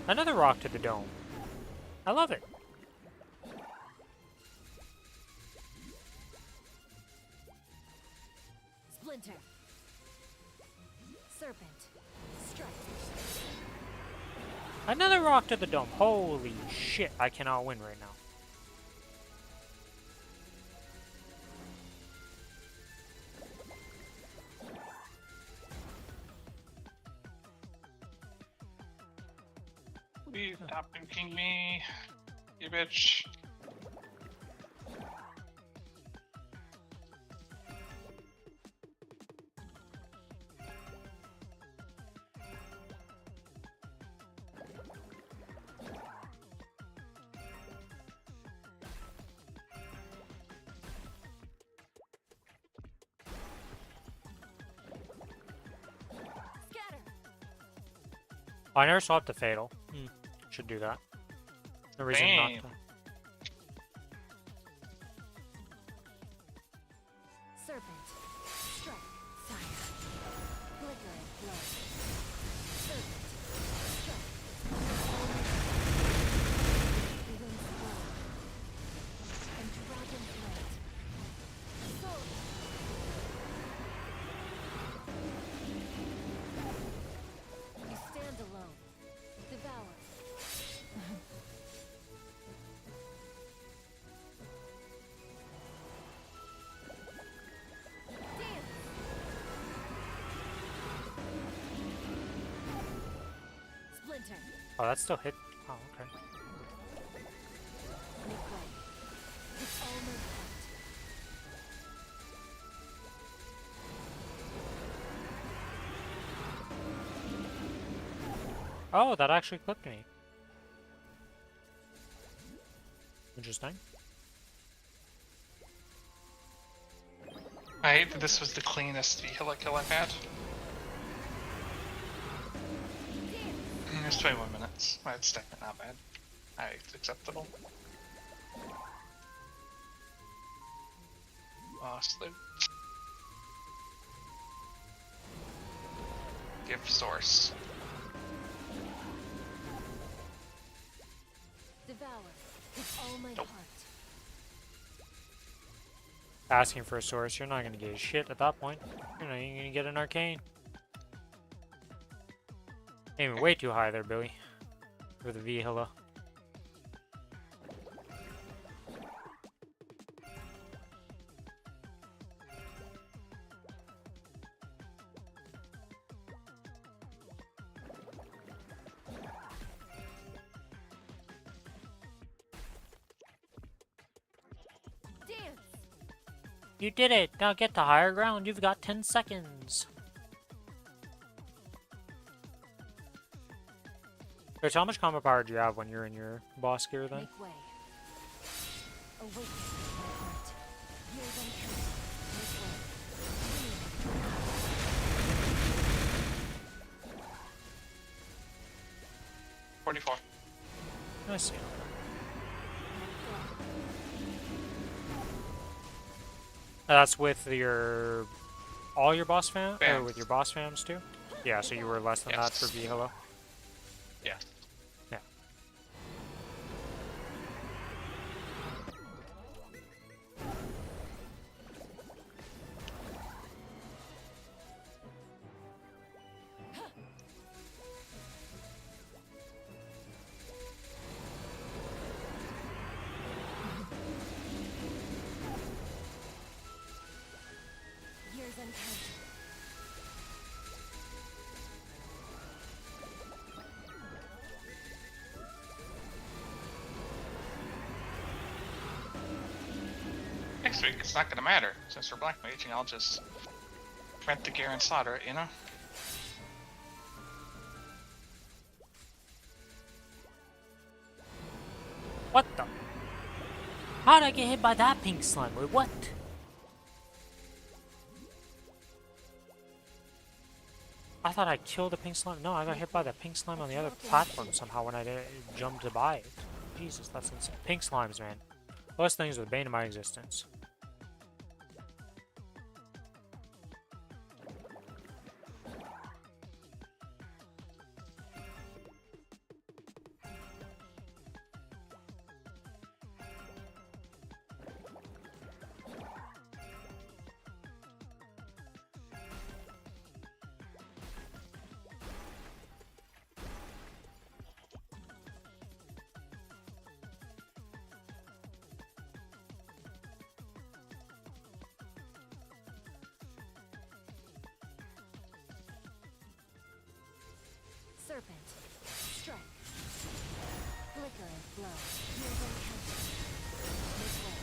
[SPEAKER 1] Another rock to the dome. I love it.
[SPEAKER 2] Splinter. Serpent. Strike.
[SPEAKER 1] Another rock to the dome. Holy shit, I cannot win right now.
[SPEAKER 4] Please stop nuking me, you bitch.
[SPEAKER 2] Scatter.
[SPEAKER 1] I never swapped the fatal. Should do that. No reason not
[SPEAKER 4] Damn.
[SPEAKER 1] to.
[SPEAKER 2] Serpent. Strike. Fire. Flicker and blood. Serpent. Strike. The winds blow. And dragon flight. Sword. You stand alone. Devour. Splinter.
[SPEAKER 1] Oh, that still hit. Oh, okay.
[SPEAKER 2] Make way. With all my heart.
[SPEAKER 1] Oh, that actually clipped me. Interesting.
[SPEAKER 4] I hate that this was the cleanest vehicle kill I've had. There's 21 minutes. That's definitely not bad. It's acceptable. Lost loot. Give source.
[SPEAKER 2] Devour. With all my
[SPEAKER 4] Nope.
[SPEAKER 2] heart.
[SPEAKER 1] Asking for a source, you're not gonna get shit at that point. You're not even gonna get an arcane. Aiming way too high there, Billy. For the vehicle.
[SPEAKER 2] Dance.
[SPEAKER 1] You did it! Now get to higher ground. You've got 10 seconds. So how much combo power do you have when you're in your boss gear then?
[SPEAKER 2] Make way. Awaken my heart. Years uncounted. Make way.
[SPEAKER 4] 44.
[SPEAKER 1] I see. That's with your all your boss fam, or
[SPEAKER 4] Fams.
[SPEAKER 1] with your boss fams too. Yeah, so you were less than that for
[SPEAKER 4] Yes.
[SPEAKER 1] Vihilo.
[SPEAKER 4] Yeah.
[SPEAKER 1] Yeah.
[SPEAKER 2] Years uncounted.
[SPEAKER 4] Next week, it's not gonna matter. Since we're black maging, I'll just rent the gear and slaughter it, you know?
[SPEAKER 1] What the? How'd I get hit by that pink slime? Wait, what? I thought I killed the pink slime. No, I got hit by the pink slime on the other platform somehow when I jumped to buy it. Jesus, that's insane. Pink slimes, man. Those things are the bane of my existence.
[SPEAKER 2] Serpent. Strike. Flicker and flow. Years uncounted. Make way.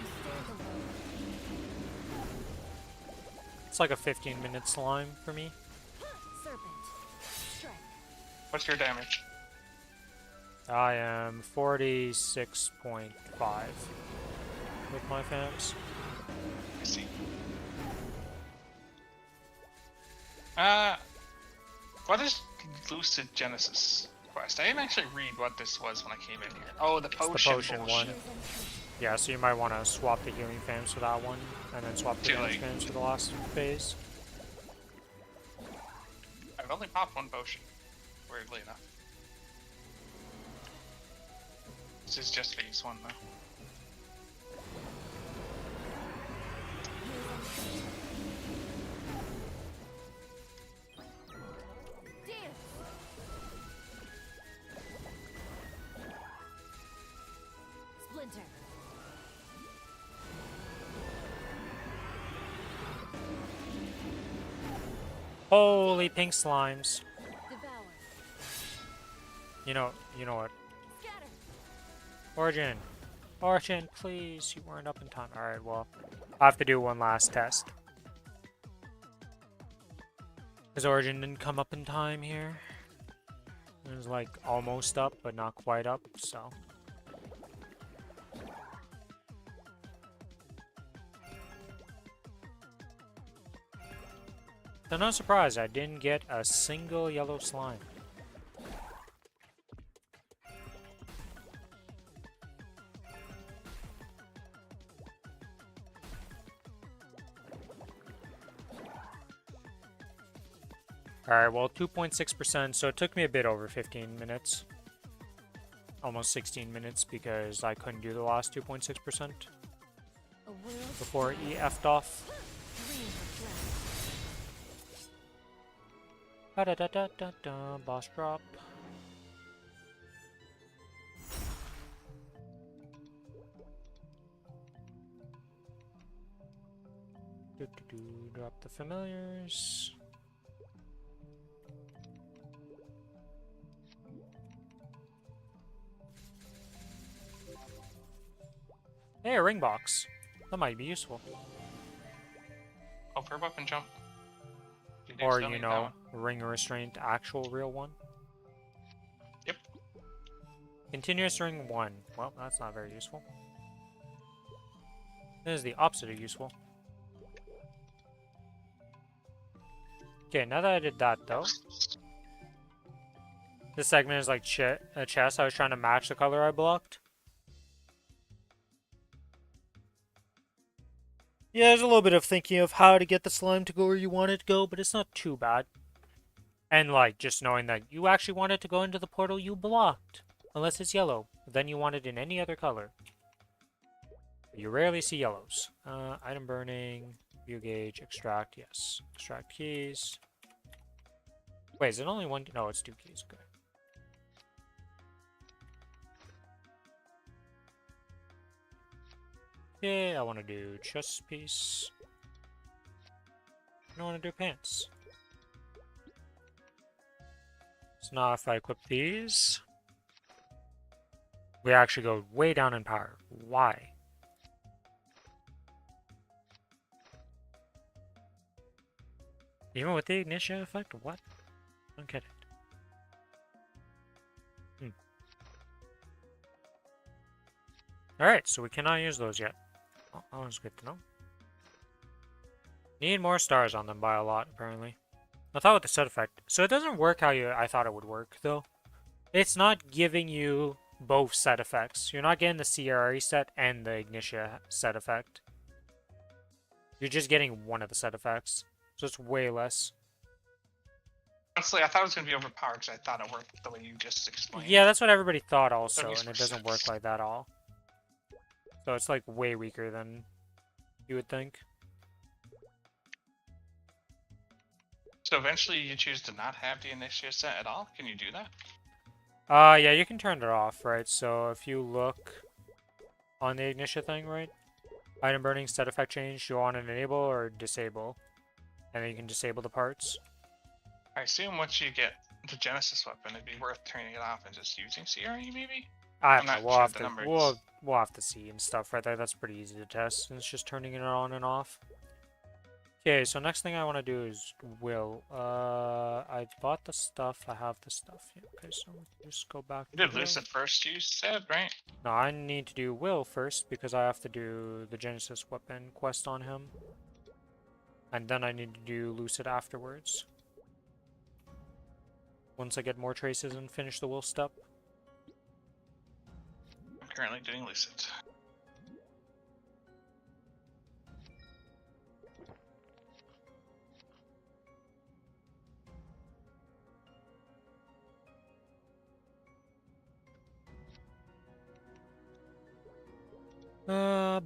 [SPEAKER 2] You stand alone.
[SPEAKER 1] It's like a 15-minute slime for me.
[SPEAKER 2] Serpent. Strike.
[SPEAKER 4] What's your damage?
[SPEAKER 1] I am 46.5 with my fams.
[SPEAKER 4] I see. What is Lucid Genesis quest? I didn't actually read what this was when I came in here. Oh, the
[SPEAKER 1] the
[SPEAKER 4] potion,
[SPEAKER 1] potion
[SPEAKER 4] bullshit.
[SPEAKER 1] one.
[SPEAKER 2] Years uncounted.
[SPEAKER 1] Yeah, so you might want to swap the healing fams for that one, and then swap the
[SPEAKER 4] Too
[SPEAKER 1] damage
[SPEAKER 4] late.
[SPEAKER 1] fams for the last phase.
[SPEAKER 4] I've only popped one potion, weirdly enough. This is just phase one, though.
[SPEAKER 2] Years uncounted. Dance. Splinter.
[SPEAKER 1] Holy pink slimes.
[SPEAKER 2] Devour.
[SPEAKER 1] You know what?
[SPEAKER 2] Scatter.
[SPEAKER 1] Origin. Origin, please. You weren't up in time. Alright, well, I have to do one last test. Because Origin didn't come up in time here. It was like almost up, but not quite up, so. So no surprise, I didn't get a single yellow slime. Alright, well, 2.6%, so it took me a bit over 15 minutes. Almost 16 minutes, because I couldn't do the last 2.6%
[SPEAKER 2] A world
[SPEAKER 1] before he effed off.
[SPEAKER 2] dream of
[SPEAKER 1] Da da da da da, boss drop. Drop the familiars. Hey, a ring box. That might be useful.
[SPEAKER 4] Oh, for weapon jump. You do
[SPEAKER 1] Or,
[SPEAKER 4] still
[SPEAKER 1] you
[SPEAKER 4] need that
[SPEAKER 1] know,
[SPEAKER 4] one.
[SPEAKER 1] ring restraint, actual real one.
[SPEAKER 4] Yep.
[SPEAKER 1] Continuous ring 1. Well, that's not very useful. This is the opposite of useful. Okay, now that I did that, though. This segment is like a chest. I was trying to match the color I blocked. Yeah, there's a little bit of thinking of how to get the slime to go where you want it to go, but it's not too bad. And, like, just knowing that you actually want it to go into the portal you blocked. Unless it's yellow. Then you want it in any other color. You rarely see yellows. Item burning, view gauge, extract, yes. Extract keys. Wait, is it only one? No, it's 2 keys. Okay. Yeah, I want to do chest piece. I don't want to do pants. So now if I equip these, we actually go way down in power. Why? Even with the ignition effect? What? I don't get it. Alright, so we cannot use those yet. Oh, that was good to know. Need more stars on them by a lot, apparently. I thought with the set effect. So it doesn't work how I thought it would work, though. It's not giving you both set effects. You're not getting the CRE set and the Ignitia set effect. You're just getting one of the set effects. So it's way less.
[SPEAKER 4] Honestly, I thought it was going to be overpowered because I thought it worked the way you just explained.
[SPEAKER 1] Yeah, that's what everybody thought also, and it
[SPEAKER 4] 30%.
[SPEAKER 1] doesn't work like that at all. So it's like way weaker than you would think.
[SPEAKER 4] So eventually you choose to not have the initiative set at all? Can you do that?
[SPEAKER 1] Yeah, you can turn it off, right? So if you look on the Ignitia thing, right? Item burning, set effect change, you want to enable or disable? And then you can disable the parts.
[SPEAKER 4] I assume once you get the Genesis weapon, it'd be worth turning it off and just using CRE, maybe?
[SPEAKER 1] I
[SPEAKER 4] I'm
[SPEAKER 1] don't know,
[SPEAKER 4] not
[SPEAKER 1] we'll
[SPEAKER 4] sure
[SPEAKER 1] have
[SPEAKER 4] the
[SPEAKER 1] to
[SPEAKER 4] numbers.
[SPEAKER 1] we'll have to see and stuff right there. That's pretty easy to test. And it's just turning it on and off. Okay, so next thing I want to do is will. I bought the stuff. I have the stuff. Yeah, okay, so just go back
[SPEAKER 4] You
[SPEAKER 1] to
[SPEAKER 4] did
[SPEAKER 1] will.
[SPEAKER 4] Lucid first, you said, right?
[SPEAKER 1] No, I need to do Will first because I have to do the Genesis weapon quest on him. And then I need to do Lucid afterwards. Once I get more traces and finish the Will step.
[SPEAKER 4] I'm currently doing Lucid.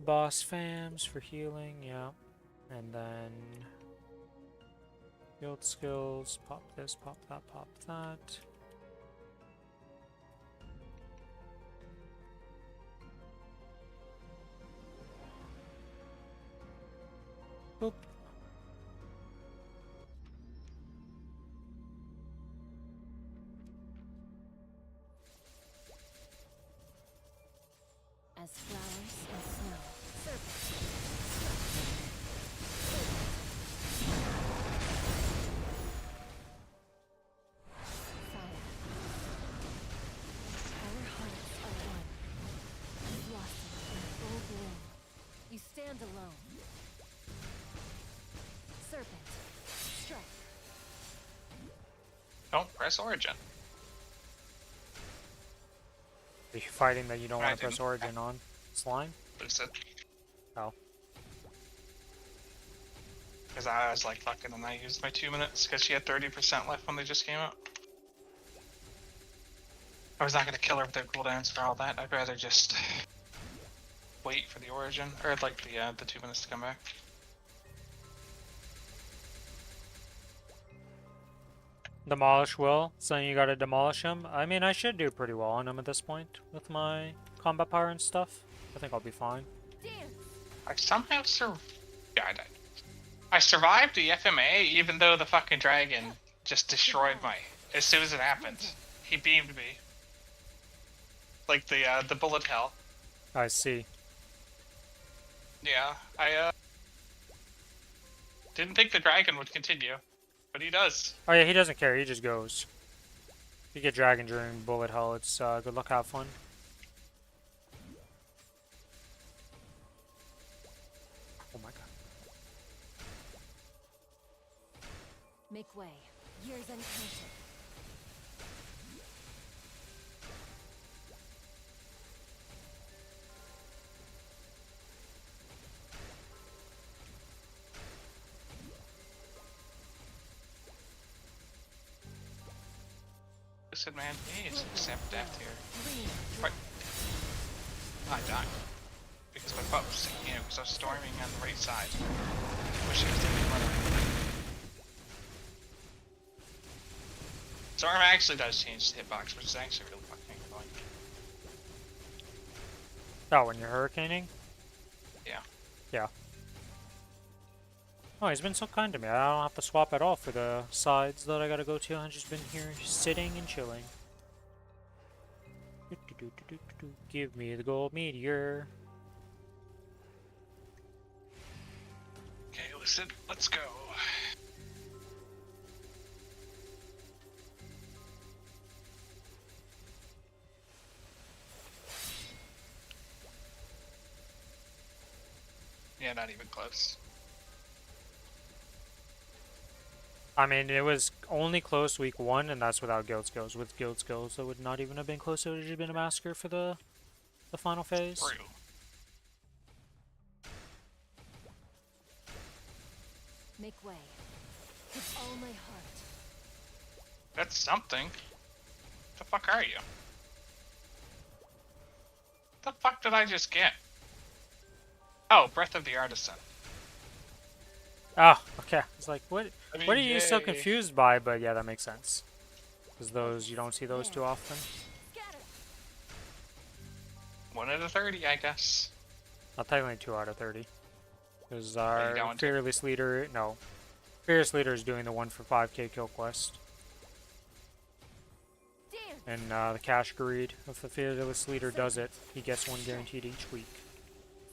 [SPEAKER 1] Boss fams for healing, yeah. And then field skills, pop this, pop that, pop that. Boop.
[SPEAKER 4] Don't press Origin.
[SPEAKER 1] Are you fighting that you don't
[SPEAKER 4] I
[SPEAKER 1] want to press
[SPEAKER 4] didn't.
[SPEAKER 1] Origin on slime?
[SPEAKER 4] Lucid.
[SPEAKER 1] Oh.
[SPEAKER 4] Because I was like, fucking, and I used my 2 minutes because she had 30% left when they just came out. I was not gonna kill her with their cooldowns for all that. I'd rather just wait for the Origin, or like the 2 minutes to come back.
[SPEAKER 1] Demolish Will, saying you gotta demolish him. I mean, I should do pretty well on him at this point with my combat power and stuff. I think I'll be fine.
[SPEAKER 4] I somehow yeah, I died. I survived the FMA even though the fucking dragon just destroyed my. As soon as it happened, he beamed me. Like the bullet hell.
[SPEAKER 1] I see.
[SPEAKER 4] Yeah, I didn't think the dragon would continue, but he does.
[SPEAKER 1] Oh yeah, he doesn't care. He just goes. You get dragon during bullet hell. It's good luck, have fun. Oh my god.
[SPEAKER 2] Make way. Years uncounted.
[SPEAKER 4] Listen, man, you need to accept death here. Right. I died. Because my butt was sinking, because I was storming on the right side. Wish I was doing running. Storm actually does change the hitbox, which is actually really fucking annoying.
[SPEAKER 1] Oh, when you're hurricaning?
[SPEAKER 4] Yeah.
[SPEAKER 1] Yeah. Oh, he's been so kind to me. I don't have to swap at all for the sides that I gotta go to. I've just been here sitting and chilling. Give me the gold meteor.
[SPEAKER 4] Okay, listen, let's go. Yeah, not even close.
[SPEAKER 1] I mean, it was only close week 1, and that's without guild skills. With guild skills, it would not even have been close. It would have just been a massacre for the final phase.
[SPEAKER 4] True.
[SPEAKER 2] Make way. With all my heart.
[SPEAKER 4] That's something. The fuck are you? The fuck did I just get? Oh, Breath of the Artisan.
[SPEAKER 1] Oh, okay. It's like, what
[SPEAKER 4] I mean,
[SPEAKER 1] what are you so
[SPEAKER 4] yay.
[SPEAKER 1] confused by? But yeah, that makes sense. Because those, you don't see those too often.
[SPEAKER 2] Scatter.
[SPEAKER 4] 1 out of 30, I guess.
[SPEAKER 1] Not technically 2 out of 30. Because
[SPEAKER 4] you
[SPEAKER 1] our
[SPEAKER 4] going to?
[SPEAKER 1] fearless leader, no. Fearless leader is doing the 1 for 5k kill quest.
[SPEAKER 2] Dance.
[SPEAKER 1] And the cash greed, if the fearless leader does it, he gets 1 guaranteed each week.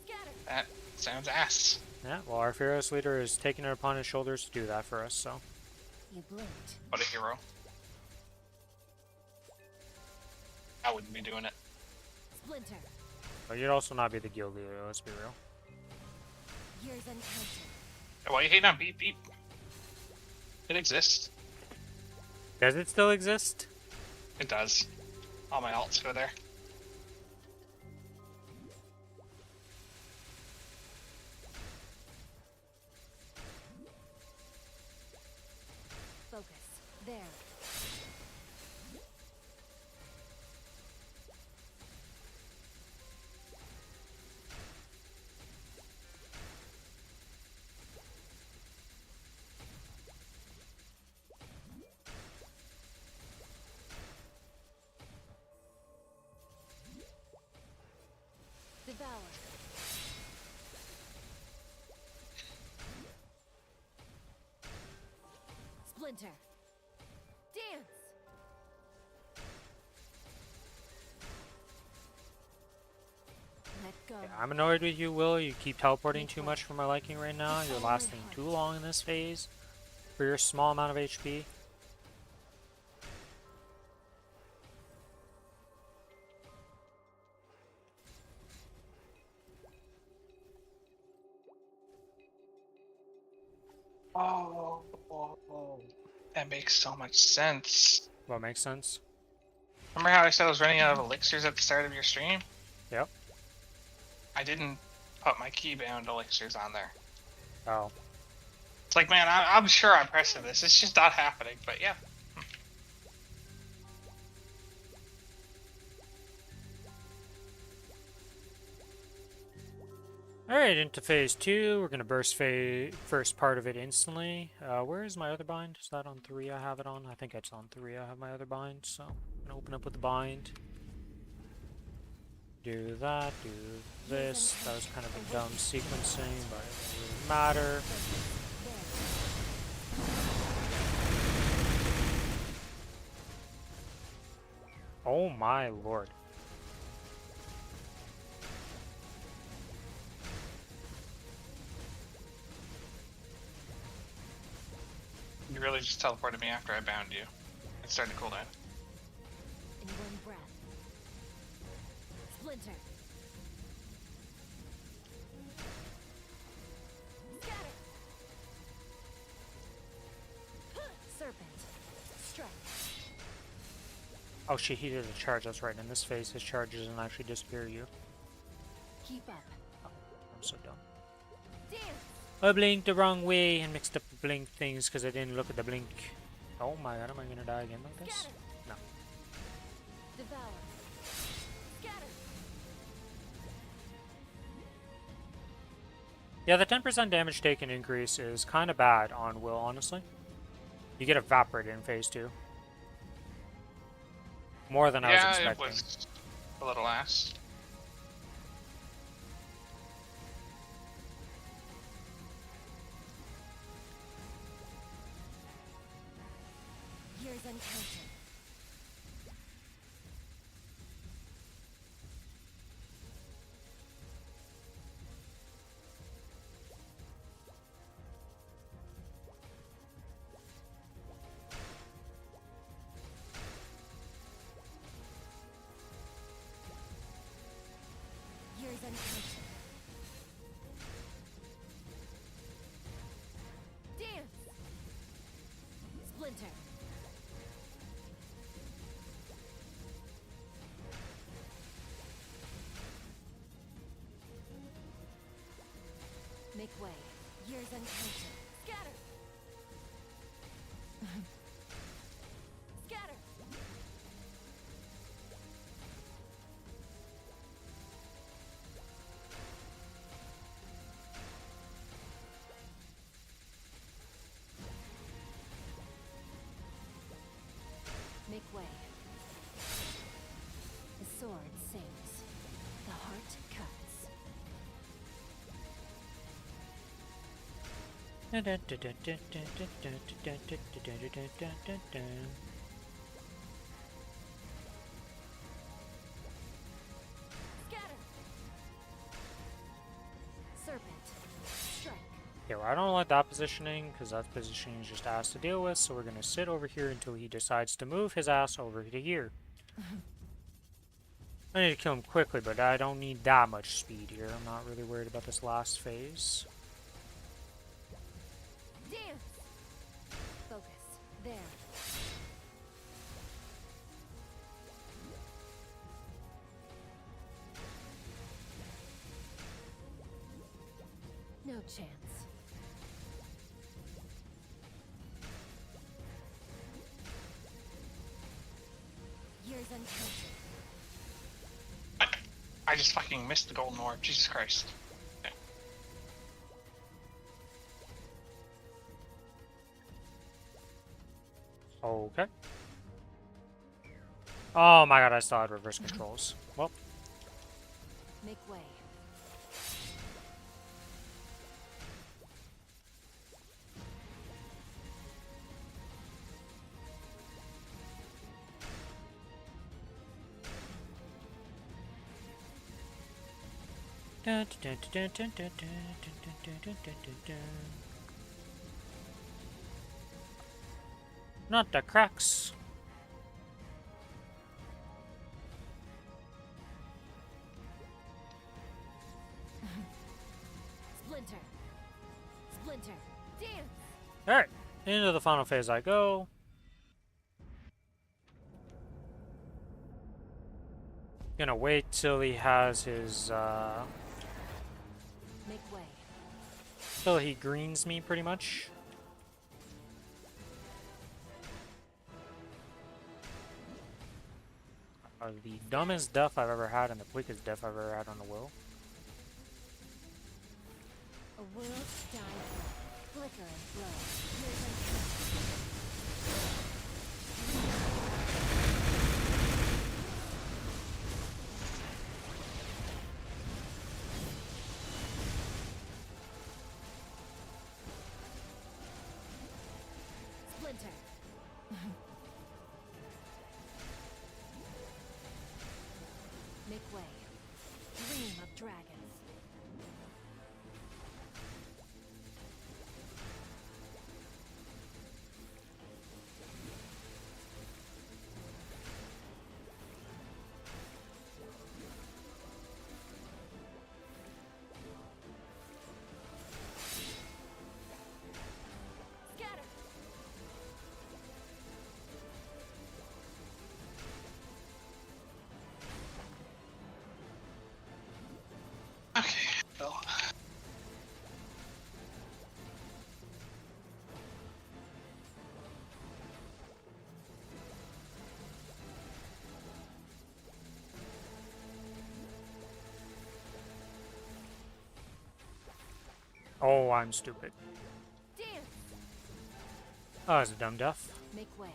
[SPEAKER 2] Scatter.
[SPEAKER 4] That sounds ass.
[SPEAKER 1] Yeah, well, our fearless leader is taking it upon his shoulders to do that for us, so.
[SPEAKER 2] You blinked.
[SPEAKER 4] What a hero. I wouldn't be doing it.
[SPEAKER 2] Splinter.
[SPEAKER 1] But you'd also not be the guild leader, let's be real.
[SPEAKER 2] Years uncounted.
[SPEAKER 4] Why you hating on Beep Beep? It exists.
[SPEAKER 1] Does it still exist?
[SPEAKER 4] It does. All my alts go there.
[SPEAKER 2] Focus. There. Devour. Splinter. Dance. Let go.
[SPEAKER 1] Yeah, I'm annoyed with you, Will. You keep teleporting too much for my liking right now. You're lasting too long in this phase for your small amount of HP.
[SPEAKER 4] That makes so much sense.
[SPEAKER 1] Well, makes sense.
[SPEAKER 4] Remember how I said I was running out of elixirs at the start of your stream?
[SPEAKER 1] Yep.
[SPEAKER 4] I didn't put my keybound elixirs on there.
[SPEAKER 1] Oh.
[SPEAKER 4] It's like, man, I'm sure I'm pressing this. It's just not happening, but yeah.
[SPEAKER 1] Alright, into phase 2. We're gonna burst first part of it instantly. Where is my other bind? Is that on 3 I have it on? I think it's on 3 I have my other bind, so I'm gonna open up with the bind. Do that, do this. That was kind of a dumb sequencing, but it doesn't really matter. Oh my lord.
[SPEAKER 4] You really just teleported me after I bound you. It started to cool down.
[SPEAKER 2] In one breath. Splinter. Scatter. Serpent. Strike.
[SPEAKER 1] Oh shit, he did a charge, that's right. In this phase, his charge doesn't actually disappear you.
[SPEAKER 2] Keep up.
[SPEAKER 1] Oh, I'm so dumb.
[SPEAKER 2] Dance.
[SPEAKER 1] I blinked the wrong way and mixed up the blink things because I didn't look at the blink. Oh my god, am I gonna die again like this?
[SPEAKER 2] Scatter.
[SPEAKER 1] No.
[SPEAKER 2] Devour. Scatter.
[SPEAKER 1] Yeah, the 10% damage taken increase is kind of bad on Will, honestly. You get evaporated in phase 2. More than I was
[SPEAKER 4] Yeah, it
[SPEAKER 1] expecting.
[SPEAKER 4] was a little ass.
[SPEAKER 2] Years uncounted. Years uncounted. Dance. Splinter. Make way. Years uncounted. Scatter. Scatter. Make way. The sword sings. The heart cuts. Scatter. Serpent. Strike.
[SPEAKER 1] Yeah, well, I don't like that positioning, because that positioning is just ass to deal with, so we're going to sit over here until he decides to move his ass over to here. I need to kill him quickly, but I don't need that much speed here. I'm not really worried about this last phase.
[SPEAKER 2] Dance. Focus. There. No chance. Years uncounted.
[SPEAKER 4] I just fucking missed the golden orb. Jesus Christ. Yeah.
[SPEAKER 1] Okay. Oh my god, I still had reverse controls. Well,
[SPEAKER 2] Make way.
[SPEAKER 1] Not the cracks.
[SPEAKER 2] Splinter. Splinter. Dance.
[SPEAKER 1] Alright. Into the final phase I go. Gonna wait till he has his,
[SPEAKER 2] Make way.
[SPEAKER 1] till he greens me, pretty much. The dumbest death I've ever had and the quickest death I've ever had on the will.
[SPEAKER 2] A world died for flicker and blow. Here's a splinter. Make way. Dream of dragons. Scatter.
[SPEAKER 4] Okay. Well,
[SPEAKER 1] Oh, I'm stupid.
[SPEAKER 2] Dance.
[SPEAKER 1] Oh, that was a dumb death.
[SPEAKER 2] Make way.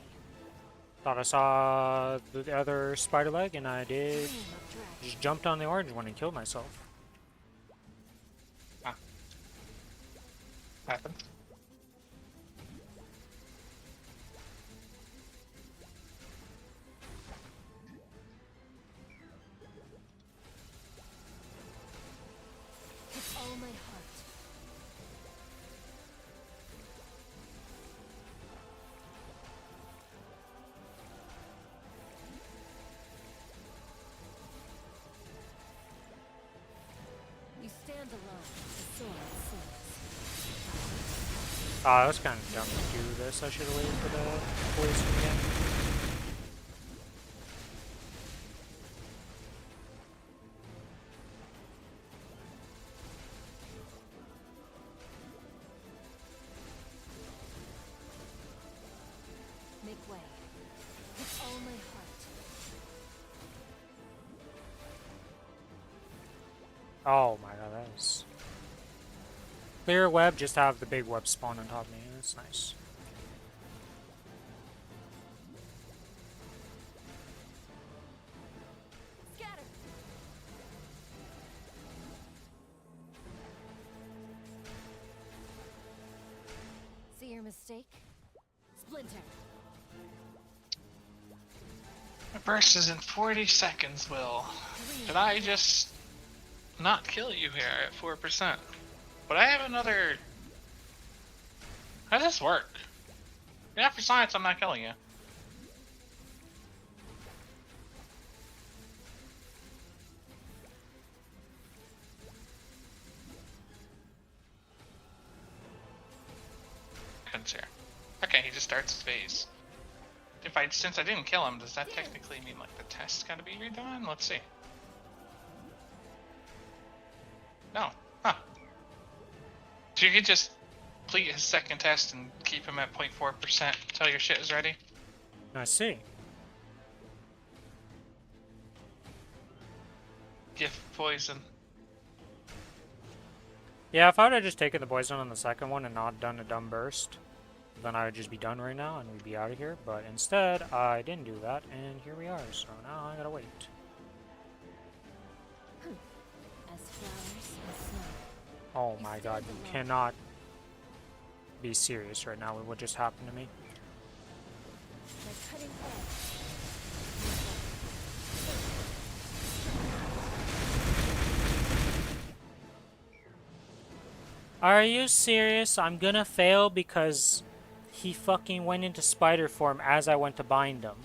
[SPEAKER 1] Thought I saw the other spider leg, and I did.
[SPEAKER 2] Dream of dragons.
[SPEAKER 1] Just jumped on the orange one and killed myself.
[SPEAKER 4] happened.
[SPEAKER 2] With all my heart. You stand alone. The sword sings.
[SPEAKER 1] Oh, I was kind of dumb to do this. I should have waited for the poison again.
[SPEAKER 2] Make way. With all my heart.
[SPEAKER 1] Oh my god, that was... Clear web, just have the big web spawn on top of me. That's nice.
[SPEAKER 2] Scatter. See your mistake? Splinter.
[SPEAKER 4] My burst is in 40 seconds, Will. Did I just not kill you here at 4%? But I have another... How does this work? Yeah, for science, I'm not killing you. Happens here. Okay, he just starts his phase. Since I didn't kill him, does that technically mean like the test's gotta be redone? Let's see. No. Huh. So you could just complete his second test and keep him at 0.4% until your shit is ready?
[SPEAKER 1] I see.
[SPEAKER 4] Gift poison.
[SPEAKER 1] Yeah, if I would have just taken the poison on the second one and not done a dumb burst, then I would just be done right now and we'd be out of here. But instead, I didn't do that, and here we are. So now I gotta wait.
[SPEAKER 2] As flowers and snow.
[SPEAKER 1] Oh my god, you cannot be serious right now with what just happened to me.
[SPEAKER 2] My cutting edge.
[SPEAKER 1] Are you serious? I'm gonna fail because he fucking went into spider form as I went to bind him.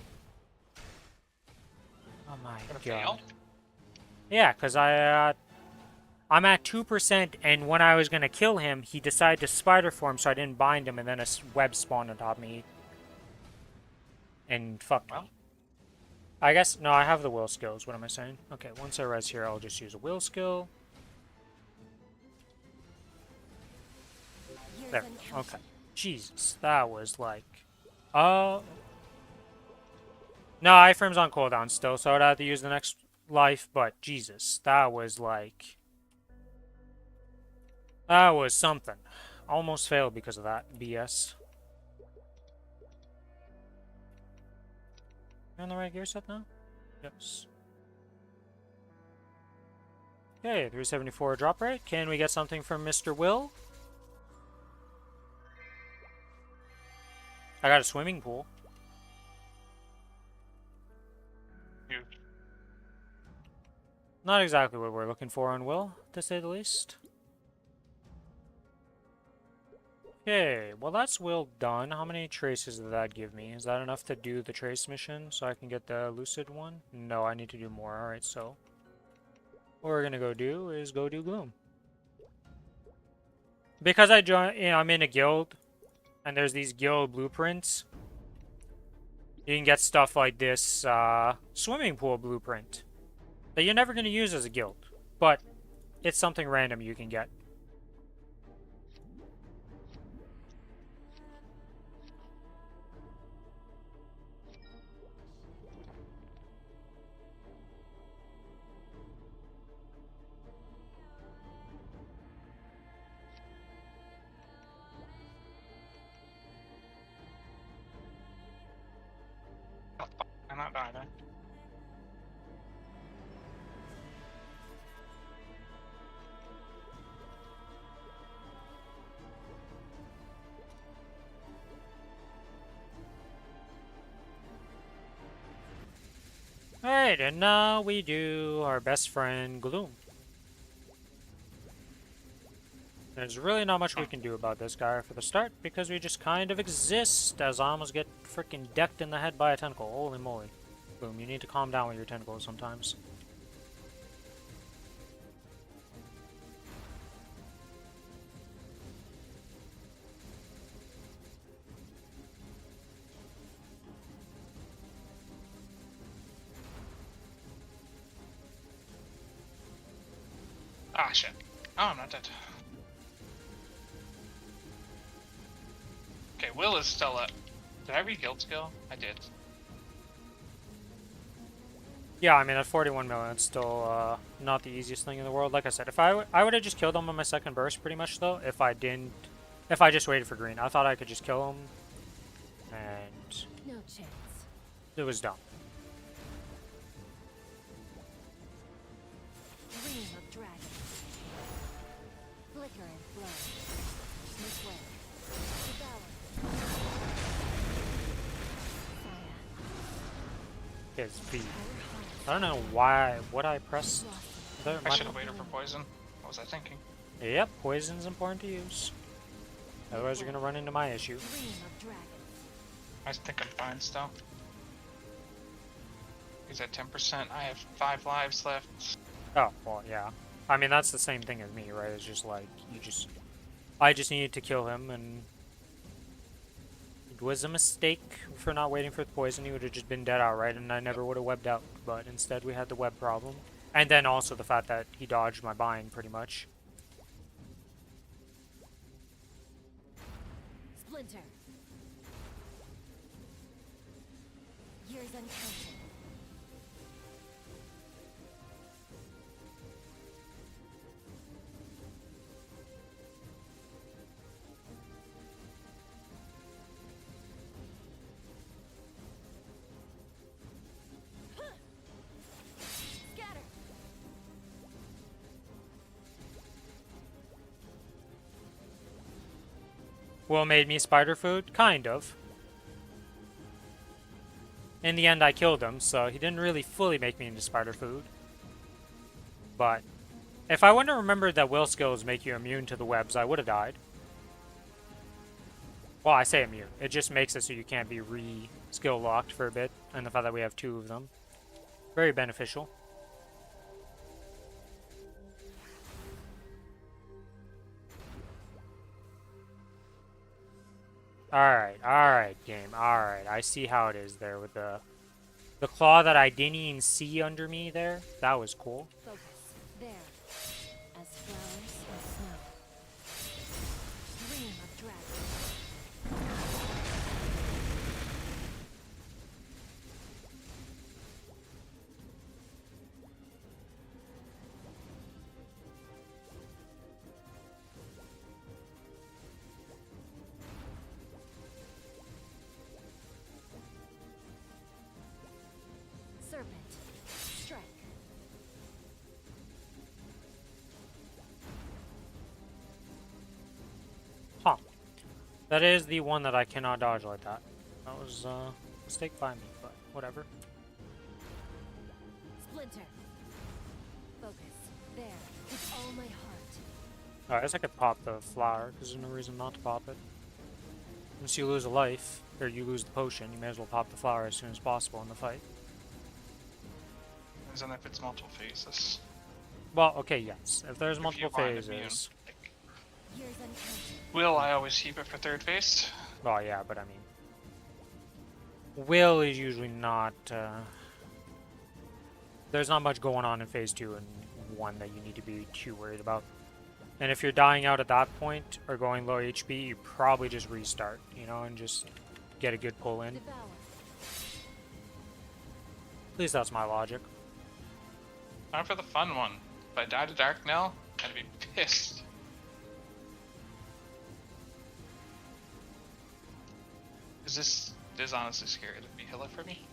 [SPEAKER 1] Oh my
[SPEAKER 4] Gonna
[SPEAKER 1] god.
[SPEAKER 4] fail?
[SPEAKER 1] Yeah, because I I'm at 2%, and when I was gonna kill him, he decided to spider form, so I didn't bind him, and then a web spawned on top of me. And fucked me.
[SPEAKER 4] Well.
[SPEAKER 1] I guess, no, I have the will skills. What am I saying? Okay, once I res here, I'll just use a will skill. There, okay. Jesus, that was like... No, iframe's on cooldown still, so I'd have to use the next life, but Jesus, that was like... That was something. Almost failed because of that BS. You on the right gear set now? Yes. Okay, 374 drop rate. Can we get something from Mr. Will? I got a swimming pool.
[SPEAKER 4] You.
[SPEAKER 1] Not exactly what we're looking for on Will, to say the least. Okay, well that's Will done. How many traces did that give me? Is that enough to do the trace mission so I can get the lucid one? No, I need to do more. Alright, so what we're gonna go do is go do Gloom. Because I'm in a guild, and there's these guild blueprints. You can get stuff like this swimming pool blueprint that you're never gonna use as a guild, but it's something random you can get.
[SPEAKER 4] Oh, fuck. I'm not dying.
[SPEAKER 1] Alright, and now we do our best friend, Gloom. There's really not much we can do about this guy for the start, because we just kind of exist as I almost get freaking decked in the head by a tentacle. Holy moly. Gloom, you need to calm down with your tentacles sometimes.
[SPEAKER 4] Ah, shit. Oh, I'm not dead. Okay, Will is still up. Did I read guild skill? I did.
[SPEAKER 1] Yeah, I mean, at 41 million, it's still not the easiest thing in the world. Like I said, if I would have just killed him on my second burst, pretty much, though, if I just waited for green. I thought I could just kill him, and
[SPEAKER 2] No chance.
[SPEAKER 1] it was dumb.
[SPEAKER 2] Dream of dragons. Flicker and flow. This way. Devour. Fire.
[SPEAKER 1] His feet. I don't know what I pressed there.
[SPEAKER 4] I should have waited for poison. What was I thinking?
[SPEAKER 1] Yep, poison's important to use. Otherwise, you're gonna run into my issue.
[SPEAKER 2] Dream of dragons.
[SPEAKER 4] I think I'm fine still. He's at 10%. I have 5 lives left.
[SPEAKER 1] Oh, well, yeah. I mean, that's the same thing as me, right? It's just like, I just needed to kill him, and it was a mistake for not waiting for the poison. He would have just been dead outright, and I never would have webbed out. But instead, we had the web problem. And then also the fact that he dodged my bind, pretty much.
[SPEAKER 2] Splinter. Years uncounted. Scatter.
[SPEAKER 1] Will made me spider food? Kind of. In the end, I killed him, so he didn't really fully make me into spider food. But if I wouldn't have remembered that will skills make you immune to the webs, I would have died. Well, I say immune. It just makes it so you can't be re-skill locked for a bit, and the fact that we have 2 of them. Very beneficial. Alright, game. Alright, I see how it is there with the claw that I didn't even see under me there. That was cool.
[SPEAKER 2] Focus. There. As flowers and snow. Dream of dragons. Serpent. Strike.
[SPEAKER 1] Huh. That is the one that I cannot dodge like that. That was a mistake by me, but whatever.
[SPEAKER 2] Splinter. Focus. There. With all my heart.
[SPEAKER 1] I guess I could pop the flower, because there's no reason not to pop it. Once you lose a life, or you lose the potion, you may as well pop the flower as soon as possible in the fight.
[SPEAKER 4] Depends on if it's multiple phases.
[SPEAKER 1] Well, okay, yes. If there's
[SPEAKER 4] If
[SPEAKER 1] multiple
[SPEAKER 4] you aren't immune.
[SPEAKER 1] phases...
[SPEAKER 2] Years uncounted.
[SPEAKER 4] Will I always keep it for third phase?
[SPEAKER 1] Well, yeah, but I mean... Will is usually not... There's not much going on in Phase 2 and 1 that you need to be too worried about. And if you're dying out at that point, or going low HP, you probably just restart, you know, and just get a good pull in.
[SPEAKER 2] Devour.
[SPEAKER 1] At least that's my logic.
[SPEAKER 4] Time for the fun one. If I die to Dark Knell, I'd be pissed. This is honestly scary to be healer for me.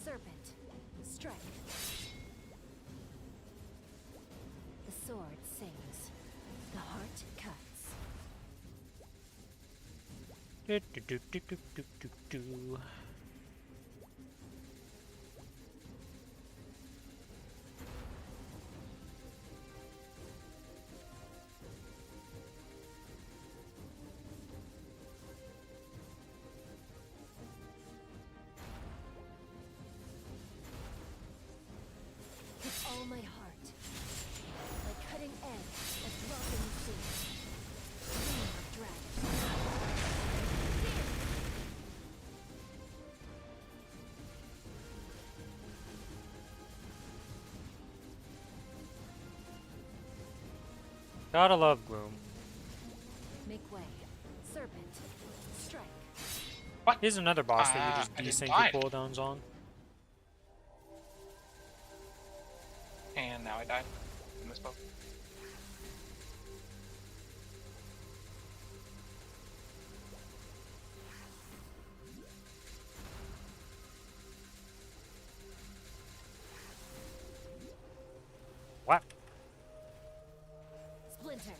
[SPEAKER 2] Serpent. Strike. The sword sings. The heart cuts.
[SPEAKER 1] Do, do, do, do, do, do, do, do.
[SPEAKER 2] With all my heart. Like cutting edge, a drop in the sea. Dream of dragons.
[SPEAKER 1] Gotta love Gloom.
[SPEAKER 2] Make way. Serpent. Strike.
[SPEAKER 4] What?
[SPEAKER 1] Here's another boss that you
[SPEAKER 4] I
[SPEAKER 1] just
[SPEAKER 4] didn't
[SPEAKER 1] desync
[SPEAKER 4] die.
[SPEAKER 1] your cooldowns on.
[SPEAKER 4] And now I died. I misspoke.
[SPEAKER 1] What?
[SPEAKER 2] Splinter.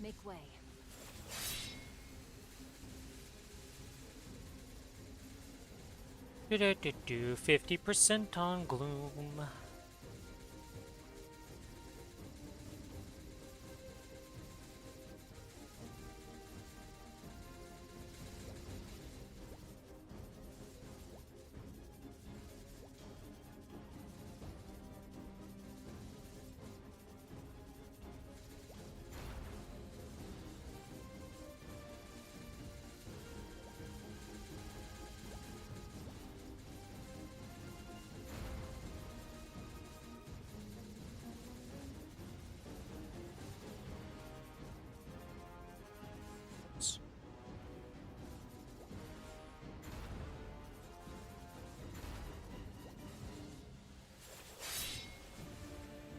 [SPEAKER 2] Make way.
[SPEAKER 1] Do do do do. 50% on Gloom.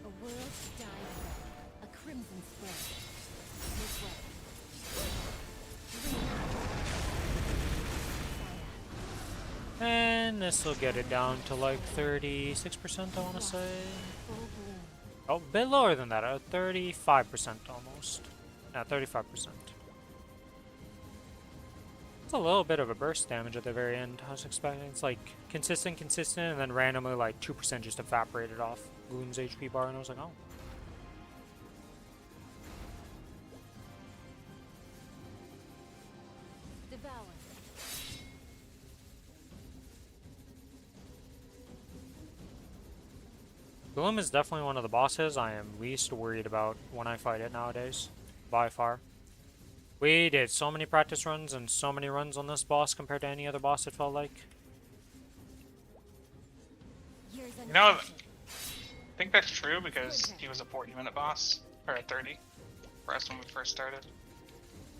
[SPEAKER 2] A world to die in. A crimson spray. Make way. Dream. Fire.
[SPEAKER 1] And this will get it down to like 36%, I want to say.
[SPEAKER 2] Full bloom.
[SPEAKER 1] Oh, a bit lower than that, 35% almost. Yeah, 35%. It's a little bit of a burst damage at the very end. I was expecting it's like consistent, and then randomly like 2% just evaporated off Gloom's HP bar, and I was like, oh.
[SPEAKER 2] Devour.
[SPEAKER 1] Gloom is definitely one of the bosses I am least worried about when I fight it nowadays, by far. We did so many practice runs and so many runs on this boss compared to any other boss it felt like.
[SPEAKER 2] Years
[SPEAKER 4] You know,
[SPEAKER 2] uncounted.
[SPEAKER 4] I think that's true because he was a 40-minute boss, or a 30, for us when we first started.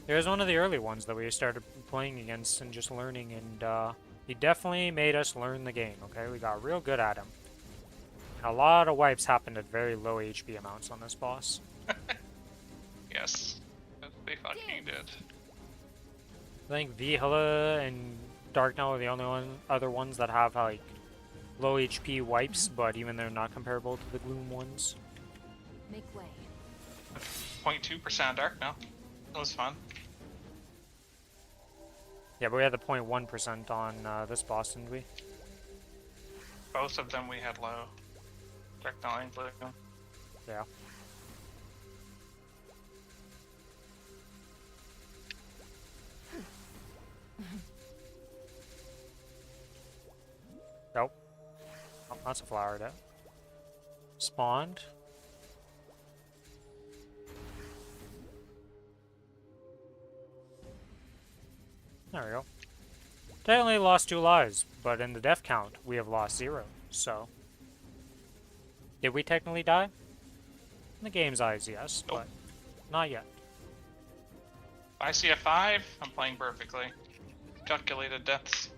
[SPEAKER 1] It was one of the early ones that we started playing against and just learning, and he definitely made us learn the game, okay? We got real good at him. And a lot of wipes happened at very low HP amounts on this boss.
[SPEAKER 4] Yes, they fucking did.
[SPEAKER 1] I think Vihala and Dark Knight are the only other ones that have, like, low HP wipes, but even they're not comparable to the Gloom ones.
[SPEAKER 2] Make way.
[SPEAKER 4] 0.2% Dark now. That was fun.
[SPEAKER 1] Yeah, but we had the 0.1% on this boss, didn't we?
[SPEAKER 4] Both of them we had low. Dark Knight and Blue.
[SPEAKER 1] Yeah. Nope. Oh, that's a flower that spawned. There we go. Technically lost 2 lives, but in the death count, we have lost 0, so... Did we technically die? In the game's eyes, yes,
[SPEAKER 4] Nope.
[SPEAKER 1] but not yet.
[SPEAKER 4] If I see a 5, I'm playing perfectly. Calculated deaths.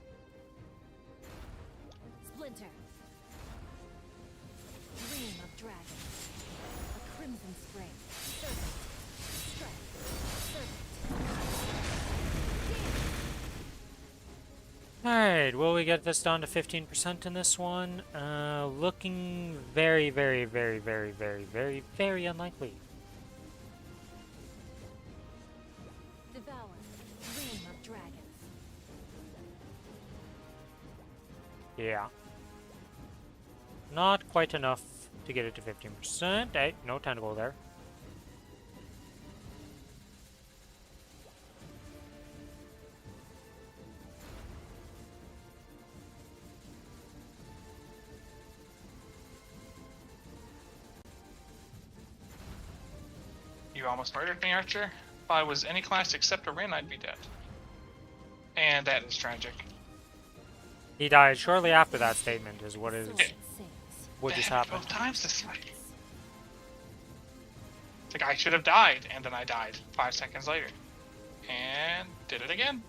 [SPEAKER 2] Splinter. Dream of dragons. A crimson spring. Serpent. Strike. Serpent.
[SPEAKER 1] Alright, will we get this down to 15% in this one? Looking very, very, very, very, very, very, very unlikely.
[SPEAKER 2] Devour. Dream of dragons.
[SPEAKER 1] Yeah. Not quite enough to get it to 15%. Hey, no tentacle there.
[SPEAKER 4] You almost murdered me, Archer. If I was any class except a Rin, I'd be dead. And that is tragic.
[SPEAKER 1] He died shortly after that statement is what is
[SPEAKER 2] Sword sings.
[SPEAKER 1] what just
[SPEAKER 4] That happened
[SPEAKER 1] happened.
[SPEAKER 4] both times this fight. It's like I should have died, and then I died 5 seconds later. And did it again.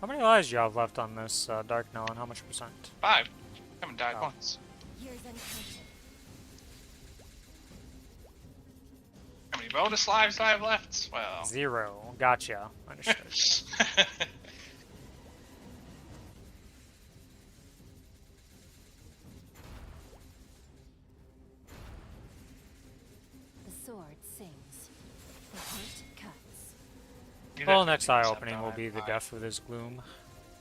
[SPEAKER 1] How many lives do you have left on this Dark Now and how much percent?
[SPEAKER 4] 5. Haven't died
[SPEAKER 1] Oh.
[SPEAKER 4] once.
[SPEAKER 2] Years uncounted.
[SPEAKER 4] How many bonus lives do I have left? Well.
[SPEAKER 1] 0. Gotcha. Understood.
[SPEAKER 2] The sword sings. The heart cuts.
[SPEAKER 1] Well, next eye opening will be the death of this Gloom.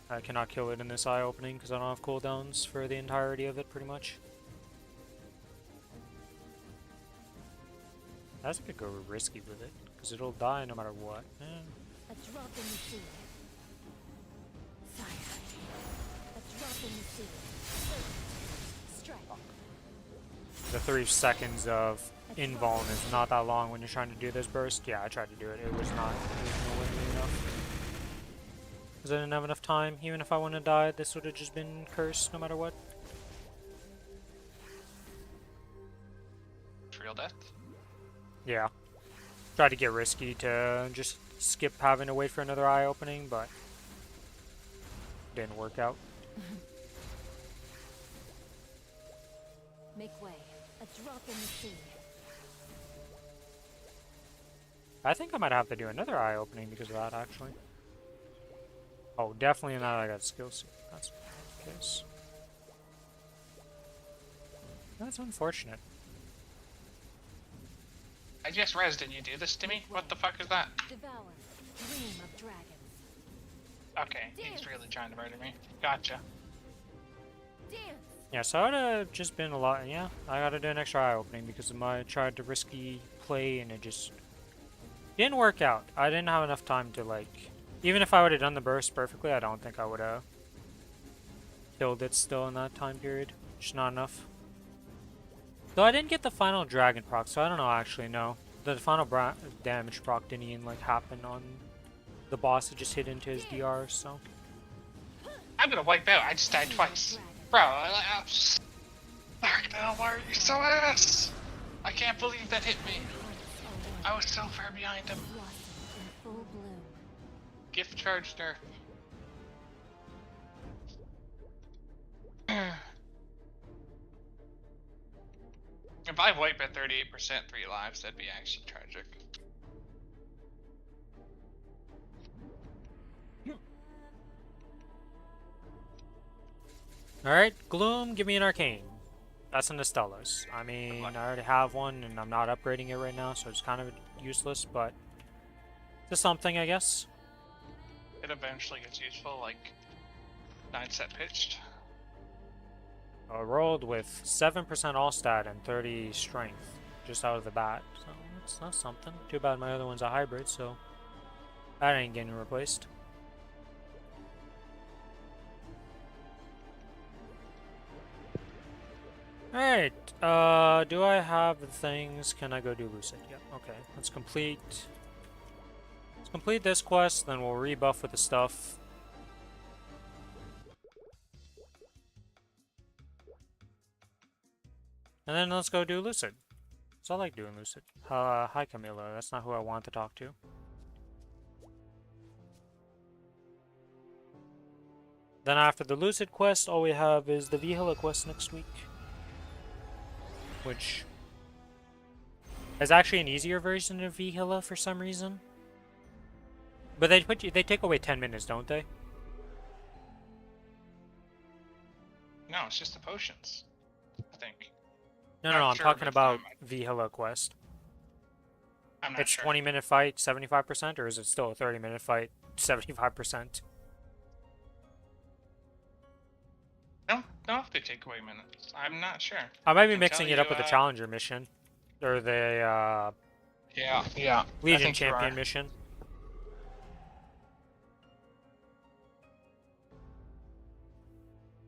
[SPEAKER 1] I cannot kill it in this eye opening because I don't have cooldowns for the entirety of it, pretty much. I guess I could go risky with it, because it'll die no matter what.
[SPEAKER 2] A drop in the sea. Fire. A drop in the sea. Serpent. Strike.
[SPEAKER 1] The 3 seconds of invuln is not that long when you're trying to do this burst. Yeah, I tried to do it. It was not. It was nowhere near enough. Because I didn't have enough time. Even if I wouldn't have died, this would have just been cursed no matter what.
[SPEAKER 4] Real death.
[SPEAKER 1] Yeah. Tried to get risky to just skip having to wait for another eye opening, but didn't work out.
[SPEAKER 2] Make way. A drop in the sea.
[SPEAKER 1] I think I might have to do another eye opening because of that, actually. Oh, definitely not. I got skills. That's the case. That's unfortunate.
[SPEAKER 4] I just rezzed and you do this to me? What the fuck is that?
[SPEAKER 2] Devour. Dream of dragons.
[SPEAKER 4] Okay, he's really trying to murder me. Gotcha.
[SPEAKER 2] Dance.
[SPEAKER 1] Yeah, so I would have just been a lot. Yeah, I gotta do an extra eye opening because of my tried to risky play and it just didn't work out. I didn't have enough time to, like, even if I would have done the burst perfectly, I don't think I would have killed it still in that time period. Just not enough. Though I didn't get the final dragon proc, so I don't know actually, no. The final damage proc didn't even like happen on the boss, it just hit into his DR, so.
[SPEAKER 4] I'm gonna wipe out. I just died twice. Bro, Darknell, why are you so ass? I can't believe that hit me. I was so far behind him. Gift charge nerf. If I wipe at 38%, 3 lives, that'd be actually tragic.
[SPEAKER 1] Alright, Gloom, give me an arcane. That's an Estella's. I mean, I already have one, and I'm not upgrading it right now, so it's kind of useless, but it's something, I guess.
[SPEAKER 4] It eventually gets useful, like 9 set pitched.
[SPEAKER 1] I rolled with 7% all stat and 30 strength just out of the bat, so that's something. Too bad my other one's a hybrid, so that ain't getting replaced. Alright, do I have the things? Can I go do Lucid? Yep, okay. Let's complete this quest, then we'll rebuff with the stuff. And then let's go do Lucid. So I like doing Lucid. Hi Camilla, that's not who I want to talk to. Then after the Lucid quest, all we have is the Vihila quest next week. Which is actually an easier version of Vihila for some reason. But they take away 10 minutes, don't they?
[SPEAKER 4] No, it's just the potions, I think.
[SPEAKER 1] No, I'm talking about Vihila quest.
[SPEAKER 4] I'm not
[SPEAKER 1] It's
[SPEAKER 4] sure.
[SPEAKER 1] 20-minute fight, 75%, or is it still a 30-minute fight, 75%?
[SPEAKER 4] No, if they take away minutes. I'm not sure.
[SPEAKER 1] I might be
[SPEAKER 4] can
[SPEAKER 1] mixing
[SPEAKER 4] tell
[SPEAKER 1] it up
[SPEAKER 4] you,
[SPEAKER 1] with the Challenger mission. Or the,
[SPEAKER 4] Yeah.
[SPEAKER 1] Legion Champion mission.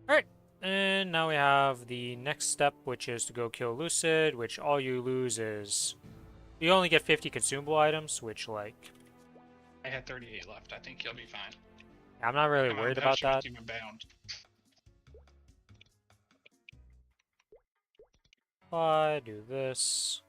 [SPEAKER 1] Alright, and now we have the next step, which is to go kill Lucid, which all you lose is... You only get 50 consumable items, which, like...
[SPEAKER 4] I had 38 left. I think you'll be fine.
[SPEAKER 1] I'm not really
[SPEAKER 4] Come on,
[SPEAKER 1] worried
[SPEAKER 4] how
[SPEAKER 1] about
[SPEAKER 4] should
[SPEAKER 1] that.
[SPEAKER 4] Even bound.
[SPEAKER 1] I do this.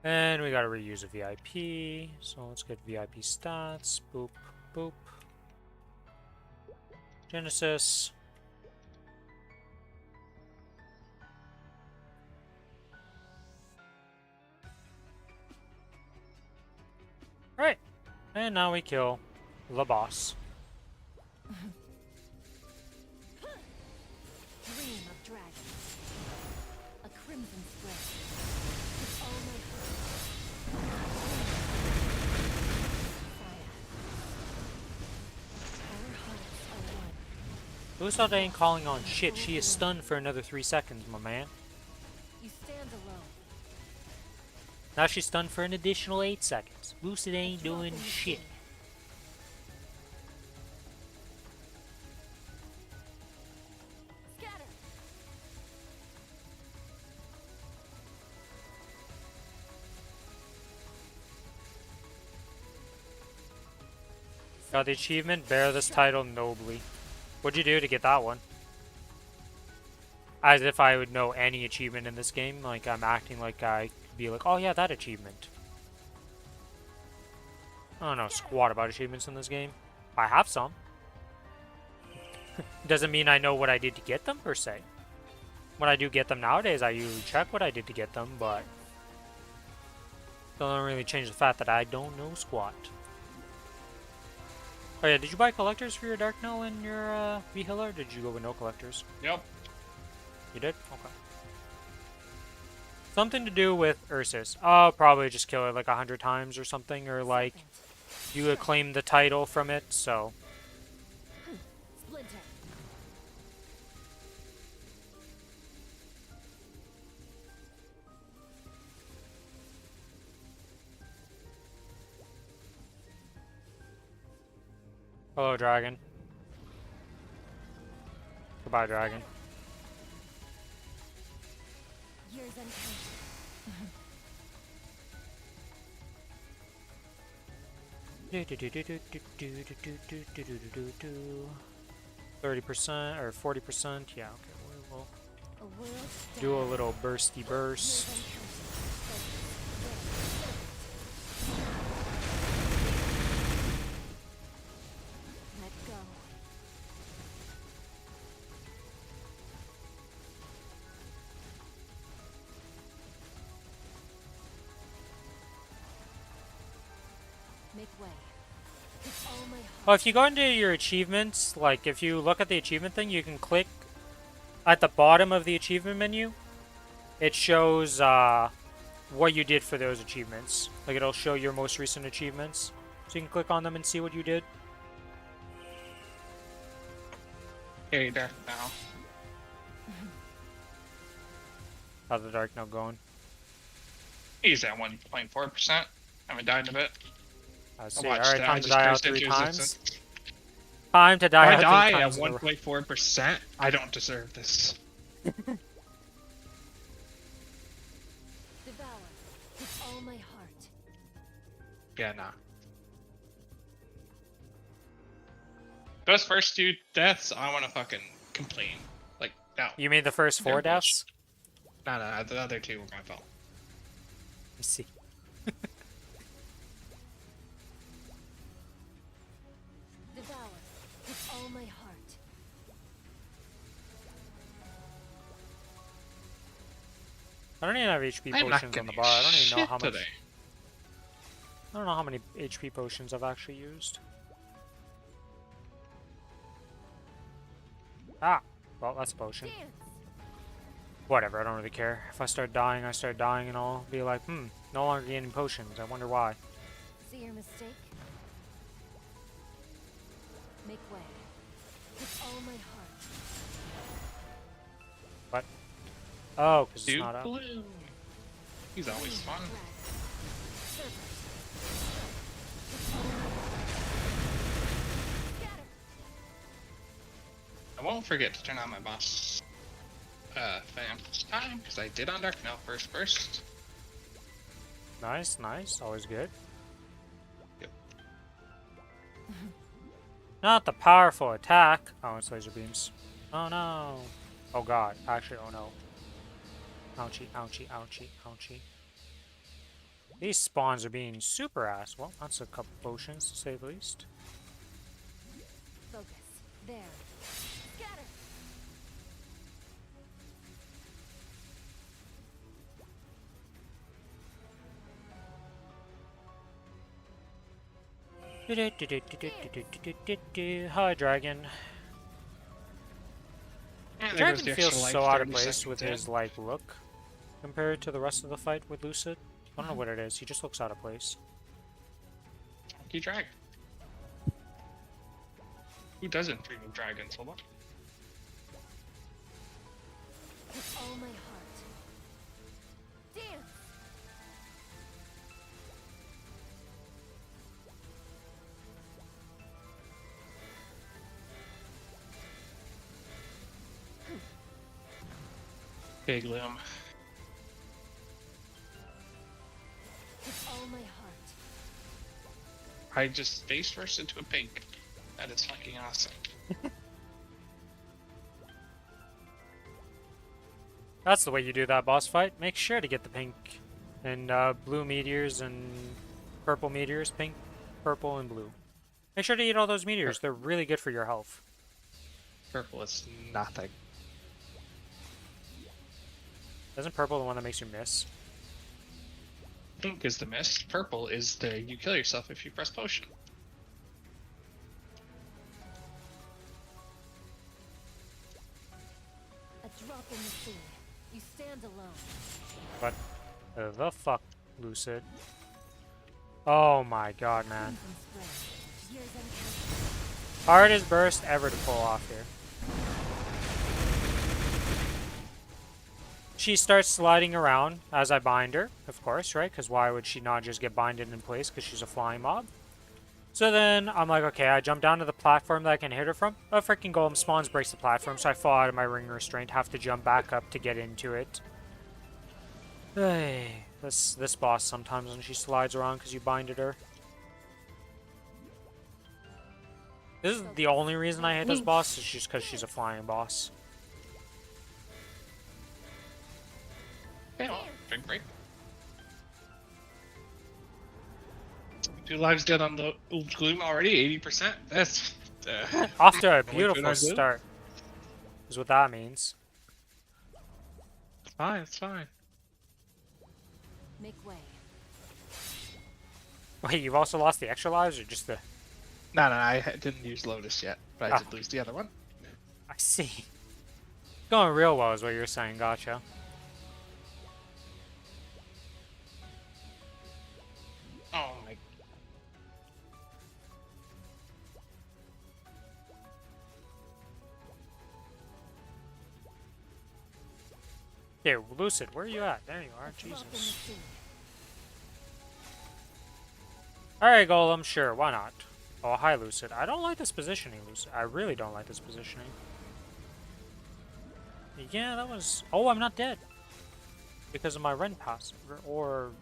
[SPEAKER 1] And we gotta reuse a VIP, so let's get VIP stats. Boop, boop. Genesis. Right, and now we kill the boss.
[SPEAKER 2] Dream of dragons. A crimson spread. With all my heart. Our hearts are one.
[SPEAKER 1] Usopp ain't calling on shit. She is stunned for another 3 seconds, my man.
[SPEAKER 2] You stand alone.
[SPEAKER 1] Now she's stunned for an additional 8 seconds. Lucid ain't doing shit.
[SPEAKER 2] Scatter.
[SPEAKER 1] Got the achievement, bear this title nobly. What'd you do to get that one? As if I would know any achievement in this game, like I'm acting like I could be like, oh yeah, that achievement. I don't know squat about achievements in this game. I have some. Doesn't mean I know what I did to get them, per se. When I do get them nowadays, I usually check what I did to get them, but... Still don't really change the fact that I don't know squat. Oh yeah, did you buy collectors for your Darknell and your V-Hiller, or did you go with no collectors?
[SPEAKER 4] Yep.
[SPEAKER 1] You did? Okay. Something to do with Ursus. I'll probably just kill it like 100 times or something, or like you would claim the title from it, so.
[SPEAKER 2] Splinter.
[SPEAKER 1] Hello, dragon. Goodbye, dragon.
[SPEAKER 2] Years uncounted.
[SPEAKER 1] 30% or 40%. Yeah, okay. We'll
[SPEAKER 2] A world
[SPEAKER 1] do a
[SPEAKER 2] died.
[SPEAKER 1] little bursty
[SPEAKER 2] Years
[SPEAKER 1] burst.
[SPEAKER 2] uncounted. Let go. Make way. With all my heart.
[SPEAKER 1] Well, if you go into your achievements, like if you look at the achievement thing, you can click at the bottom of the achievement menu. It shows what you did for those achievements. Like it'll show your most recent achievements. So you can click on them and see what you did.
[SPEAKER 4] Very dark now.
[SPEAKER 1] How's the dark now going?
[SPEAKER 4] He's at 1.4%. Haven't died in a bit.
[SPEAKER 1] I
[SPEAKER 4] I
[SPEAKER 1] see.
[SPEAKER 4] watched
[SPEAKER 1] Alright,
[SPEAKER 4] it. I
[SPEAKER 1] time to
[SPEAKER 4] just
[SPEAKER 1] die out
[SPEAKER 4] cursed
[SPEAKER 1] 3
[SPEAKER 4] into
[SPEAKER 1] times.
[SPEAKER 4] existence.
[SPEAKER 1] Time to die
[SPEAKER 3] I
[SPEAKER 1] out 3
[SPEAKER 3] die at
[SPEAKER 1] times. in a row.
[SPEAKER 3] 1.4%. I don't deserve this.
[SPEAKER 2] Devour. With all my heart.
[SPEAKER 3] Yeah, nah.
[SPEAKER 4] Those first 2 deaths, I want to fucking complain. Like, no.
[SPEAKER 1] You mean the first 4
[SPEAKER 4] They're
[SPEAKER 1] deaths?
[SPEAKER 3] No,
[SPEAKER 4] The other 2 were my fault.
[SPEAKER 1] I see.
[SPEAKER 2] Devour. With all my heart.
[SPEAKER 1] I don't even have HP
[SPEAKER 3] I'm not
[SPEAKER 1] potions on the
[SPEAKER 3] getting
[SPEAKER 1] bar. I don't even know
[SPEAKER 3] shit
[SPEAKER 1] how much.
[SPEAKER 3] today.
[SPEAKER 1] I don't know how many HP potions I've actually used. Ah! Well, that's a potion.
[SPEAKER 2] Dance.
[SPEAKER 1] Whatever, I don't really care. If I start dying, I start dying, and I'll be like, no longer gaining potions. I wonder why.
[SPEAKER 2] See your mistake? Make way. With all my heart.
[SPEAKER 1] What? Oh, because it's
[SPEAKER 4] Dude,
[SPEAKER 1] not up.
[SPEAKER 4] blue. He's always fun.
[SPEAKER 2] Serpent. Scatter.
[SPEAKER 4] I won't forget to turn on my boss fam this time, because I did on Dark Now first.
[SPEAKER 1] Nice, nice. Always good.
[SPEAKER 4] Yep.
[SPEAKER 1] Not the powerful attack. Oh, it's laser beams. Oh no. Oh god. Actually, oh no. Ouchie, ouchie, ouchie, ouchie. These spawns are being super ass. Well, that's a couple potions to say the least.
[SPEAKER 2] Focus. There. Scatter.
[SPEAKER 1] Hi, Dragon.
[SPEAKER 4] And there goes
[SPEAKER 1] Dragon
[SPEAKER 4] the
[SPEAKER 1] feels
[SPEAKER 4] extra life
[SPEAKER 1] so out of
[SPEAKER 4] 30
[SPEAKER 1] place
[SPEAKER 4] seconds
[SPEAKER 1] with
[SPEAKER 4] in.
[SPEAKER 1] his, like, look compared to the rest of the fight with Lucid. I don't know what it is. He just looks out of place.
[SPEAKER 4] Funky dragon. Who doesn't dream of dragons? Hold on.
[SPEAKER 2] With all my heart. Dance.
[SPEAKER 4] Big limb.
[SPEAKER 2] With all my heart.
[SPEAKER 4] I just face first into a pink. That is fucking awesome.
[SPEAKER 1] That's the way you do that boss fight. Make sure to get the pink and blue meteors and purple meteors. Pink, purple, and blue. Make sure to eat all those meteors. They're really good for your health.
[SPEAKER 3] Purple is nothing.
[SPEAKER 1] Isn't purple the one that makes you miss?
[SPEAKER 4] Pink is the mist. Purple is the you kill yourself if you press potion.
[SPEAKER 2] A drop in the sea. You stand alone.
[SPEAKER 1] What the fuck, Lucid? Oh my god, man.
[SPEAKER 2] Crimson spray. Years uncounted.
[SPEAKER 1] Hardest burst ever to pull off here. She starts sliding around as I bind her, of course, right? Because why would she not just get binded in place because she's a flying mob? So then I'm like, okay, I jump down to the platform that I can hit her from. A freaking golem spawns, breaks the platform, so I fall out of my ring restraint, have to jump back up to get into it. Hey, this boss sometimes when she slides around because you binded her. This is the only reason I hate this boss, is just because she's a flying boss.
[SPEAKER 4] Okay, well, drink break.
[SPEAKER 3] 2 lives dead on the Gloom already, 80%. That's
[SPEAKER 1] Off to a
[SPEAKER 3] only 2 in
[SPEAKER 1] beautiful
[SPEAKER 3] our Gloom?
[SPEAKER 1] start. Is what that means.
[SPEAKER 3] It's fine, it's fine.
[SPEAKER 2] Make way.
[SPEAKER 1] Wait, you've also lost the extra lives, or just the...
[SPEAKER 3] No, I didn't use Lotus yet, but I
[SPEAKER 1] Ah.
[SPEAKER 3] did lose the other one.
[SPEAKER 1] I see. Going real well is what you're saying, gotcha.
[SPEAKER 4] Oh my.
[SPEAKER 1] Here, Lucid, where are you at? There you are,
[SPEAKER 2] A drop in the
[SPEAKER 1] Jesus.
[SPEAKER 2] sea.
[SPEAKER 1] Alright, Golem, sure, why not? Oh, hi, Lucid. I don't like this positioning, Lucid. I really don't like this positioning. Yeah, that was... Oh, I'm not dead. Because of my Ren passive, or...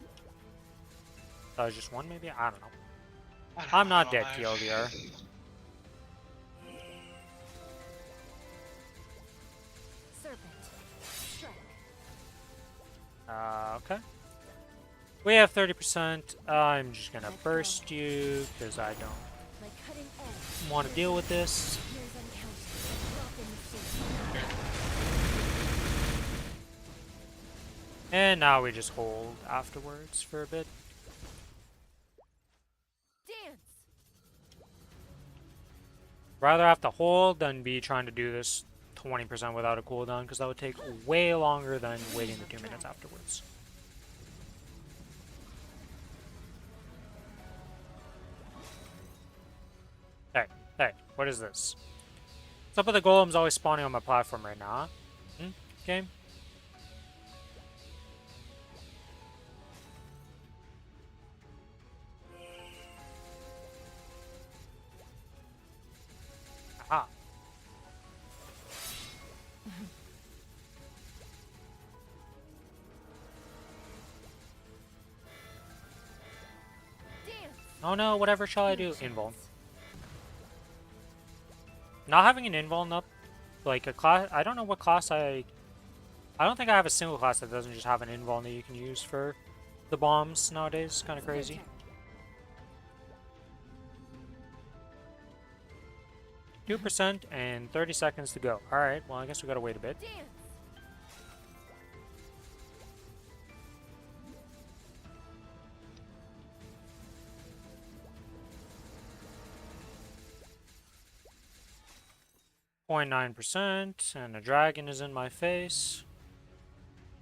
[SPEAKER 1] That was just one, maybe? I don't know. I'm not dead, TLDR.
[SPEAKER 2] Serpent. Strike.
[SPEAKER 1] Okay. We have 30%. I'm just gonna burst you, because I don't
[SPEAKER 2] Like cutting edge.
[SPEAKER 1] want to deal with this.
[SPEAKER 2] Years uncounted. A drop in the sea.
[SPEAKER 1] And now we just hold afterwards for a bit.
[SPEAKER 2] Dance.
[SPEAKER 1] Rather have to hold than be trying to do this 20% without a cooldown, because that would take way longer than waiting the 2 minutes afterwards. Hey, what is this? What's up with the golems always spawning on my platform right now, huh? Game? Aha.
[SPEAKER 2] Dance.
[SPEAKER 1] Oh no, whatever shall I do? Invuln. Not having an invuln up, like a class, I don't know what class I don't think I have a single class that doesn't just have an invuln that you can use for the bombs nowadays. Kind of crazy. 2% and 30 seconds to go. Alright, well I guess we gotta wait a bit.
[SPEAKER 2] Dance.
[SPEAKER 1] 0.9%, and a dragon is in my face.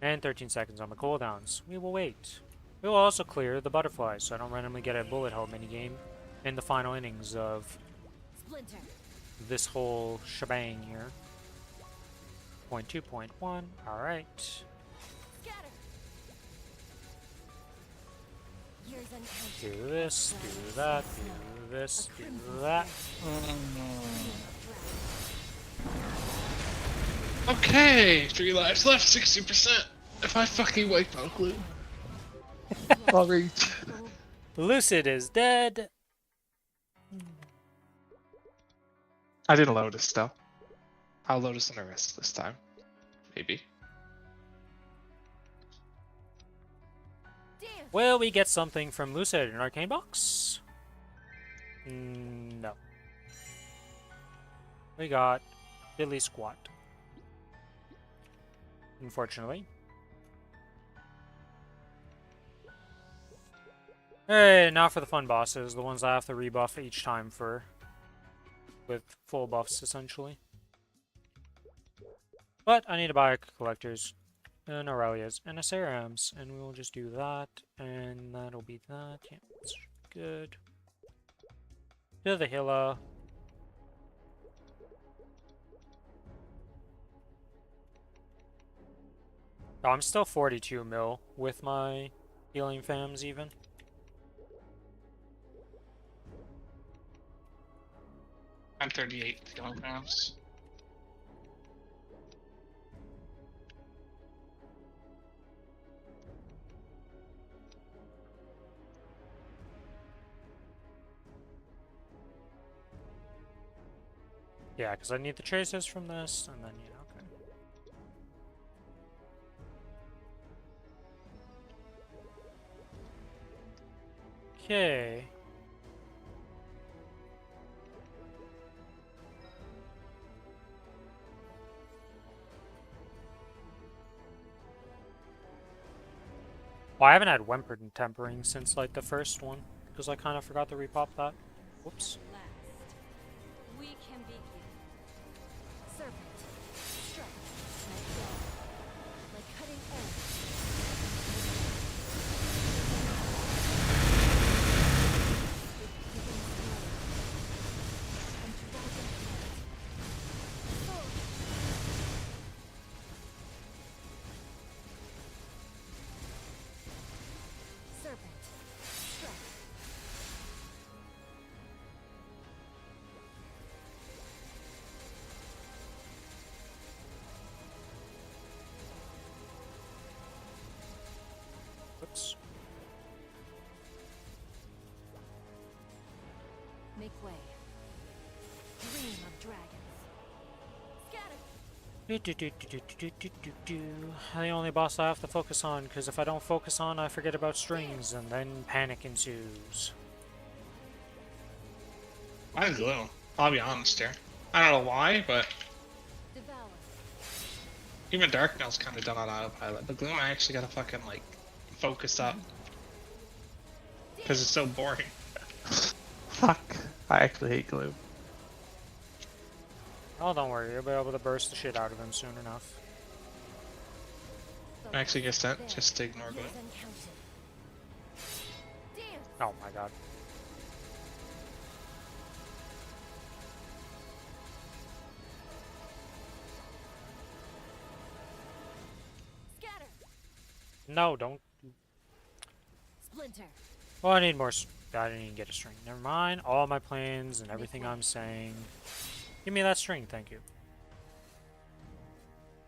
[SPEAKER 1] And 13 seconds on the cooldowns. We will wait. We will also clear the butterflies, so I don't randomly get a bullet hell minigame in the final innings of
[SPEAKER 2] Splinter.
[SPEAKER 1] this whole shebang here. 0.2.1, alright.
[SPEAKER 2] Scatter. Years uncounted.
[SPEAKER 1] Do this, do that, do this, do that.
[SPEAKER 3] Okay, 3 lives left, 60%. If I fucking wake no Gloom. I'll reach.
[SPEAKER 1] Lucid is dead.
[SPEAKER 3] I didn't Lotus though. I'll Lotus in the rest this time. Maybe.
[SPEAKER 2] Dance.
[SPEAKER 1] Will we get something from Lucid in Arcane Box? No. We got Billy Squat. Unfortunately. Hey, now for the fun bosses, the ones I have to rebuff each time for, with full buffs essentially. But I need to buy collectors, and Aurelia's, and a Saram's, and we will just do that, and that'll be that. Yeah, that's good. To the Hilla. Oh, I'm still 42 mil with my healing fams even.
[SPEAKER 4] I'm 38 kilograms.
[SPEAKER 1] Yeah, because I need the traces from this, and then, yeah, okay. Okay. Well, I haven't had Whimpered and Tempering since, like, the first one, because I kind of forgot to repop that. Whoops.
[SPEAKER 2] Last. We can begin. Serpent. Strike. Like dawn. Like cutting edge. With giving blow. And dragon heart. Sword. Serpent. Strike.
[SPEAKER 1] Whoops.
[SPEAKER 2] Make way. Dream of dragons. Scatter.
[SPEAKER 1] The only boss I have to focus on, because if I don't focus on, I forget about strings, and then panic ensues.
[SPEAKER 3] Mine's Gloom. I'll be honest here. I don't know why, but
[SPEAKER 2] Devour.
[SPEAKER 3] even Darknail's kind of done on autopilot. But Gloom, I actually gotta fucking like focus up because it's so boring. Fuck. I actually hate Gloom.
[SPEAKER 1] Oh, don't worry, you'll be able to burst the shit out of him soon enough.
[SPEAKER 2] The
[SPEAKER 3] Actually get sent
[SPEAKER 2] there.
[SPEAKER 3] just to ignore Gloom.
[SPEAKER 2] Years uncounted. Dance.
[SPEAKER 1] Oh my god.
[SPEAKER 2] Scatter.
[SPEAKER 1] No, don't.
[SPEAKER 2] Splinter.
[SPEAKER 1] Well, I need more. I didn't even get a string. Never mind. All my plans and everything I'm saying. Give me that string, thank you.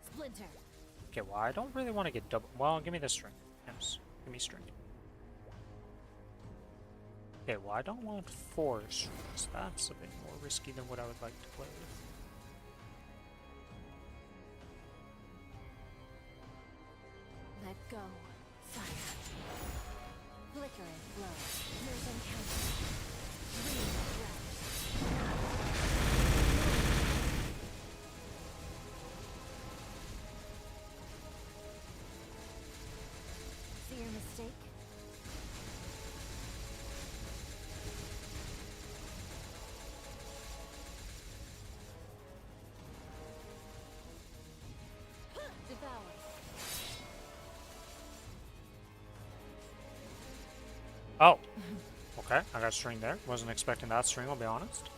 [SPEAKER 2] Splinter.
[SPEAKER 1] Okay, well, I don't really want to get double. Well, give me the string. Yes, give me string. Okay, well, I don't want 4 strings. That's a bit more risky than what I would like to play with.
[SPEAKER 2] Let go. Fire. Flickering glow. Years uncounted. Dream of dragons. Fear mistake. Devour.
[SPEAKER 1] Oh! Okay, I got a string there. Wasn't expecting that string, I'll be honest.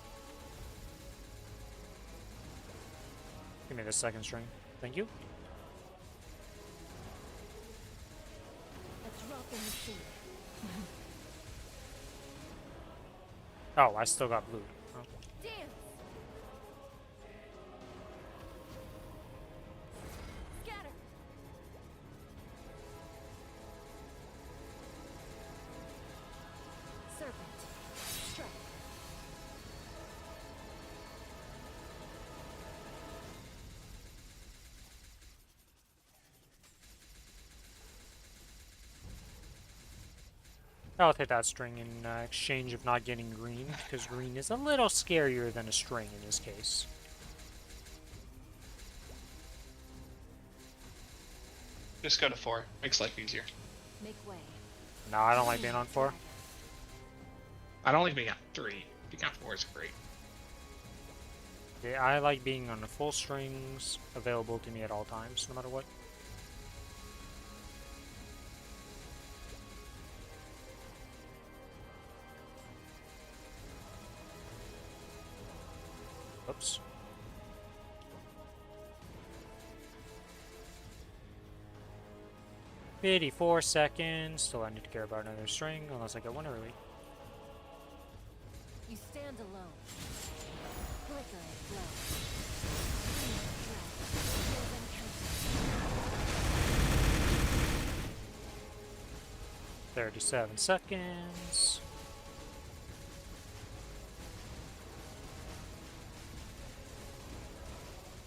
[SPEAKER 1] Give me the second string. Thank you.
[SPEAKER 2] A drop in the sea.
[SPEAKER 1] Oh, I still got blue. Oh.
[SPEAKER 2] Dance. Scatter. Serpent. Strike.
[SPEAKER 1] I'll take that string in exchange of not getting green, because green is a little scarier than a string in this case.
[SPEAKER 4] Just go to 4. Makes life easier.
[SPEAKER 2] Make way.
[SPEAKER 1] No, I don't like being on 4.
[SPEAKER 2] Dragon.
[SPEAKER 3] I don't like being on 3. Being on 4 is great.
[SPEAKER 1] Yeah, I like being on the full strings available to me at all times, no matter what. Oops. "54 seconds. Still I need to care about another string, unless I get one early.
[SPEAKER 2] You stand alone. flicker and glow. Dream of dread. Feels uncounted.
[SPEAKER 1] 37 seconds.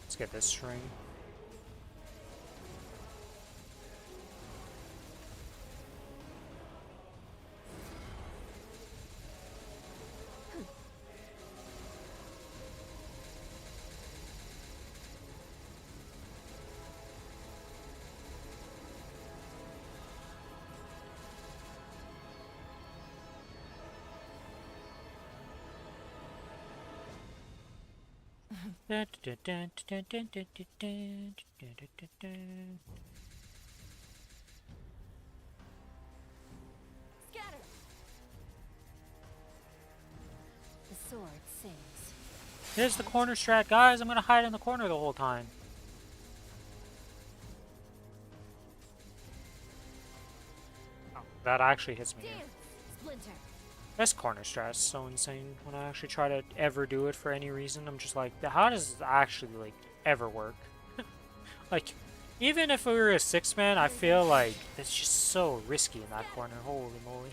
[SPEAKER 1] Let's get this string.
[SPEAKER 2] Scatter! The sword sings.
[SPEAKER 1] Here's the corner strat, guys. I'm gonna hide in the corner the whole time. Oh, that actually hits me.
[SPEAKER 2] Dance! Splinter!
[SPEAKER 1] This corner strat is so insane. When I actually try to ever do it for any reason, I'm just like, how does this actually like ever work? Like, even if we were a 6-man, I feel like it's just so risky in that corner. Holy moly.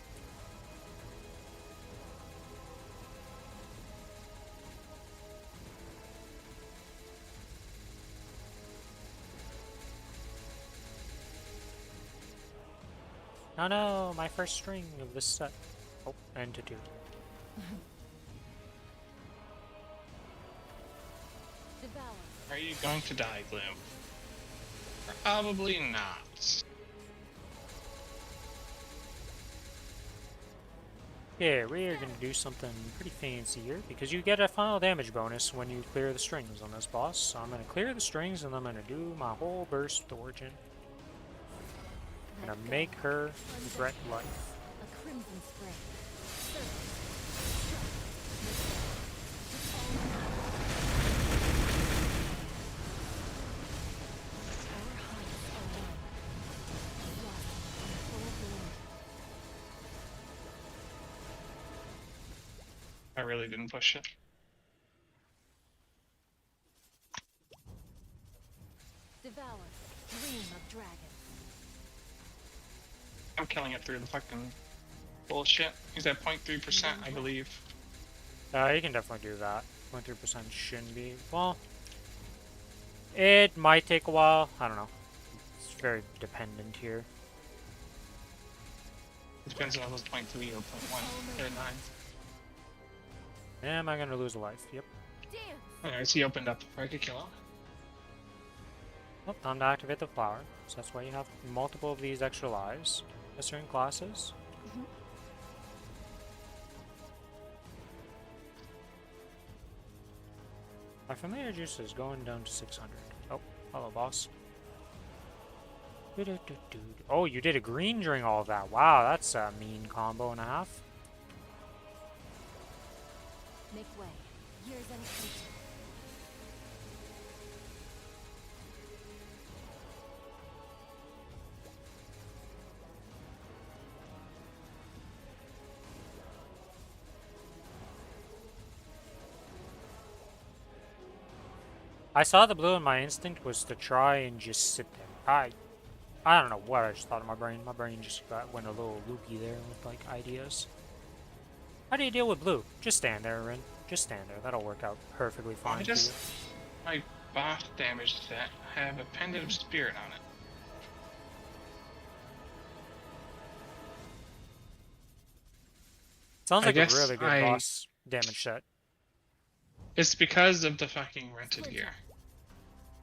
[SPEAKER 1] Oh no, my first string of this set. Oh, and to 2.
[SPEAKER 2] Devour!
[SPEAKER 4] Are you going to die, Gloom? Probably not.
[SPEAKER 1] Yeah, we're gonna do something pretty fancy here, because you get a final damage bonus when you clear the strings on this boss. So I'm gonna clear the strings, and I'm gonna do my whole burst with Origin. I'm gonna make her regret life.
[SPEAKER 2] A crimson spray.
[SPEAKER 4] I really didn't push it.
[SPEAKER 2] Devour. Dream of dragons.
[SPEAKER 4] I'm killing it through the fucking bullshit. He's at 0.3%, I believe.
[SPEAKER 1] You can definitely do that. 0.3% shouldn't be. Well, it might take a while. I don't know. It's very dependent here.
[SPEAKER 4] It depends on if it was 0.3 or 0.1 or 9.
[SPEAKER 1] Am I gonna lose a life? Yep.
[SPEAKER 2] Dance!
[SPEAKER 4] Alright, so he opened up before I could kill him.
[SPEAKER 1] Well, time to activate the flower. So that's why you have multiple of these extra lives at certain classes. My familiar juice is going down to 600. Oh, hello, boss. Oh, you did a green during all of that. Wow, that's a mean combo and a half.
[SPEAKER 2] Make way. Years uncounted.
[SPEAKER 1] I saw the blue and my instinct was to try and just sit there. I don't know what I just thought in my brain. My brain just went a little loopy there with like ideas. How do you deal with blue? Just stand there, Rin. Just stand there. That'll work out perfectly fine.
[SPEAKER 4] I just... My boss damage set have a pendant of spirit on it.
[SPEAKER 1] Sounds like a
[SPEAKER 4] guess
[SPEAKER 1] really good boss damage set.
[SPEAKER 4] It's because of the fucking rented gear.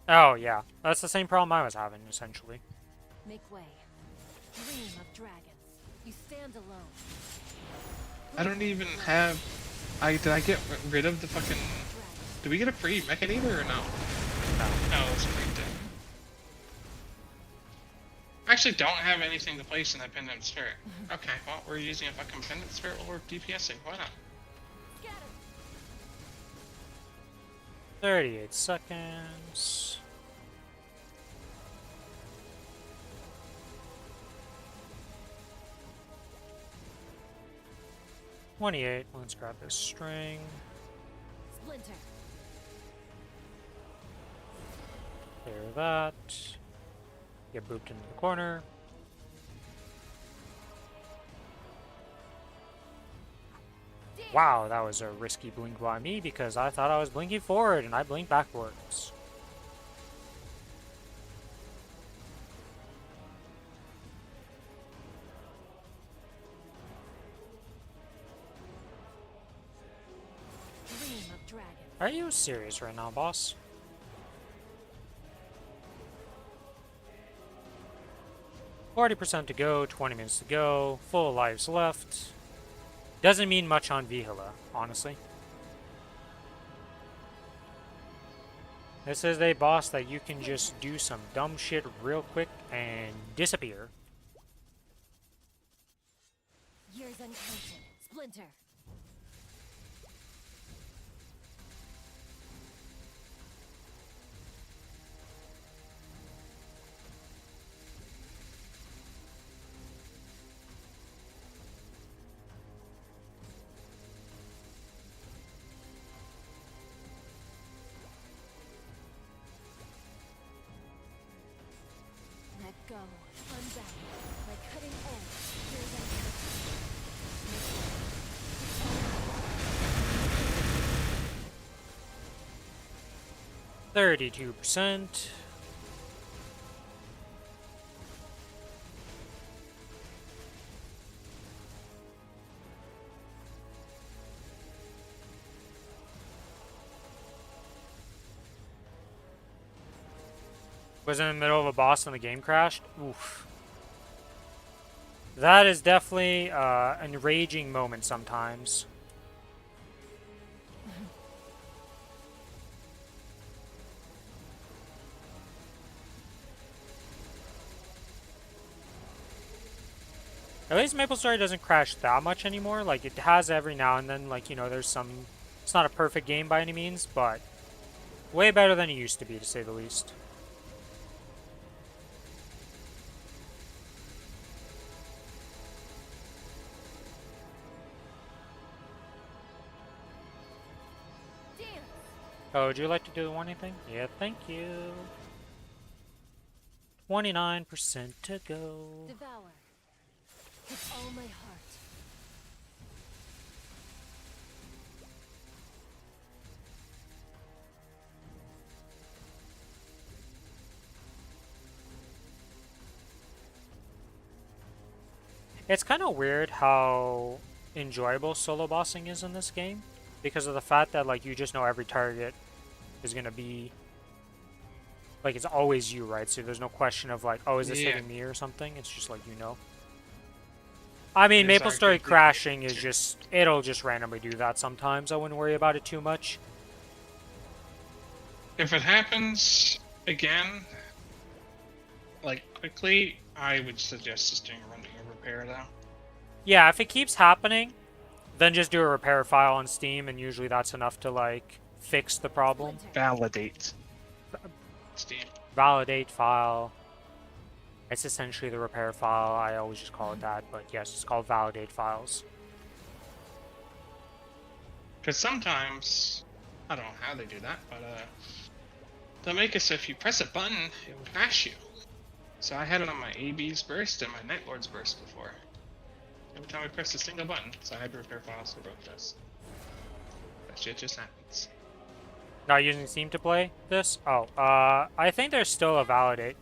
[SPEAKER 1] Oh yeah, that's the same problem I was having essentially.
[SPEAKER 2] Make way. Dream of dragons. You stand alone.
[SPEAKER 4] I don't even have... did I get rid of the fucking... Did we get a free Mechanator or no? No, it's free thing. I actually don't have anything to place in that pendant of spirit. Okay, well, we're using a fucking pendant of spirit while we're DPSing. Why not?
[SPEAKER 1] 38 seconds. $28. Let's grab this string.
[SPEAKER 2] Splinter.
[SPEAKER 1] Clear that. Get booped into the corner. Wow, that was a risky blink by me because I thought I was blinking forward and I blinked backwards.
[SPEAKER 2] Dream of dragon.
[SPEAKER 1] Are you serious right now, boss? %40 to go, 20 minutes to go, full lives left. Doesn't mean much on Vihila, honestly. This is a boss that you can just do some dumb shit real quick and disappear.
[SPEAKER 2] Years uncounted. Splinter. Let go. Unbound. Like cutting edge. Years uncounted.
[SPEAKER 1] 32%. Was in the middle of a boss and the game crashed. Oof. That is definitely an enraging moment sometimes. At least Maplestory doesn't crash that much anymore. Like, it has every now and then, like, you know, there's some... It's not a perfect game by any means, but way better than it used to be, to say the least.
[SPEAKER 2] Dance.
[SPEAKER 1] Oh, would you like to do the warning thing? Yeah, thank you. 29% to go.
[SPEAKER 2] Devour. With all my heart.
[SPEAKER 1] It's kind of weird how enjoyable solo bossing is in this game, because of the fact that, like, you just know every target is gonna be, like, it's always you, right? So there's no question of, like, oh, is this hitting me or something? It's just like, you know. I mean,
[SPEAKER 4] It is
[SPEAKER 1] Maplestory
[SPEAKER 4] arguably
[SPEAKER 1] crashing is
[SPEAKER 4] too.
[SPEAKER 1] just, it'll just randomly do that sometimes. I wouldn't worry about it too much.
[SPEAKER 4] If it happens again, like quickly, I would suggest just doing running a repair though.
[SPEAKER 1] Yeah, if it keeps happening, then just do a repair file on Steam, and usually that's enough to, like, fix the problem.
[SPEAKER 2] Splinter.
[SPEAKER 3] Validate.
[SPEAKER 4] Steam.
[SPEAKER 1] Validate file. It's essentially the repair file. I always just call it that, but yes, it's called validate files.
[SPEAKER 4] Because sometimes, I don't know how they do that, but they'll make it so if you press a button, it will crash you. So I had it on my AB's burst and my Nightlord's burst before. Every time I pressed a single button, so I had to repair files for both those. That shit just happens.
[SPEAKER 1] Not using Steam to play this? Oh, I think there's still a validate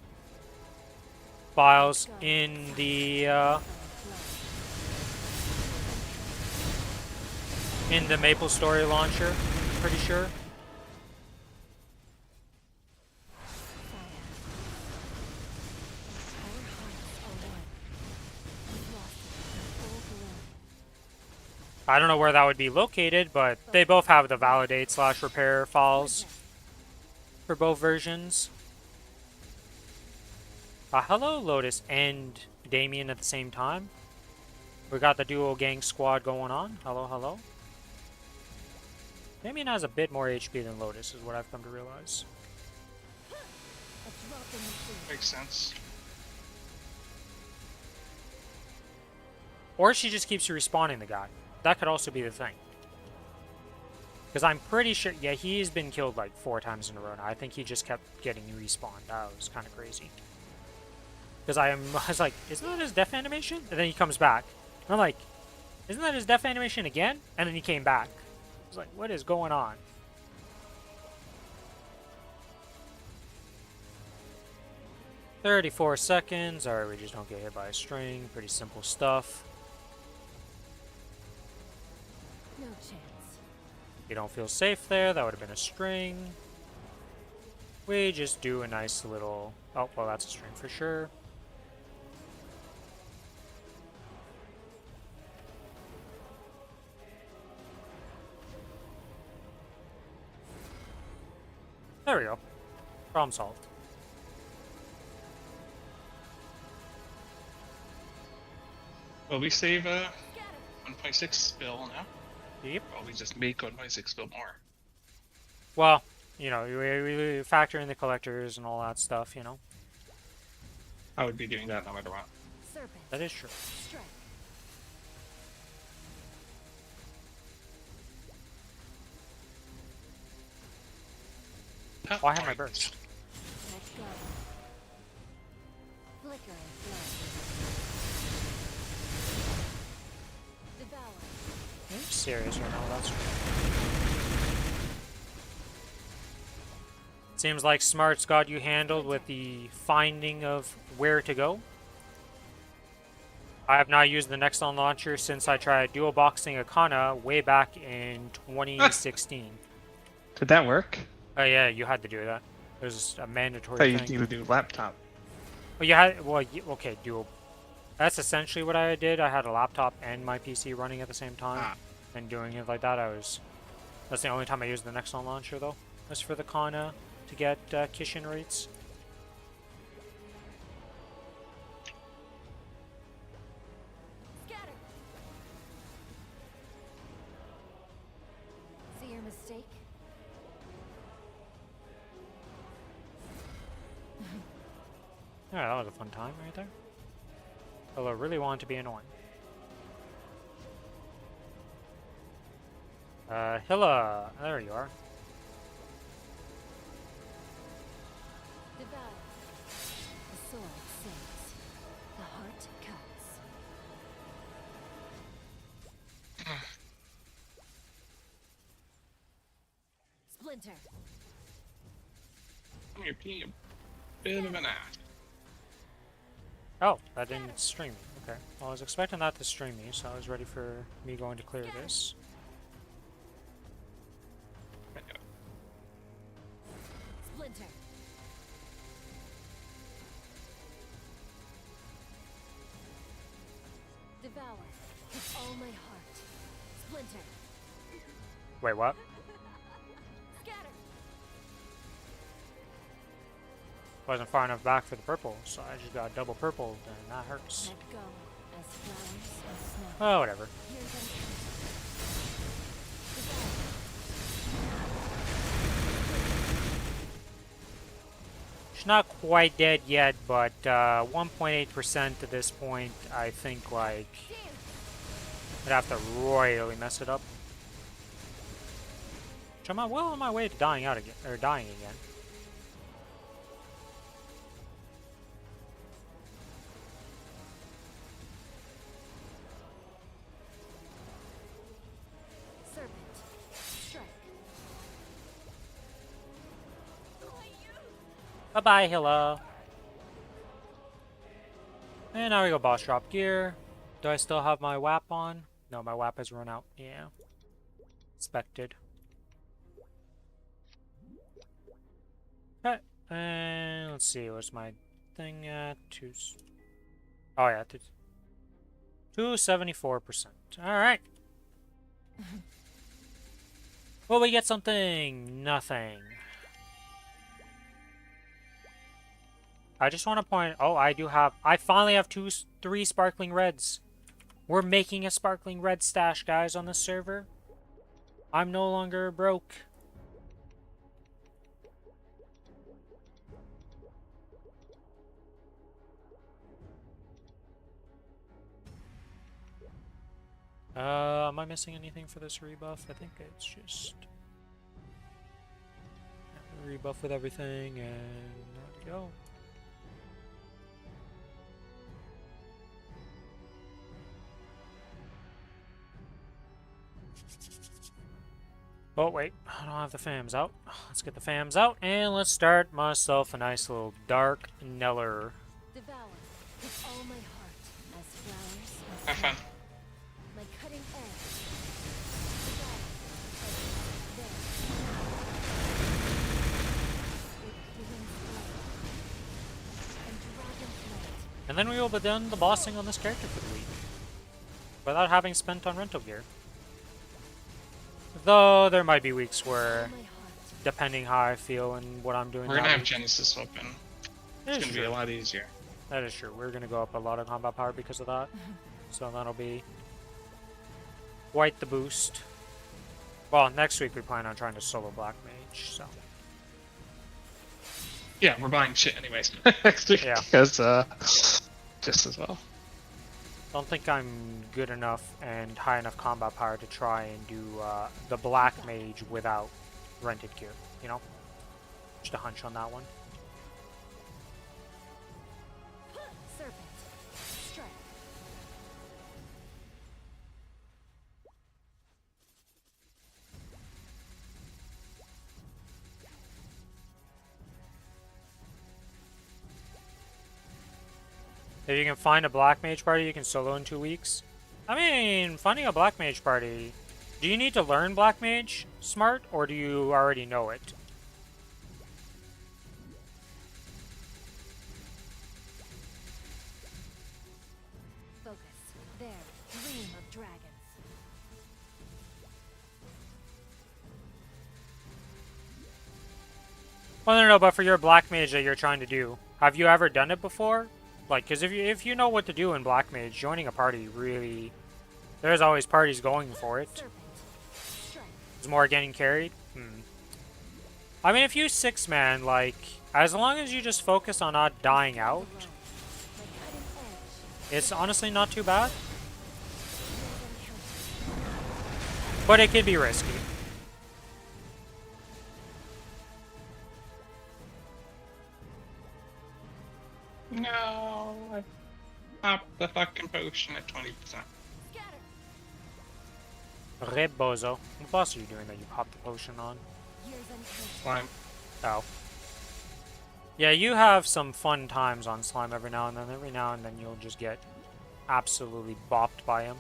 [SPEAKER 1] files in the Maplestory launcher. Pretty sure. I don't know where that would be located, but they both have the validate/repair files for both versions. Hello, Lotus and Damien at the same time. We got the dual gang squad going on. Hello, hello. Damien has a bit more HP than Lotus, is what I've come to realize.
[SPEAKER 4] Makes sense.
[SPEAKER 1] Or she just keeps respawning the guy. That could also be the thing. Because I'm pretty sure, yeah, he's been killed like 4 times in a row now. I think he just kept getting respawned. That was kind of crazy. Because I was like, isn't that his death animation? And then he comes back. And I'm like, isn't that his death animation again? And then he came back. I was like, what is going on? "34 seconds. Alright, we just don't get hit by a string. Pretty simple stuff.
[SPEAKER 2] No chance.
[SPEAKER 1] You don't feel safe there. That would have been a string. We just do a nice little... Oh, well, that's a string for sure. There we go. Problem solved.
[SPEAKER 4] Well, we save 1.6 spill now.
[SPEAKER 1] Yep.
[SPEAKER 4] Well, we just make 1.6 spill more.
[SPEAKER 1] Well, you know, we factor in the collectors and all that stuff, you know.
[SPEAKER 4] I would be doing that no matter what.
[SPEAKER 2] Serpent.
[SPEAKER 1] That is true.
[SPEAKER 2] Strike.
[SPEAKER 1] Oh, I have my burst.
[SPEAKER 2] Let go. Flicker of blood. Devour.
[SPEAKER 1] Are you serious right now? That's true. Seems like Smart's got you handled with the finding of where to go. I have not used the Nexon launcher since I tried dual boxing Akana way back in 2016.
[SPEAKER 3] Did that work?
[SPEAKER 1] Oh yeah, you had to do that. It was a
[SPEAKER 3] I
[SPEAKER 1] mandatory
[SPEAKER 3] thought you
[SPEAKER 1] thing.
[SPEAKER 3] need to do laptop.
[SPEAKER 1] Well, you had okay, dual. That's essentially what I did. I had a laptop and my PC running at the same time,
[SPEAKER 3] Ah.
[SPEAKER 1] and doing it like that. That's the only time I used the Nexon launcher though. Was for the Kana to get Kishin rates.
[SPEAKER 2] Scatter. See your mistake?
[SPEAKER 1] Yeah, that was a fun time right there. Although I really wanted to be annoying. Hilla, there you are.
[SPEAKER 2] Devour. The sword sings. The heart cuts. Splinter.
[SPEAKER 4] You're being a bit of an ass.
[SPEAKER 1] Oh, that didn't stream me. Okay. Well, I was expecting that to stream me, so I was ready for me going to clear this.
[SPEAKER 2] Splinter. Devour. With all my heart. Splinter.
[SPEAKER 1] Wait, what?
[SPEAKER 2] Scatter.
[SPEAKER 1] Wasn't far enough back for the purple, so I just got double purple, and that hurts.
[SPEAKER 2] Let go as flowers and snow.
[SPEAKER 1] Oh, whatever.
[SPEAKER 2] Hear them
[SPEAKER 1] She's not quite dead yet, but 1.8% at this point, I think, like, I'd have to royally mess it up. Which I'm well on my way to dying out again, or dying again.
[SPEAKER 2] Serpent. Strike.
[SPEAKER 1] Bye-bye, Hilla. And now we go boss drop gear. Do I still have my WAP on? No, my WAP has run out. Yeah. Expected. Okay. And let's see, what's my thing at? Oh yeah, 274%. Alright. Will we get something? Nothing. I just want to point... Oh, I finally have 3 sparkling reds. We're making a sparkling red stash, guys, on this server. I'm no longer broke. Am I missing anything for this rebuff? I think it's just... rebuff with everything, and there we go. Oh wait, I don't have the fams out. Let's get the fams out, and let's start myself a nice little Dark Neller.
[SPEAKER 2] Devour with all my heart as flowers.
[SPEAKER 4] Have fun.
[SPEAKER 2] My cutting edge. Devour there. With healing flame and dragon flight.
[SPEAKER 1] And then we will be done the bossing on this character for the week, without having spent on rental gear. Though there might be weeks where,
[SPEAKER 2] All my heart.
[SPEAKER 1] depending how I feel and what I'm doing,
[SPEAKER 4] We're gonna
[SPEAKER 1] that
[SPEAKER 4] have
[SPEAKER 1] week-
[SPEAKER 4] Genesis open.
[SPEAKER 1] That
[SPEAKER 4] It's
[SPEAKER 1] is
[SPEAKER 4] gonna be
[SPEAKER 1] true.
[SPEAKER 4] a lot easier.
[SPEAKER 1] That is true. We're gonna go up a lot of combat power because of that. So that'll be quite the boost. Well, next week we plan on trying to solo Black Mage, so.
[SPEAKER 4] Yeah, we're buying shit anyways next week
[SPEAKER 1] Yeah.
[SPEAKER 4] because just as well.
[SPEAKER 1] Don't think I'm good enough and high enough combat power to try and do the Black Mage without rented gear, you know? Just a hunch on that one.
[SPEAKER 2] Serpent. Strike.
[SPEAKER 1] If you can find a Black Mage party you can solo in 2 weeks. I mean, finding a Black Mage party... Do you need to learn Black Mage smart, or do you already know it?
[SPEAKER 2] Focus. There. Dream of dragons.
[SPEAKER 1] Well, no, but for your Black Mage that you're trying to do, have you ever done it before? Like, because if you know what to do in Black Mage, joining a party really... There's always parties going for it.
[SPEAKER 2] Serpent. Strike.
[SPEAKER 1] It's more getting carried. I mean, if you 6-man, like, as long as you just focus on not dying out,
[SPEAKER 2] Below. My cutting edge.
[SPEAKER 1] it's honestly not too bad.
[SPEAKER 2] Dragon counter.
[SPEAKER 1] But it can be risky.
[SPEAKER 4] No, I popped the fucking potion at 20%.
[SPEAKER 2] Scatter.
[SPEAKER 1] Rebozo. What boss are you doing that you popped the potion on?
[SPEAKER 2] Years uncounted.
[SPEAKER 4] Slime.
[SPEAKER 1] Oh. Yeah, you have some fun times on Slime every now and then. Every now and then you'll just get absolutely bopped by him.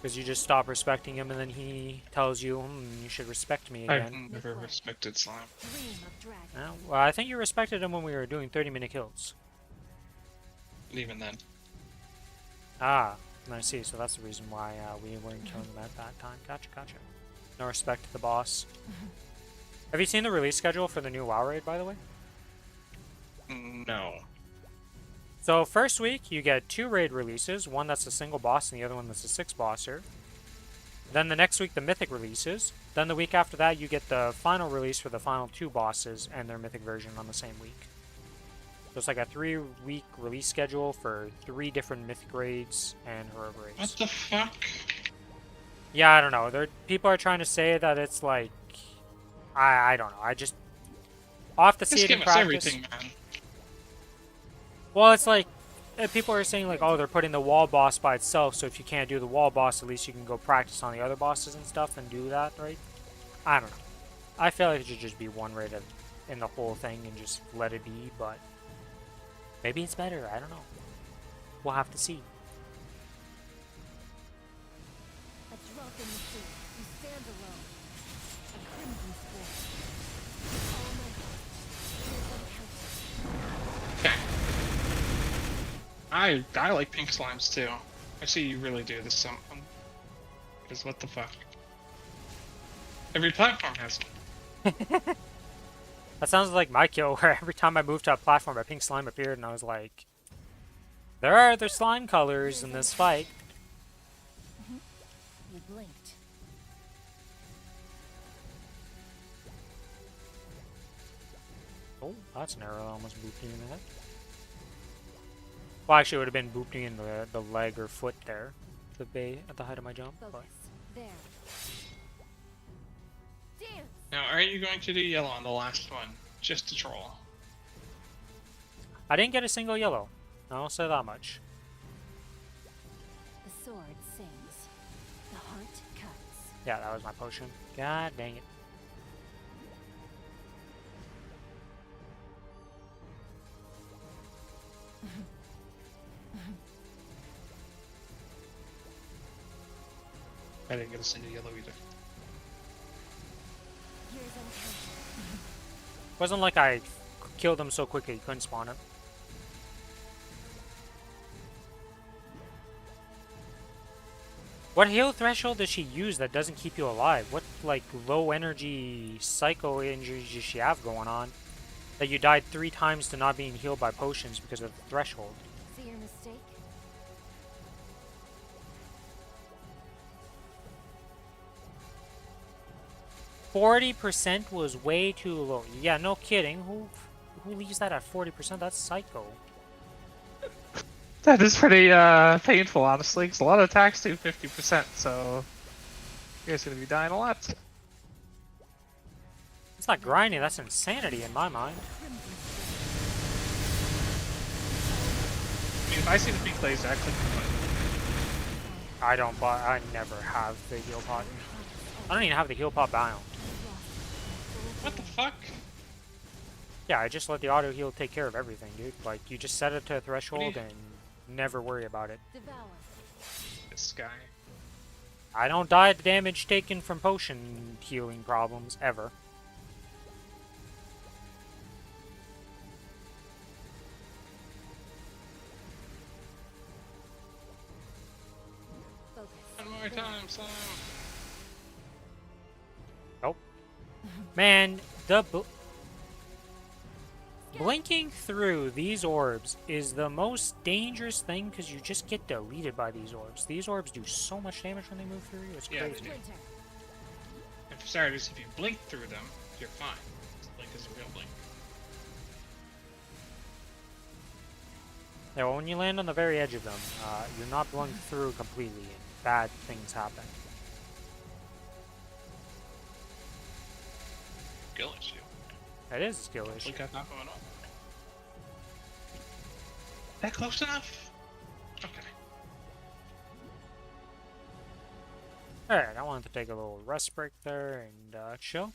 [SPEAKER 1] Because you just stop respecting him and then he tells you, you should respect me
[SPEAKER 4] I've
[SPEAKER 1] again.
[SPEAKER 4] never respected slime.
[SPEAKER 2] Dream of dragons.
[SPEAKER 1] Well, I think you respected him when we were doing 30-minute kills.
[SPEAKER 4] And even then.
[SPEAKER 1] Ah, I see. So that's the reason why we weren't killing him at that time. Gotcha, gotcha. No respect to the boss. Have you seen the release schedule for the new WoW raid, by the way?
[SPEAKER 4] No.
[SPEAKER 1] So first week, you get 2 raid releases. One that's a single boss and the other one that's a 6-bosser. Then the next week, the mythic releases. Then the week after that, you get the final release for the final 2 bosses and their mythic version on the same week. So it's like a 3-week release schedule for 3 different mythic raids and heroic
[SPEAKER 4] What
[SPEAKER 1] raids.
[SPEAKER 4] the fuck?
[SPEAKER 1] Yeah, I don't know. People are trying to say that it's like... I don't know. I just... I'll have to see
[SPEAKER 4] Just
[SPEAKER 1] it in
[SPEAKER 4] give us
[SPEAKER 1] practice.
[SPEAKER 4] everything, man.
[SPEAKER 1] Well, it's like... People are saying like, oh, they're putting the wall boss by itself, so if you can't do the wall boss, at least you can go practice on the other bosses and stuff and do that, right? I don't know. I feel like it should just be one raid in the whole thing and just let it be, but... Maybe it's better. I don't know. We'll have to see.
[SPEAKER 2] A drop in the sea. You stand alone. A crimson spray. All my heart. Years uncounted.
[SPEAKER 4] I like pink slimes too. I see you really do this some. Because what the fuck? Every platform has one.
[SPEAKER 1] That sounds like my kill, where every time I moved to a platform, a pink slime appeared, and I was like, there are other slime colors in this fight.
[SPEAKER 2] You blinked.
[SPEAKER 1] Oh, that's an arrow that almost booped me in the head. Well, actually, it would have been booped me in the leg or foot there, at the height of my jump. But
[SPEAKER 2] Focus. There. Dance.
[SPEAKER 4] Now, are you going to do yellow on the last one? Just to troll.
[SPEAKER 1] I didn't get a single yellow. I'll say that much.
[SPEAKER 2] The sword sings. The heart cuts.
[SPEAKER 1] Yeah, that was my potion. God dang it.
[SPEAKER 3] I didn't get a single yellow either.
[SPEAKER 2] Here's encounter.
[SPEAKER 1] Wasn't like I killed him so quickly, couldn't spawn it. What heal threshold does she use that doesn't keep you alive? What, like, low energy psycho injuries does she have going on? That you died 3 times to not being healed by potions because of the threshold.
[SPEAKER 2] See your mistake?
[SPEAKER 1] 40% was way too low. Yeah, no kidding. Who leaves that at 40%? That's psycho.
[SPEAKER 3] That is pretty painful, honestly, because a lot of attacks do 50%, so you guys are gonna be dying a lot.
[SPEAKER 1] It's not grinding, that's insanity in my mind.
[SPEAKER 3] I mean, if I see the pink laser, I click the button.
[SPEAKER 1] I never have the heal pot. I don't even have the heal pot bound.
[SPEAKER 4] What the fuck?
[SPEAKER 1] Yeah, I just let the auto heal take care of everything, dude. Like, you just set it to a threshold and never worry about it.
[SPEAKER 2] Devour.
[SPEAKER 3] This guy.
[SPEAKER 1] I don't die the damage taken from potion healing problems, ever.
[SPEAKER 2] Focus.
[SPEAKER 4] One more time, Sam.
[SPEAKER 1] Nope. Man, the blinking through these orbs is the most dangerous thing because you just get deleted by these orbs. These orbs do so much damage when they move through you. It's
[SPEAKER 4] Yeah, they
[SPEAKER 1] crazy.
[SPEAKER 4] do.
[SPEAKER 2] Splinter.
[SPEAKER 4] And for starters, if you blink through them, you're fine. Blink is a real blink.
[SPEAKER 1] Yeah, well, when you land on the very edge of them, you're not blinked through completely, and bad things happen.
[SPEAKER 4] Skill issue.
[SPEAKER 1] That is a skill issue.
[SPEAKER 4] Blink out not going on. That close enough? Okay.
[SPEAKER 1] Alright, I wanted to take a little rest break there and chill.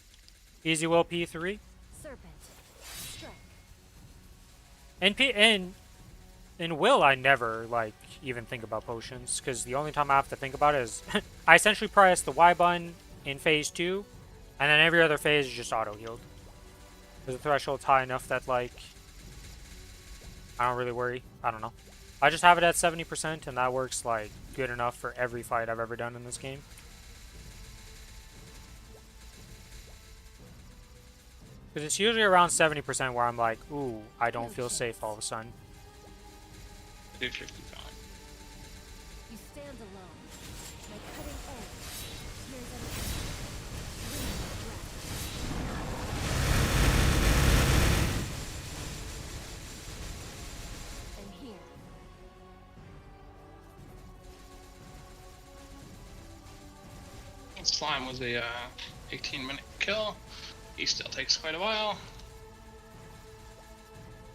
[SPEAKER 1] Easy will P3.
[SPEAKER 2] Serpent. Strike.
[SPEAKER 1] And in will, I never, like, even think about potions, because the only time I have to think about it is I essentially press the Y button in phase 2, and then every other phase is just auto-healed. Because the threshold's high enough that, like, I don't really worry. I don't know. I just have it at 70%, and that works, like, good enough for every fight I've ever done in this game. Because it's usually around 70% where I'm like, ooh, I don't feel safe all of a sudden.
[SPEAKER 4] I do 55.
[SPEAKER 2] You stand alone. My cutting edge. Here's encounter. Wing of dragon. And here.
[SPEAKER 4] Slime was a 18-minute kill. He still takes quite a while.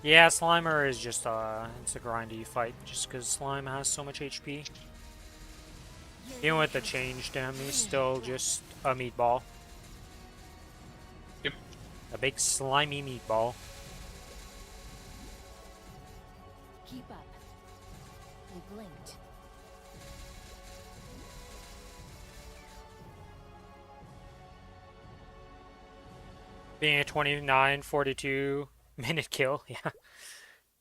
[SPEAKER 1] Yeah, Slimer is just, it's a grindy fight, just because Slime has so much HP. Even with the change to him, he's still just a meatball.
[SPEAKER 4] Yep.
[SPEAKER 1] A big slimy meatball.
[SPEAKER 2] Keep up. They blinked.
[SPEAKER 1] Being a 29-42 minute kill, yeah.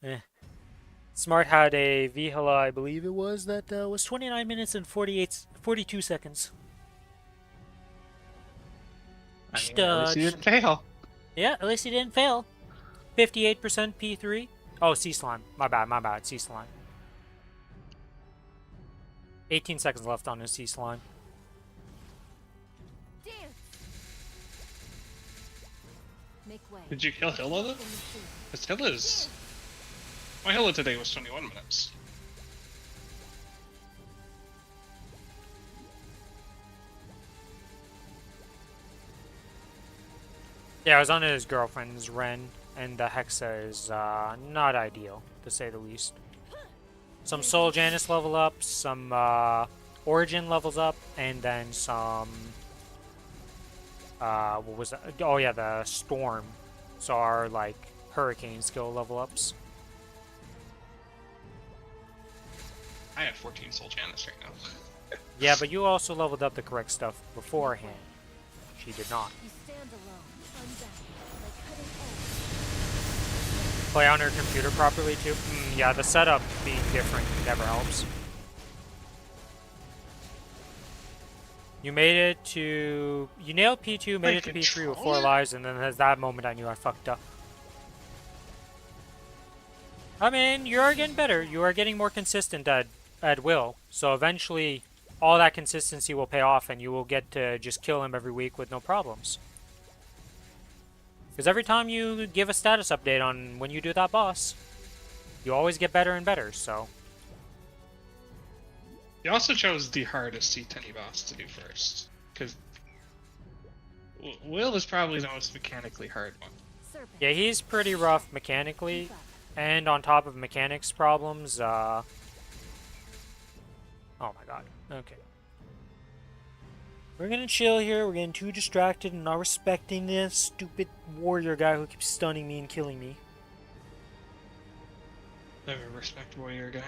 [SPEAKER 1] Eh. Smart had a Vihala, I believe it was, that was 29 minutes and 42 seconds.
[SPEAKER 3] I
[SPEAKER 1] Just,
[SPEAKER 3] mean, at least you didn't fail.
[SPEAKER 1] Yeah, at least he didn't fail. 58% P3. Oh, Sea Slime. My bad. Sea Slime. 18 seconds left on his Sea Slime.
[SPEAKER 2] Dance. Make way.
[SPEAKER 4] Did you kill Hilla though?
[SPEAKER 2] In the sea.
[SPEAKER 4] Because Hilla's... My Hilla today was 21 minutes.
[SPEAKER 1] Yeah, I was on his girlfriend's Ren, and the Hexa is not ideal, to say the least. Some Soul Janus level up, some Origin levels up, and then some what was that? Oh yeah, the Storm. So our like Hurricane skill level ups.
[SPEAKER 4] I have 14 Soul Janus right now.
[SPEAKER 1] Yeah, but you also leveled up the correct stuff beforehand. She did not.
[SPEAKER 2] You stand alone, unbound, like cutting edge.
[SPEAKER 1] Play on her computer properly too. Yeah, the setup being different never helps. You made it to... You nailed P2, made it to P3 with 4 lives, and then at that moment I knew I fucked up. I mean, you are getting better. You are getting more consistent at will. So eventually, all that consistency will pay off, and you will get to just kill him every week with no problems. Because every time you give a status update on when you do that boss, you always get better and better, so...
[SPEAKER 3] You also chose the hardest C10 boss to do first, because Will is probably the most mechanically hard one.
[SPEAKER 2] Serpent.
[SPEAKER 1] Yeah, he's pretty rough mechanically, and on top of mechanics problems, oh my god, okay. We're gonna chill here, we're getting too distracted and not respecting this stupid warrior guy who keeps stunning me and killing me.
[SPEAKER 3] Never respect warrior guy.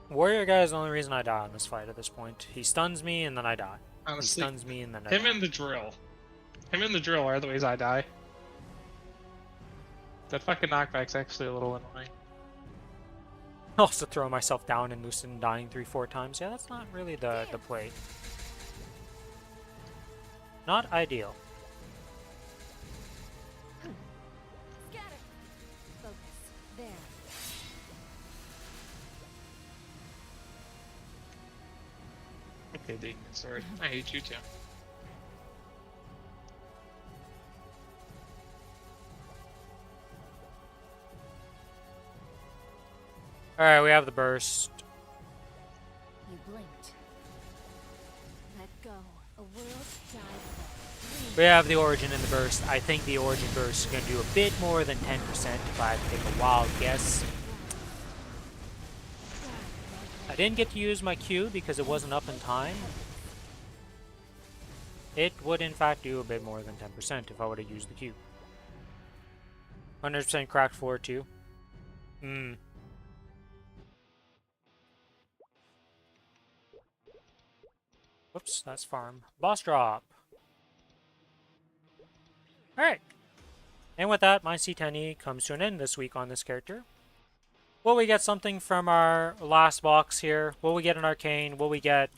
[SPEAKER 1] Warrior guy is the only reason I die in this fight at this point. He stuns me and then I die.
[SPEAKER 3] Honestly,
[SPEAKER 1] He stuns me and then I
[SPEAKER 3] him
[SPEAKER 1] die.
[SPEAKER 3] and the drill. Him and the drill are the ways I die. That fucking knockback's actually a little annoying.
[SPEAKER 1] Also throw myself down and loosen dying 3-4 times. Yeah, that's not really the play. Not ideal.
[SPEAKER 2] Scatter. Focus. There.
[SPEAKER 3] Okay, Deacon, sorry. I hate you too.
[SPEAKER 1] Alright, we have the burst.
[SPEAKER 2] You blinked. Let go. A world died away.
[SPEAKER 1] We have the origin in the burst. I think the origin burst is going to do a bit more than 10% if I had to take a wild guess. I didn't get to use my Q because it wasn't up in time. It would in fact do a bit more than 10% if I would have used the Q. 100% cracked floor too. Whoops, that's farm. Boss drop. Alright. And with that, my C10E comes to an end this week on this character. Will we get something from our last box here? Will we get an arcane? Will we get...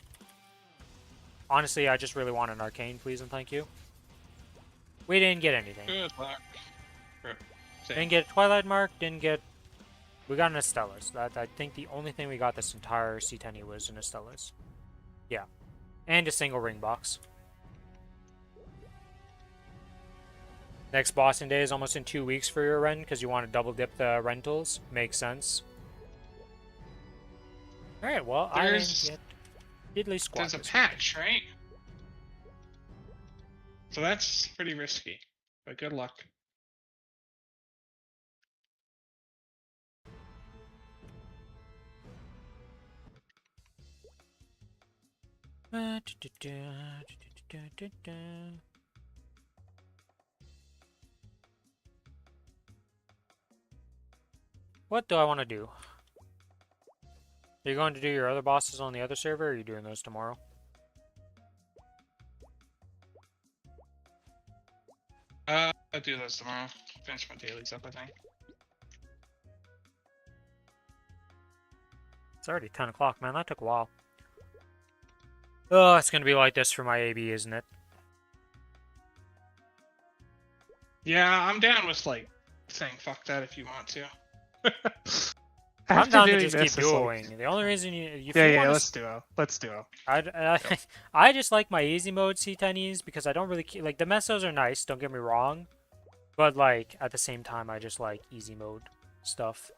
[SPEAKER 1] Honestly, I just really want an arcane, please and thank you. We didn't get anything.
[SPEAKER 3] Good luck.
[SPEAKER 1] Didn't get a Twilight Mark, didn't get... We got an Estella's. I think the only thing we got this entire C10E was an Estella's. Yeah. And a single ring box. Next bossing day is almost in 2 weeks for your Ren, because you want to double dip the rentals. Makes sense. Alright, well, I didn't get diddly squat.
[SPEAKER 3] There's a patch, right? So that's pretty risky, but good luck.
[SPEAKER 1] What do I want to do? Are you going to do your other bosses on the other server, or are you doing those tomorrow?
[SPEAKER 4] I'll do those tomorrow. Finish my dailies up, I think.
[SPEAKER 1] It's already 10 o'clock, man. That took a while. Oh, it's going to be like this for my AB, isn't it?
[SPEAKER 3] Yeah, I'm down with, like, saying fuck that if you want to.
[SPEAKER 1] I'm
[SPEAKER 3] After
[SPEAKER 1] down to
[SPEAKER 3] doing
[SPEAKER 1] just
[SPEAKER 3] this,
[SPEAKER 1] keep
[SPEAKER 3] it's
[SPEAKER 1] duoing. The only reason you
[SPEAKER 3] Yeah, let's duo. Let's duo.
[SPEAKER 1] I just like my easy mode C10Es because I don't really like the mesos are nice. Don't get me wrong, but like at the same time, I just like easy mode stuff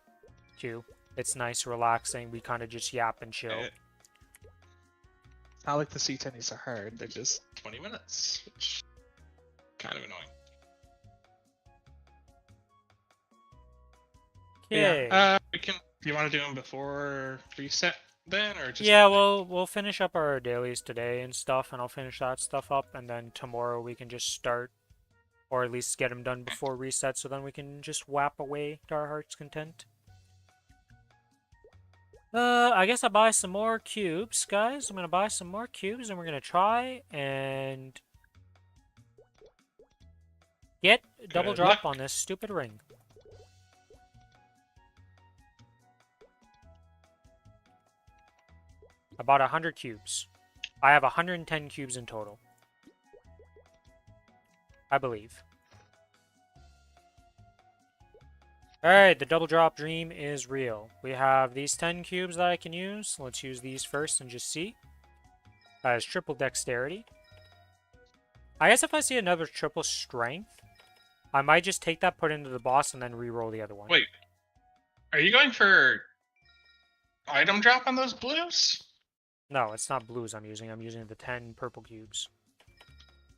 [SPEAKER 1] too. It's nice, relaxing. We kind of just yap and chill.
[SPEAKER 3] It's not like the C10Es are hard. They're just 20 minutes, which kind of annoying.
[SPEAKER 1] Okay.
[SPEAKER 4] Yeah. We can. Do you want to do them before reset then, or just?
[SPEAKER 1] Yeah,
[SPEAKER 4] Monday?
[SPEAKER 1] we'll finish up our dailies today and stuff, and I'll finish that stuff up, and then tomorrow we can just start, or at least get them done before reset, so then we can just whap away to our heart's content. I guess I'll buy some more cubes, guys. I'm gonna buy some more cubes, and we're gonna try and get double
[SPEAKER 4] Good
[SPEAKER 1] drop
[SPEAKER 4] luck.
[SPEAKER 1] on this stupid ring. I bought 100 cubes. I have 110 cubes in total. I believe. Alright, the double drop dream is real. We have these 10 cubes that I can use. Let's use these first and just see. That is triple dexterity. I guess if I see another triple strength, I might just take that, put it into the boss, and then re-roll the other one.
[SPEAKER 4] Wait. Are you going for item drop on those blues?
[SPEAKER 1] No, it's not blues I'm using. I'm using the 10 purple cubes.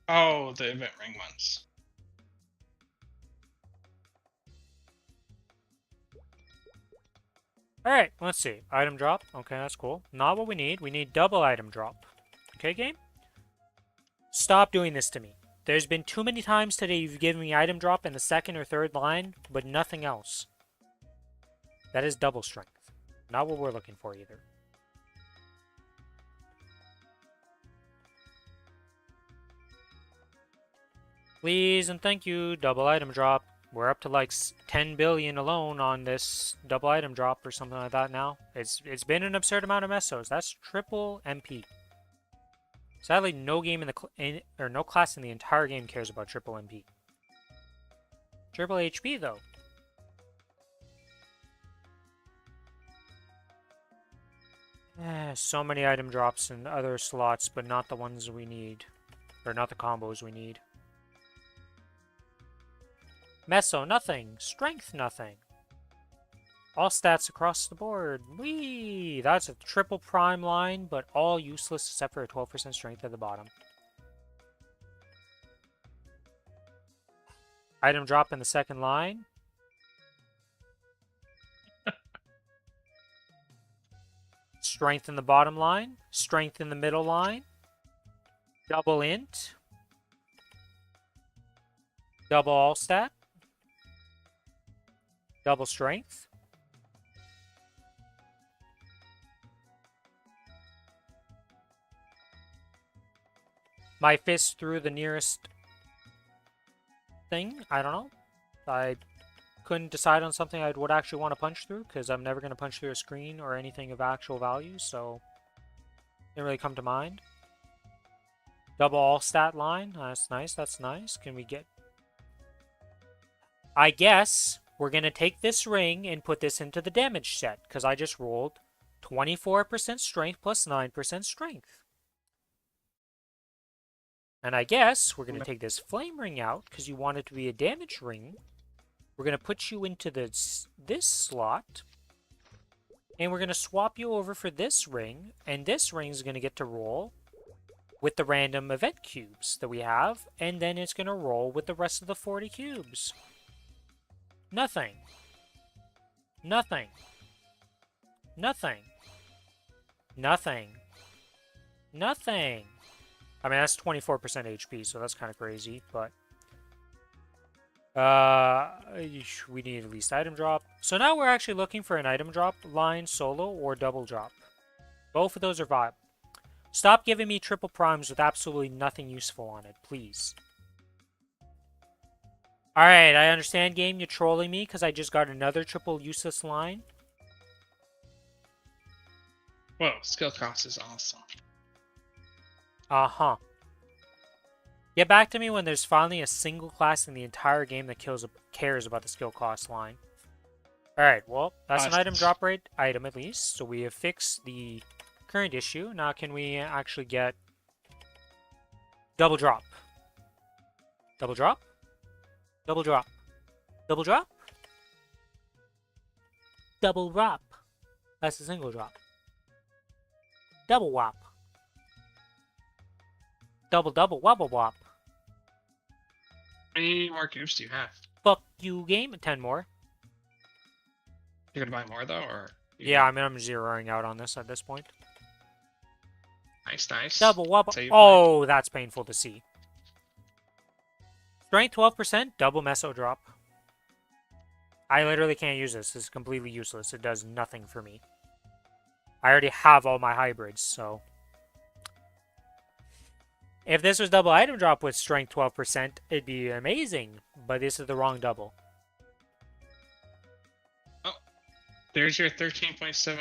[SPEAKER 4] Oh, the event ring ones.
[SPEAKER 1] Alright, let's see. Item drop. Okay, that's cool. Not what we need. We need double item drop. Okay, game? Stop doing this to me. There's been too many times today you've given me item drop in the second or third line, but nothing else. That is double strength. Not what we're looking for either. Please and thank you, double item drop. We're up to like 10 billion alone on this double item drop or something like that now. It's been an absurd amount of mesos. That's triple MP. Sadly, no game in the or no class in the entire game cares about triple MP. Triple HP though. So many item drops in other slots, but not the ones we need, or not the combos we need. Meso, nothing. Strength, nothing. All stats across the board. Whee! That's a triple prime line, but all useless except for a 12% strength at the bottom. Item drop in the second line. Strength in the bottom line. Strength in the middle line. Double int. Double all stat. Double strength. My fist through the nearest thing. I don't know. I couldn't decide on something I would actually want to punch through because I'm never going to punch through a screen or anything of actual value, so didn't really come to mind. Double all stat line. That's nice. That's nice. Can we get... I guess we're going to take this ring and put this into the damage set because I just rolled 24% strength plus 9% strength. And I guess we're going to take this flame ring out because you want it to be a damage ring. We're going to put you into this slot. And we're going to swap you over for this ring. And this ring is going to get to roll with the random event cubes that we have. And then it's going to roll with the rest of the 40 cubes. Nothing. Nothing. Nothing. Nothing. Nothing. I mean, that's 24% HP, so that's kind of crazy, but... we need at least item drop. So now we're actually looking for an item drop line, solo, or double drop. Both of those are viable. Stop giving me triple primes with absolutely nothing useful on it, please. Alright, I understand, game. You're trolling me because I just got another triple useless line.
[SPEAKER 4] Whoa, skill cost is awesome.
[SPEAKER 1] Uh-huh. Get back to me when there's finally a single class in the entire game that cares about the skill cost line. Alright, well, that's an item drop rate item at least. So we have fixed the current issue. Now can we actually get double drop? Double drop? Double drop. Double drop? Double drop. That's a single drop. Double whop. Double double wobble wop.
[SPEAKER 4] How many more cubes do you have?
[SPEAKER 1] Fuck you, game. 10 more.
[SPEAKER 4] You're gonna buy more though, or?
[SPEAKER 1] Yeah, I mean, I'm zeroing out on this at this point.
[SPEAKER 4] Nice, nice.
[SPEAKER 1] Double wobble.
[SPEAKER 4] Save
[SPEAKER 1] Oh, that's painful to see. Strength 12%, double meso drop. I literally can't use this. This is completely useless. It does nothing for me. I already have all my hybrids, so... If this was double item drop with strength 12%, it'd be amazing. But this is the wrong double.
[SPEAKER 4] Oh, there's your 13.7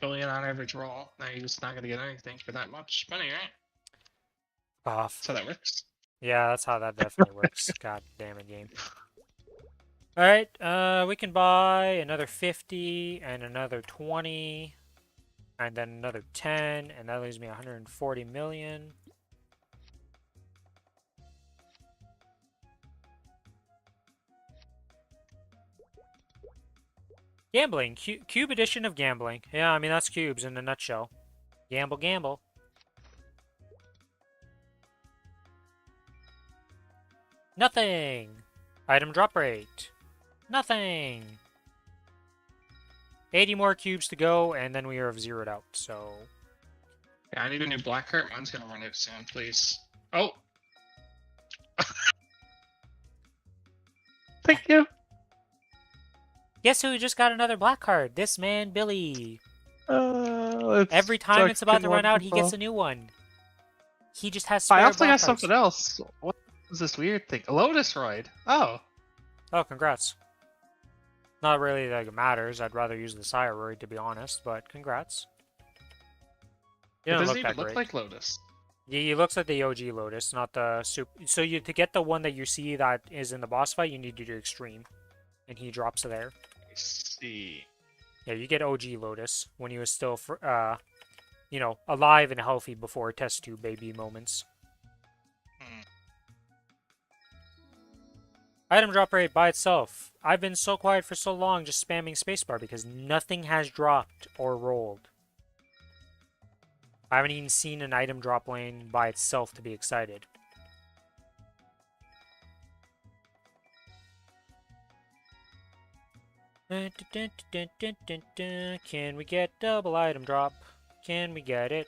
[SPEAKER 4] billion on average roll. Now you're just not gonna get anything for that much money, right?
[SPEAKER 1] Off.
[SPEAKER 4] So that works.
[SPEAKER 1] Yeah, that's how that definitely works. God damn it, game. Alright, we can buy another 50 and another 20 and then another 10, and that leaves me 140 million. Gambling. Cube edition of gambling. Yeah, I mean, that's cubes in a nutshell. Gamble, gamble. Nothing. Item drop rate. Nothing. 80 more cubes to go, and then we are zeroed out, so...
[SPEAKER 4] Yeah, I need a new black heart. Mine's gonna run out soon, please. Oh! Thank you!
[SPEAKER 1] Guess who just got another black card? This man, Billy.
[SPEAKER 3] It's
[SPEAKER 1] Every time it's about to run out, he gets
[SPEAKER 3] wonderful.
[SPEAKER 1] a new one. He just has
[SPEAKER 3] I
[SPEAKER 1] spare
[SPEAKER 3] also
[SPEAKER 1] black
[SPEAKER 3] got
[SPEAKER 1] cards.
[SPEAKER 3] something else. What is this weird thing? A Lotus Ride. Oh.
[SPEAKER 1] Oh, congrats. Not really that it matters. I'd rather use the Cyroid, to be honest, but congrats.
[SPEAKER 3] It
[SPEAKER 1] You don't
[SPEAKER 3] doesn't
[SPEAKER 1] look
[SPEAKER 3] even
[SPEAKER 1] that
[SPEAKER 3] look
[SPEAKER 1] great.
[SPEAKER 3] like Lotus.
[SPEAKER 1] Yeah, he looks like the OG Lotus, not the super. So to get the one that you see that is in the boss fight, you need to do Extreme, and he drops there.
[SPEAKER 3] I see.
[SPEAKER 1] Yeah, you get OG Lotus when he was still, you know, alive and healthy before test tube baby moments. Item drop rate by itself. I've been so quiet for so long just spamming spacebar because nothing has dropped or rolled. I haven't even seen an item drop lane by itself to be excited. Can we get double item drop? Can we get it?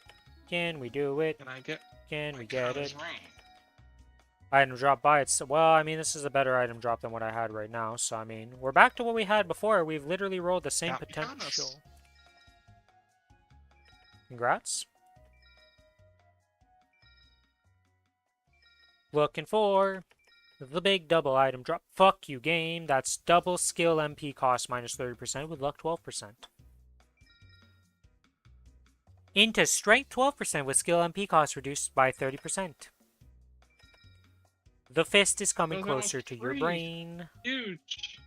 [SPEAKER 1] Can we do it?
[SPEAKER 4] Can I get?
[SPEAKER 1] Can
[SPEAKER 4] my
[SPEAKER 1] we get
[SPEAKER 4] Kronos
[SPEAKER 1] it?
[SPEAKER 4] ring?
[SPEAKER 1] Item drop by itself. Well, I mean, this is a better item drop than what I had right now. So, I mean, we're back to what we had before. We've literally rolled the same
[SPEAKER 4] Got me Kronos.
[SPEAKER 1] potential. Congrats. Looking for the big double item drop. Fuck you, game. That's double skill MP cost minus 30% with luck 12%. Into strength 12% with skill MP cost reduced by 30%. The fist is coming
[SPEAKER 4] Those are
[SPEAKER 1] closer to your
[SPEAKER 4] free.
[SPEAKER 1] brain.
[SPEAKER 4] Huge.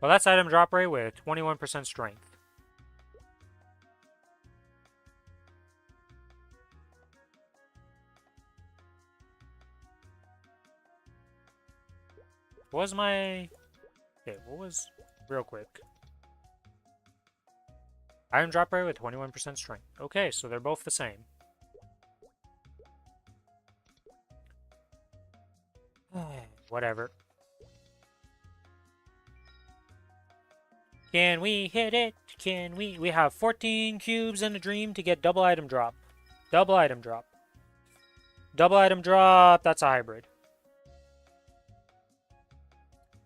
[SPEAKER 1] Well, that's item drop rate with 21% strength. What was my... Okay, what was... Real quick. Item drop rate with 21% strength. Okay, so they're both the same. Whatever. Can we hit it? Can we? We have 14 cubes and a dream to get double item drop. Double item drop. Double item drop. That's a hybrid.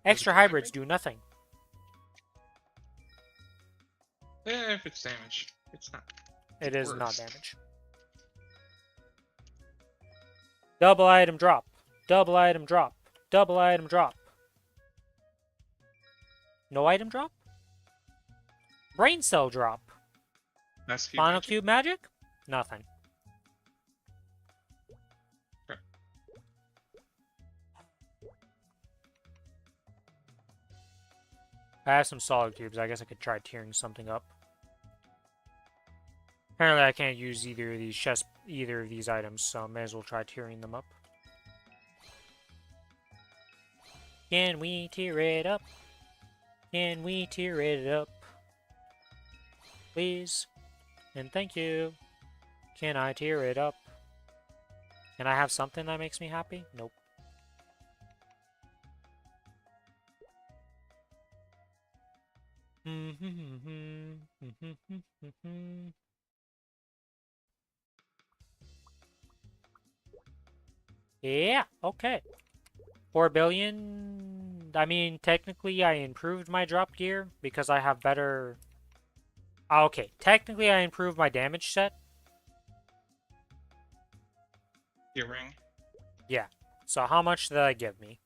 [SPEAKER 1] Extra hybrids do nothing.
[SPEAKER 4] Yeah, if it's damage, it's not.
[SPEAKER 1] It is not
[SPEAKER 4] worst.
[SPEAKER 1] damage. Double item drop. Double item drop. Double item drop. No item drop? Brain cell drop.
[SPEAKER 4] That's cube
[SPEAKER 1] Final
[SPEAKER 4] magic.
[SPEAKER 1] cube magic? Nothing.
[SPEAKER 4] Sure.
[SPEAKER 1] I have some solid cubes. I guess I could try tearing something up. Apparently I can't use either of these items, so I may as well try tearing them up. Can we tear it up? Can we tear it up? Please. And thank you. Can I tear it up? Can I have something that makes me happy? Nope. Yeah, okay. 4 billion. I mean, technically, I improved my drop gear because I have better. Okay, technically, I improved my damage set.
[SPEAKER 4] Your ring.
[SPEAKER 1] Yeah. So, how much did that give me?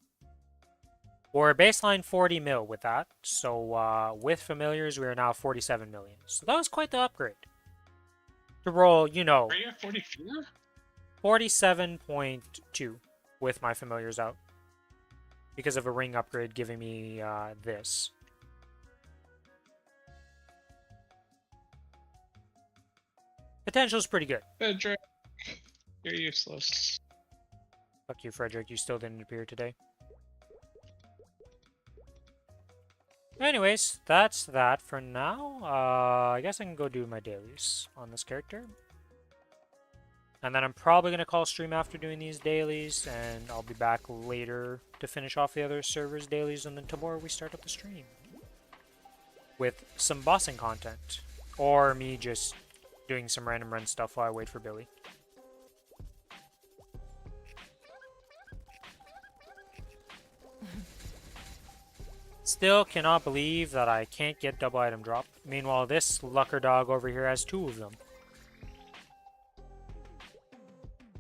[SPEAKER 1] We're baseline 40 mil with that. So, with familiars, we are now 47 million. So, that was quite the upgrade. To roll, you know,
[SPEAKER 4] Are you at 44?
[SPEAKER 1] 47.2 with my familiars out. Because of a ring upgrade giving me this. Potential's pretty good.
[SPEAKER 4] Frederick, you're useless.
[SPEAKER 1] Fuck you, Frederick. You still didn't appear today. Anyways, that's that for now. I guess I can go do my dailies on this character. And then I'm probably going to call stream after doing these dailies, and I'll be back later to finish off the other servers' dailies, and then tomorrow we start up the stream. With some bossing content. Or me just doing some random run stuff while I wait for Billy. Still cannot believe that I can't get double item drop. Meanwhile, this lucker dog over here has 2 of them.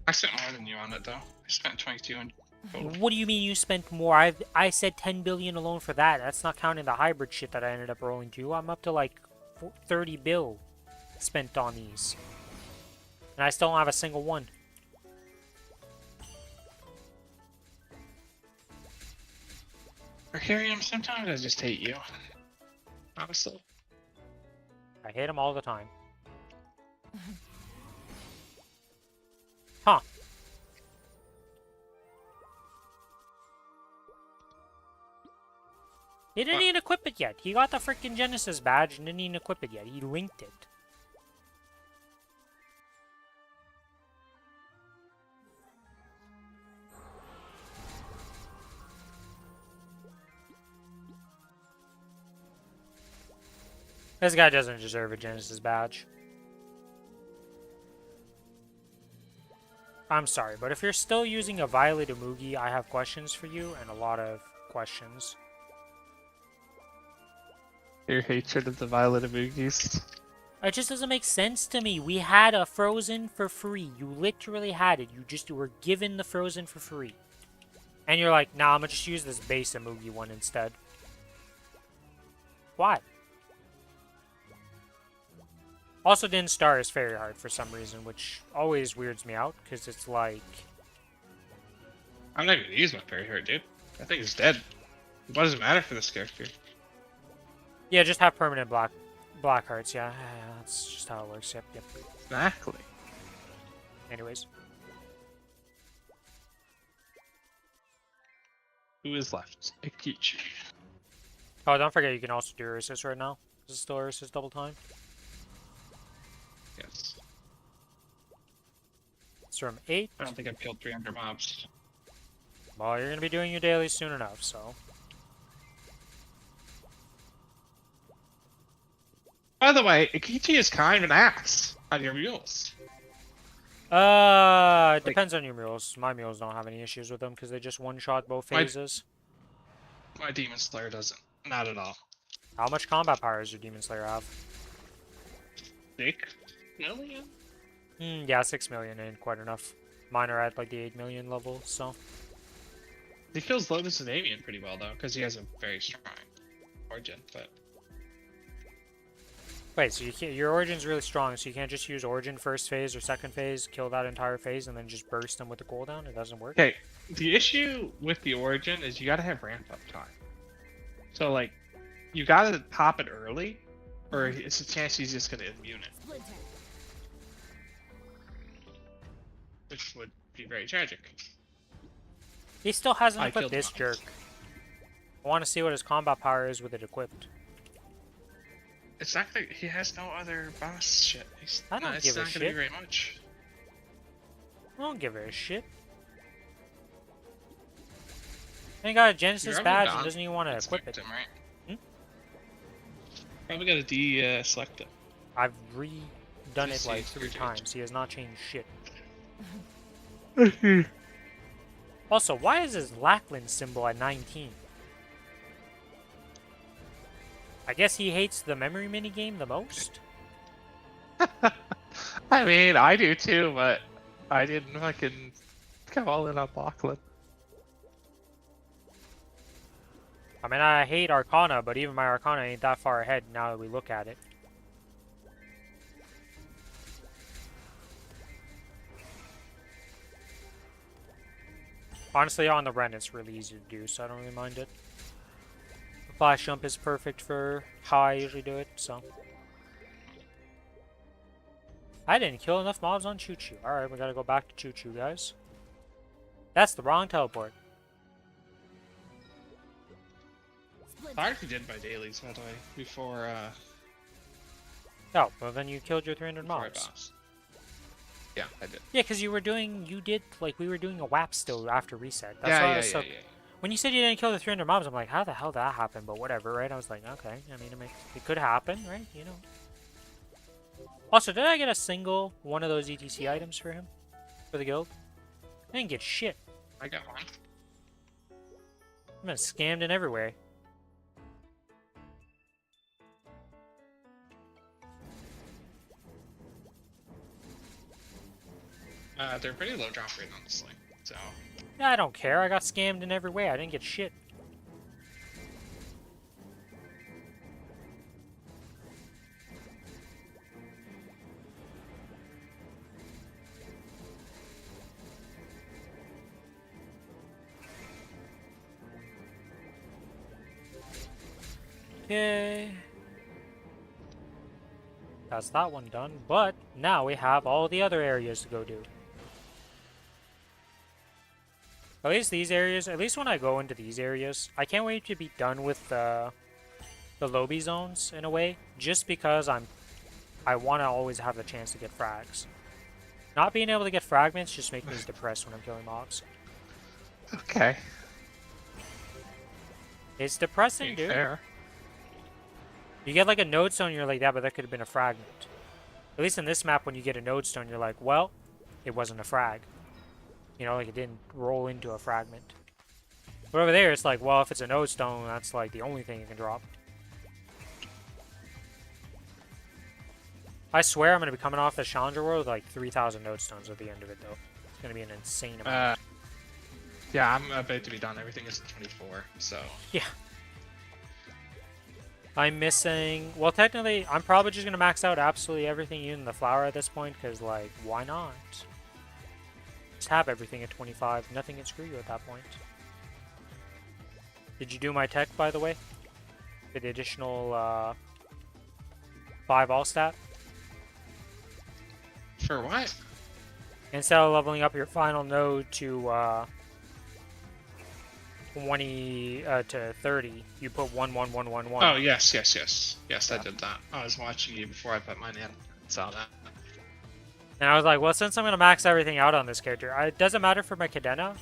[SPEAKER 4] I spent more than you on it though. I spent 22 in total.
[SPEAKER 1] What do you mean you spent more? I said 10 billion alone for that. That's not counting the hybrid shit that I ended up rolling to. I'm up to like 30 bill spent on these. And I still don't have a single one.
[SPEAKER 4] Mercurium, sometimes I just hate you. Honestly.
[SPEAKER 1] I hate them all the time. Huh. He didn't even equip it yet. He got the freaking Genesis badge and didn't even equip it yet. He linked it. This guy doesn't deserve a Genesis badge. I'm sorry, but if you're still using a Violet Umugi, I have questions for you, and a lot of questions.
[SPEAKER 3] Your hatred of the Violet Emojis.
[SPEAKER 1] It just doesn't make sense to me. We had a Frozen for free. You literally had it. You were given the Frozen for free. And you're like, nah, I'm gonna just use this base Umugi one instead. Why? Also, Din Star is very hard for some reason, which always weirds me out, because it's like...
[SPEAKER 4] I'm not even gonna use my fairy heart, dude. I think it's dead. What does it matter for this character?
[SPEAKER 1] Yeah, just have permanent black hearts, yeah. That's just how it works, yep.
[SPEAKER 3] Exactly.
[SPEAKER 1] Anyways.
[SPEAKER 3] Who is left?
[SPEAKER 4] Ikichi.
[SPEAKER 1] Oh, don't forget you can also do Ursus right now. Is it still Ursus double time?
[SPEAKER 4] Yes.
[SPEAKER 1] It's from 8.
[SPEAKER 4] I don't think I've killed 300 mobs.
[SPEAKER 1] Well, you're gonna be doing your daily soon enough, so...
[SPEAKER 3] By the way, Ikichi is kind of an ass on your mules.
[SPEAKER 1] It depends on your mules. My mules don't have any issues with them because they just one-shot both phases.
[SPEAKER 4] My Demon Slayer doesn't. Not at all.
[SPEAKER 1] How much combat power does your Demon Slayer have?
[SPEAKER 4] 6 million?
[SPEAKER 1] Yeah, 6 million ain't quite enough. Mine are at like the 8 million level, so...
[SPEAKER 4] He kills Lotus and Damien pretty well though, because he has a very strong origin, but...
[SPEAKER 1] Wait, so your Origin's really strong, so you can't just use Origin first phase or second phase, kill that entire phase, and then just burst them with the cooldown? It doesn't work?
[SPEAKER 3] Okay, the issue with the Origin is you gotta have ramp up time. So like, you gotta pop it early, or it's a chance he's just gonna immune it.
[SPEAKER 2] Splinter.
[SPEAKER 4] which would be very tragic.
[SPEAKER 1] He still hasn't
[SPEAKER 4] I
[SPEAKER 1] equipped
[SPEAKER 4] killed
[SPEAKER 1] this
[SPEAKER 4] him.
[SPEAKER 1] jerk. I want to see what his combat power is with it equipped.
[SPEAKER 4] It's not like he has no other boss shit.
[SPEAKER 1] I don't
[SPEAKER 4] it's
[SPEAKER 1] give a
[SPEAKER 4] not gonna
[SPEAKER 1] shit.
[SPEAKER 4] be very much.
[SPEAKER 1] I don't give a shit. He got a Genesis
[SPEAKER 4] You're
[SPEAKER 1] badge
[SPEAKER 4] gone.
[SPEAKER 1] and doesn't even want to equip
[SPEAKER 4] Select
[SPEAKER 1] it.
[SPEAKER 4] him, right?
[SPEAKER 1] Hmm?
[SPEAKER 4] Probably gotta de-select him.
[SPEAKER 1] I've redone it
[SPEAKER 4] Just
[SPEAKER 1] like
[SPEAKER 4] see,
[SPEAKER 1] 3
[SPEAKER 4] irritate.
[SPEAKER 1] times. He has not changed shit. Also, why is his Lackland symbol at 19? I guess he hates the memory minigame the most?
[SPEAKER 3] I mean, I do too, but I didn't fucking come all in on Lachlan.
[SPEAKER 1] I mean, I hate Arcana, but even my Arcana ain't that far ahead now that we look at it. Honestly, on the Ren, it's really easy to do, so I don't really mind it. The flash jump is perfect for how I usually do it, so. I didn't kill enough mobs on Choo Choo. Alright, we gotta go back to Choo Choo, guys. That's the wrong teleport.
[SPEAKER 2] Splinter.
[SPEAKER 4] I already did my dailies, by the way, before
[SPEAKER 1] Oh, well then you killed your 300
[SPEAKER 3] Before I
[SPEAKER 1] mobs.
[SPEAKER 3] boss. Yeah, I did.
[SPEAKER 1] Yeah, because you did, like, we were doing a WAP still after reset. That's
[SPEAKER 3] Yeah,
[SPEAKER 1] why I
[SPEAKER 3] yeah,
[SPEAKER 1] was so...
[SPEAKER 3] yeah.
[SPEAKER 1] When you said you didn't kill the 300 mobs, I'm like, how the hell did that happen? But whatever, right? I was like, okay. I mean, it could happen, right? You know. Also, did I get a single one of those ETC items for him? For the guild? I didn't get shit.
[SPEAKER 4] I got one.
[SPEAKER 1] I've been scammed in every way.
[SPEAKER 4] They're pretty low drop rate, honestly. So
[SPEAKER 1] Yeah, I don't care. I got scammed in every way. I didn't get shit. Okay. That's that one done, but now we have all the other areas to go do. At least these areas, at least when I go into these areas, I can't wait to be done with the lobby zones in a way, just because I want to always have the chance to get frags. Not being able to get fragments just makes me depressed when I'm killing mobs.
[SPEAKER 3] Okay.
[SPEAKER 1] It's depressing,
[SPEAKER 3] Being
[SPEAKER 1] dude.
[SPEAKER 3] fair.
[SPEAKER 1] You get like a node stone, you're like, yeah, but that could have been a fragment. At least in this map, when you get a node stone, you're like, well, it wasn't a frag. You know, like it didn't roll into a fragment. But over there, it's like, well, if it's a node stone, that's like the only thing you can drop. I swear I'm going to be coming off the Challenger World with like 3,000 node stones at the end of it, though. It's going to be an insane amount.
[SPEAKER 3] Yeah, I'm about to be done. Everything is 24, so.
[SPEAKER 1] Yeah. I'm missing... Well, technically, I'm probably just going to max out absolutely everything in the flower at this point, because, like, why not? Just have everything at 25. Nothing can screw you at that point. Did you do my tech, by the way? The additional, 5 all stat?
[SPEAKER 4] for what?
[SPEAKER 1] Instead of leveling up your final node to, 20 to 30, you put 1 1 1 1 1.
[SPEAKER 4] Oh yes, I did that. I was watching you before I put mine in. Saw that.
[SPEAKER 1] And I was like, well, since I'm gonna max everything out on this character, it doesn't matter for my Cadena,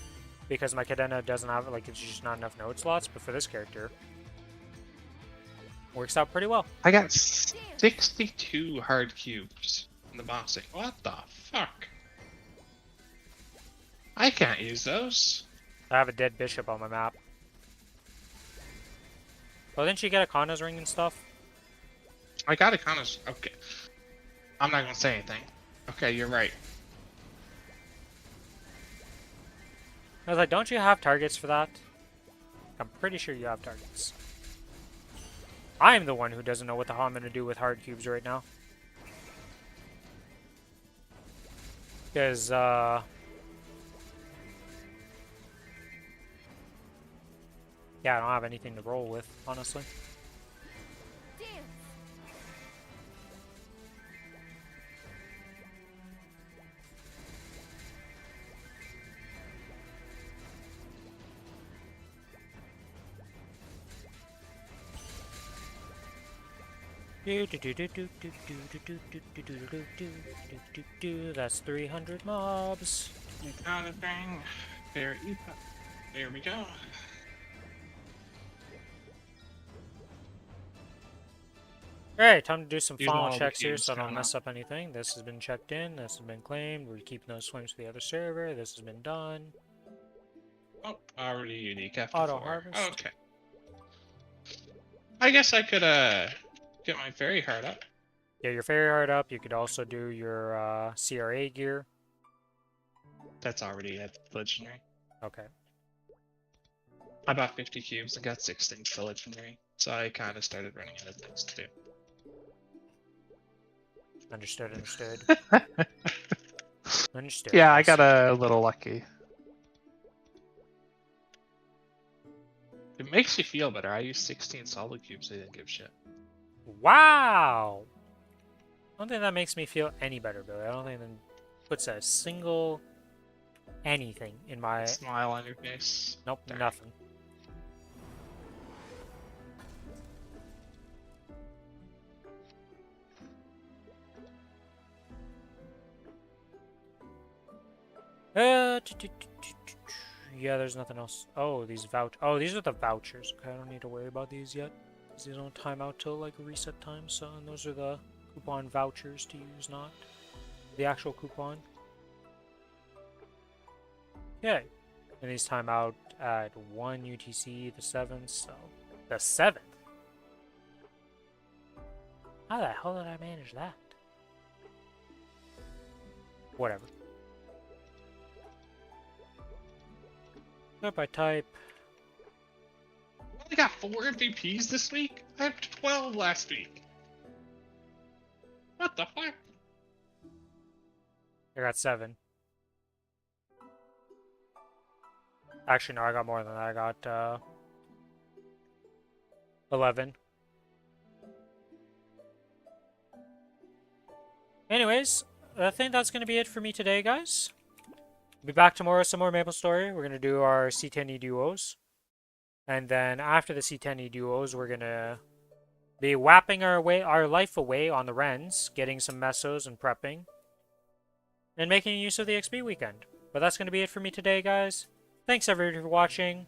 [SPEAKER 1] because my Cadena doesn't have, like, it's just not enough node slots. But for this character, works out pretty well.
[SPEAKER 3] I got
[SPEAKER 4] 62 hard cubes in the boxing. What the fuck? I can't use those.
[SPEAKER 1] I have a dead bishop on my map. Well, didn't you get a Kana's ring and stuff?
[SPEAKER 4] I got a kind of okay. I'm not gonna say anything. Okay, you're right.
[SPEAKER 1] I was like, don't you have targets for that? I'm pretty sure you have targets. I'm the one who doesn't know what the hell I'm going to do with hard cubes right now. Because, yeah, I don't have anything to roll with, honestly.
[SPEAKER 2] Dance.
[SPEAKER 1] That's 300 mobs.
[SPEAKER 4] Kind of thing. There we go.
[SPEAKER 1] Alright, time to do some
[SPEAKER 4] Using
[SPEAKER 1] final
[SPEAKER 4] all the
[SPEAKER 1] checks here
[SPEAKER 4] cubes
[SPEAKER 1] so I don't
[SPEAKER 4] going
[SPEAKER 1] mess
[SPEAKER 4] up.
[SPEAKER 1] up anything. This has been checked in, this has been claimed, we're keeping those flames for the other server, this has been done.
[SPEAKER 4] Oh, already unique after
[SPEAKER 1] Auto
[SPEAKER 4] 4.
[SPEAKER 1] harvest.
[SPEAKER 4] Okay. I guess I could get my fairy heart up.
[SPEAKER 1] Yeah, your fairy heart up, you could also do your CRA gear.
[SPEAKER 4] That's already at legendary.
[SPEAKER 1] Okay.
[SPEAKER 4] I bought 50 cubes and got 6 things to legendary, so I kind of started running out of things to do.
[SPEAKER 1] Understood. Understood.
[SPEAKER 3] Yeah, I
[SPEAKER 1] Yes.
[SPEAKER 3] got a little lucky.
[SPEAKER 4] It makes you feel better. I used 16 solid cubes, so I didn't give shit.
[SPEAKER 1] Wow! I don't think that makes me feel any better, Billy. I don't think that puts a single anything in my...
[SPEAKER 4] Smile on your face.
[SPEAKER 1] Nope,
[SPEAKER 4] Darn.
[SPEAKER 1] nothing. Yeah, there's nothing else. Oh, these these are the vouchers. Okay, I don't need to worry about these yet. These don't time out till like reset time, so and those are the coupon vouchers to use, not the actual coupon. Okay. And these time out at 1 UTC, the 7th, so... The 7th? How the hell did I manage that? Whatever. Sort by type.
[SPEAKER 4] I only got 4 MVPs this week? I had 12 last week. What the fuck?
[SPEAKER 1] I got 7. Actually, no, I got more than that. I got, 11. Anyways, I think that's going to be it for me today, guys. Be back tomorrow with some more Maplestory. We're going to do our C10E duos. And then after the C10E duos, we're going to be whapping our life away on the Rens, getting some mesos and prepping, and making use of the XP weekend. But that's going to be it for me today, guys. Thanks everybody for watching.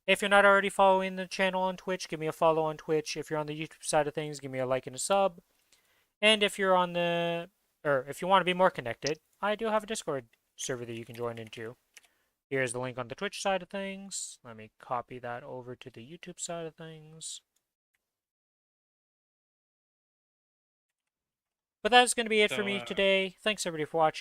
[SPEAKER 1] If you're not already following the channel on Twitch, give me a follow on Twitch. If you're on the YouTube side of things, give me a like and a sub. And if you're on if you want to be more connected, I do have a Discord server that you can join into. Here's the link on the Twitch side of things. Let me copy that over to the YouTube side of things. But that's going to be it for me today. Thanks everybody for watching.